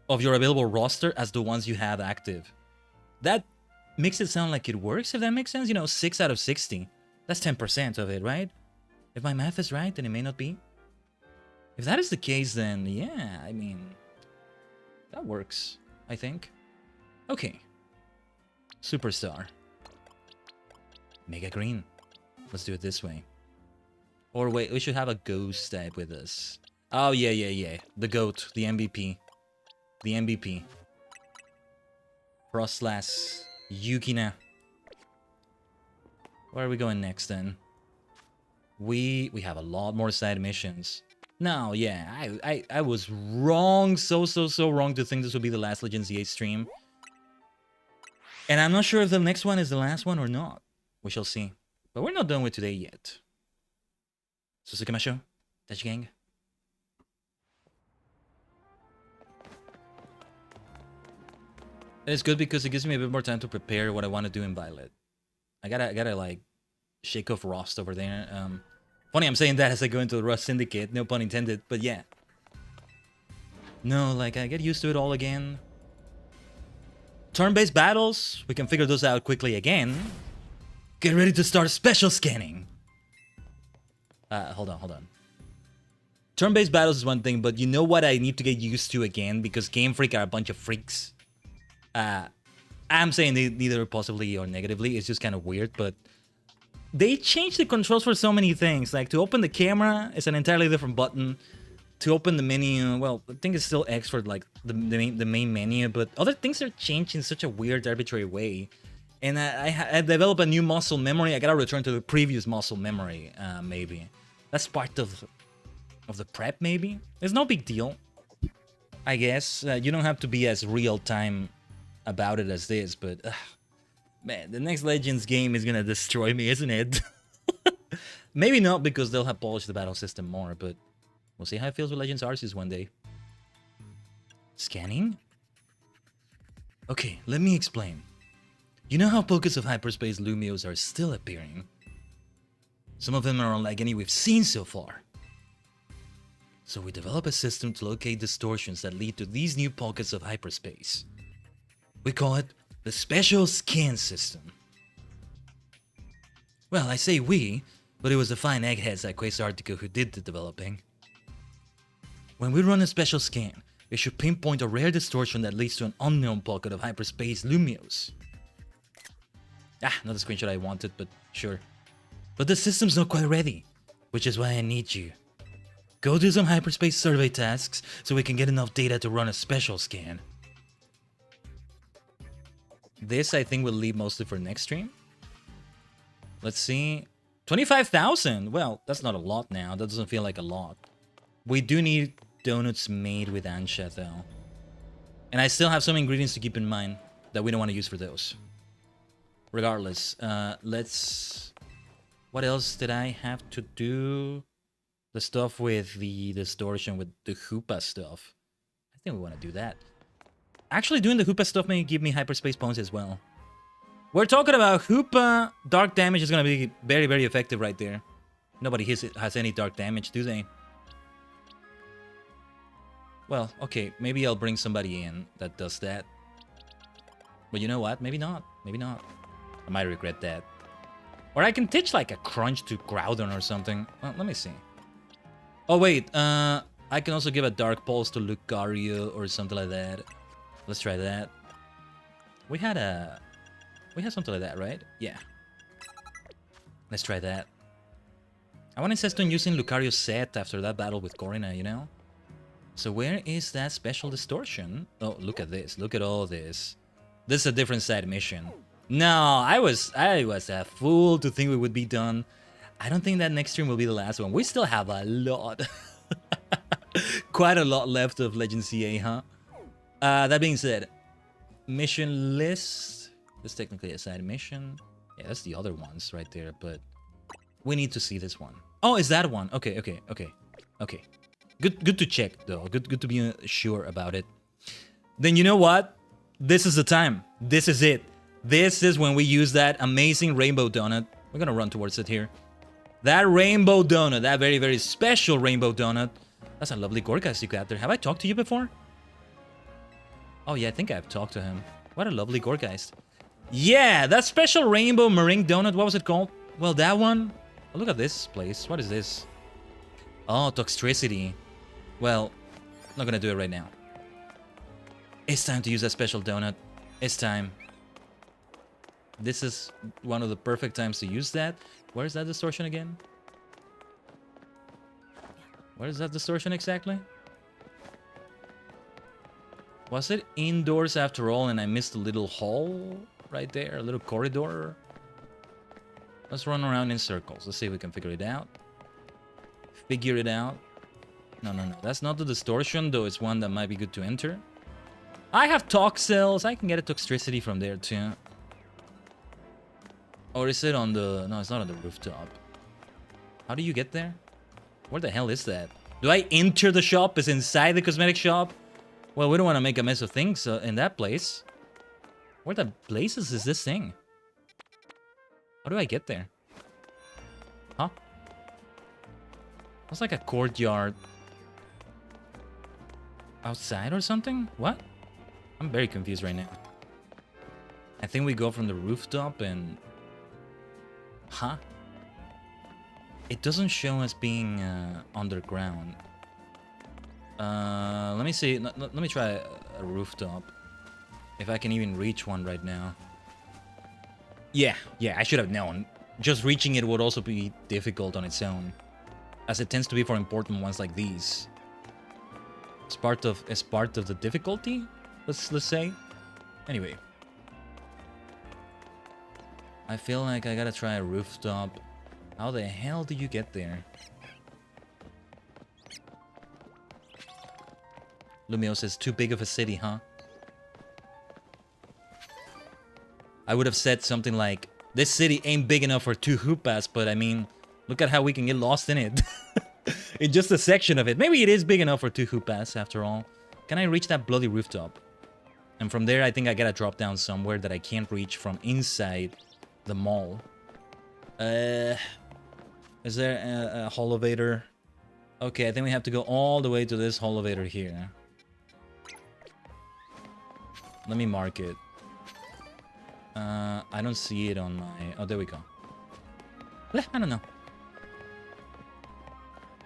of your available roster, as the ones you have active. That makes it sound like it works, if that makes sense. You know, 6 out of 60. That's 10% of it, right? If my math is right, then it may not be. If that is the case, then yeah, I mean, that works, I think. Okay. Superstar. Mega Green. Let's do it this way. Or wait, we should have a ghost type with us. Oh, yeah. The GOAT, the MVP. The MVP. Frostlass. Yukina. Where are we going next then? We have a lot more side missions. No, yeah, I was wrong, so wrong to think this would be the last Legends Z-A stream. And I'm not sure if the next one is the last one or not. We shall see. But we're not done with today yet. Suzuki-masho, Tajigen. It's good because it gives me a bit more time to prepare what I want to do in Violet. I gotta like shake off Rust over there. Funny I'm saying that as I go into the Rust Syndicate, no pun intended, but yeah. No, like I get used to it all again. Turn-based battles, we can figure those out quickly again. Get ready to start special scanning. Hold on. Turn-based battles is one thing, but you know what I need to get used to again, because Game Freak are a bunch of freaks. I'm saying neither positively or negatively, it's just kind of weird, but they changed the controls for so many things. Like to open the camera, it's an entirely different button. to open the menu, well, I think it's still X for like the main menu, but other things are changed in such a weird, arbitrary way. And I developed a new muscle memory. I gotta return to the previous muscle memory, maybe. That's part of the prep, maybe? It's no big deal, I guess. You don't have to be as real-time about it as this, but... man, the next Legends game is gonna destroy me, isn't it? Maybe not, because they'll have polished the battle system more, but... we'll see how it feels with Legends Arceus one day. Scanning? Okay, let me explain. You know how pockets of hyperspace Lumios are still appearing? Some of them are unlike any we've seen so far. So we develop a system to locate distortions that lead to these new pockets of hyperspace. We call it the Special Scan System. Well, I say we, but it was the fine eggheads at Quasartico who did the developing. When we run a special scan, it should pinpoint a rare distortion that leads to an unknown pocket of hyperspace Lumios. Ah, not the screenshot I wanted, but sure. But the system's not quite ready, which is why I need you. Go do some hyperspace survey tasks so we can get enough data to run a special scan. This, I think, will leave mostly for next stream. Let's see. 25,000! Well, that's not a lot now. That doesn't feel like a lot. We do need donuts made with Ansha, though. And I still have some ingredients to keep in mind that we don't want to use for those. Regardless, let's... what else did I have to do? The stuff with the distortion, with the Hoopa stuff. I think we want to do that. Actually, doing the Hoopa stuff may give me hyperspace points as well. We're talking about Hoopa. Dark damage is going to be very, very effective right there. Nobody has any dark damage, do they? Well, okay, maybe I'll bring somebody in that does that. But you know what? Maybe not. Maybe not. I might regret that. Or I can teach like a crunch to Groudon or something. Well, let me see. Oh, wait. I can also give a Dark Pulse to Lucario or something like that. Let's try that. We had something like that, right? Yeah. Let's try that. I want to insist on using Lucario's set after that battle with Corina, you know? So where is that special distortion? Oh, look at this. Look at all this. This is a different side mission. No, I was a fool to think we would be done. I don't think that next stream will be the last one. We still have a lot. Quite a lot left of Legends Z-A, huh? That being said, mission list. That's technically a side mission. Yeah, that's the other ones right there, but we need to see this one. Oh, is that one? Okay. Good to check though. Good to be sure about it. Then you know what? This is the time. This is it. This is when we use that amazing rainbow donut. We're gonna run towards it here. That rainbow donut, that very, very special rainbow donut. That's a lovely Gorgeist you got there. Have I talked to you before? Oh yeah, I think I've talked to him. What a lovely Gorgeist. Yeah, that special rainbow meringue donut, what was it called? Well, that one. Oh, look at this place. What is this? Oh, Toxtricity. Well, not gonna do it right now. It's time to use that special donut. It's time. This is one of the perfect times to use that. Where is that distortion again? Where is that distortion exactly? Was it indoors after all and I missed a little hall right there? A little corridor? Let's run around in circles. Let's see if we can figure it out. Figure it out. No. That's not the distortion, though it's one that might be good to enter. I have Tox cells. I can get a Toxtricity from there, too. Or is it on the... No, it's not on the rooftop. How do you get there? Where the hell is that? Do I enter the shop? Is it inside the cosmetic shop? Well, we don't want to make a mess of things in that place. Where the blazes is this thing? How do I get there? Huh? It's like a courtyard. Outside or something? What? I'm very confused right now. I think we go from the rooftop and... Huh? It doesn't show us being underground. Let me see. Let me try a rooftop. If I can even reach one right now. Yeah, I should have known. Just reaching it would also be difficult on its own, as it tends to be for important ones like these. It's part of the difficulty. Let's say. Anyway, I feel like I gotta try a rooftop. How the hell do you get there? Lumio says, too big of a city, huh? I would have said something like, this city ain't big enough for 2 hoopas, but I mean, look at how we can get lost in it. In just a section of it. Maybe it is big enough for 2 hoopas, after all. Can I reach that bloody rooftop? And from there, I think I gotta drop down somewhere that I can't reach from inside the mall. Is there a holovator? Okay, I think we have to go all the way to this holovator here. Let me mark it. I don't see it on my... Oh, there we go. I don't know.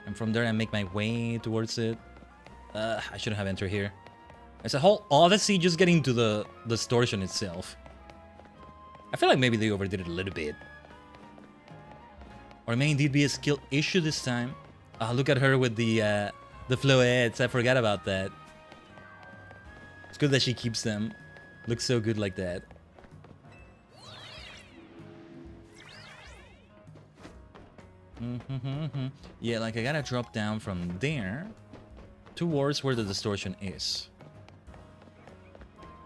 And from there, I make my way towards it. I shouldn't have entered here. There's a whole odyssey just getting to the distortion itself. I feel like maybe they overdid it a little bit. Or it may indeed be a skill issue this time. Look at her with the floettes. I forgot about that. It's good that she keeps them. Looks so good like that. Yeah, like I gotta drop down from there towards where the distortion is.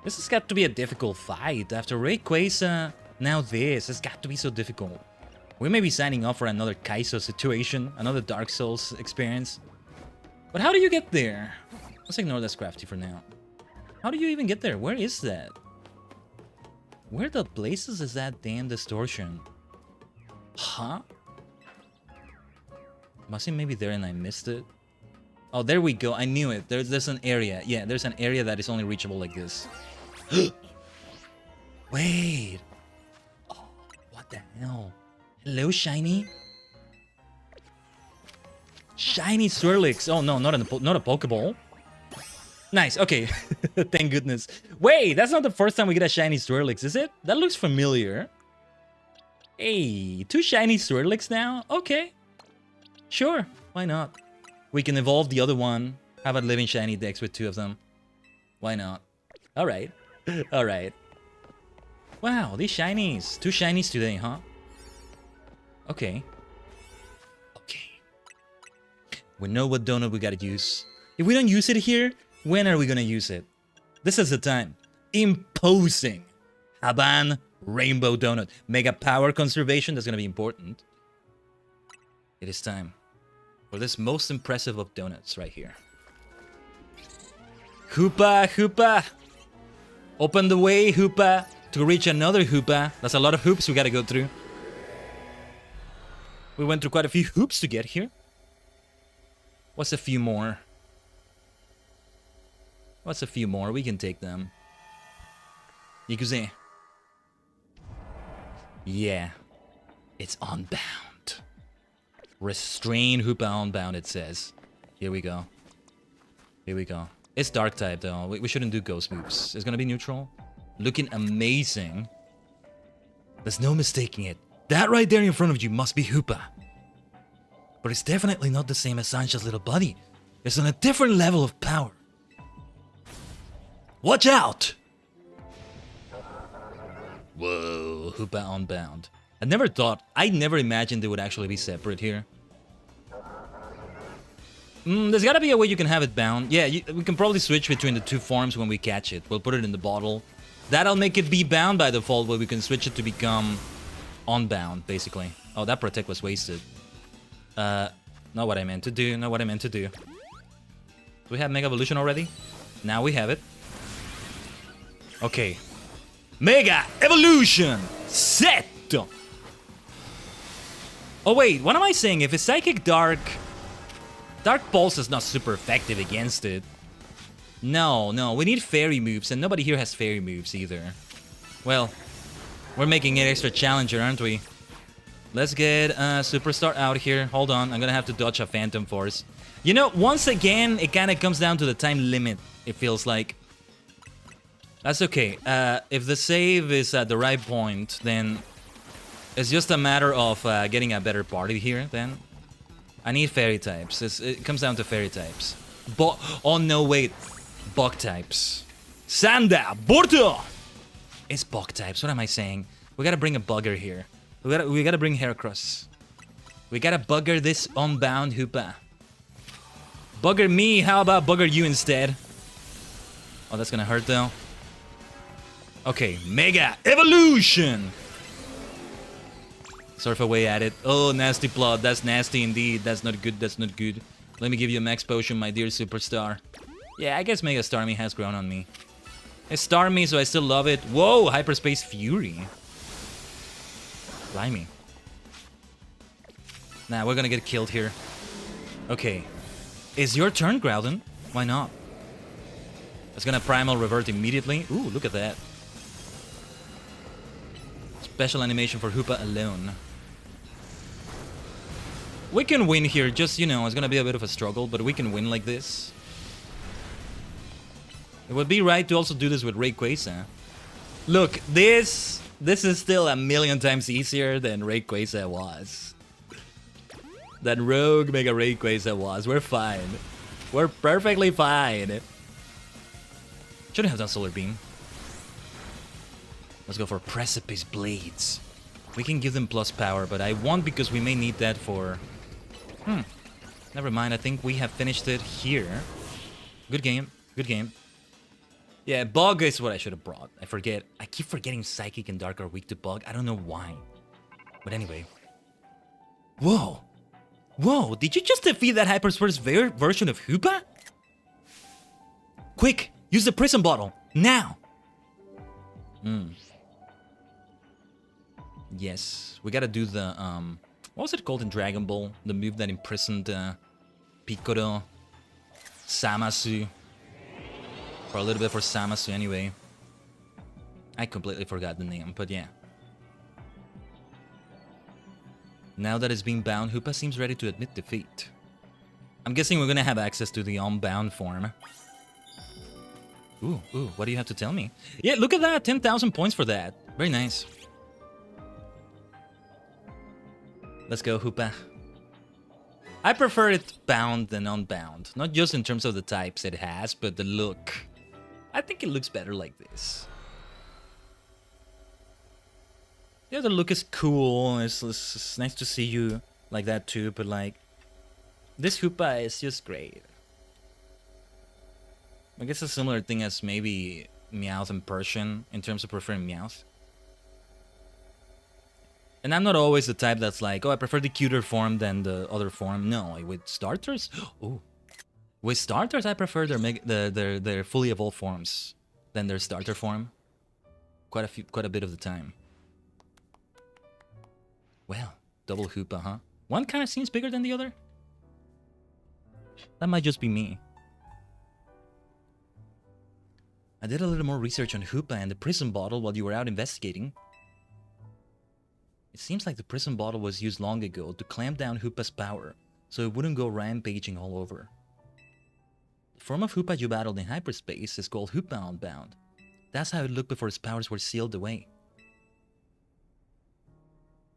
This has got to be a difficult fight. After Rayquaza, now this has got to be so difficult. We may be signing up for another Kaizo situation, another Dark Souls experience. But how do you get there? Let's ignore that Scrafty for now. How do you even get there? Where is that? Where the blazes is that damn distortion? Huh? Must it maybe there and I missed it? Oh, there we go. I knew it. There's an area. Yeah, there's an area that is only reachable like this. Wait. Oh, what the hell? Hello, Shiny? Shiny Swirlix. Oh, no, not a Pokeball. Nice, okay. Thank goodness. Wait, that's not the first time we get a Shiny Swirlix, is it? That looks familiar. Hey, 2 Shiny Swirlix now? Okay. Sure, why not? We can evolve the other one. Have a living shiny dex with 2 of them. Why not? Alright. Alright. Wow, these shinies. 2 shinies today, huh? Okay. Okay. We know what donut we gotta use. If we don't use it here, when are we gonna use it? This is the time. Imposing. Haban Rainbow Donut. Mega power conservation, that's gonna be important. It is time for this most impressive of donuts right here. Hoopa, Hoopa! Open the way, Hoopa, to reach another Hoopa. That's a lot of hoops we gotta go through. We went through quite a few hoops to get here. What's a few more? What's a few more? We can take them. Yikuze. Yeah. It's unbound. Restrain Hoopa Unbound, it says. Here we go. Here we go. It's dark type though. We shouldn't do ghost moves. It's gonna be neutral. Looking amazing. There's no mistaking it. That right there in front of you must be Hoopa. But it's definitely not the same as Sancha's little buddy. It's on a different level of power. Watch out! Whoa, Hoopa Unbound. I never imagined they would actually be separate here. There's gotta be a way you can have it bound. Yeah, we can probably switch between the 2 forms when we catch it. We'll put it in the bottle. That'll make it be bound by default, where we can switch it to become unbound, basically. Oh, that protect was wasted. Not what I meant to do, not what I meant to do. Do we have Mega Evolution already? Now we have it. Okay. Mega Evolution! Set! Oh wait, what am I saying? If it's Psychic Dark Pulse is not super effective against it. No, we need fairy moves, and nobody here has fairy moves either. Well, we're making it extra challenger, aren't we? Let's get Superstar out here. Hold on, I'm gonna have to dodge a Phantom Force. You know, once again, it kinda comes down to the time limit, it feels like. That's okay. If the save is at the right point, then it's just a matter of getting a better party here, then. I need fairy types. It comes down to fairy types. Oh no, wait. Bug types. Sanda, Borto! It's bug types. What am I saying? We gotta bring a bugger here. We gotta bring Heracross. We gotta bugger this unbound Hoopa. Bugger me, how about bugger you instead? Oh, that's gonna hurt though. Okay, Mega Evolution! Surf away at it. Oh, nasty plot. That's nasty indeed. That's not good. That's not good. Let me give you a max potion, my dear superstar. Yeah, I guess Mega Starmie has grown on me. It's Starmie, so I still love it. Whoa, Hyperspace Fury. Blimey. Nah, we're gonna get killed here. Okay. Is your turn, Groudon? Why not? It's gonna Primal Revert immediately. Ooh, look at that. Special animation for Hoopa alone. We can win here, just, you know, it's gonna be a bit of a struggle, but we can win like this. It would be right to also do this with Rayquaza. Look, this is still a million times easier than Rayquaza was. Than Rogue Mega Rayquaza was. We're fine. We're perfectly fine. Shouldn't have done Solar Beam. Let's go for Precipice Blades. We can give them plus power, but I won't because we may need that for... Never mind, I think we have finished it here. Good game. Good game. Yeah, Bug is what I should have brought. I forget. I keep forgetting Psychic and Dark are weak to Bug. I don't know why. But anyway. Whoa. Whoa, did you just defeat that Hyperspace version of Hoopa? Quick, use the Prism Bottle. Now. Yes, we gotta do the, what was it called in Dragon Ball? The move that imprisoned Piccolo, Zamasu. For a little bit for Zamasu anyway. I completely forgot the name, but yeah. Now that it's being bound, Hoopa seems ready to admit defeat. I'm guessing we're gonna have access to the unbound form. Ooh, what do you have to tell me? Yeah, look at that! 10,000 points for that. Very nice. Let's go, Hoopa. I prefer it bound than unbound. Not just in terms of the types it has, but the look. I think it looks better like this. Yeah, the look is cool. It's nice to see you like that too, but like... this Hoopa is just great. I guess a similar thing as maybe Meowth and Persian in terms of preferring Meowth. And I'm not always the type that's like, oh, I prefer the cuter form than the other form. No, with starters, oh, with starters, I prefer their fully evolved forms than their starter form. Quite a bit of the time. Well, double Hoopa, huh? One kind of seems bigger than the other. That might just be me. I did a little more research on Hoopa and the Prism Bottle while you were out investigating. It seems like the Prism Bottle was used long ago to clamp down Hoopa's power, so it wouldn't go rampaging all over. The form of Hoopa you battled in hyperspace is called Hoopa Unbound. That's how it looked before its powers were sealed away.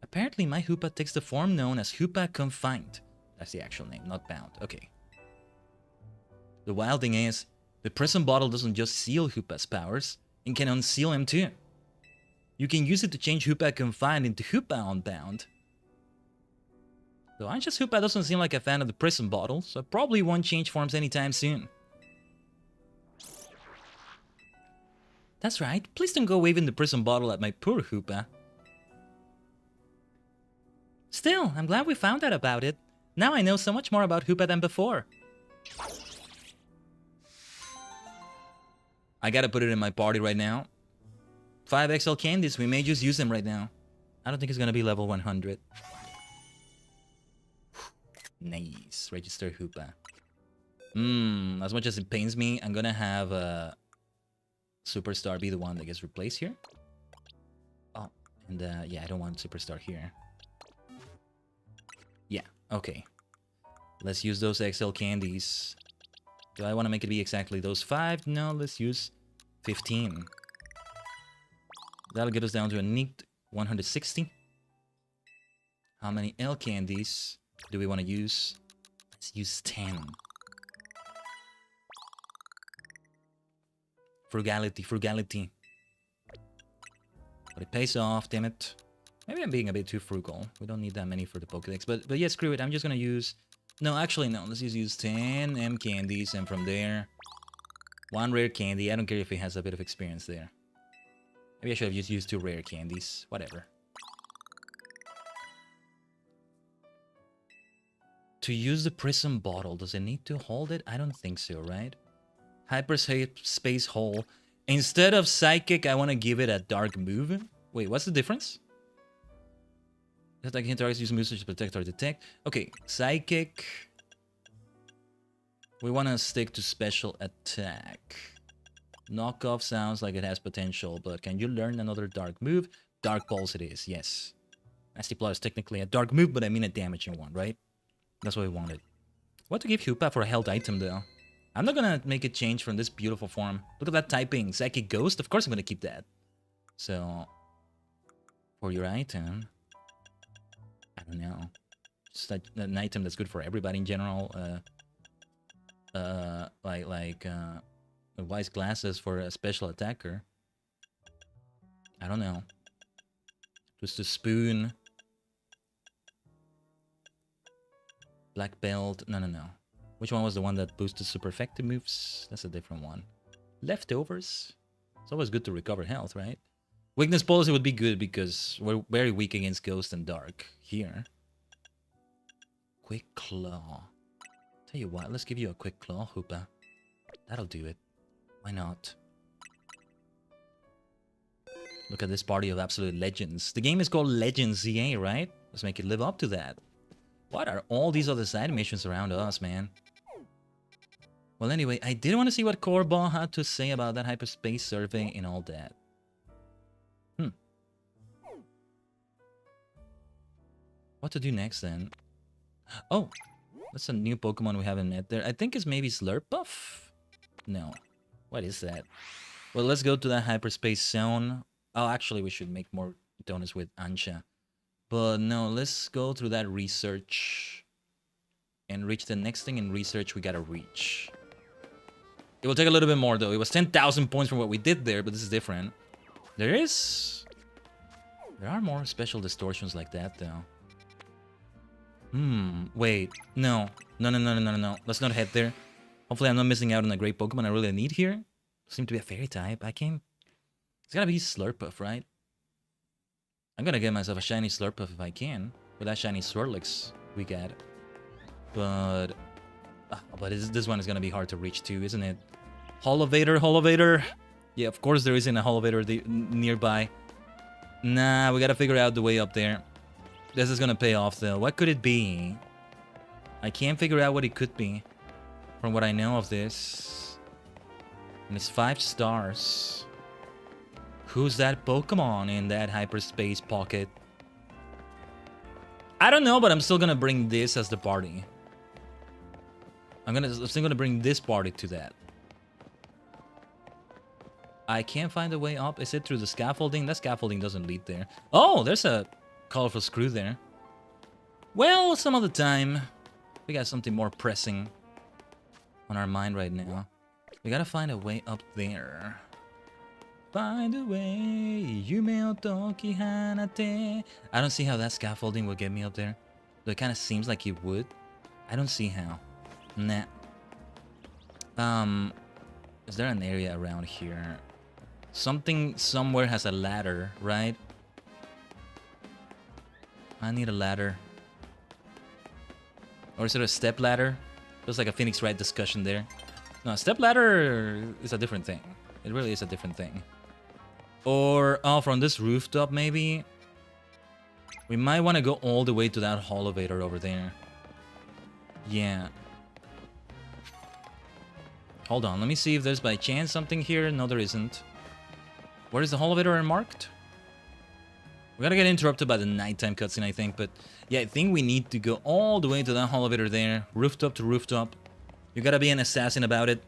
Apparently my Hoopa takes the form known as Hoopa Confined. That's the actual name, not bound. Okay. The wild thing is, the Prism Bottle doesn't just seal Hoopa's powers, it can unseal him too. You can use it to change Hoopa Confined into Hoopa Unbound. Though Anxious Hoopa doesn't seem like a fan of the Prism Bottle, so I probably won't change forms anytime soon. That's right, please don't go waving the Prism Bottle at my poor Hoopa. Still, I'm glad we found out about it. Now I know so much more about Hoopa than before. I gotta put it in my party right now. 5 XL candies, we may just use them right now. I don't think it's gonna be level 100. Nice, register Hoopa. As much as it pains me, I'm gonna have Superstar be the one that gets replaced here. Oh, and yeah, I don't want Superstar here. Yeah, okay. Let's use those XL candies. Do I want to make it be exactly those 5? No, let's use 15. That'll get us down to a neat 160. How many L candies do we want to use? Let's use 10. Frugality, frugality. But it pays off, damn it. Maybe I'm being a bit too frugal. We don't need that many for the Pokédex. But yeah, screw it. I'm just gonna use... No, actually, no. Let's just use 10 M candies. And from there, 1 rare candy. I don't care if it has a bit of experience there. Maybe I should have just used 2 rare candies. Whatever. To use the prism bottle, does it need to hold it? I don't think so, right? Hyperspace hole. Instead of psychic, I want to give it a dark move. Wait, what's the difference? Attacking targets use moves to protect or detect. Okay, psychic. We want to stick to special attack. Knockoff sounds like it has potential, but can you learn another dark move? Dark Pulse it is, yes. Nasty Plot is technically a dark move, but I mean a damaging one, right? That's what we wanted. What to give Hoopa for a held item, though? I'm not gonna make it change from this beautiful form. Look at that typing. Psychic Ghost? Of course I'm gonna keep that. So, for your item... I don't know. Just an item that's good for everybody in general. Wise glasses for a special attacker. I don't know. Just a spoon. Black belt. No. Which one was the one that boosted super effective moves? That's a different one. Leftovers. It's always good to recover health, right? Weakness policy would be good because we're very weak against Ghost and Dark here. Quick Claw. Tell you what, let's give you a Quick Claw, Hoopa. That'll do it. Why not? Look at this party of absolute legends. The game is called Legends Z-A, right? Let's make it live up to that. What are all these other side missions around us, man? Well, anyway, I did want to see what Corba had to say about that hyperspace survey and all that. What to do next, then? Oh, that's a new Pokemon we haven't met there. I think it's maybe Slurpuff? No. What is that? Well, let's go to that hyperspace zone. Oh, actually, we should make more donuts with Ansha. But no, let's go through that research. And reach the next thing in research we gotta reach. It will take a little bit more, though. It was 10,000 points from what we did there, but this is different. There are more special distortions like that, though. Wait. No. Let's not head there. Hopefully I'm not missing out on a great Pokemon I really need here. Seem to be a fairy type. It's gotta be Slurpuff, right? I'm gonna get myself a shiny Slurpuff if I can. With that shiny Swirlix we got. But this one is gonna be hard to reach too, isn't it? Holovator. Yeah, of course there isn't a Holovator nearby. Nah, we gotta figure out the way up there. This is gonna pay off though. What could it be? I can't figure out what it could be. From what I know of this. And it's 5 stars. Who's that Pokemon in that hyperspace pocket? I don't know, but I'm still gonna bring this as the party. I'm still gonna bring this party to that. I can't find a way up. Is it through the scaffolding? That scaffolding doesn't lead there. Oh, there's a colorful screw there. Well, some other time. We got something more pressing on our mind right now. We gotta find a way up there. Find a way, yume otoki hanate. I don't see how that scaffolding will get me up there. Though it kind of seems like it would. I don't see how. Nah. Is there an area around here? Something somewhere has a ladder, right? I need a ladder. Or is it a step ladder? Feels like a Phoenix Wright discussion there. No, step ladder is a different thing. It really is a different thing. Or, oh, from this rooftop maybe? We might want to go all the way to that Holovator over there. Yeah. Hold on, let me see if there's by chance something here. No, there isn't. Where is the Holovator marked? We're gonna get interrupted by the nighttime cutscene, I think. But yeah, I think we need to go all the way to that Holovator there. Rooftop to rooftop. You gotta be an assassin about it.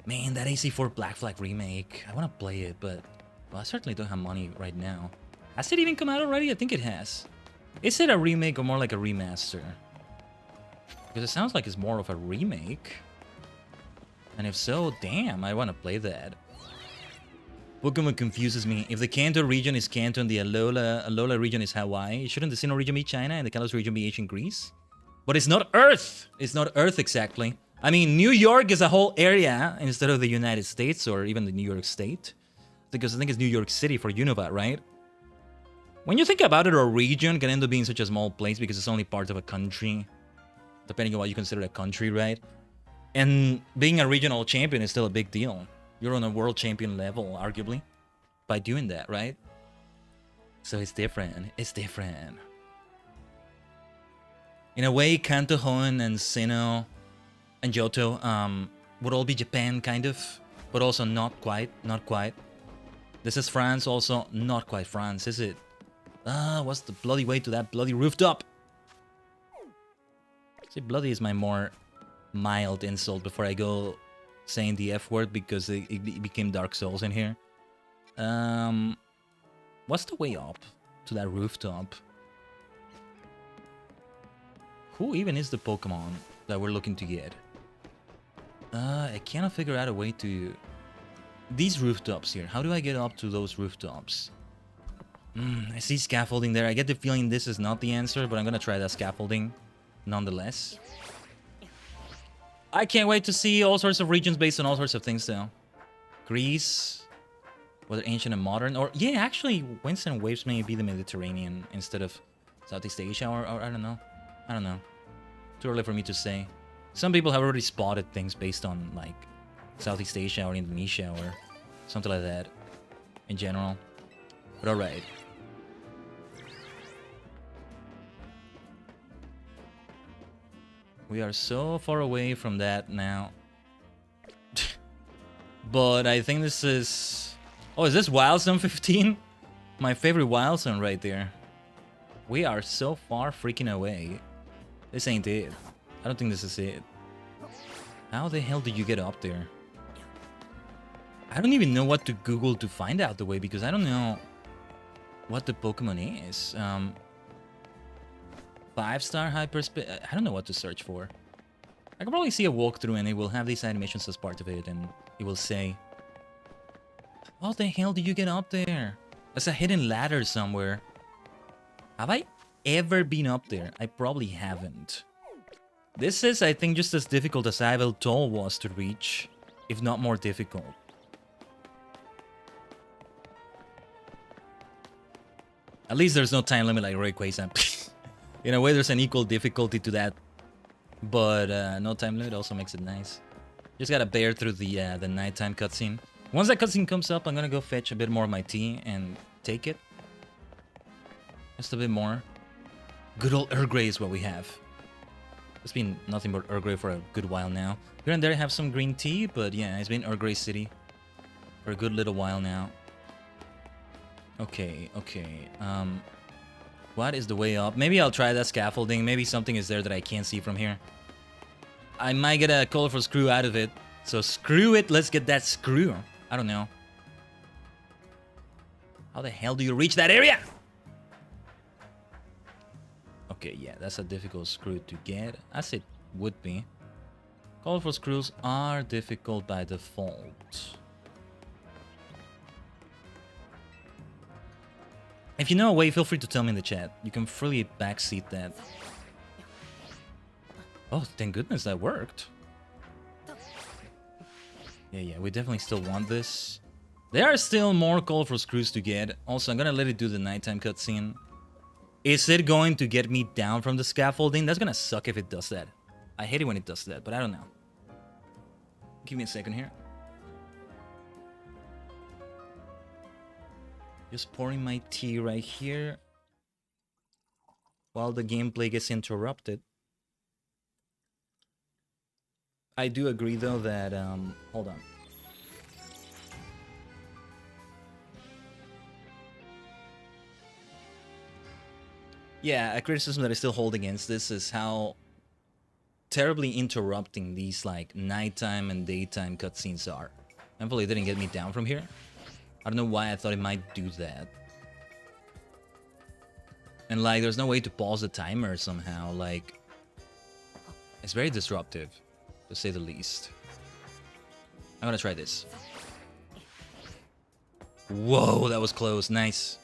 Man, that AC4 Black Flag remake. I wanna play it, but... well, I certainly don't have money right now. Has it even come out already? I think it has. Is it a remake or more like a remaster? Because it sounds like it's more of a remake. And if so, damn, I want to play that. Pokemon confuses me. If the Kanto region is Kanto and the Alola region is Hawaii, shouldn't the Sinnoh region be China and the Kalos region be ancient Greece? But it's not Earth! It's not Earth exactly. I mean, New York is a whole area instead of the United States or even the New York State. Because I think it's New York City for Unova, right? When you think about it, a region can end up being such a small place because it's only part of a country. Depending on what you consider a country, right? And being a regional champion is still a big deal. You're on a world champion level, arguably, by doing that, right? So it's different. It's different. In a way, Kanto, Hoenn, and Sinnoh, and Johto would all be Japan, kind of. But also not quite. Not quite. This is France, also not quite France, is it? What's the bloody way to that bloody rooftop? See, bloody is my more mild insult before I go saying the F word because it became Dark Souls in here. What's the way up to that rooftop? Who even is the Pokemon that we're looking to get? I cannot figure out a way to... These rooftops here, how do I get up to those rooftops? I see scaffolding there. I get the feeling this is not the answer, but I'm gonna try that scaffolding nonetheless. I can't wait to see all sorts of regions based on all sorts of things though. Greece, whether ancient and modern, or yeah, actually winds and waves may be the Mediterranean instead of Southeast Asia, or I don't know. I don't know. Too early for me to say. Some people have already spotted things based on like Southeast Asia or Indonesia or something like that in general. But alright. We are so far away from that now. But I think this is... Oh, is this Wild Zone 15? My favorite Wild Zone right there. We are so far freaking away. This ain't it. I don't think this is it. How the hell did you get up there? I don't even know what to Google to find out the way because I don't know what the Pokemon is. 5-star hyperspeed. I don't know what to search for. I can probably see a walkthrough and it will have these animations as part of it and it will say, how the hell did you get up there? There's a hidden ladder somewhere. Have I ever been up there? I probably haven't. This is, I think, just as difficult as Ivel Toll was to reach, if not more difficult. At least there's no time limit like Rayquaza. In a way, there's an equal difficulty to that, but no time limit also makes it nice. Just gotta bear through the nighttime cutscene. Once that cutscene comes up, I'm gonna go fetch a bit more of my tea and take it. Just a bit more. Good old Earl Grey is what we have. It's been nothing but Earl Grey for a good while now. Here and there I have some green tea, but yeah, it's been Earl Grey City for a good little while now. Okay. What is the way up? Maybe I'll try that scaffolding. Maybe something is there that I can't see from here. I might get a colorful screw out of it. So screw it, let's get that screw. I don't know. How the hell do you reach that area? Okay, yeah, that's a difficult screw to get, as it would be. Colorful screws are difficult by default. If you know a way, feel free to tell me in the chat. You can freely backseat that. Oh, thank goodness that worked. Yeah, we definitely still want this. There are still more colorful screws to get. Also, I'm gonna let it do the nighttime cutscene. Is it going to get me down from the scaffolding? That's gonna suck if it does that. I hate it when it does that, but I don't know. Give me a second here. Just pouring my tea right here while the gameplay gets interrupted. I do agree though that hold on. Yeah, a criticism that I still hold against this is how terribly interrupting these like nighttime and daytime cutscenes are. Thankfully it didn't get me down from here. I don't know why I thought it might do that. And like there's no way to pause the timer somehow, like it's very disruptive, to say the least. I'm gonna try this. Whoa, that was close. Nice.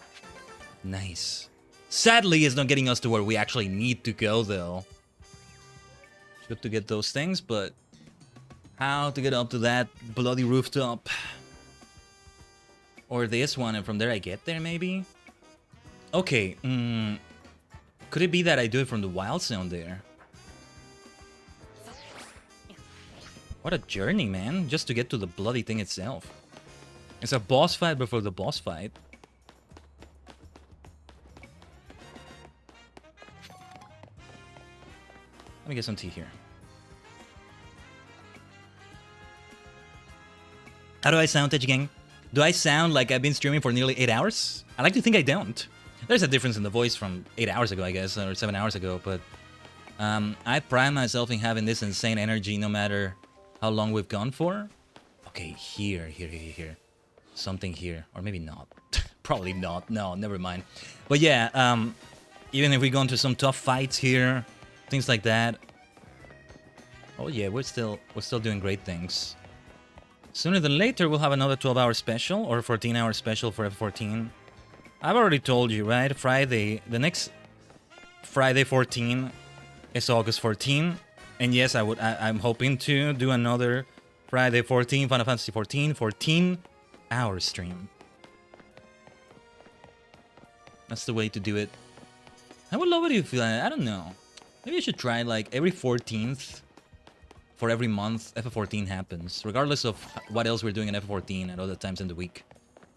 Nice. Sadly, it's not getting us to where we actually need to go, though. Good to get those things, but how to get up to that bloody rooftop? Or this one, and from there I get there, maybe? Okay, could it be that I do it from the wild zone there? What a journey, man, just to get to the bloody thing itself. It's a boss fight before the boss fight. Let me get some tea here. How do I sound, Tajigen? Do I sound like I've been streaming for nearly 8 hours? I like to think I don't. There's a difference in the voice from 8 hours ago, I guess, or 7 hours ago, but I pride myself in having this insane energy no matter how long we've gone for. Okay, here. Something here, or maybe not. Probably not. No, never mind. But yeah, even if we go into some tough fights here, things like that. Oh yeah, we're still doing great things. Sooner than later, we'll have another 12-hour special or 14-hour special for F14. I've already told you, right? Friday, the next Friday 14 is August 14, and yes, I'm hoping to do another Friday 14 Final Fantasy 14 14-hour stream. That's the way to do it. I would love it if I don't know. Maybe I should try like every 14th. For every month, FF14 happens, regardless of what else we're doing in FF14 at other times in the week.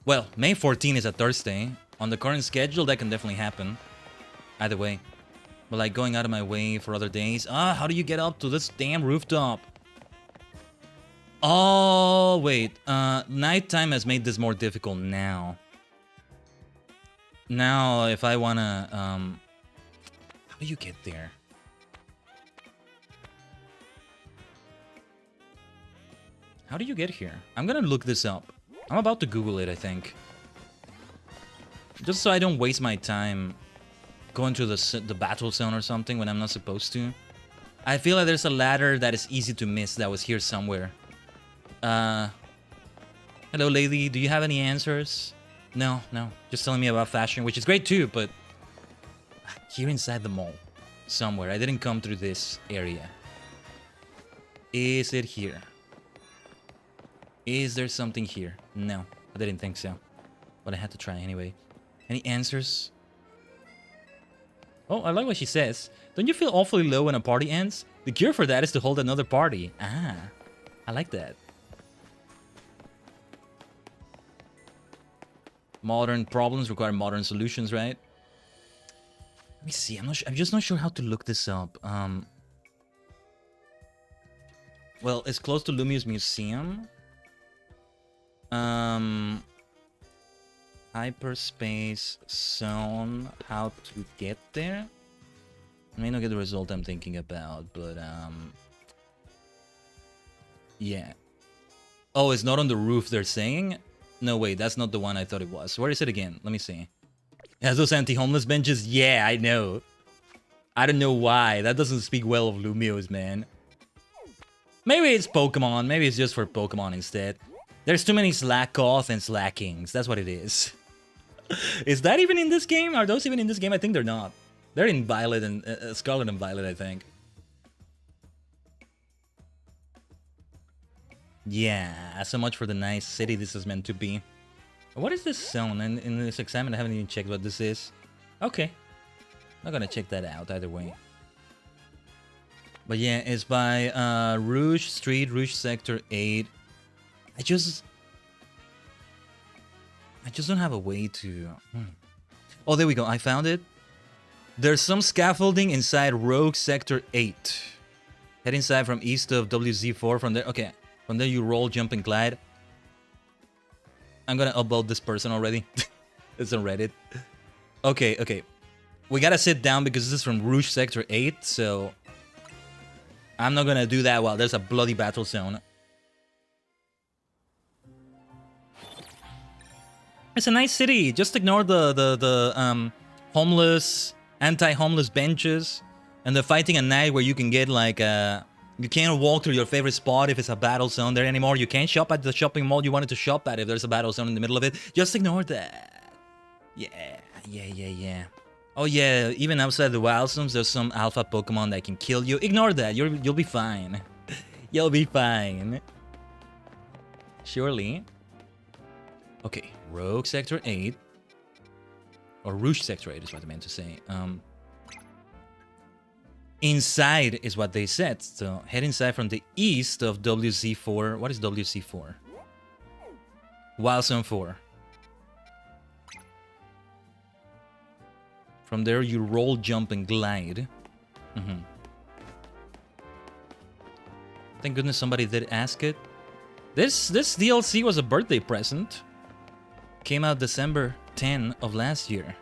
Well, May 14 is a Thursday. On the current schedule, that can definitely happen. Either way. But like going out of my way for other days. How do you get up to this damn rooftop? Oh, wait. Nighttime has made this more difficult now. Now, if I wanna, how do you get there? How do you get here? I'm gonna look this up. I'm about to Google it, I think. Just so I don't waste my time going to the battle zone or something when I'm not supposed to. I feel like there's a ladder that is easy to miss that was here somewhere. Hello, lady. Do you have any answers? No. Just telling me about fashion, which is great too, but... Here inside the mall. Somewhere. I didn't come through this area. Is it here? Is there something here? No, I didn't think so. But I had to try anyway. Any answers? Oh, I like what she says. Don't you feel awfully low when a party ends? The cure for that is to hold another party. Ah, I like that. Modern problems require modern solutions, right? Let me see. I'm just not sure how to look this up. Well, it's close to Lumia's museum. Hyperspace zone, how to get there? I may not get the result I'm thinking about, but yeah. Oh, it's not on the roof, they're saying? No, wait, that's not the one I thought it was. Where is it again? Let me see. It has those anti-homeless benches? Yeah, I know. I don't know why. That doesn't speak well of Lumios, man. Maybe it's Pokemon. Maybe it's just for Pokemon instead. There's too many Slackoth and Slackings. That's what it is. Is that even in this game? Are those even in this game? I think they're not. They're in Violet and Scarlet and Violet, I think. Yeah, so much for the nice city this is meant to be. What is this zone? In this exam, I haven't even checked what this is. Okay. Not gonna check that out either way. But yeah, it's by Rouge Street, Rouge Sector 8. I just don't have a way to... Oh, there we go. I found it. There's some scaffolding inside Rogue Sector 8. Head inside from east of WZ4. From there, okay. From there you roll, jump, and glide. I'm gonna upload this person already. It's on Reddit. Okay. We gotta sit down because this is from Rouge Sector 8, so... I'm not gonna do that while there's a bloody battle zone. It's a nice city. Just ignore the homeless, anti-homeless benches, and the fighting at night where you can get like You can't walk through your favorite spot if it's a battle zone there anymore. You can't shop at the shopping mall you wanted to shop at if there's a battle zone in the middle of it. Just ignore that. Yeah. Oh yeah, even outside the wild zones, there's some alpha Pokemon that can kill you. Ignore that. You'll be fine. You'll be fine. Surely. Okay, Rogue Sector 8. Or Rouge Sector 8 is what I meant to say. Inside is what they said. So head inside from the east of WC4. What is WC4? Wild Zone 4. From there you roll, jump, and glide. Thank goodness somebody did ask it. This DLC was a birthday present. Came out December 10 of last year.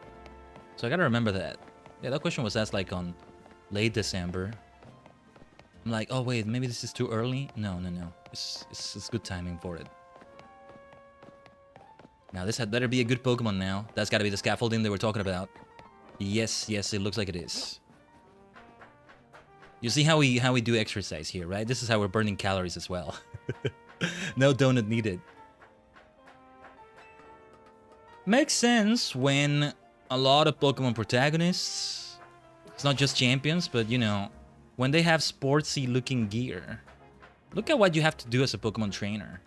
So I gotta remember that. Yeah, that question was asked like on late December. I'm like, oh wait, maybe this is too early? No. It's good timing for it. Now this had better be a good Pokemon now. That's gotta be the scaffolding they were talking about. Yes, it looks like it is. You see how we do exercise here, right? This is how we're burning calories as well. No donut needed. Makes sense when a lot of Pokemon protagonists, it's not just champions, but you know, when they have sportsy looking gear. Look at what you have to do as a Pokemon trainer.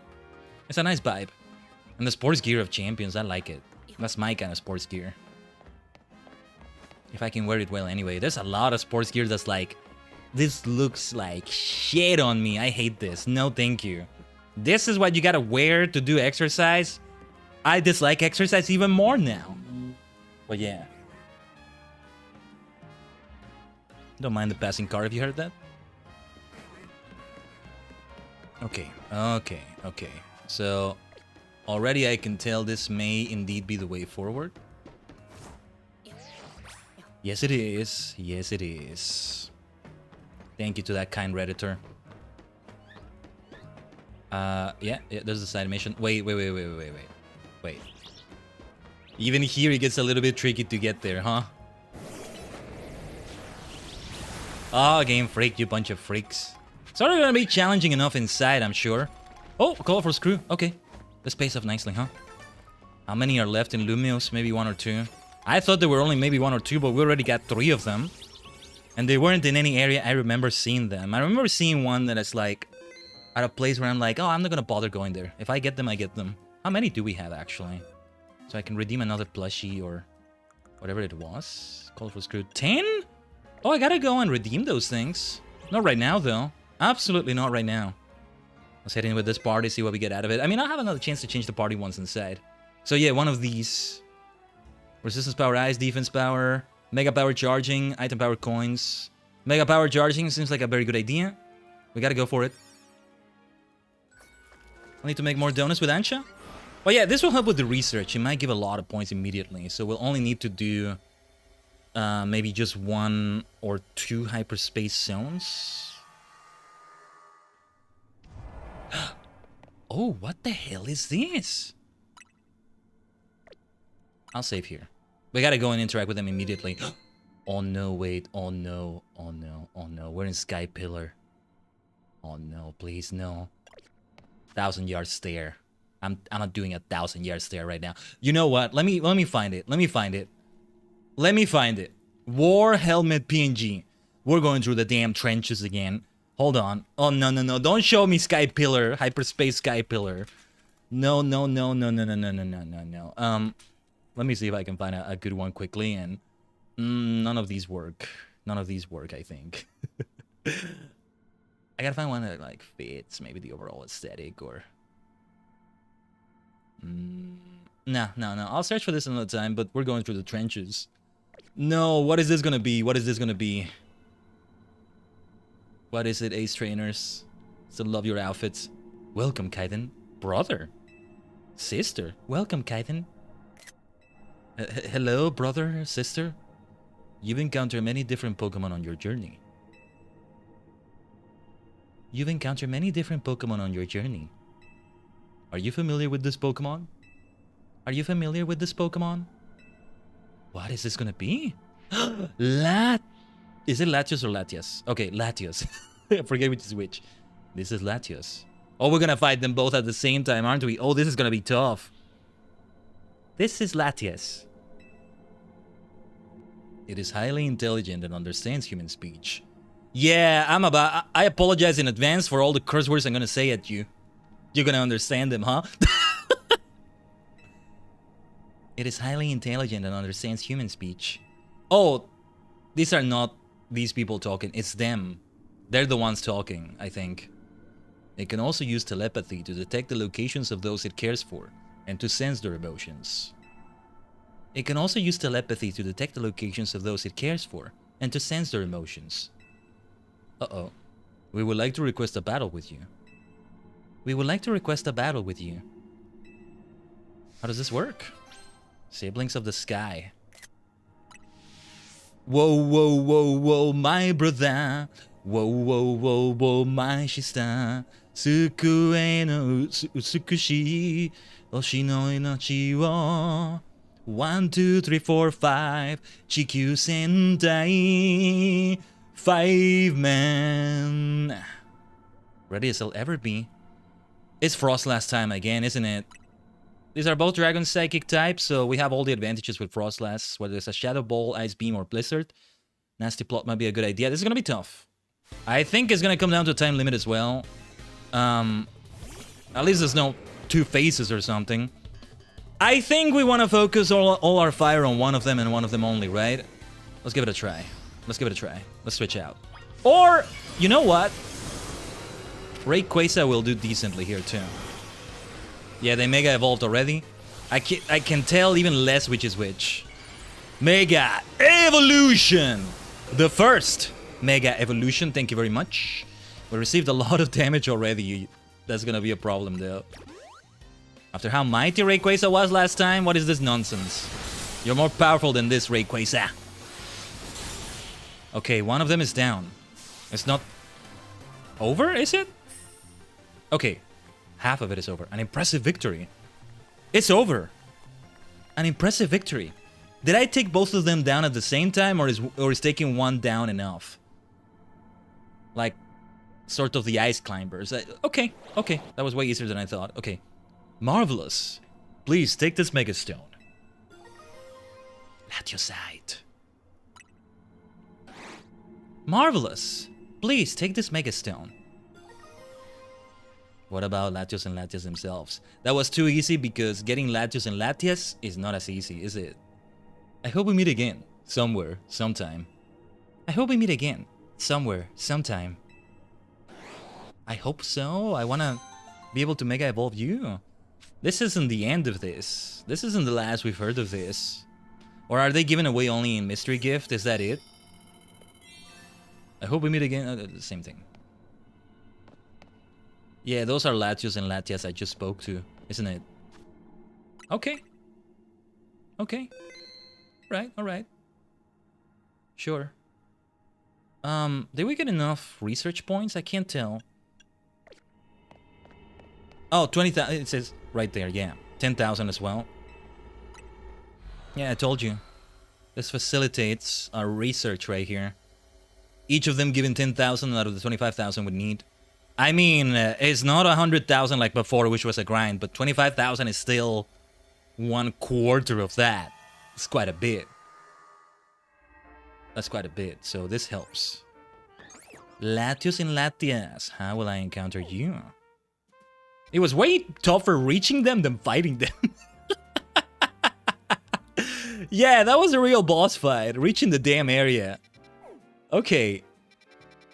It's a nice vibe. And the sports gear of champions, I like it. That's my kind of sports gear. If I can wear it well anyway. There's a lot of sports gear that's like, this looks like shit on me. I hate this. No, thank you. This is what you gotta wear to do exercise. I dislike exercise even more now. But yeah. Don't mind the passing car if you heard that. Okay. So, already I can tell this may indeed be the way forward. Yes, it is. Yes, it is. Thank you to that kind Redditor. Yeah, there's the side mission. Wait. Even here, it gets a little bit tricky to get there, huh? Oh, game freak, you bunch of freaks. It's already gonna be challenging enough inside, I'm sure. Oh, call for screw. Okay. Let's pace up nicely, huh? How many are left in Lumios? Maybe 1 or 2. I thought there were only maybe 1 or 2, but we already got 3 of them. And they weren't in any area I remember seeing them. I remember seeing one that is like at a place where I'm like, oh, I'm not gonna bother going there. If I get them, I get them. How many do we have actually? So I can redeem another plushie or whatever it was. Call for screw 10? Oh, I gotta go and redeem those things. Not right now though. Absolutely not right now. Let's head in with this party, see what we get out of it. I mean, I'll have another chance to change the party once inside. So yeah, one of these. Resistance power, ice, defense power, mega power charging, item power coins. Mega power charging seems like a very good idea. We gotta go for it. I need to make more donuts with Ansha. Well, yeah, this will help with the research. It might give a lot of points immediately. So we'll only need to do maybe just 1 or 2 hyperspace zones. Oh, what the hell is this? I'll save here. We gotta go and interact with them immediately. Oh no, wait. Oh no. We're in Sky Pillar. Oh no, please, no. 1,000-yard stare. I'm not doing a 1,000-yard stare right now. You know what? Let me find it. Let me find it. War Helmet PNG. We're going through the damn trenches again. Hold on. Oh no. Don't show me Sky Pillar. Hyperspace Sky Pillar. No. Let me see if I can find a good one quickly, and none of these work. I think. I gotta find one that like fits maybe the overall aesthetic or. No. I'll search for this another time, but we're going through the trenches. No, what is this gonna be? What is it, Ace Trainers? Still love your outfits. Welcome, Khaiden. Brother. Sister. Welcome, Khaiden. Hello, brother, sister. You've encountered many different Pokemon on your journey. Are you familiar with this Pokemon? What is this gonna be? Is it Latios or Latias? Okay, Latios. I forget which is which. This is Latios. Oh, we're gonna fight them both at the same time, aren't we? Oh, this is gonna be tough. This is Latios. It is highly intelligent and understands human speech. Yeah, I apologize in advance for all the curse words I'm gonna say at you. You're gonna understand them, huh? It is highly intelligent and understands human speech. Oh, these are not these people talking. It's them. They're the ones talking, I think. It can also use telepathy to detect the locations of those it cares for and to sense their emotions. It can also use telepathy to detect the locations of those it cares for and to sense their emotions. Uh-oh. We would like to request a battle with you. We would like to request a battle with you. How does this work? Siblings of the sky. Whoa, whoa, whoa, whoa, my brother. Whoa, whoa, whoa, whoa, my sister. Sukue no utsukushi oshi no inochi wo 1, 2, 3, 4, 5 Chikyu Sentai 5 men. Ready as I'll ever be. It's Frost last time again, isn't it? These are both Dragon Psychic types, so we have all the advantages with Frostlass, whether it's a Shadow Ball, Ice Beam, or Blizzard. Nasty Plot might be a good idea. This is gonna be tough. I think it's gonna come down to a time limit as well. At least there's no 2 phases or something. I think we want to focus all our fire on one of them and one of them only, right? Let's give it a try. Let's give it a try. Let's switch out. Or, you know what? Rayquaza will do decently here too. Yeah, they Mega Evolved already. I can tell even less which is which. Mega Evolution! The first Mega Evolution, thank you very much. We received a lot of damage already. That's gonna be a problem though. After how mighty Rayquaza was last time, what is this nonsense? You're more powerful than this, Rayquaza. Okay, one of them is down. It's not over, is it? Okay, half of it is over. An impressive victory. It's over. An impressive victory. Did I take both of them down at the same time, or is taking one down enough? Like, sort of the ice climbers. Okay, that was way easier than I thought. Okay, marvelous. Please take this Megastone. Latiosite. Marvelous. Please take this Megastone. What about Latios and Latias themselves? That was too easy because getting Latios and Latias is not as easy, is it? I hope we meet again. Somewhere, sometime. I hope we meet again. Somewhere, sometime. I hope so. I wanna be able to Mega Evolve you. This isn't the end of this. This isn't the last we've heard of this. Or are they given away only in Mystery Gift? Is that it? I hope we meet again. The same thing. Yeah, those are Latios and Latias I just spoke to, isn't it? Okay. Okay. Right, alright. Sure. Did we get enough research points? I can't tell. Oh, 20,000. It says right there, yeah. 10,000 as well. Yeah, I told you. This facilitates our research right here. Each of them given 10,000 out of the 25,000 would need. I mean, it's not 100,000 like before, which was a grind, but 25,000 is still 1/4 of that. It's quite a bit. That's quite a bit, so this helps. Latios and Latias, how will I encounter you? It was way tougher reaching them than fighting them. Yeah, that was a real boss fight, reaching the damn area. Okay,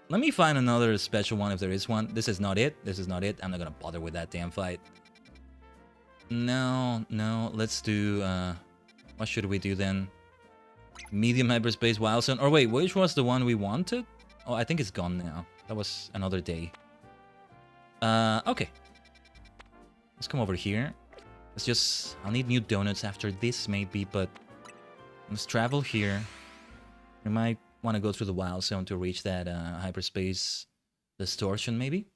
let me find another special one if there is one. This is not it. This is not it. I'm not gonna bother with that damn fight. No, let's do... what should we do then? Medium hyperspace wild zone. Or wait, which was the one we wanted? Oh, I think it's gone now. That was another day. Okay. Let's come over here. Let's just... I'll need new donuts after this maybe, but... Let's travel here. We might want to go through the wild zone to reach that hyperspace distortion maybe.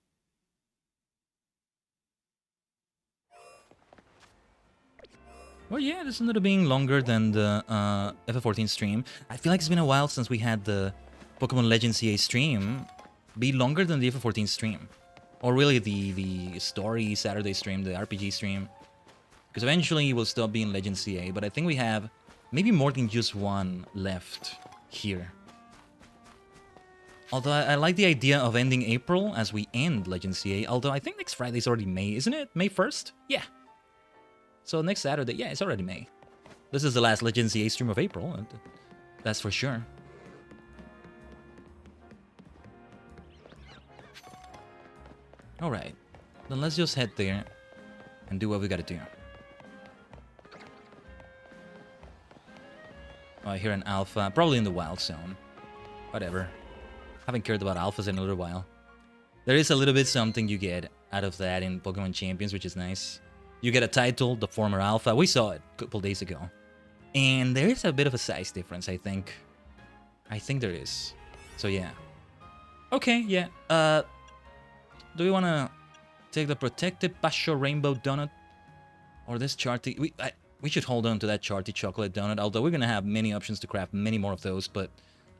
Well, yeah, this ended up being longer than the FF14 stream. I feel like it's been a while since we had the Pokemon Legends Z-A stream. be longer than the April 14th stream. Or really the story Saturday stream, the RPG stream. Because eventually we'll stop being Legends Z-A, but I think we have maybe more than just one left here. Although I like the idea of ending April as we end Legends Z-A, although I think next Friday is already May, isn't it? May 1st? Yeah. So next Saturday, yeah, it's already May. This is the last Legends Z-A stream of April, that's for sure. Alright, then let's just head there and do what we gotta do. Oh, I hear an alpha, probably in the wild zone. Whatever. Haven't cared about alphas in a little while. There is a little bit something you get out of that in Pokemon Champions, which is nice. You get a title, the former alpha. We saw it a couple days ago. And there is a bit of a size difference, I think. I think there is. So yeah. Okay, yeah. Do we want to take the protected Pasho Rainbow Donut? Or this Charty? We should hold on to that Charty Chocolate Donut, although we're going to have many options to craft many more of those, but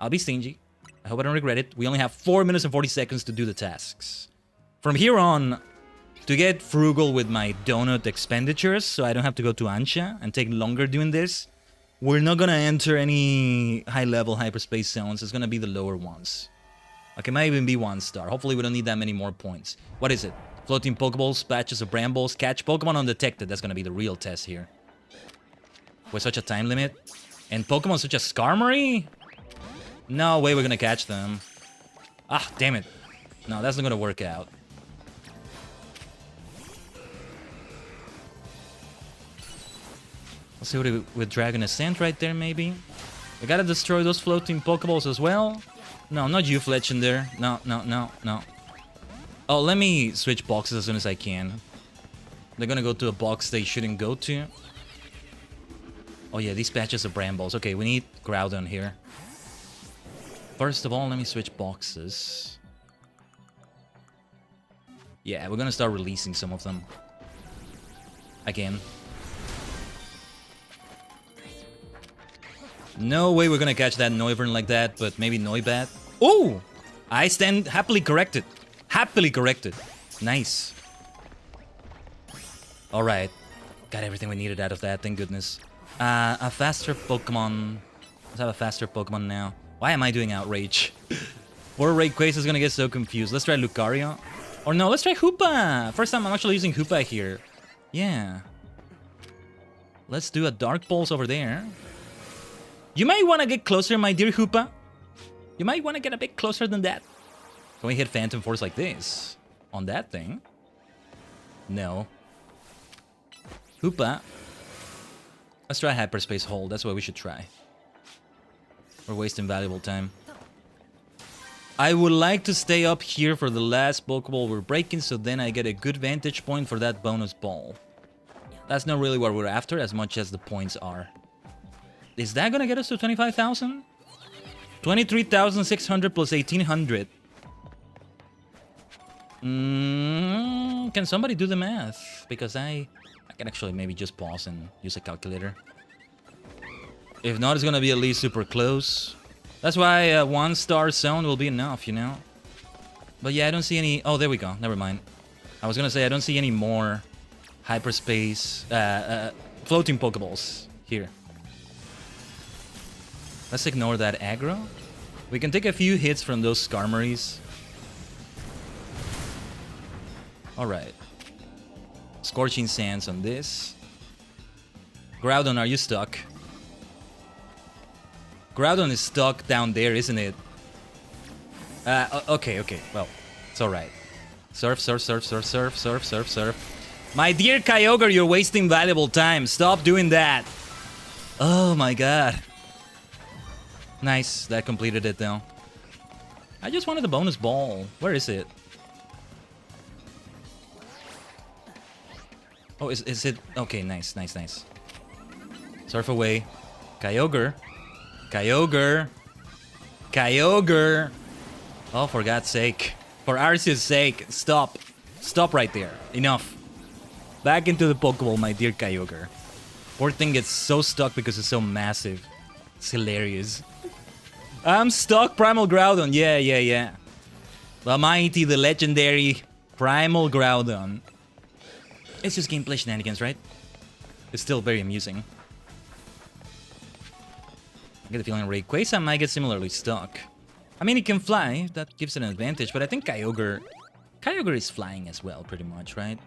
I'll be stingy. I hope I don't regret it. We only have 4 minutes and 40 seconds to do the tasks. From here on, to get frugal with my donut expenditures, so I don't have to go to Ansha and take longer doing this, we're not going to enter any high-level hyperspace zones. It's going to be the lower ones. Okay, might even be 1 star. Hopefully we don't need that many more points. What is it? Floating Pokeballs, patches of Brambles, catch Pokemon undetected. That's going to be the real test here. With such a time limit. And Pokemon such as Skarmory? No way we're going to catch them. Ah, damn it. No, that's not going to work out. Let's see what with Dragon Ascent right there, maybe. We gotta destroy those floating Pokeballs as well. No, not you, Fletchinder. No, no, no, no. Oh, let me switch boxes as soon as I can. They're gonna go to a box they shouldn't go to. Oh yeah, these patches of Brambles. Okay, we need Groudon here. First of all, let me switch boxes. Yeah, we're gonna start releasing some of them. Again. No way we're gonna catch that Noivern like that, but maybe Noibat. Oh! I stand happily corrected. Happily corrected. Nice. Alright. Got everything we needed out of that, thank goodness. A faster Pokemon. Let's have a faster Pokemon now. Why am I doing Outrage? Poor Rayquaza is gonna get so confused. Let's try Lucario. Or no, let's try Hoopa! First time I'm actually using Hoopa here. Yeah. Let's do a Dark Pulse over there. You might want to get closer, my dear Hoopa. You might want to get a bit closer than that. Can we hit Phantom Force like this? On that thing? No. Hoopa. Let's try Hyperspace Hold. That's what we should try. We're wasting valuable time. I would like to stay up here for the last Pokeball we're breaking, so then I get a good vantage point for that bonus ball. That's not really what we're after as much as the points are. Is that gonna get us to 25,000? 23,600 plus 1,800. Can somebody do the math? Because I can actually maybe just pause and use a calculator. If not, it's gonna be at least super close. That's why a 1-star zone will be enough, you know? But yeah, I don't see any... Oh, there we go. Never mind. I was gonna say, I don't see any more hyperspace... floating Pokeballs here. Let's ignore that aggro. We can take a few hits from those Skarmories. Alright. Scorching Sands on this. Groudon, are you stuck? Groudon is stuck down there, isn't it? Okay. Well, it's alright. Surf, surf, surf, surf, surf, surf, surf, surf. My dear Kyogre, you're wasting valuable time. Stop doing that. Oh my god. Nice, that completed it though. I just wanted the bonus ball. Where is it? Oh, is it? Okay, nice, nice, nice. Surf away. Kyogre. Kyogre. Kyogre. Oh, for God's sake. For Arceus' sake, stop. Stop right there. Enough. Back into the Pokeball, my dear Kyogre. Poor thing gets so stuck because it's so massive. It's hilarious. I'm stuck, Primal Groudon. Yeah. The mighty, the legendary Primal Groudon. It's just gameplay shenanigans, right? It's still very amusing. I get the feeling Rayquaza might get similarly stuck. I mean, it can fly, that gives it an advantage, but I think Kyogre is flying as well, pretty much, right?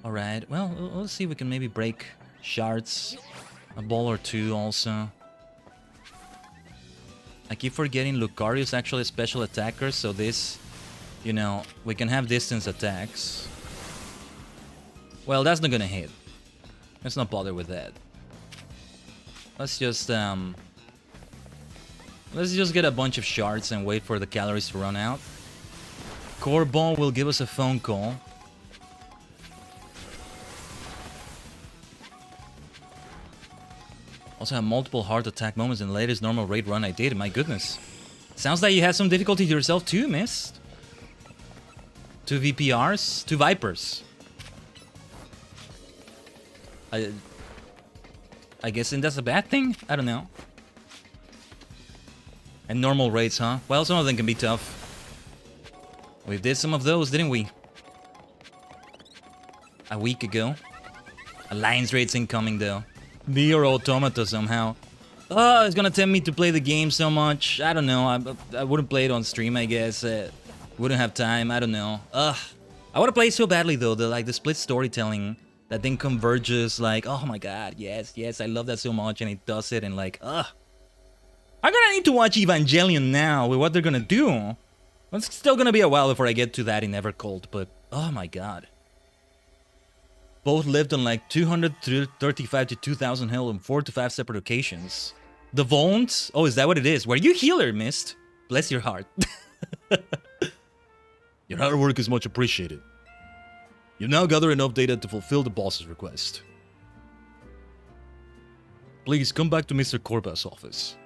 Alright, well, let's see if we can maybe break shards. A ball or two also. I keep forgetting Lucario is actually a special attacker, so this, you know, we can have distance attacks. Well, that's not gonna hit. Let's not bother with that. Let's just get a bunch of shards and wait for the calories to run out. Core Ball will give us a phone call. Also have multiple heart attack moments in the latest normal raid run I did. My goodness. Sounds like you had some difficulty yourself too, Mist. 2 VPRs, 2 Vipers. I guess that's a bad thing? I don't know. And normal raids, huh? Well, some of them can be tough. We did some of those, didn't we? A week ago. Alliance raids incoming, though. Nier Automata somehow. Oh, it's gonna tempt me to play the game so much. I don't know. I wouldn't play it on stream, I guess. Wouldn't have time. I don't know. Ugh. I want to play so badly, though. The split storytelling that then converges. Like, oh my god, yes, I love that so much, and it does it, and like, ugh. I'm gonna need to watch Evangelion now with what they're gonna do. It's still gonna be a while before I get to that in Evercold, but oh my god. Both lived on like 235 to 2,000 health on 4 to 5 separate occasions. The Vault? Oh, is that what it is? Were you healer, Mist? Bless your heart. Your hard work is much appreciated. You now gather enough data to fulfill the boss's request. Please come back to Mr. Korba's office.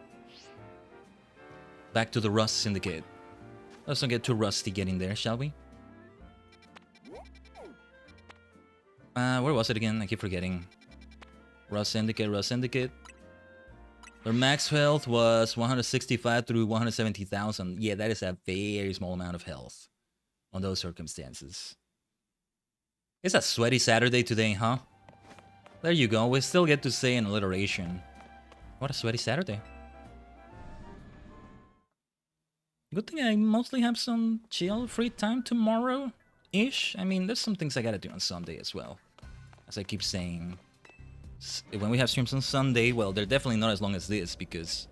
Back to the Rust Syndicate. Let's not get too rusty getting there, shall we? Where was it again? I keep forgetting. Rust Syndicate. Their max health was 165 through 170,000. Yeah, that is a very small amount of health on those circumstances. It's a sweaty Saturday today, huh? There you go. We still get to say an alliteration. What a sweaty Saturday. Good thing I mostly have some chill, free time tomorrow-ish. I mean, there's some things I gotta do on Sunday as well. As I keep saying, when we have streams on Sunday, well, they're definitely not as long as this, because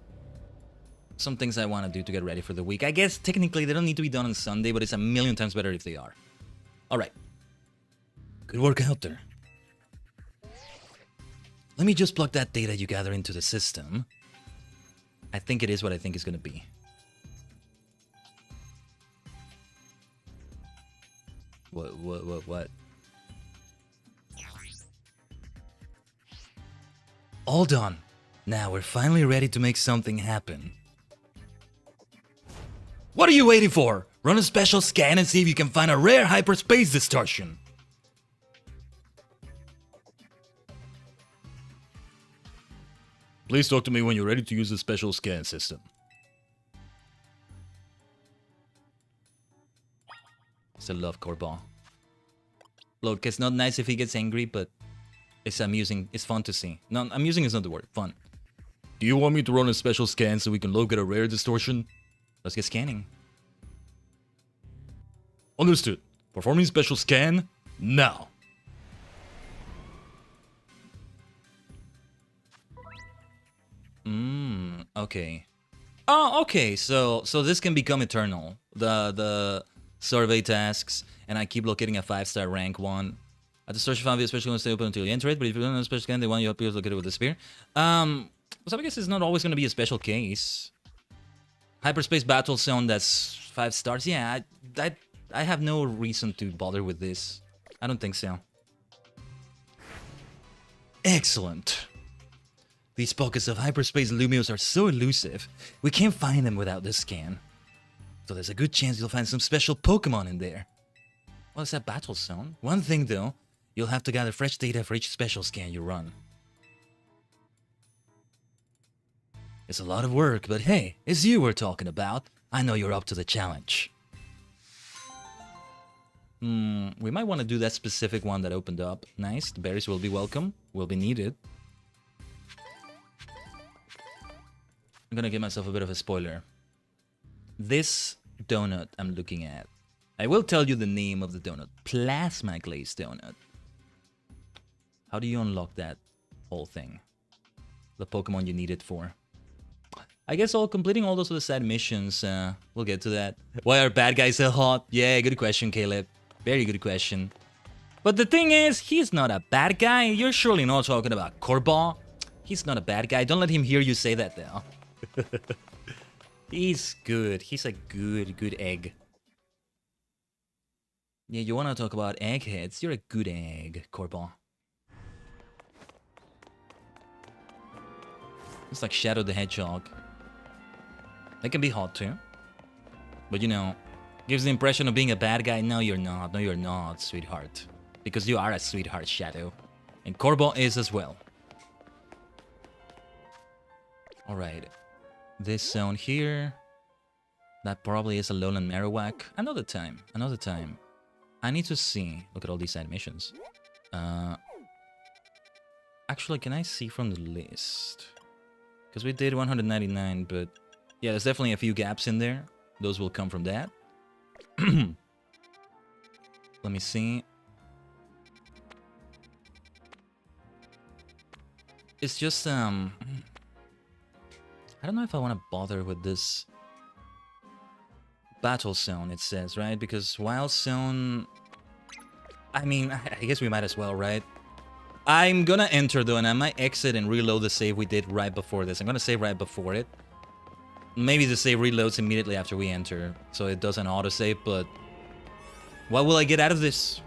some things I want to do to get ready for the week. I guess, technically, they don't need to be done on Sunday, but it's a million times better if they are. Alright. Good work out there. Let me just plug that data you gather into the system. I think it is what I think it's gonna be. What? All done. Now we're finally ready to make something happen. What are you waiting for? Run a special scan and see if you can find a rare hyperspace distortion. Please talk to me when you're ready to use the special scan system. Still love Corbin. Look, it's not nice if he gets angry, but it's amusing. It's fun to see. No, amusing is not the word. Fun. Do you want me to run a special scan so we can locate a rare distortion? Let's get scanning. Understood. Performing special scan now. Okay. Oh, okay. So this can become eternal. The survey tasks, and I keep locating a 5-star rank one. At the search found, especially when stay open until you enter it, but if you don't have a special scan, they want you up here to locate it with the spear. So I guess it's not always going to be a special case. Hyperspace Battle Zone, that's 5 stars. Yeah, I have no reason to bother with this. I don't think so. Excellent. These pockets of hyperspace Lumios are so elusive, we can't find them without this scan. So there's a good chance you'll find some special Pokemon in there. Well, it's a battle zone. One thing though, you'll have to gather fresh data for each special scan you run. It's a lot of work, but hey, it's you we're talking about. I know you're up to the challenge. We might want to do that specific one that opened up. Nice. The berries will be welcome. Will be needed. I'm gonna give myself a bit of a spoiler. This donut I'm looking at. I will tell you the name of the donut. Plasma glazed donut. How do you unlock that whole thing? The Pokemon you need it for. I guess completing all those other side missions, we'll get to that. Why are bad guys so hot? Yeah, good question, Caleb. Very good question. But the thing is, he's not a bad guy. You're surely not talking about Corbaugh. He's not a bad guy. Don't let him hear you say that, though. He's good. He's a good egg. Yeah, you want to talk about eggheads? You're a good egg, Corbaugh. It's like Shadow the Hedgehog. They can be hot too. But you know, gives the impression of being a bad guy. No, you're not. No, you're not, sweetheart. Because you are a sweetheart, Shadow. And Corbaugh is as well. Alright. This zone here. That probably is a Lowland Marowak. Another time. Another time. I need to see. Look at all these animations. Actually, can I see from the list? Because we did 199, but... yeah, there's definitely a few gaps in there. Those will come from that. Let me see. It's just, I don't know if I want to bother with this battle zone, it says, right? Because wild zone... I mean, I guess we might as well, right? I'm gonna enter, though, and I might exit and reload the save we did right before this. I'm gonna save right before it. Maybe the save reloads immediately after we enter, so it doesn't autosave, but... what will I get out of this?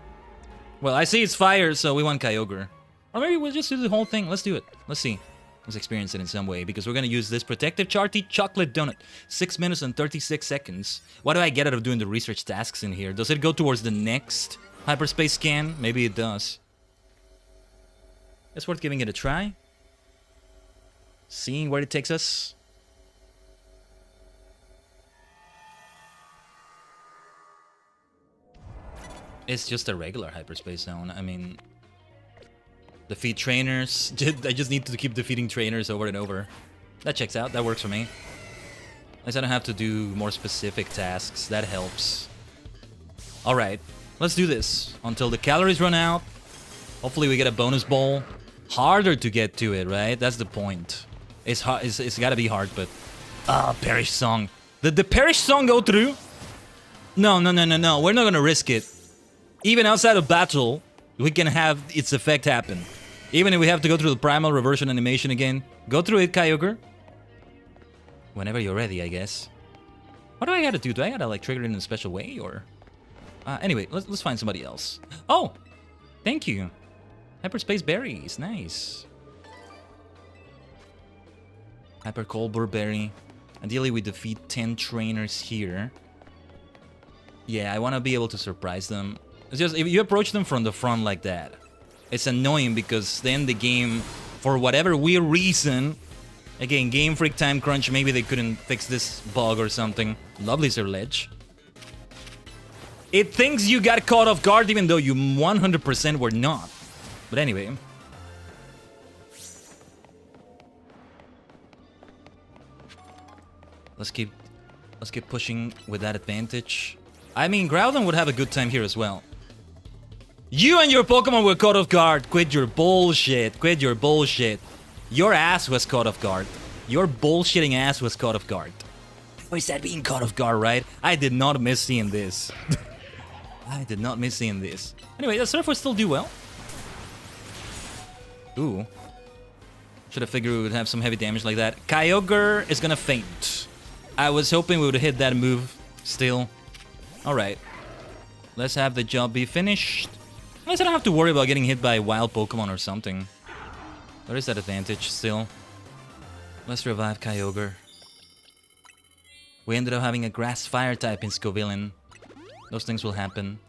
Well, I see it's fire, so we want Kyogre. Or maybe we'll just do the whole thing. Let's do it. Let's see. Let's experience it in some way, because we're gonna use this Protective Charty Chocolate Donut. 6 minutes and 36 seconds. What do I get out of doing the research tasks in here? Does it go towards the next hyperspace scan? Maybe it does. It's worth giving it a try. Seeing where it takes us. It's just a regular hyperspace zone. I mean... defeat trainers. I just need to keep defeating trainers over and over. That checks out. That works for me. At least I don't have to do more specific tasks. That helps. Alright. Let's do this. Until the calories run out. Hopefully we get a bonus bowl. Harder to get to it, right? That's the point. It's hard. It's gotta be hard, but... Perish Song. Did the Perish Song go through? No. We're not gonna risk it. Even outside of battle, we can have its effect happen. Even if we have to go through the primal reversion animation again. Go through it, Kyogre. Whenever you're ready, I guess. What do I gotta do? Do I gotta, like, trigger it in a special way, or... anyway, let's find somebody else. Oh! Thank you. Hyperspace Berries. Nice. Hyper Colbur Berry. Ideally, we defeat 10 trainers here. Yeah, I want to be able to surprise them. It's just, if you approach them from the front like that, it's annoying because then the game, for whatever weird reason, again, Game Freak time crunch, maybe they couldn't fix this bug or something. Lovely Sir Ledge. It thinks you got caught off guard even though you 100% were not. But anyway. Let's keep pushing with that advantage. I mean, Groudon would have a good time here as well. You and your Pokemon were caught off guard. Quit your bullshit. Quit your bullshit. Your ass was caught off guard. Your bullshitting ass was caught off guard. How is that being caught off guard, right? I did not miss seeing this. I did not miss seeing this. Anyway, the Surf would still do well. Ooh. Should have figured we would have some heavy damage like that. Kyogre is gonna faint. I was hoping we would hit that move still. Alright. Let's have the job be finished. At least I don't have to worry about getting hit by a wild Pokemon or something. There is that advantage still. Let's revive Kyogre. We ended up having a Grass Fire type in Scovillain. Those things will happen.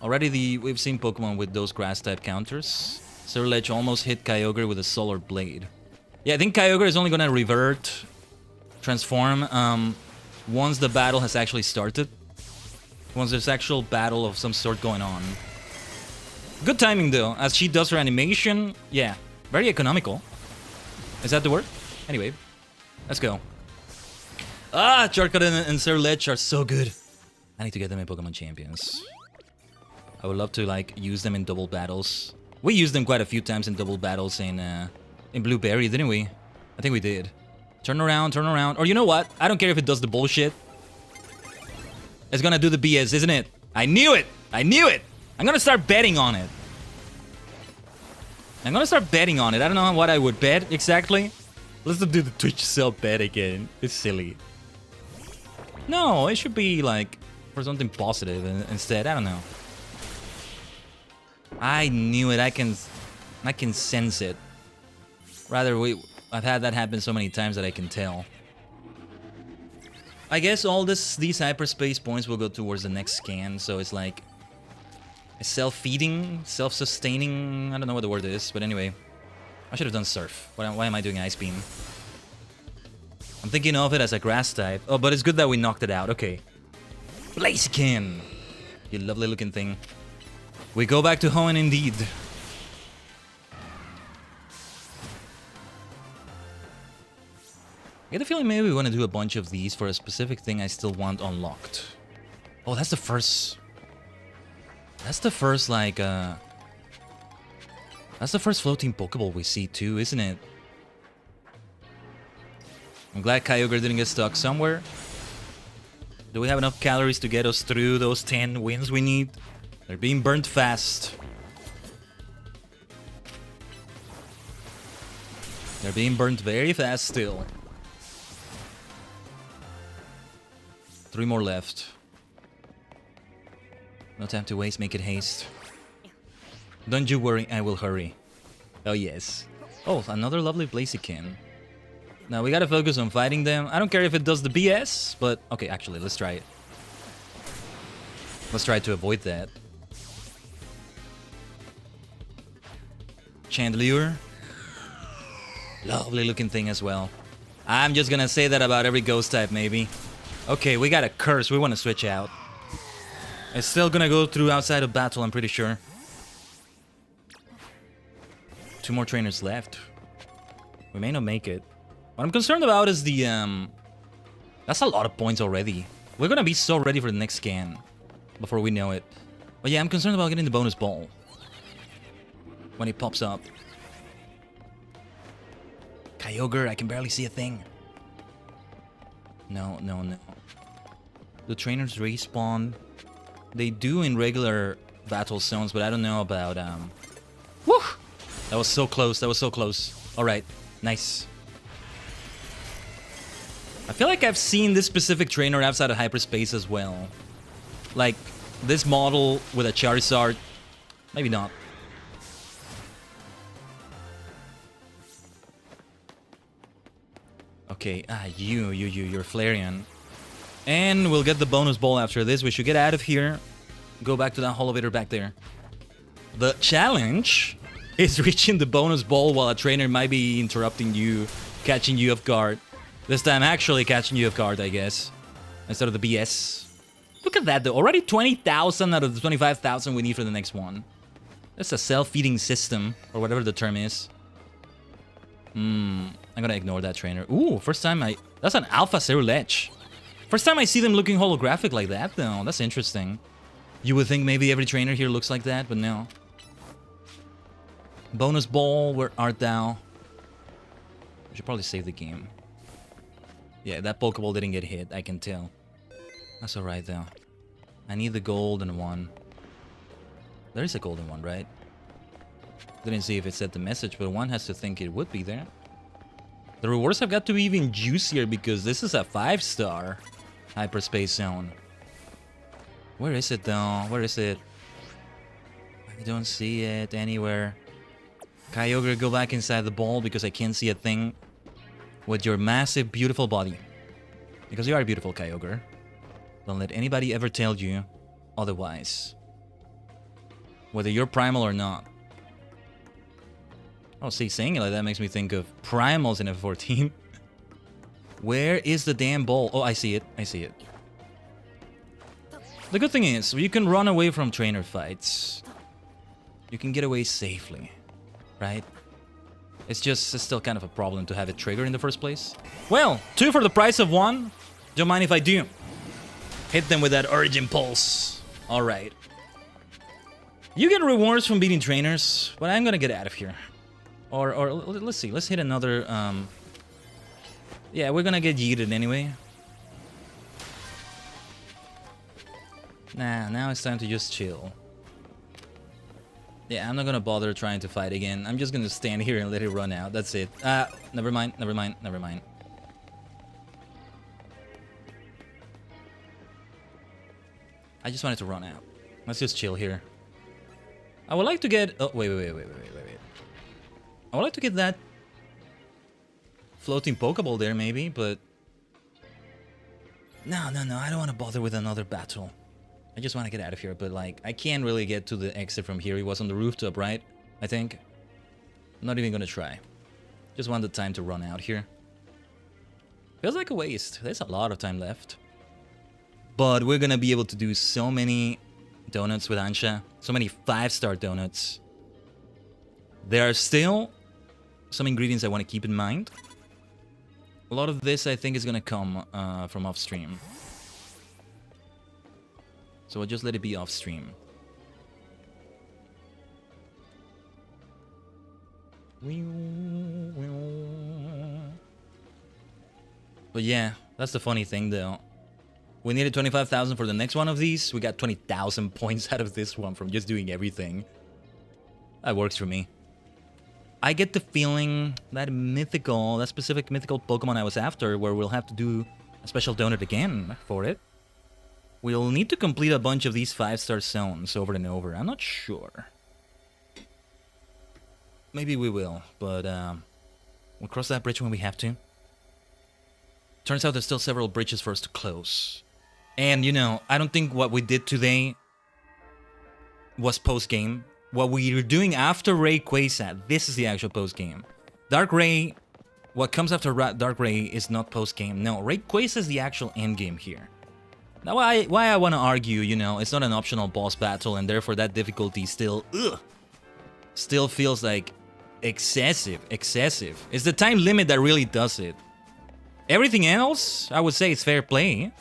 Already we've seen Pokemon with those Grass type counters. Sir Ledge almost hit Kyogre with a Solar Blade. Yeah, I think Kyogre is only gonna revert, transform, once the battle has actually started. once there's actual battle of some sort going on. Good timing though, as she does her animation. Yeah, very economical. Is that the word? Anyway, let's go. Ah, Charcut and Sir Ledge are so good. I need to get them in Pokemon Champions. I would love to like use them in double battles. We used them quite a few times in double battles in Blueberry, didn't we? I think we did. Turn around, turn around. Or you know what? I don't care if it does the bullshit. It's gonna do the BS, isn't it? I knew it! I knew it! I'm gonna start betting on it. I'm gonna start betting on it. I don't know what I would bet exactly. Let's do the Twitch sub bet again. It's silly. No, it should be like for something positive instead. I don't know. I knew it. I can sense it. Rather, I've had that happen so many times that I can tell. I guess all these hyperspace points will go towards the next scan, so it's like a self-feeding, self-sustaining. I don't know what the word is, but anyway, I should have done Surf. Why am I doing Ice Beam? I'm thinking of it as a grass type. Oh, but it's good that we knocked it out. Okay, Blaziken, you lovely looking thing. We go back to Hoenn indeed. I get the feeling maybe we want to do a bunch of these for a specific thing I still want unlocked. Oh, that's the first... That's the first, like, that's the first floating Pokeball we see, too, isn't it? I'm glad Kyogre didn't get stuck somewhere. Do we have enough calories to get us through those 10 wins we need? They're being burnt fast. They're being burnt very fast still. 3 more left. No time to waste, make it haste. Don't you worry, I will hurry. Oh yes. Oh, another lovely Blaziken. Now we gotta focus on fighting them. I don't care if it does the BS, but... Okay, actually, let's try it. Let's try to avoid that. Chandelure. Lovely looking thing as well. I'm just gonna say that about every ghost type, maybe. Okay, we got a curse. We want to switch out. It's still gonna go through outside of battle, I'm pretty sure. 2 more trainers left. We may not make it. What I'm concerned about is the... That's a lot of points already. We're gonna be so ready for the next scan before we know it. But yeah, I'm concerned about getting the bonus ball when it pops up. Kyogre, I can barely see a thing. No, no, no. The trainers respawn. They do in regular battle zones, but I don't know about... Woo! That was so close, that was so close. Alright, nice. I feel like I've seen this specific trainer outside of hyperspace as well. Like, this model with a Charizard. Maybe not. Okay, you're Flareon. And we'll get the bonus ball after this. We should get out of here. Go back to that elevator back there. The challenge is reaching the bonus ball while a trainer might be interrupting you, catching you off guard. This time actually catching you off guard, I guess. Instead of the BS. Look at that though, already 20,000 out of the 25,000 we need for the next one. That's a self-feeding system, or whatever the term is. I'm gonna ignore that trainer. Ooh, first time that's an Alpha Ceruledge. First time I see them looking holographic like that though. That's interesting. You would think maybe every trainer here looks like that, but no. Bonus ball, where art thou? We should probably save the game. Yeah, that Pokeball didn't get hit, I can tell. That's alright though. I need the golden one. There is a golden one, right? Didn't see if it said the message, but one has to think it would be there. The rewards have got to be even juicier because this is a 5-star hyperspace zone. Where is it though? Where is it? I don't see it anywhere. Kyogre, go back inside the ball because I can't see a thing with your massive, beautiful body. Because you are beautiful, Kyogre. Don't let anybody ever tell you otherwise. Whether you're primal or not. Oh, see, saying it like that makes me think of primals in F14. Where is the damn ball? Oh, I see it. I see it. The good thing is, you can run away from trainer fights. You can get away safely, right? It's still kind of a problem to have it trigger in the first place. Well, 2 for the price of 1. Don't mind if I do. Hit them with that Urge Impulse. Alright. You get rewards from beating trainers, but I'm gonna get out of here. Or let's see, let's hit another, yeah, we're gonna get yeeted anyway. Nah, now it's time to just chill. Yeah, I'm not gonna bother trying to fight again. I'm just gonna stand here and let it run out. That's it. Never mind, never mind, never mind. I just wanted to run out. Let's just chill here. I would like to get... Oh, wait. I would like to get that floating Pokeball there, maybe, but... No, I don't want to bother with another battle. I just want to get out of here, but like, I can't really get to the exit from here. He was on the rooftop, right? I think. I'm not even gonna try. Just want the time to run out here. Feels like a waste. There's a lot of time left. But we're gonna be able to do so many donuts with Ansha. So many 5-star donuts. There are still some ingredients I want to keep in mind. A lot of this, I think, is gonna come from off-stream. So I'll just let it be off-stream. But yeah, that's the funny thing, though. We needed 25,000 for the next one of these. We got 20,000 points out of this one from just doing everything. That works for me. I get the feeling that specific mythical Pokemon I was after, where we'll have to do a special donut again for it. We'll need to complete a bunch of these 5-star zones over and over. I'm not sure. Maybe we will, but we'll cross that bridge when we have to. Turns out there's still several bridges for us to close. And, you know, I don't think what we did today was post-game. What we were doing after Rayquaza, this is the actual post-game. Dark Ray, what comes after Dark Ray is not post-game. No, Rayquaza is the actual endgame here. Now, why I want to argue, you know, it's not an optional boss battle, and therefore that difficulty still feels like excessive. It's the time limit that really does it. Everything else, I would say, is fair play.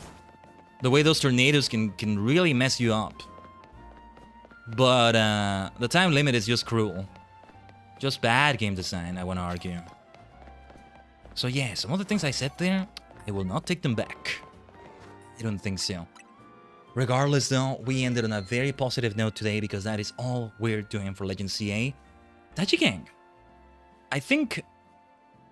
The way those tornadoes can really mess you up. But the time limit is just cruel. Just bad game design, I want to argue. So yeah, some of the things I said there, I will not take them back. I don't think so. Regardless though, we ended on a very positive note today because that is all we're doing for Legends Z-A. Tajigen, I think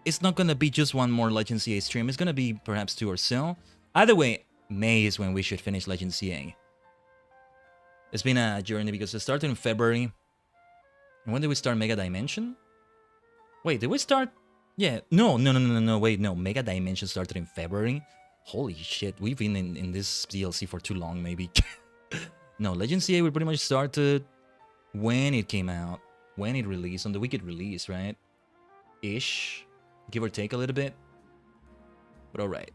it's not gonna be just one more Legends Z-A stream. It's gonna be perhaps 2 or so. Either way, May is when we should finish Legends Z-A. It's been a journey because it started in February. And when did we start Mega Dimension? Wait, did we start? Yeah, no, wait, no. Mega Dimension started in February. Holy shit, we've been in this DLC for too long, maybe. No, Legends Z-A we pretty much started when it came out. When it released, on the week it released, right? Ish. Give or take a little bit. But alright.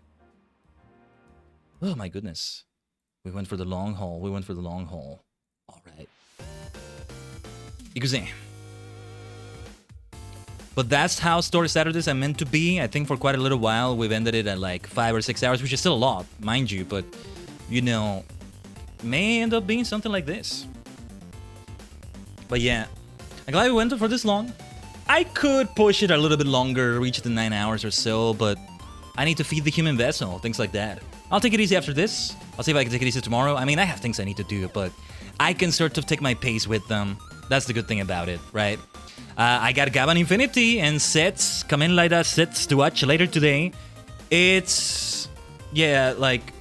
Oh my goodness. We went for the long haul. Alright. Ikuze. But that's how Story Saturdays are meant to be. I think for quite a little while we've ended it at like 5 or 6 hours, which is still a lot, mind you, but you know, may end up being something like this. But yeah, I'm glad we went for this long. I could push it a little bit longer, reach the 9 hours or so, but I need to feed the human vessel, things like that. I'll take it easy after this. I'll see if I can take it easy tomorrow. I mean, I have things I need to do, but I can sort of take my pace with them. That's the good thing about it, right? I got Gaban Infinity and sets, Kamen Rider sets to watch later today. It's, yeah, like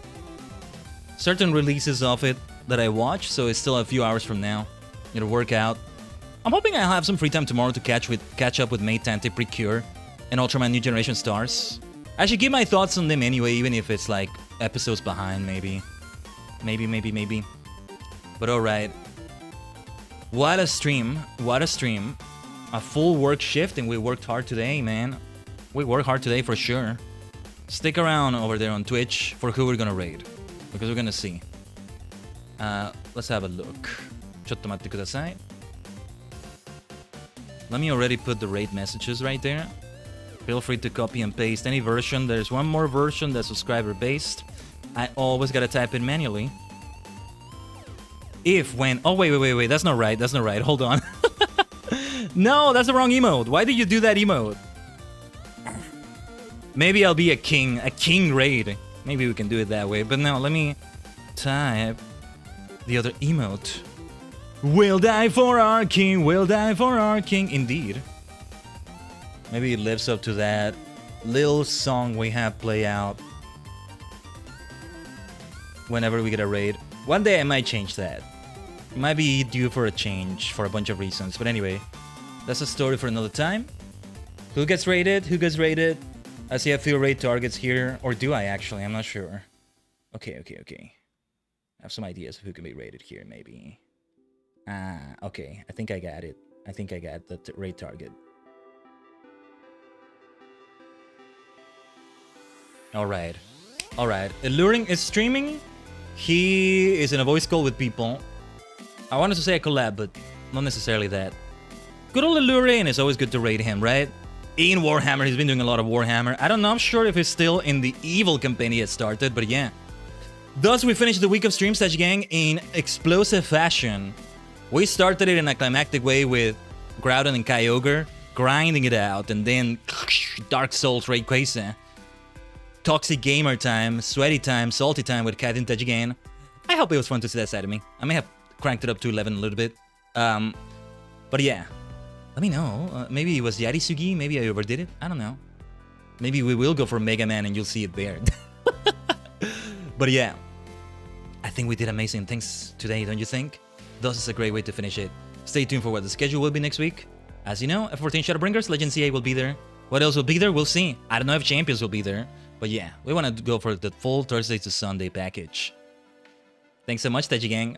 certain releases of it that I watch, so it's still a few hours from now. It'll work out. I'm hoping I'll have some free time tomorrow to catch up with Mate Tante Precure and Ultraman New Generation Stars. I should give my thoughts on them anyway, even if it's like episodes behind, maybe. Maybe. But alright. What a stream. A full work shift, and we worked hard today, man. We worked hard today for sure. Stick around over there on Twitch for who we're gonna raid, because we're gonna see. Let's have a look. ちょっと待ってください. Let me already put the raid messages right there. Feel free to copy and paste any version. There's one more version that's subscriber based. I always gotta type it manually. If, when... Oh, wait. That's not right. That's not right. Hold on. No, that's the wrong emote. Why did you do that emote? Maybe I'll be a king raid. Maybe we can do it that way. But no, let me type the other emote. We'll die for our king, we'll die for our king. Indeed. Maybe it lives up to that little song we have play out whenever we get a raid. One day I might change that. It might be due for a change for a bunch of reasons. But anyway, that's a story for another time. Who gets raided? Who gets raided? I see a few raid targets here. Or do I actually? I'm not sure. Okay. I have some ideas of who can be raided here, maybe. Okay. I think I got it. I think I got the raid target. Alright. Alluring is streaming. He is in a voice call with people. I wanted to say a collab, but not necessarily that. Good old Alluring, it's always good to raid him, right? In Warhammer, he's been doing a lot of Warhammer. I don't know, I'm sure if he's still in the evil campaign he had started, but yeah. Thus, we finished the week of streams, Tajigen, in explosive fashion. We started it in a climactic way with Groudon and Kyogre, grinding it out, and then Dark Souls Rayquaza. Toxic gamer time, sweaty time, salty time with Khaiden Tajigen. I hope it was fun to see that side of me. I may have cranked it up to 11 a little bit. But yeah. Let me know. Maybe it was Yarisugi, maybe I overdid it. I don't know. Maybe we will go for Mega Man and you'll see it there. But yeah. I think we did amazing things today, don't you think? Thus is a great way to finish it. Stay tuned for what the schedule will be next week. As you know, F14 Shadowbringers, Legends Z-A will be there. What else will be there? We'll see. I don't know if Champions will be there. But yeah, we want to go for the full Thursday to Sunday package. Thanks so much, Tajigen.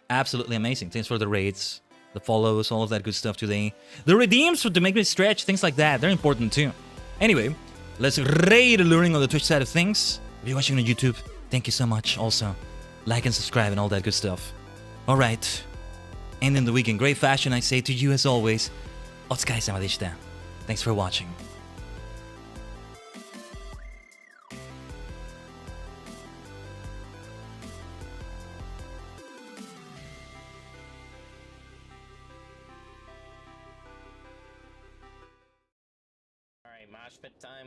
Absolutely amazing. Thanks for the raids, the follows, all of that good stuff today. The redeems to make me stretch, things like that. They're important too. Anyway, let's raid Alluring on the Twitch side of things. If you're watching on YouTube, thank you so much. Also, like and subscribe and all that good stuff. Alright. Ending the week in great fashion, I say to you as always, Otsukaresama deshita. Thanks for watching. Alright, mosh pit time.